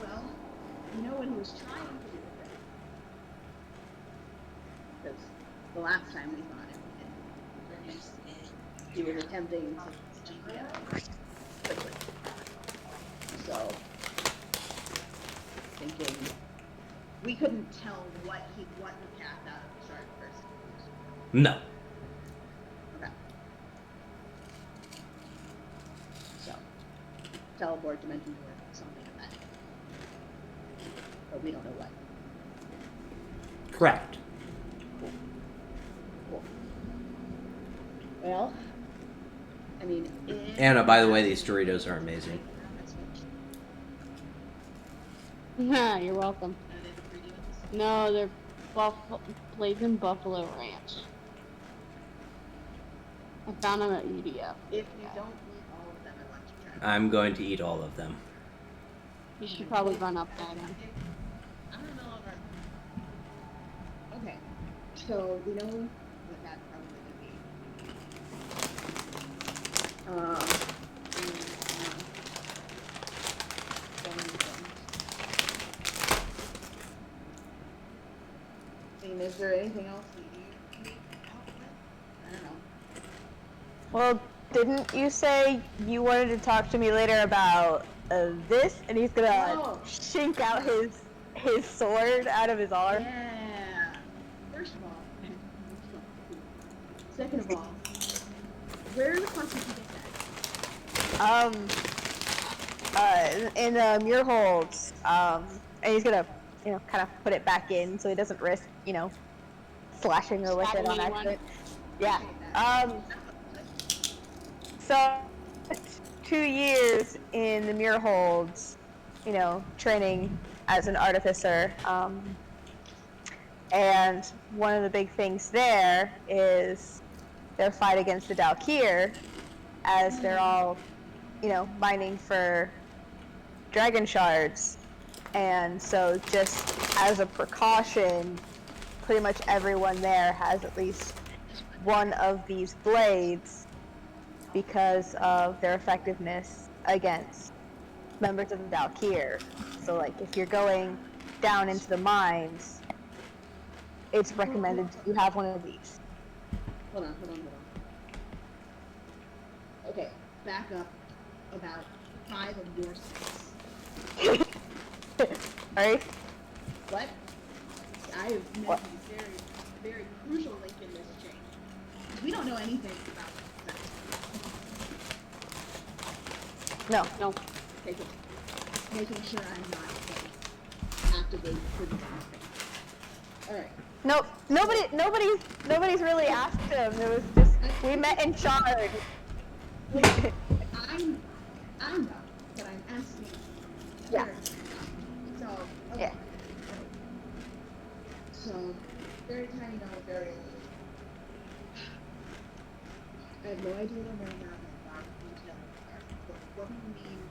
Well, you know what he was trying to do with it? Because the last time we thought it, he was attempting to GPS quickly. So, thinking we couldn't tell what the path out of the shard first. No. Okay. So, teleport, dimension door, something like that. But we don't know what. Correct. Cool. Well, I mean, Anna, by the way, these Doritos are amazing. You're welcome. No, they're Blazing Buffalo Ranch. I found them at UDF. If you don't eat all of them, I want you to try. I'm going to eat all of them. You should probably run up that one. I don't know if okay, so we know what that's probably gonna be. Is there anything else that you need help with? I don't know. Well, didn't you say you wanted to talk to me later about this? And he's gonna shink out his sword out of his arm. Yeah. First of all, second of all, where the fuck did you get that? In the muir holds. And he's gonna, kind of put it back in so he doesn't risk, slashing her with it on accident. Yeah. So 2 years in the muir holds, training as an artificer. And one of the big things there is their fight against the Dalkir, as they're all, mining for dragon shards. And so just as a precaution, pretty much everyone there has at least one of these blades because of their effectiveness against members of the Valkyr. So, like, if you're going down into the mines, it's recommended you have one of these. Hold on. Okay, back up about 5 of your 6. Right? What? I have met a very, very crucial link in this chain. We don't know anything about that. No. Okay, good. Making sure I'm not actively putting something. Alright. Nope. Nobody's really asked him. It was just we met in charge. I'm not, but I'm asking. Yeah. So, okay. Yeah. So, very tiny note, very. I have no idea where I'm at about detail. But what do you mean?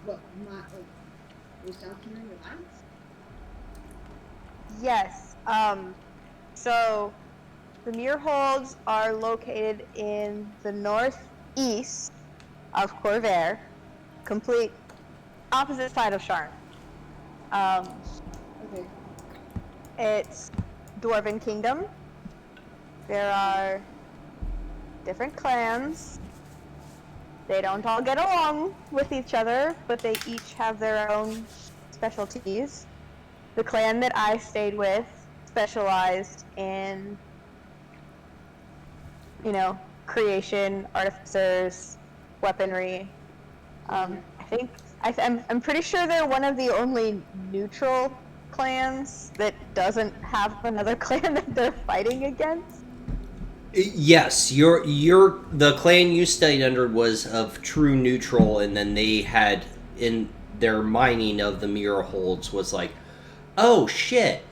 What, not like, was down here in your lines? Yes. So the Muir Holds are located in the northeast of Corvair, complete opposite side of Sharn. Okay. It's Dwarven Kingdom. There are different clans. They don't all get along with each other, but they each have their own specialties. The clan that I stayed with specialized in, creation, artificers, weaponry. I'm pretty sure they're one of the only neutral clans that doesn't have another clan that they're fighting against. Yes, the clan you studied under was of true neutral, and then they had in their mining of the Mirror Holds was like, oh shit,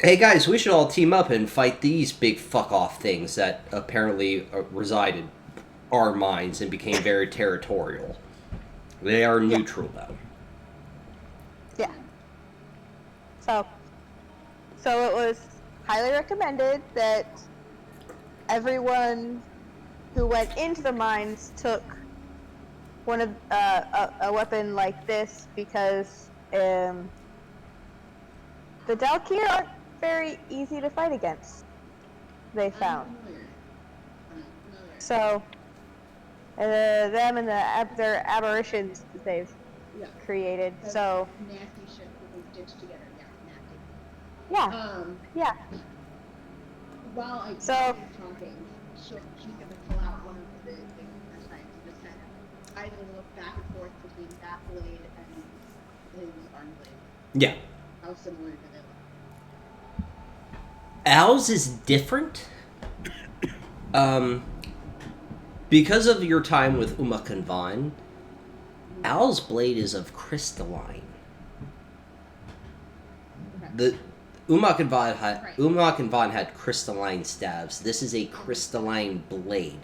hey guys, we should all team up and fight these big fuck off things that apparently resided our mines and became very territorial. They are neutral though. Yeah. So it was highly recommended that everyone who went into the mines took one of a weapon like this because the Dalkir aren't very easy to fight against, they found. So them and their aberrations that they've created. So Nasty shit that we stitched together. yeah, nasty. While I So- was talking, she's gonna pull out one of the things that's nice and just kind of idly look back and forth between that blade and his arm blade. Yeah. How similar do they look? Al's is different. Because of your time with Uma Kanvan, Al's blade is of crystalline. The Uma Kanvan had crystalline stabs. This is a crystalline blade.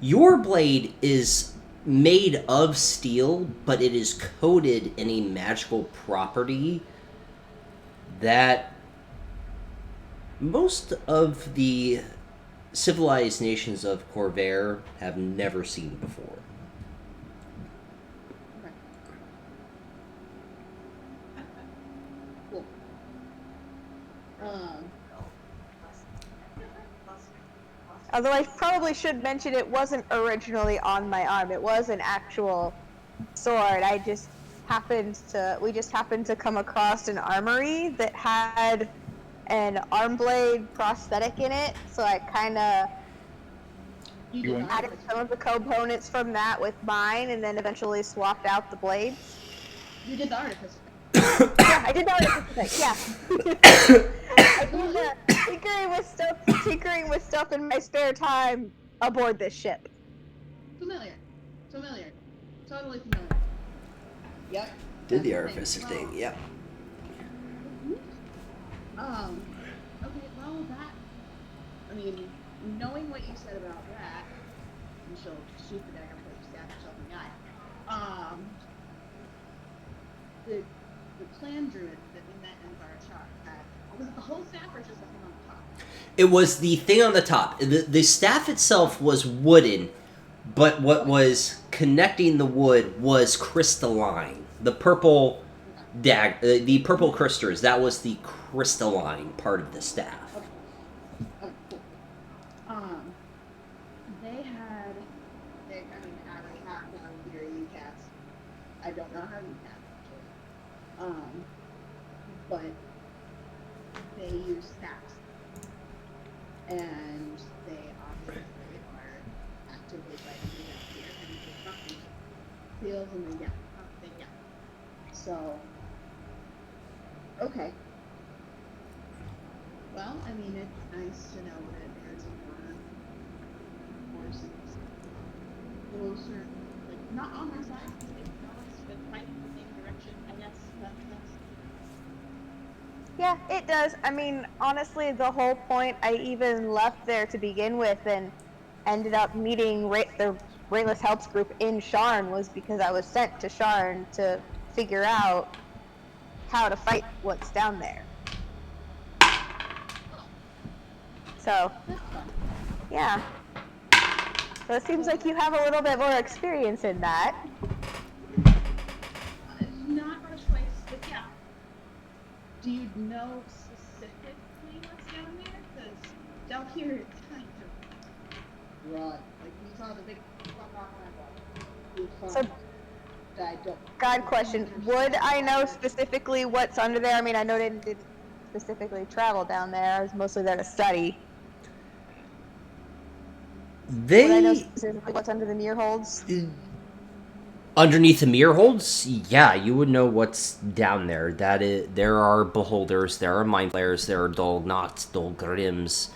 Your blade is made of steel, but it is coated in a magical property that most of the civilized nations of Corvair have never seen before. Cool. although I probably should mention it wasn't originally on my arm. It was an actual sword. We just happened to come across an armory that had an arm blade prosthetic in it, so I kind of added some of the components from that with mine, and then eventually swapped out the blades. You did the artificer. Yeah, I did the artificer. Yeah. I did tinkering with stuff in my spare time aboard this ship. Familiar. Totally familiar. Yep. Did the That's artificer thing. thing, yep. Okay, well, knowing what you said about that, and she'll shoot the dagger before you stab yourself in the eye. The clan druid that we met in Varachar had Was it the whole staff or just the thing on the top? It was the thing on the top. The staff itself was wooden, but what was connecting the wood was crystalline. The purple the purple crystals, that was the crystalline part of the staff. Okay, cool. I mean, I have no theory you cats. I don't know how you cats actually. But they use stacks. And they obviously are actively fighting against here. And if something feels and they yell. So, okay. Well, I mean, it's nice to know that there's more forces closer, like, not on our side, but fighting in the same direction, I guess. That's Yeah, it does. I mean, honestly, the whole point I even left there to begin with and ended up meeting the Rayless Helps group in Sharn was because I was sent to Sharn to figure out how to fight what's down there. So, yeah. So it seems like you have a little bit more experience in that. not much place, but yeah. Do you know specifically what's down there? Because down here it's kind of broad. Like we saw the big So, God question, would I know specifically what's under there? I mean, I know they didn't specifically travel down there. I was mostly there to study. Would I know specifically what's under the mirror holds? Underneath the mirror holds, yeah, you would know what's down there. There are beholders, there are mind flayers, there are Dolgnots, Dolgrims.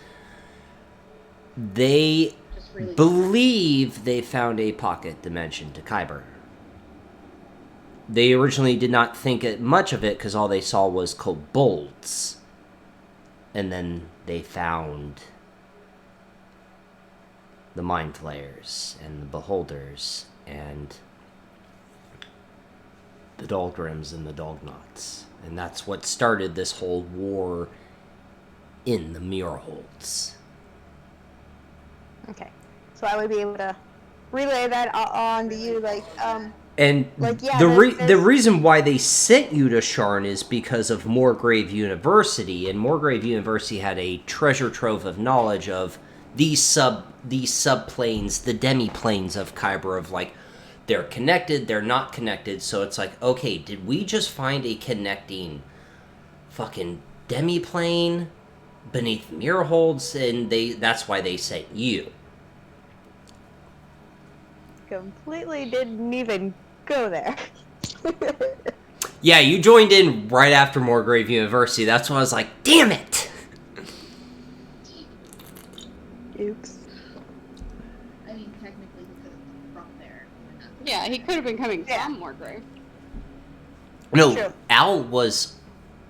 They believe they found a pocket dimension to Kyber. They originally did not think much of it because all they saw was kobolds. And then they found the mind flayers and the beholders and the Dolgrims and the Dolgnots. And that's what started this whole war in the mirror holds. Okay. So I would be able to relay that on to you, And like, yeah, the reason why they sent you to Sharn is because of Moorgrave University, and Moorgrave University had a treasure trove of knowledge of these subplanes, the demi-planes of Kyber, of like, they're connected, they're not connected, so it's like, okay, did we just find a connecting fucking demi-plane beneath mirror holds? And that's why they sent you. completely didn't even go there. Yeah, you joined in right after Moorgrave University. That's when I was like, damn it! Oops. I mean, technically, he could have come from there. Yeah, he could have been coming from Moorgrave. No, True. Al was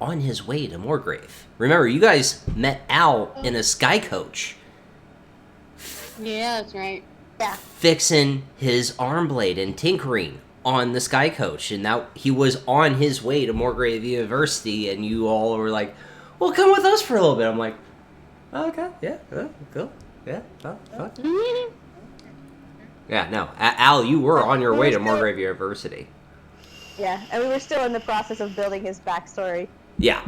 on his way to Moorgrave. Remember, you guys met Al in a sky coach. Yeah, that's right. Yeah. Fixing his arm blade and tinkering on the sky coach. And now he was on his way to Moorgrave University, and you all were like, well, come with us for a little bit. I'm like, okay, yeah, cool. Yeah, fuck. Yeah, no. Al, you were on your way to Moorgrave University. Yeah, and we were still in the process of building his backstory. Yeah.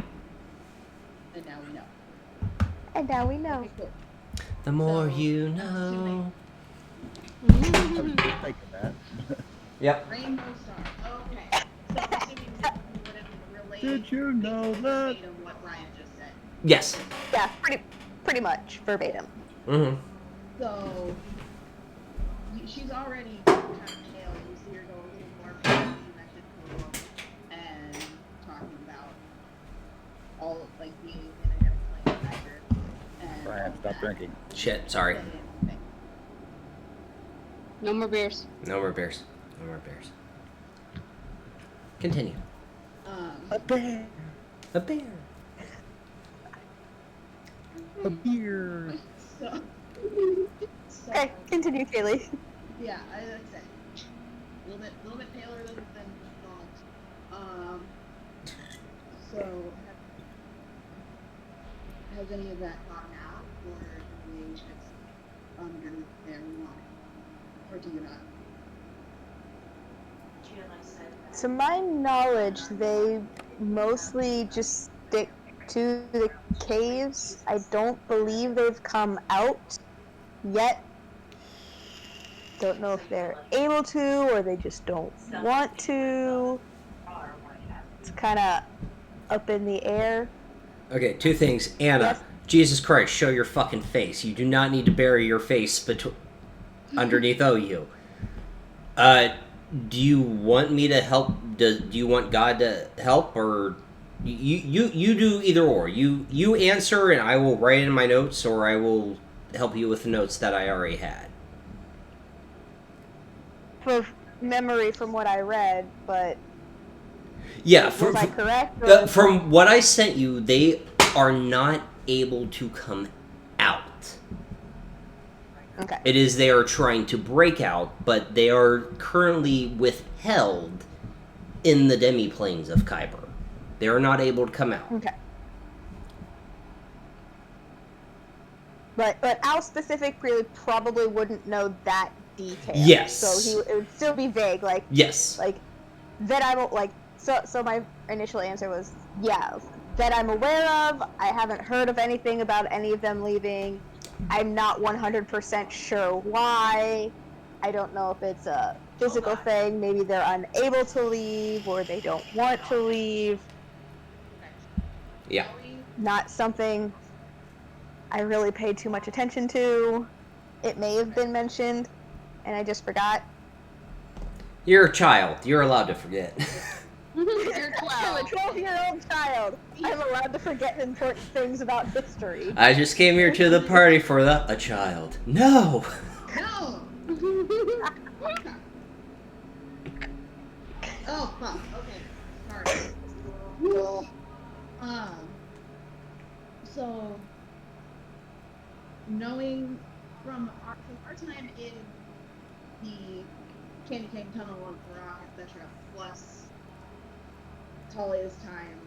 And now we know. And now we know. Okay, cool. The more So, you know. I was just thinking that. Yep. Rainbow Star. Okay. So I'm assuming that you wouldn't relate. Did you know that? verbatim what Ryan just said. Yes. Yeah, pretty much verbatim. Mm-hmm. So she's already kind of pale. You see her go a little more pale. You mentioned Cool and talking about all of, like, being in a different place tiger and Brian, stop drinking. Shit, sorry. No more beers. No more bears. No more bears. Continue. A bear. A bear. A beer. So, Okay, continue, Kaylee. yeah, I like I said, a little bit paler than dogs. So has any of that gotten out, or do they just under their line, or do you not? To my knowledge, they mostly just stick to the caves. I don't believe they've come out yet. Don't know if they're able to or they just don't want to. It's kind of up in the air. Okay, two things. Anna, Yes. Jesus Christ, show your fucking face. You do not need to bury your face underneath OU. Do you want me to help? Do you want God to help, or you do either or? You answer, and I will write in my notes, or I will help you with the notes that I already had. For memory from what I read, but Yeah, was I correct? Or... from what I sent you, they are not able to come out. Okay. It is they are trying to break out, but they are currently withheld in the demi-planes of Kuiper. They are not able to come out. Okay. But Al specifically probably wouldn't know that detail. Yes. So it would still be vague, like Yes. like that I'm like so my initial answer was yeah, that I'm aware of. I haven't heard of anything about any of them leaving. I'm not 100% sure why. I don't know if it's a physical thing. Maybe they're unable to leave or they don't want to leave. Yeah. Not something I really paid too much attention to. It may have been mentioned, and I just forgot. You're a child. You're allowed to forget. You're 12. I'm a 12-year-old child. I'm allowed to forget important things about history. I just came here to the party for a child. No! No! Oh, fuck. Okay. Sorry. So, knowing from our time in the Candy Cane Tunnel on Rock, etc., plus Talia's time,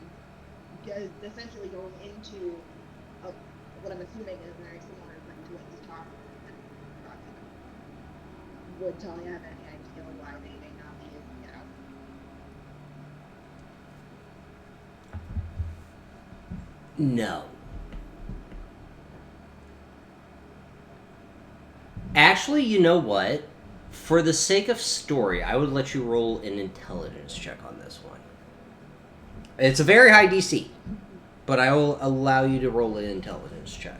essentially going into what I'm assuming is a very similar thing to what he's talking about. Would Talia have any idea why they may not be able to get out? No. Actually, you know what? For the sake of story, I would let you roll an intelligence check on this one. It's a very high DC, but I will allow you to roll an intelligence check.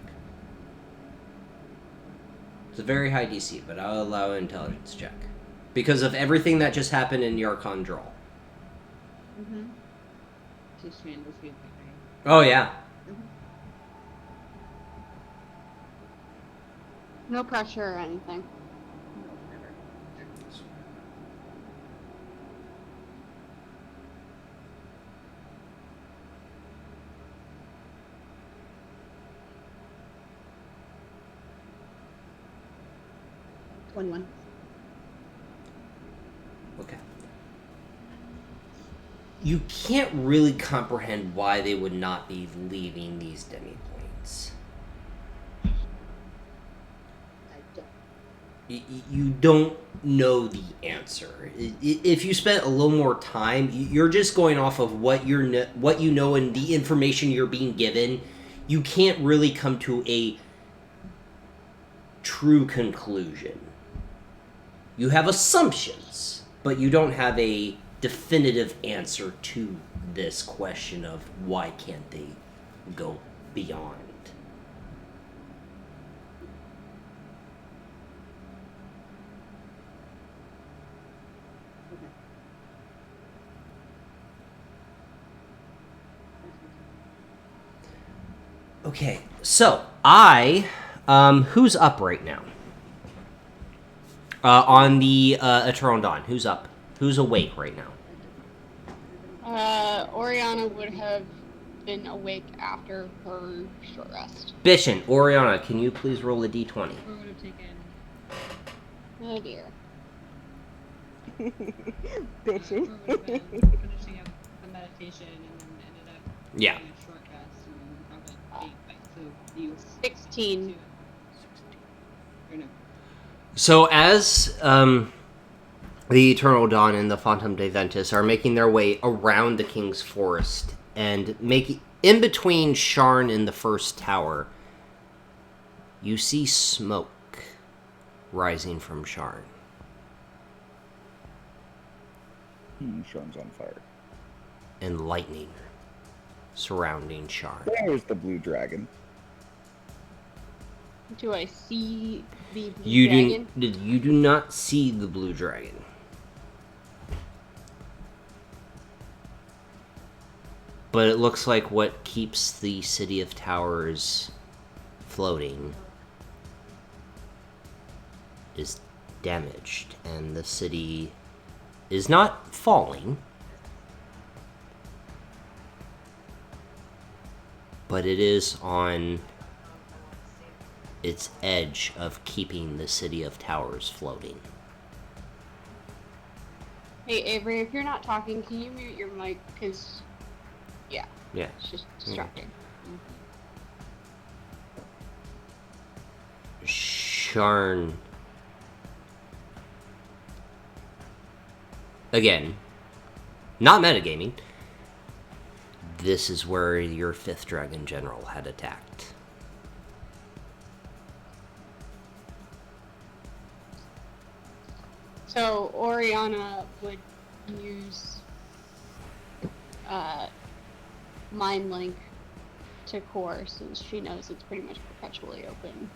It's a very high DC, but I'll allow an intelligence check. Because of everything that just happened in Yarkon Draw. Mm-hmm. She's trying to shoot me. Oh, yeah. No pressure or anything. $21. Okay. You can't really comprehend why they would not be leaving these demi-planes. You don't know the answer. If you spent a little more time, you're just going off of what you know and the information you're being given. You can't really come to a true conclusion. You have assumptions, but you don't have a definitive answer to this question of why can't they go beyond. Okay, so who's up right now? On the Eternal Dawn, who's up? Who's awake right now? Oriana would have been awake after her short rest. Bishan, Oriana, can you please roll a d20? Or would have taken. Oh dear. Bitchy. Or would have been finishing up the meditation and then ended up Yeah. taking a short rest and probably ate like food 16. Or no. So as the Eternal Dawn and the Phantom de Ventus are making their way around the King's Forest and making in between Sharn and the first tower, you see smoke rising from Sharn. Sean's on fire. And lightning surrounding Sharn. There's the blue dragon. Do I see the blue You dragon? you do not see the blue dragon. But it looks like what keeps the City of Towers floating is damaged, and the city is not falling, but it is on its edge of keeping the City of Towers floating. Hey, Avery, if you're not talking, can you mute your mic? Because, yeah, Yeah. it's just distracting. Sharn. Again, not metagaming. This is where your 5th Dragon General had attacked. So, Oriana would use Mind Link to Core, since she knows it's pretty much perpetually open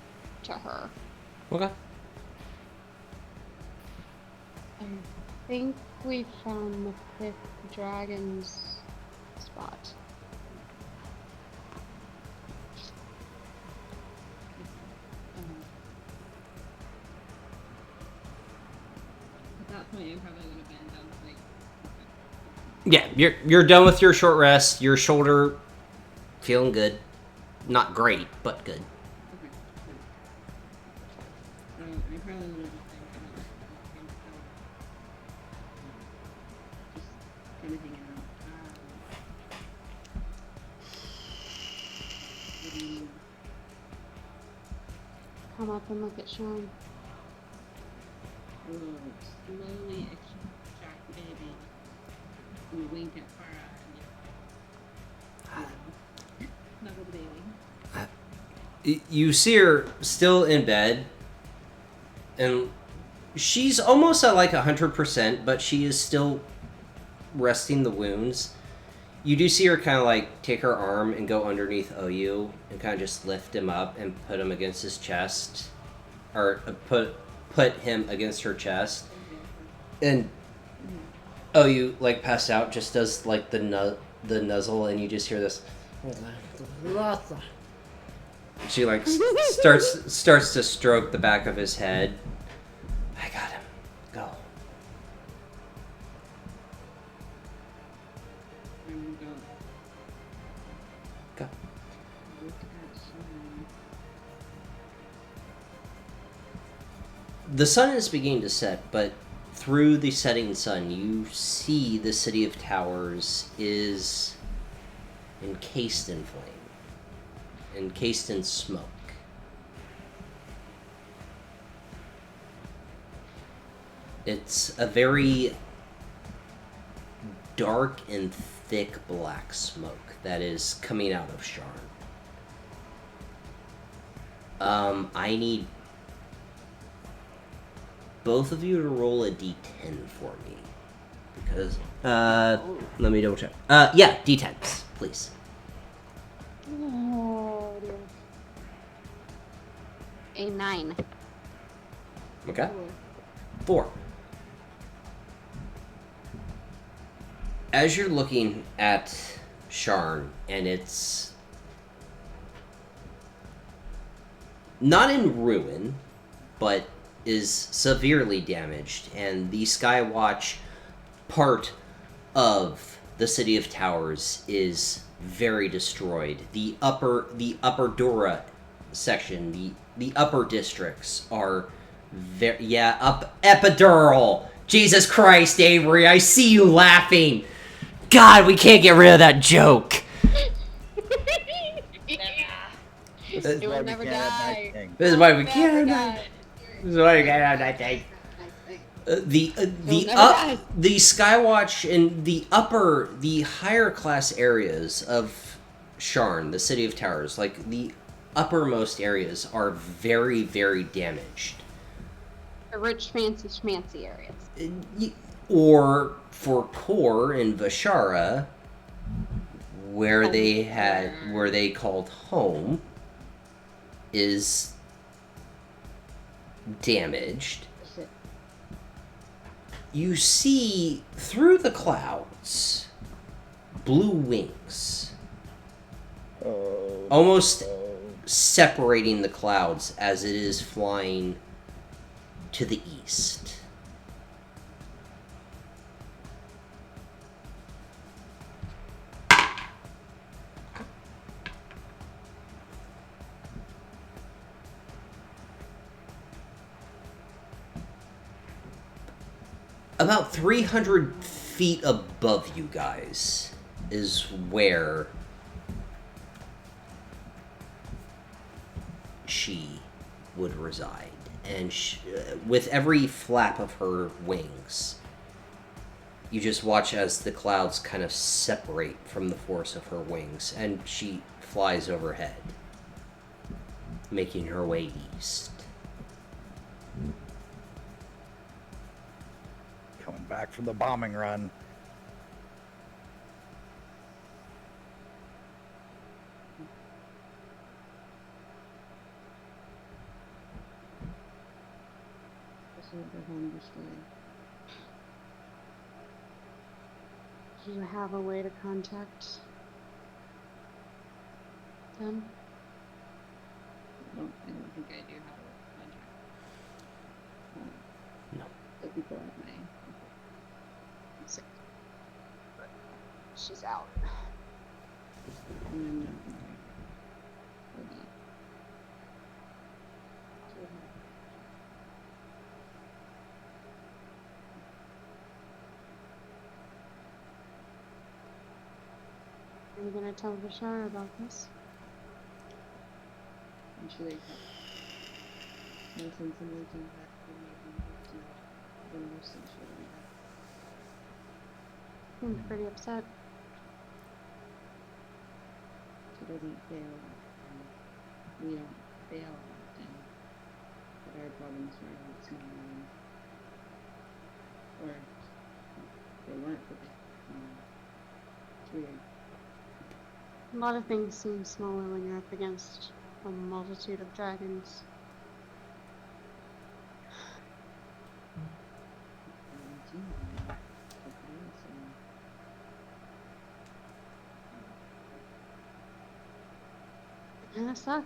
to her. Okay. I think we found the 5th dragon's spot. At that point, I'm probably gonna bend down to like. Yeah, you're done with your short rest. Your shoulder feeling good. Not great, but good. Okay. So I probably would have just been kind of like just kind of hanging out. What do you- Come up and look at Sean. We'll slowly extract baby. We wink at Farah and snuggle the baby. You see her still in bed, and she's almost at like 100%, but she is still resting the wounds. You do see her kind of like take her arm and go underneath OU and kind of just lift him up and put him against his chest, or put him against her chest, and OU like passed out, just does like the nuzzle, and you just hear this. She like starts to stroke the back of his head. I got him. Go. And go Go. look at Sean. The sun is beginning to set, but through the setting sun, you see the City of Towers is encased in flame, encased in smoke. It's a very dark and thick black smoke that is coming out of Sharn. I need both of you to roll a d10 for me. Because, let me double check. Yeah, d10s, please. Oh, dear. A 9. Okay. 4. As you're looking at Sharn, and it's not in ruin, but is severely damaged, and the Skywatch part of the City of Towers is very destroyed. The upper Dora section, the upper districts are epidural. Jesus Christ, Avery, I see you laughing. God, we can't get rid of that joke. The This is It will why we never can't have die. night king. This is why we Never can't. die. This is why we can't have that thing. The It'll never die. the Skywatch in the higher class areas of Sharn, the City of Towers, like the uppermost areas, are very, very damaged. The rich, fancy, schmancy areas. Or for Kor in Vashara, where they called home, is damaged. Shit. You see through the clouds blue wings, Oh, almost oh. separating the clouds as it is flying to the east. About 300 feet above you guys is where she would reside. And with every flap of her wings, you just watch as the clouds kind of separate from the force of her wings, and she flies overhead, making her way east. Coming back from the bombing run. This is the home destroyed. Do you have a way to contact them? I don't think I do have a contract. No. The people at my Sick. But she's out. and hold on. Are you gonna tell Bashar about this? And she wakes up. And since I'm waking back from making to the most and she will be back. Seems pretty upset. She doesn't fail often. We don't fail often. But our problems were a lot smaller. Or they weren't for big. It's weird. A lot of things seem smaller when you're up against a multitude of dragons. Kinda suck.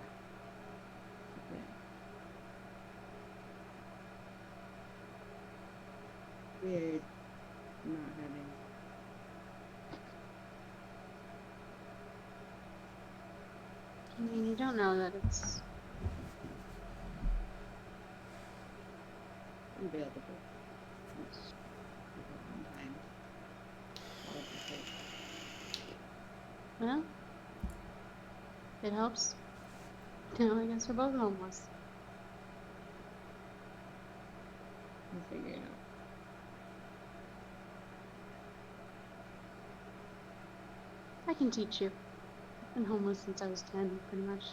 Weird not having. I mean, you don't know that it's Available. It's a long time. A lot of effort. well. It helps. Now I guess we're both homeless. We'll figure it out. I can teach you. I've been homeless since I was 10, pretty much.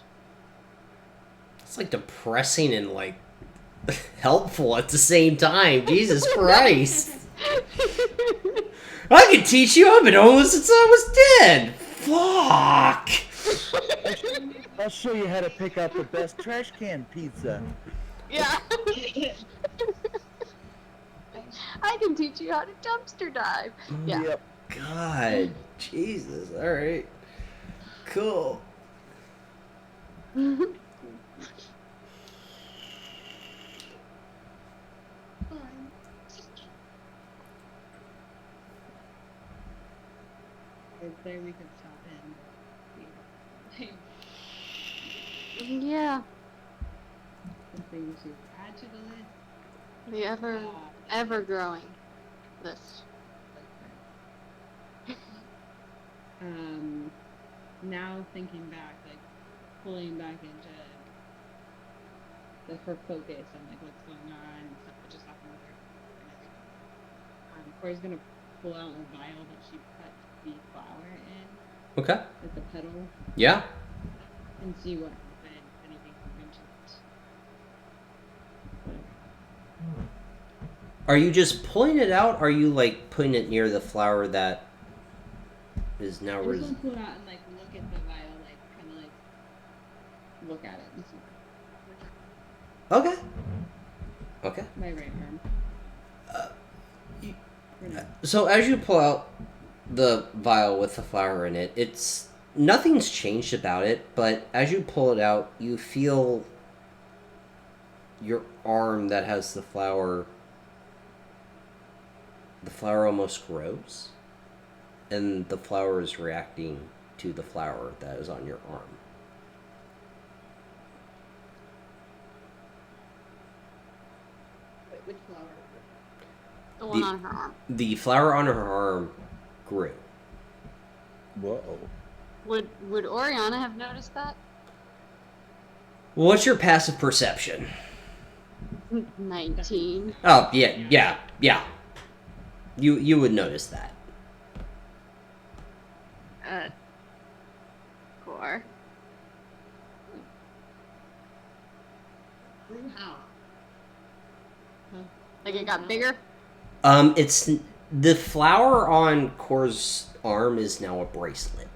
It's like depressing and like helpful at the same time. Jesus Christ. I can teach you. I've been homeless since I was 10. Fuck. I'll show you how to pick out the best trash can pizza. Yeah. I can teach you how to dumpster dive. Yeah. Yep. God. Jesus. All right. Cool. I'd say we could stop in. Yeah. Something to add to the list. The ever growing list. Now thinking back, like pulling back into her focus on like what's going on, stuff that just happened with her, and everything. Corey's gonna pull out a vial that she put the flower in, Okay. like the petal, Yeah. and see what happened, if anything happened to it. Whatever. Are you just pulling it out? Or are you like putting it near the flower that is now? I'm just gonna pull it out and like look at the vial, like kind of like look at it and see. Okay. Okay. My right arm. For now. So as you pull out the vial with the flower in it, it's nothing's changed about it, but as you pull it out, you feel your arm that has the flower almost grows, and the flower is reacting to the flower that is on your arm. Wait, which flower? The one on her arm. The flower on her arm grew. Whoa. Would Oriana have noticed that? What's your passive perception? 19. Oh, yeah. You would notice that. 4. Grew how? Like it got bigger? It's the flower on Kor's arm is now a bracelet.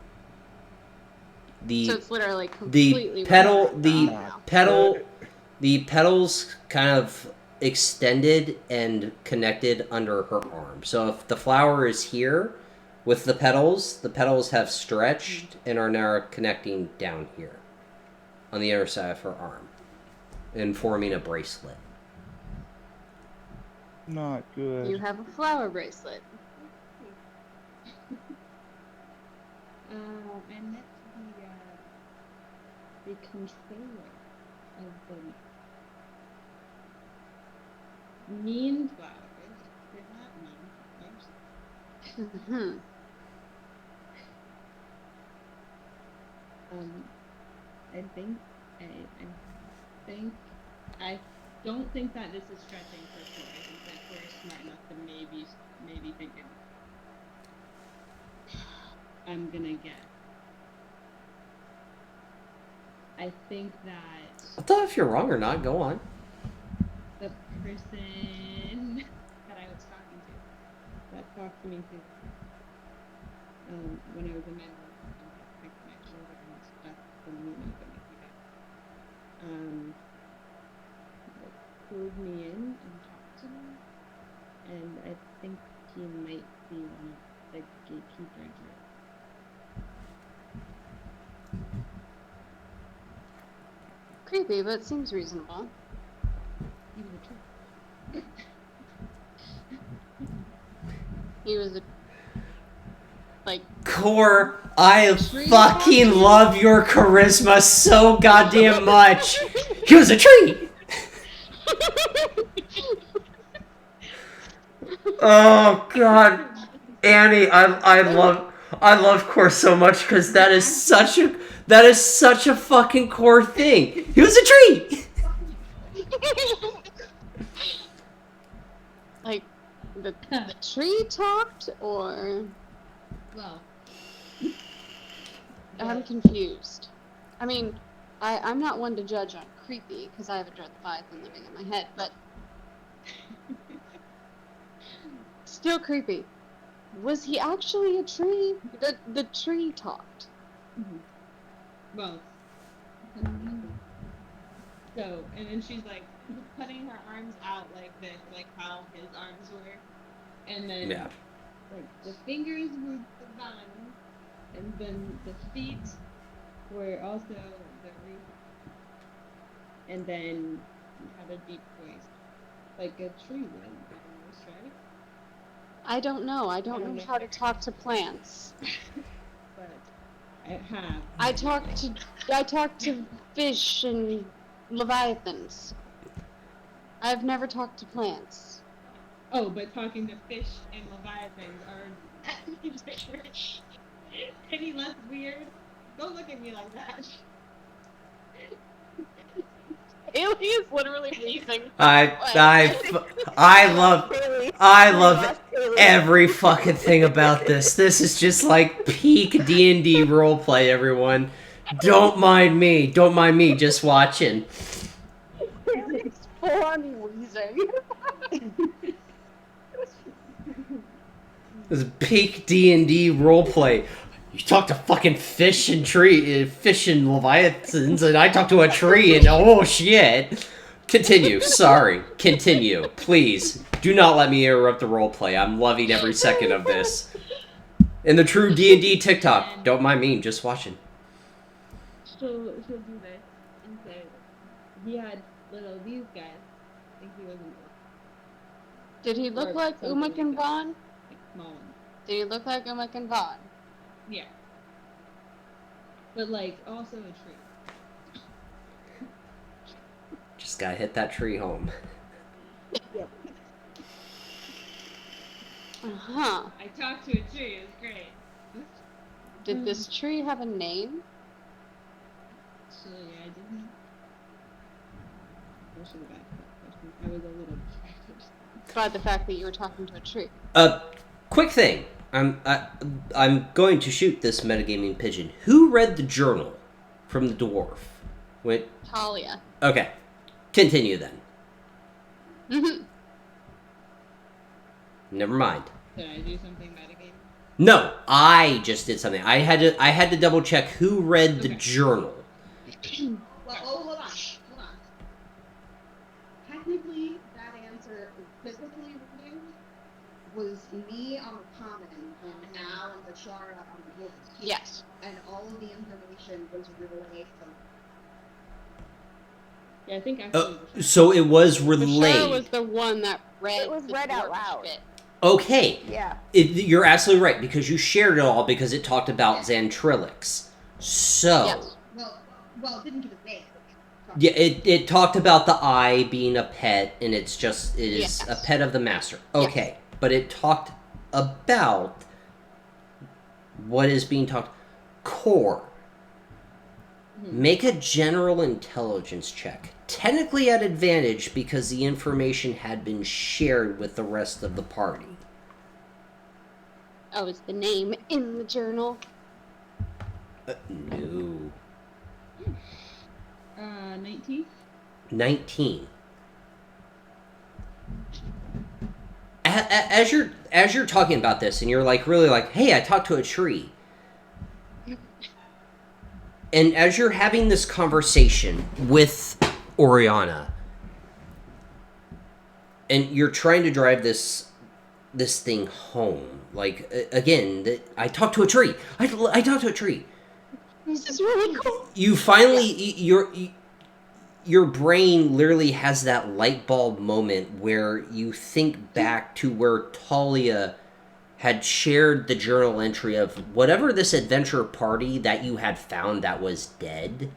So it's literally the completely petal wrapped the around now. the petals kind of extended and connected under her arm. So if the flower is here with the petals have stretched and are now connecting down here on the inner side of her arm and forming a bracelet. Not good. You have a flower bracelet. And that's the controller of the mean flowers. They're not mean flowers. I don't think that this is stretching for sure. I think that we're smart enough to maybe thinking I'm gonna get. I think that I thought if you're wrong or not, go on. the person that I was talking to, that talked to me too, when I was a member of my connection and stuff from the movement that like, pulled me in and talked to me, and I think he might be one of the gatekeepers. Creepy, but seems reasonable. He was a tree. He was a Kor, I fucking love your charisma so goddamn much. He was a tree. Oh god, Annie, I love Kor so much because that is such a fucking Kor thing. He was a tree. like the tree talked, or Well, I'm confused. I mean, I'm not one to judge on creepy because I have a dread Leviathan living in my head, but still creepy. Was he actually a tree? The tree talked. well. So, and then she's like putting her arms out like this, like how his arms were, and then like the fingers were the vine, and then the feet were also the root, and then you had a deep voice, like a tree would almost, right? I don't know. I don't know how to talk to plants. But I have. I talk to fish and leviathans. I've never talked to plants. Oh, but talking to fish and leviathans are any less weird? Don't look at me like that. Haley is literally wheezing. I love Haley. I We love lost Haley. every fucking thing about this. This is just like peak D&D roleplay, everyone. Don't mind me. Don't mind me just watching. Haley's full on wheezing. This is peak D&D roleplay. You talk to fucking fish and leviathans, and I talk to a tree, and oh shit. Continue. Sorry. Continue. Please. Do not let me interrupt the roleplay. I'm loving every second of this. In the true D&D TikTok. Don't mind me, just watching. She'll do this and say, he had these guys. I think he wasn't Did he look Or like something Umak and like that. Vaughn? like small ones. Did he look like Umak and Vaughn? Yeah. But like also a tree. Just gotta hit that tree home. Uh-huh. I talked to a tree, it was great. Did this tree have a name? Actually, I didn't. I should have asked that question. I was a little distracted. By the fact that you were talking to a tree. Quick thing. I'm going to shoot this metagaming pigeon. Who read the journal from the dwarf? Wait. Talia. Okay. Continue then. Mm-hmm. Never mind. Did I do something metagame? No, I just did something. I had to double check who read the Okay. journal. Well, hold on. Technically, that answer, physically reading, was me on the common and Al and Bashara on the wolf. Yes. And all of the information was relayed from. Yeah, I think actually. So it was Bashara relayed. was the one that read. It was the read out dwarf loud. bit. Okay. Yeah. You're absolutely right, because you shared it all because it talked about Xantrilix. So, Yes. Well, it didn't give a name. yeah, it talked about the eye being a pet, and it is Yes. a pet of the master. Okay, but it talked about what is being talked. Core. Make a general intelligence check. Technically at advantage because the information had been shared with the rest of the party. Oh, is the name in the journal? No. 19? 19. As you're talking about this, and you're like really like, hey, I talked to a tree. And as you're having this conversation with Oriana, and you're trying to drive this thing home, like again, I talked to a tree. I talked to a tree. This is really cool. You finally your brain literally has that light bulb moment where you think back to where Talia had shared the journal entry of whatever this adventure party that you had found that was dead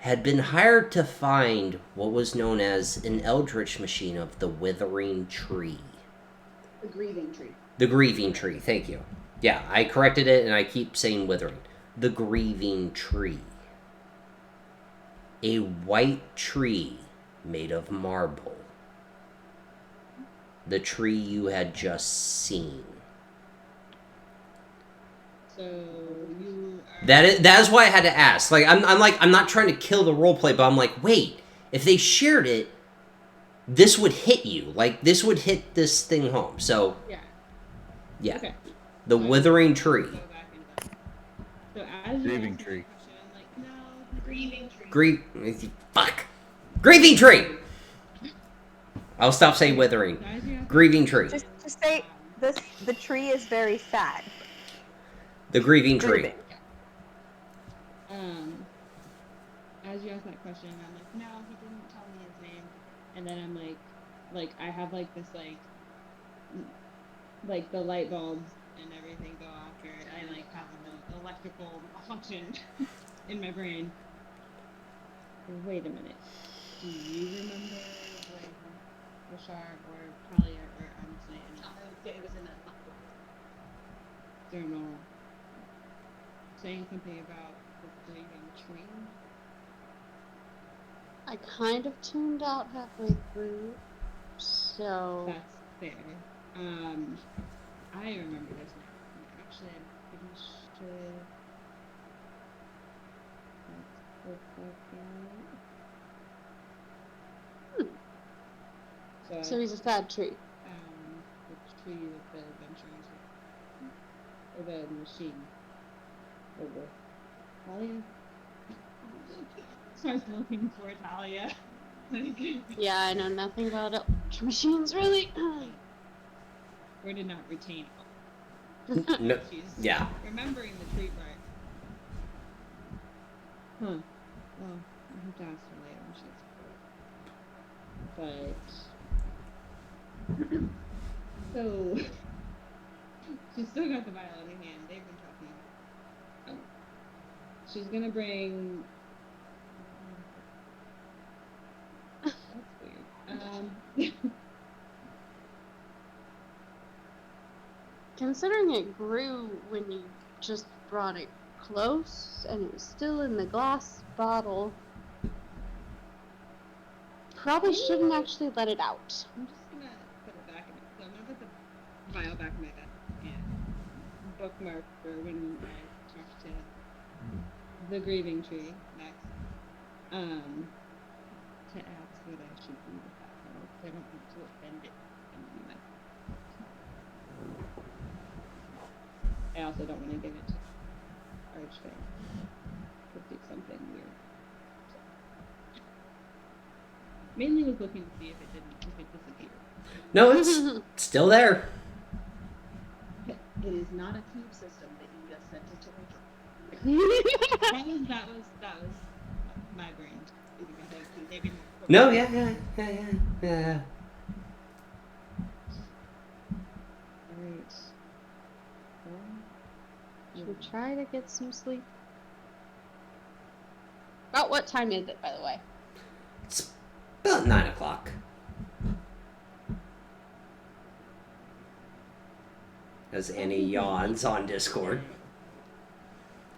had been hired to find what was known as an eldritch machine of the withering tree. The grieving tree. The grieving tree, thank you. Yeah, I corrected it and I keep saying withering. The grieving tree. A white tree made of marble. The tree you had just seen. So you are. That is why I had to ask. Like I'm not trying to kill the roleplay, but I'm like, wait, if they shared it, this would hit you. Like this would hit this thing home. So yeah. Okay. The withering tree. Go back and so as you Grieving asked tree. that question, I'm like, no, the grieving tree. Fuck. Grieving tree. I'll stop saying withering. So as you asked Grieving tree. Just say the tree is very sad. The grieving tree. Grieving. as you asked that question, I'm like, no, he didn't tell me his name. And then I'm like I have like this like the light bulbs and everything go after it. I like have an electrical function in my brain. Wait a minute. Do you remember when Bashar or Talia or honestly It was in a journal saying something about the grieving tree? I kind of tuned out halfway through, so That's fair. I remember this now. Actually, I'm pretty sure. Let's go back out. so he's a sad tree. The tree with the adventures, or the machine. Over. Talia? Starts looking for Talia. Yeah, I know nothing about it. Machines, really. Or did not retain No, She's yeah. remembering the tree part. Huh. Well, I have to ask her later when she's. But so she's still got the violin in hand. They've been talking. Oh. She's gonna bring. That's weird. Considering it grew when you just brought it close and it was still in the glass bottle, probably shouldn't actually let it out. I'm just gonna put it back in. So I'm gonna put the vial back in my bag and bookmark for when I talk to the grieving tree next. To ask what I should do with that vial, 'cause I don't want to offend it in any way. I also don't want to give it to Archfang. Could do something weird. Mainly was looking to see if it disappeared. No, it's still there. It is not a cube system that you just sent it to Rachel. That was my brain. Maybe No, yeah. Alright. Should we try to get some sleep? About what time is it, by the way? It's about 9 o'clock. As Annie yawns on Discord.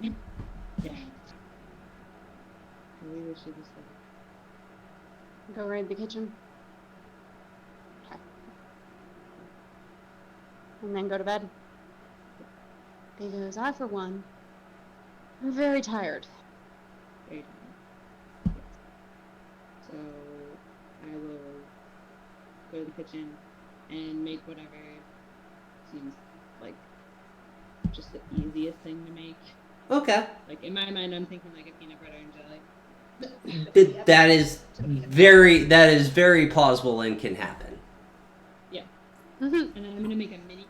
Yeah. Maybe we should just Go right in the kitchen. Okay. And then go to bed. Because I, for one, am very tired. Very tired. Yes. So I will go to the kitchen and make whatever seems like just the easiest thing to make. Okay. Like in my mind, I'm thinking like a peanut butter and jelly. That is very plausible and can happen. Yeah. Mm-hmm. And then I'm gonna make a mini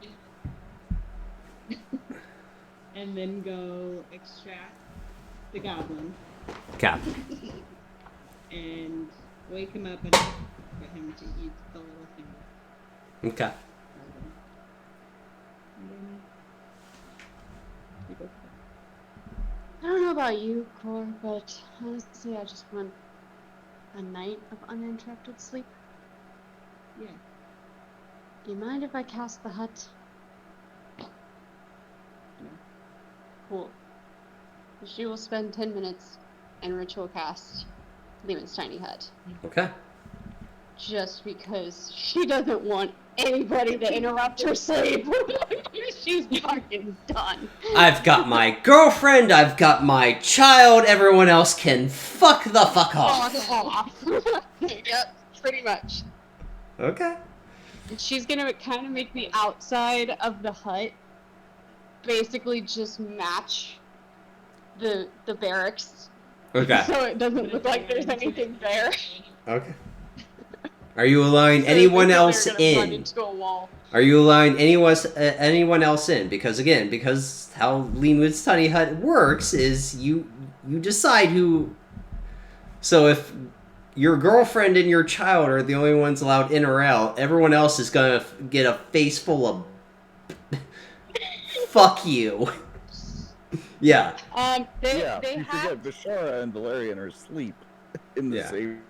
and then go extract the goblin Okay. and wake him up and get him to eat the little thing. Okay. And then we go. I don't know about you, Cor, but honestly, I just want a night of uninterrupted sleep. Yeah. Do you mind if I cast the hut? No. Cool. She will spend 10 minutes and ritual cast Lehman's tiny hut. Okay. Just because she doesn't want anybody to interrupt her sleep. She's fucking done. I've got my girlfriend, I've got my child, everyone else can fuck the fuck off. Yep, pretty much. Okay. And she's gonna kind of make the outside of the hut basically just match the barracks. Okay. So it doesn't look like there's anything there. Okay. Are you allowing So anyone they're else gonna run in? into a wall. Are you allowing anyone else in? Because how Leanwood's tiny hut works is you decide who. So if your girlfriend and your child are the only ones allowed in or out, everyone else is gonna get a face full of fuck you. Yeah. They you have. forget Bashara and Valerian are asleep in the Yeah. same.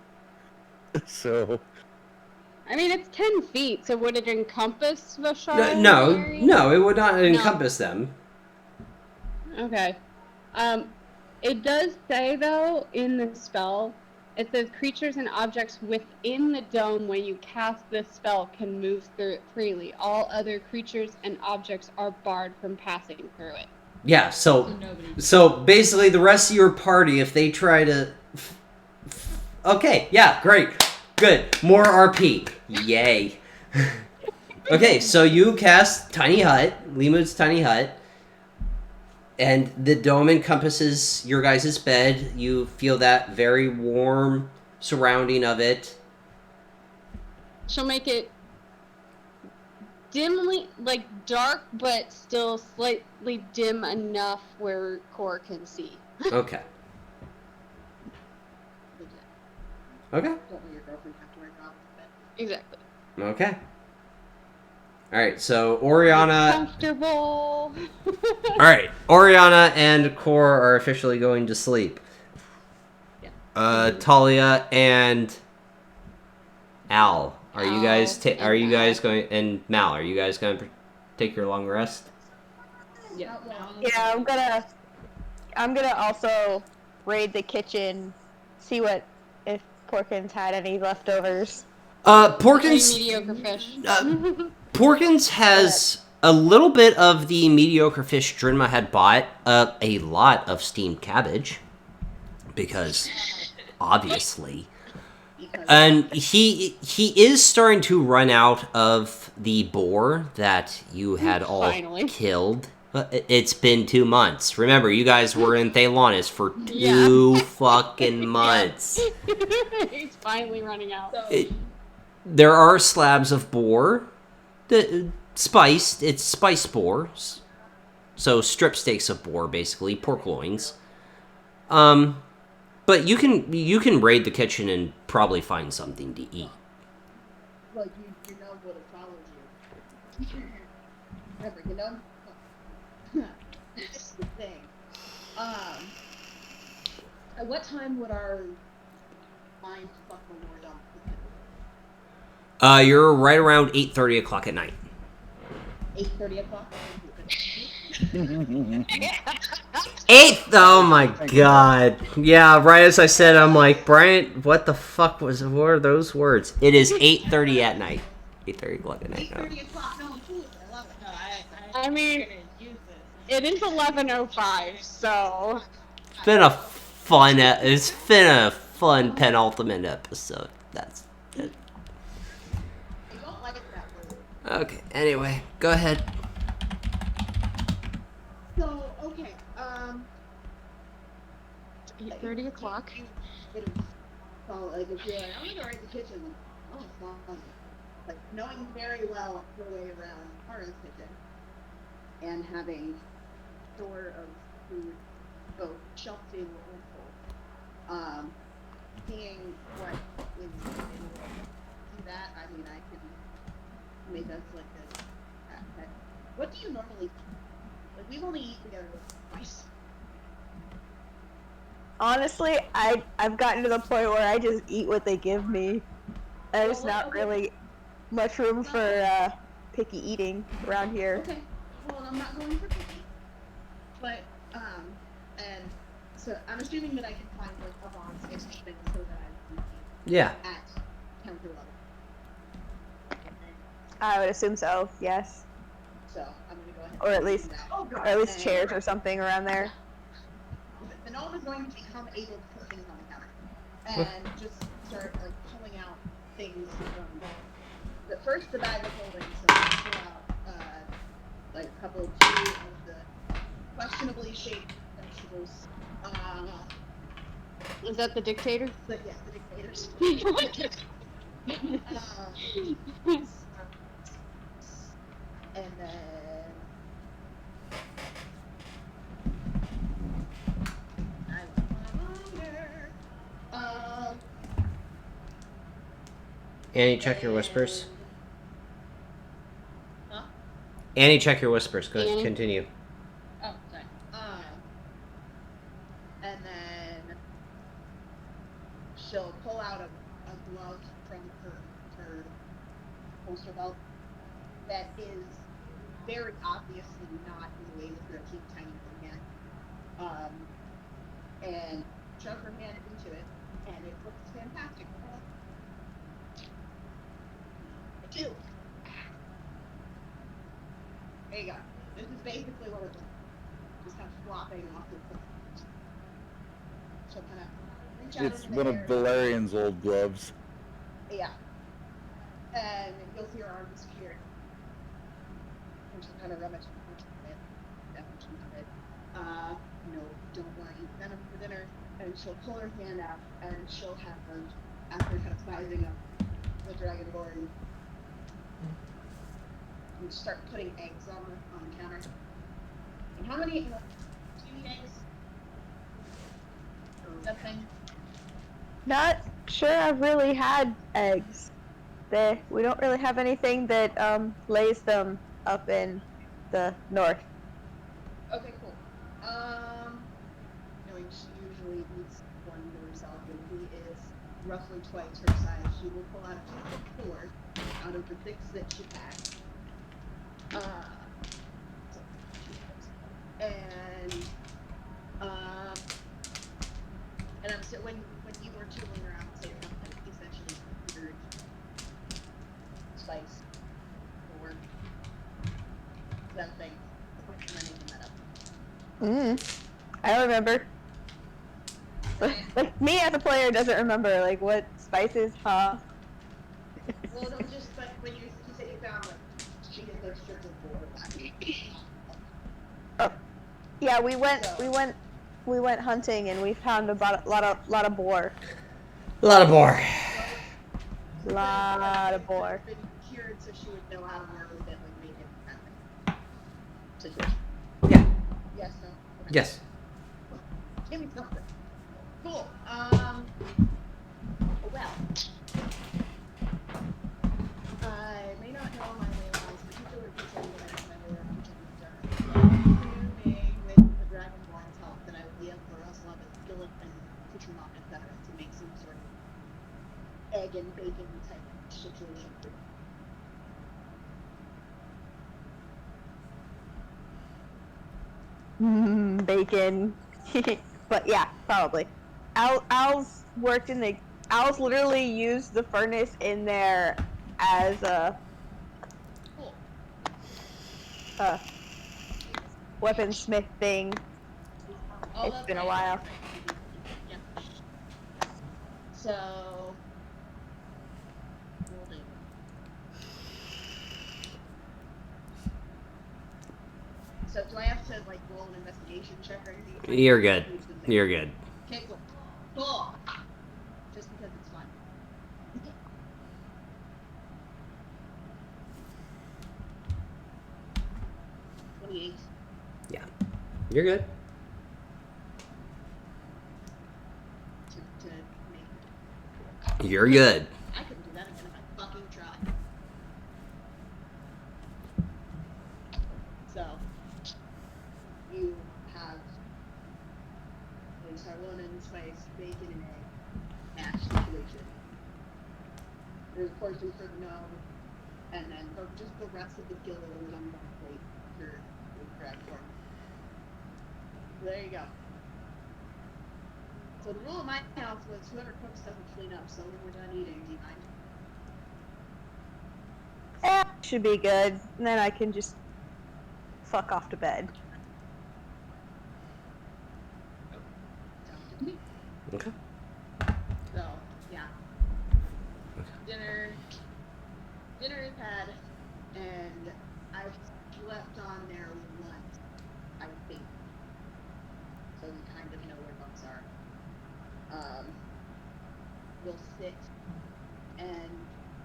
So I mean, it's 10 feet, so would it encompass Vashara? No, it would not encompass them. Okay. It does say, though, in the spell, It says creatures and objects within the dome when you cast this spell can move through it freely. All other creatures and objects are barred from passing through it. Yeah, So so nobody. basically the rest of your party, if they try to... Okay, yeah, great. Good. More RP. Yay. Okay, so you cast Tiny Hut, Limud's Tiny Hut, and the dome encompasses your guys' bed. You feel that very warm surrounding of it. She'll make it dimly, like dark, but still slightly dim enough where Core can see. Okay. Okay. Don't let your girlfriend have to wear drawers, but Exactly. Okay. Alright, so Oriana... Comfortable. Alright, Oriana and Core are officially going to sleep. Yeah. Talia and Al, are you guys Al and Mal. going, and Mal, are you guys going to take your long rest? Yeah. Not long. Yeah, I'm gonna also raid the kitchen, see if Porkins had any leftovers. Any Porkins mediocre fish. Porkins has a little bit of the mediocre fish Drinma had bought, a lot of steamed cabbage, because obviously. Because And he is starting to run out of the boar that you had all Finally. killed. It's been 2 months. Remember, you guys were in Thalonis for Yeah. 2 fucking months. He's finally running out. So There are slabs of boar, spiced. It's spice boars, so strip steaks of boar, basically pork loins. But you can raid the kitchen and probably find something to eat. well, you know what it follows you. Remember, you know. This is the thing. At what time would our mind fuck the Lord up? You're right around 8:30 o'clock at night. 8:30 o'clock. 8th. Oh my god. Yeah, right as I said, I'm like, Brian, what the fuck what are those words? It is 8:30 at night. 8:30 o'clock at night. No. 8:30 o'clock. No, food. I love it. no, I mean, gonna use this. it is 11:05, so It's been a fun penultimate episode. That's it. You won't like that word. Okay. Anyway, go ahead. So, okay. 8:30 o'clock. It is, so, like, if you're like, I'm gonna go right to the kitchen, like, oh, it's not fun. Like, knowing very well your way around Hara's kitchen and having store of food both shelved in or full. Seeing what is in that, I mean, I can make us like a. What do you normally eat? Like, we've only eaten together twice. Honestly, I've gotten to the point where I just eat what they give me. There's Well, not okay. really much room for picky eating around here. Okay. Well, I'm not going for cookie. But, and so I'm assuming that I can find like a box ish thing so that I can Yeah. be at counter level. I would assume so. Yes, So I'm gonna go ahead. Or at and do least- that. Oh, God. or at least And chairs or something around there. The gnome is going to become able to put things on the counter and just start like pulling out things from. But first, the bag of holding. So I'm gonna pull out like a couple of two of the questionably shaped vegetables. Is that the dictator? But yes, the dictators. And then I want my longer. Annie, check your whispers. Huh? Annie, check your whispers. Go ahead, Annie? continue. Oh, sorry. And then she'll pull out a glove from her holster belt that is very obviously not in the way that you're a teeny tiny thing yet. And shove her hand into it, and it looks fantastic. I do. There you go. This is basically what it's like. Just kind of flopping off the foot. So kind of reach out It's into one the of air. Valerian's old gloves. Yeah. And you'll see her arm disappear. And she'll kind of rummage it. No, don't worry. Venom for dinner. And she'll pull her hand out, and she'll have her, after kind of sizing up the Dragonborn, and start putting eggs on the counter. And how many? Do you need eggs? Something. Not sure I've really had eggs. We don't really have anything that lays them up in the north. Okay, cool. Knowing she usually eats one to herself, and he is roughly twice her size, she will pull out a 2-foot 4 out of the 6 that she has. And I'm so when you were tooling around, say something essentially considered spice or something. Am I making that up? I don't remember. Like, me as a player doesn't remember, like, what spices, huh? Well, no, just like when you said you found like she did those strips of board. Oh, yeah, we went hunting and we found a lot of boar. A lot of boar. Lot of boar. Been cured, so she would know how to work with it, like make it kind of situation. Yeah. Yes. No. Okay. Yes. Give me something. Cool. Well, I may not know my way around this particular kitchen, but I know my way around kitchen with assuming with the Dragonborn's help that I would be able to rustle up a skillet and accoutrement, etc., to make some sort of egg and bacon type situation. Bacon. But yeah, probably. Al's literally used the furnace in there as a Cool. weaponsmith thing. All It's of been a that. while. Yeah. So. Holding. So do I have to like roll an investigation check or anything? You're good. You're good. Okay, cool. Cool. Just because it's fun. 28. Yeah. You're good. To make. You're good. I couldn't do that again if I fucking tried. So, you have a Sarlonan spice, bacon and egg mash situation. There's of course your sort of no, and then just the rest of the gillet is on one plate for the crab form. There you go. So the rule of my house was whoever cooks doesn't clean up, so when we're done eating, do you mind? Should be good. And then I can just fuck off to bed. Sounds good to me. Okay. So, yeah. Dinner is had, and I've slept on there once, I think. So we kind of know where bunks are. We'll sit and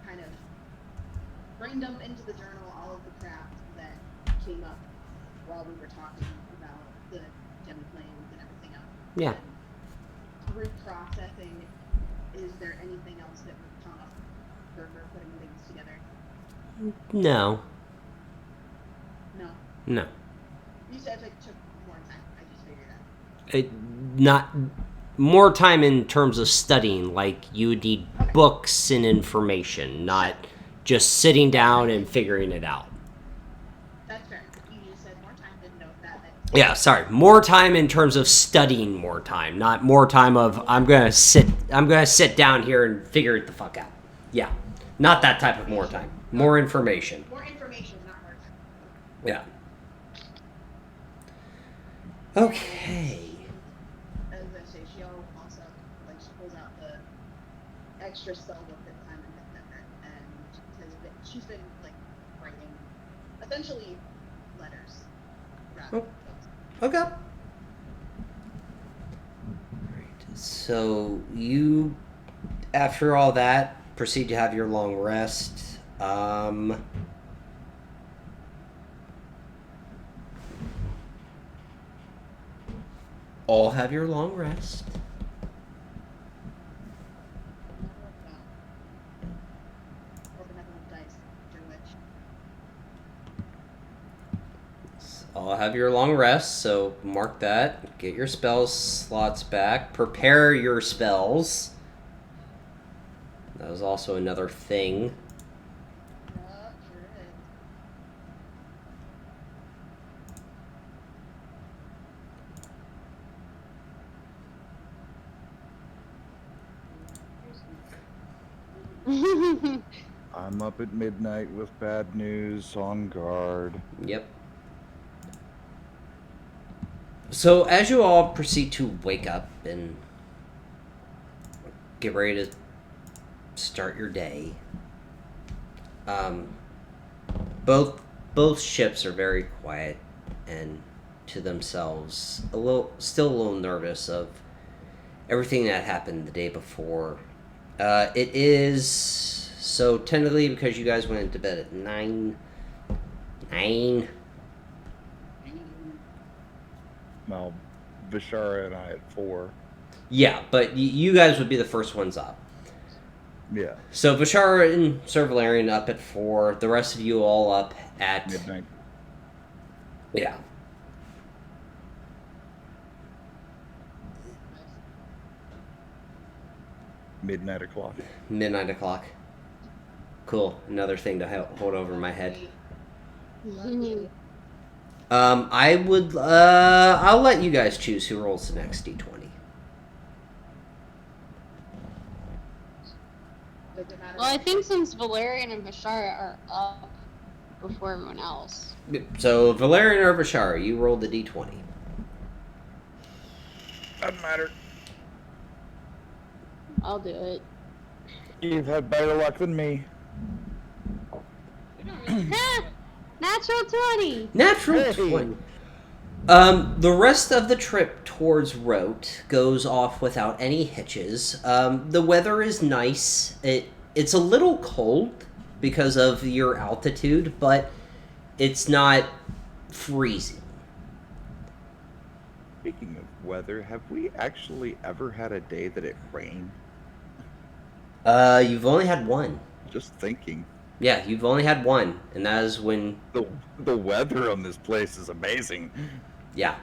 kind of brain dump into the journal all of the crap that came up while we were talking about the gem planes and everything else. Yeah. And through processing, is there anything else that would come up for putting things together? No. No. No. You said it took more time. I just figured that. Not more time in terms of studying. Like you would need books and information, not just sitting down and figuring it out. That's fair. You just said more time. Didn't know if that meant Yeah, sorry. More time in terms of studying more time, not more time of I'm gonna sit down here and figure it the fuck out. Yeah. Not that type of more time. More information. More information, not more time. Yeah. Okay. As I say, she also like she pulls out the extra spell book that Simon had sent her, and she's been like writing essentially letters. Rather than books. Okay. Right. So you, after all that, proceed to have your long rest. All have your long rest. Or benevolent dice, which are which. All have your long rest, so mark that. Get your spells slots back. Prepare your spells. That was also another thing. Yeah, sure is. I'm up at midnight with bad news, on guard. Yep. So as you all proceed to wake up and get ready to start your day, both ships are very quiet and to themselves, still a little nervous of everything that happened the day before. It is so tentatively because you guys went into bed at 9. Well, Vishara and I at 4. Yeah, but you guys would be the first ones up. Yeah. So Bashara and Sir Valerian up at 4. The rest of you all up at Midnight. Yeah. Midnight o'clock. Midnight o'clock. Cool. Another thing to hold over my head. Lucky. I'll let you guys choose who rolls the next d20. Does it matter? Well, I think since Valerian and Bashara are up before everyone else. So Valerian or Bashara, you rolled the d20. Doesn't matter. I'll do it. You've had better luck than me. Natural 20! Natural Hey. 20. The rest of the trip towards Rote goes off without any hitches. The weather is nice. It's a little cold because of your altitude, but it's not freezing. Speaking of weather, have we actually ever had a day that it rained? You've only had one. Just thinking. Yeah, you've only had one, and that is when... The weather on this place is amazing. Yeah.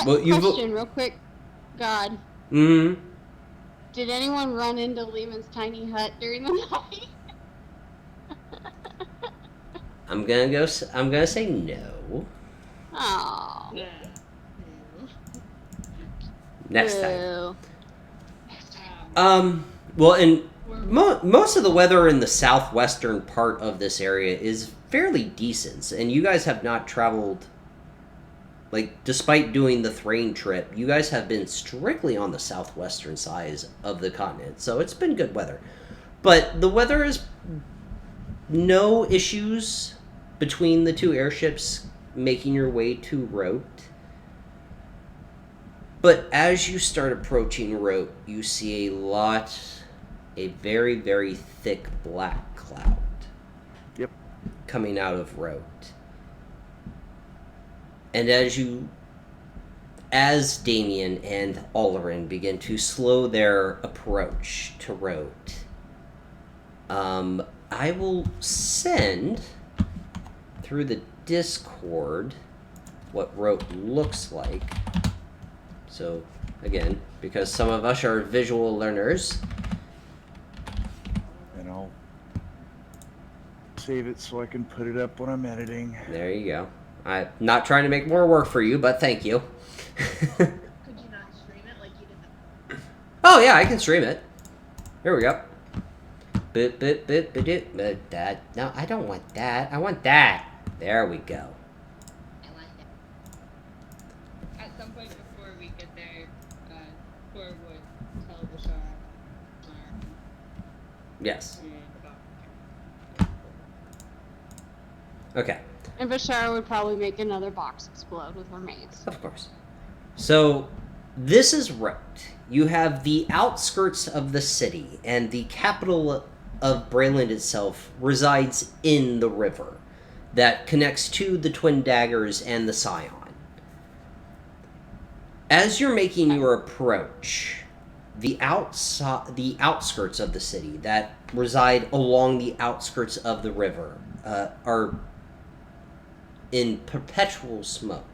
Well, Question, real quick. God, Mm-hmm. did anyone run into Lehman's tiny hut during the night? I'm gonna say no. Oh. Next time. Well, and most of the weather in the southwestern part of this area is fairly decent, and you guys have not traveled, like, despite doing the Thrain trip, you guys have been strictly on the southwestern side of the continent, so it's been good weather. But the weather is no issues between the two airships making your way to Rote. But as you start approaching Rote, you see a very, very thick black cloud. Yep. Coming out of Rote. And as Damien and Olerin begin to slow their approach to Rote, I will send through the Discord what Rote looks like. So, again, because some of us are visual learners. And I'll save it so I can put it up when I'm editing. There you go. I'm not trying to make more work for you, but thank you. Could you not stream it like you did? Oh yeah, I can stream it. Here we go. That. No, I don't want that. I want that. There we go. I like that. At some point before we get there, Thor would tell Bashara Yes. about Okay. And Vashara would probably make another box explode with her mates. Of course. So, this is right. You have the outskirts of the city, and the capital of Brayland itself resides in the river that connects to the Twin Daggers and the Scion. As you're making your approach, the outskirts of the city that reside along the outskirts of the river are in perpetual smoke.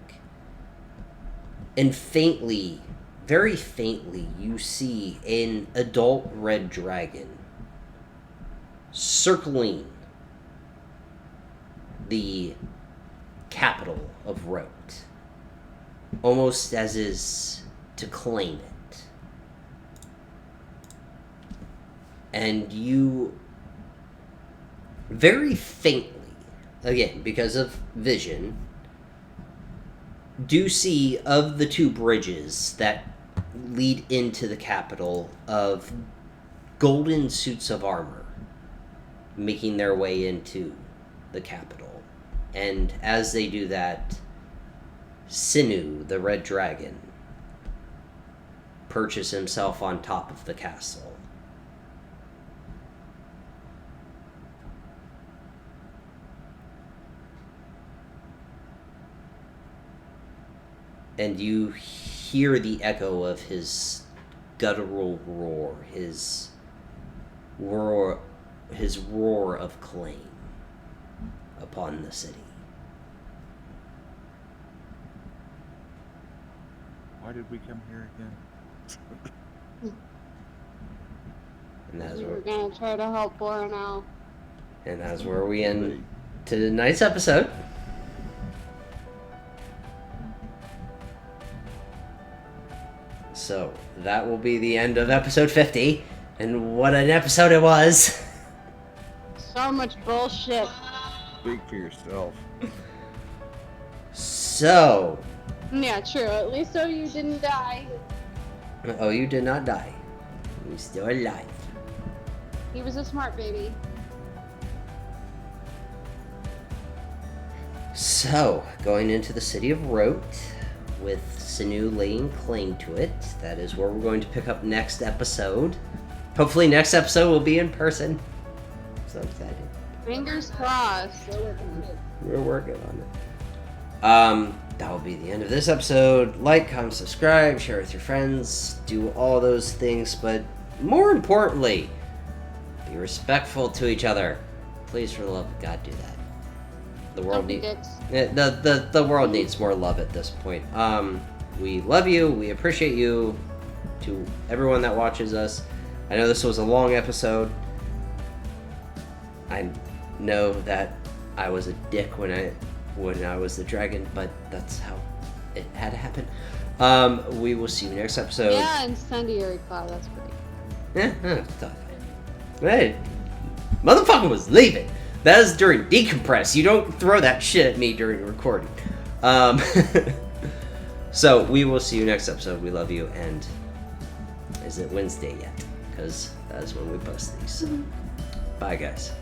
And faintly, very faintly, you see an adult red dragon circling the capital of Rote, almost as is to claim it. And you very faintly, again, because of vision, do see of the two bridges that lead into the capital of golden suits of armor making their way into the capital. And as they do that, Sinu, the red dragon, perches himself on top of the castle. And you hear the echo of his guttural roar, his roar of claim upon the city. Why did we come here again? And that's We're where, gonna try to help Boren out. and that's where we end tonight's episode. So that will be the end of episode 50, and what an episode it was! So much bullshit. Speak for yourself. So, Yeah, true. At least so you didn't die. oh, you did not die. You're still alive. He was a smart baby. So, going into the city of Rote, with Sinu laying claim to it, that is where we're going to pick up next episode. Hopefully next episode will be in person. So excited. Fingers crossed. We're working on it. That will be the end of this episode. Like, comment, subscribe, share with your friends, do all those things, but more importantly, be respectful to each other. Please, for the love of God, do that. The world Don't be needs dicks. the world needs more love at this point. We love you. We appreciate you. To everyone that watches us, I know this was a long episode. I know that I was a dick when I was the dragon, but that's how it had to happen. We will see you next episode. Yeah, incendiary cloud. That's great. Hey, motherfucker was leaving. That is during decompress. You don't throw that shit at me during recording. So we will see you next episode. We love you, and is it Wednesday yet? Because that's when we post these. So, bye, guys.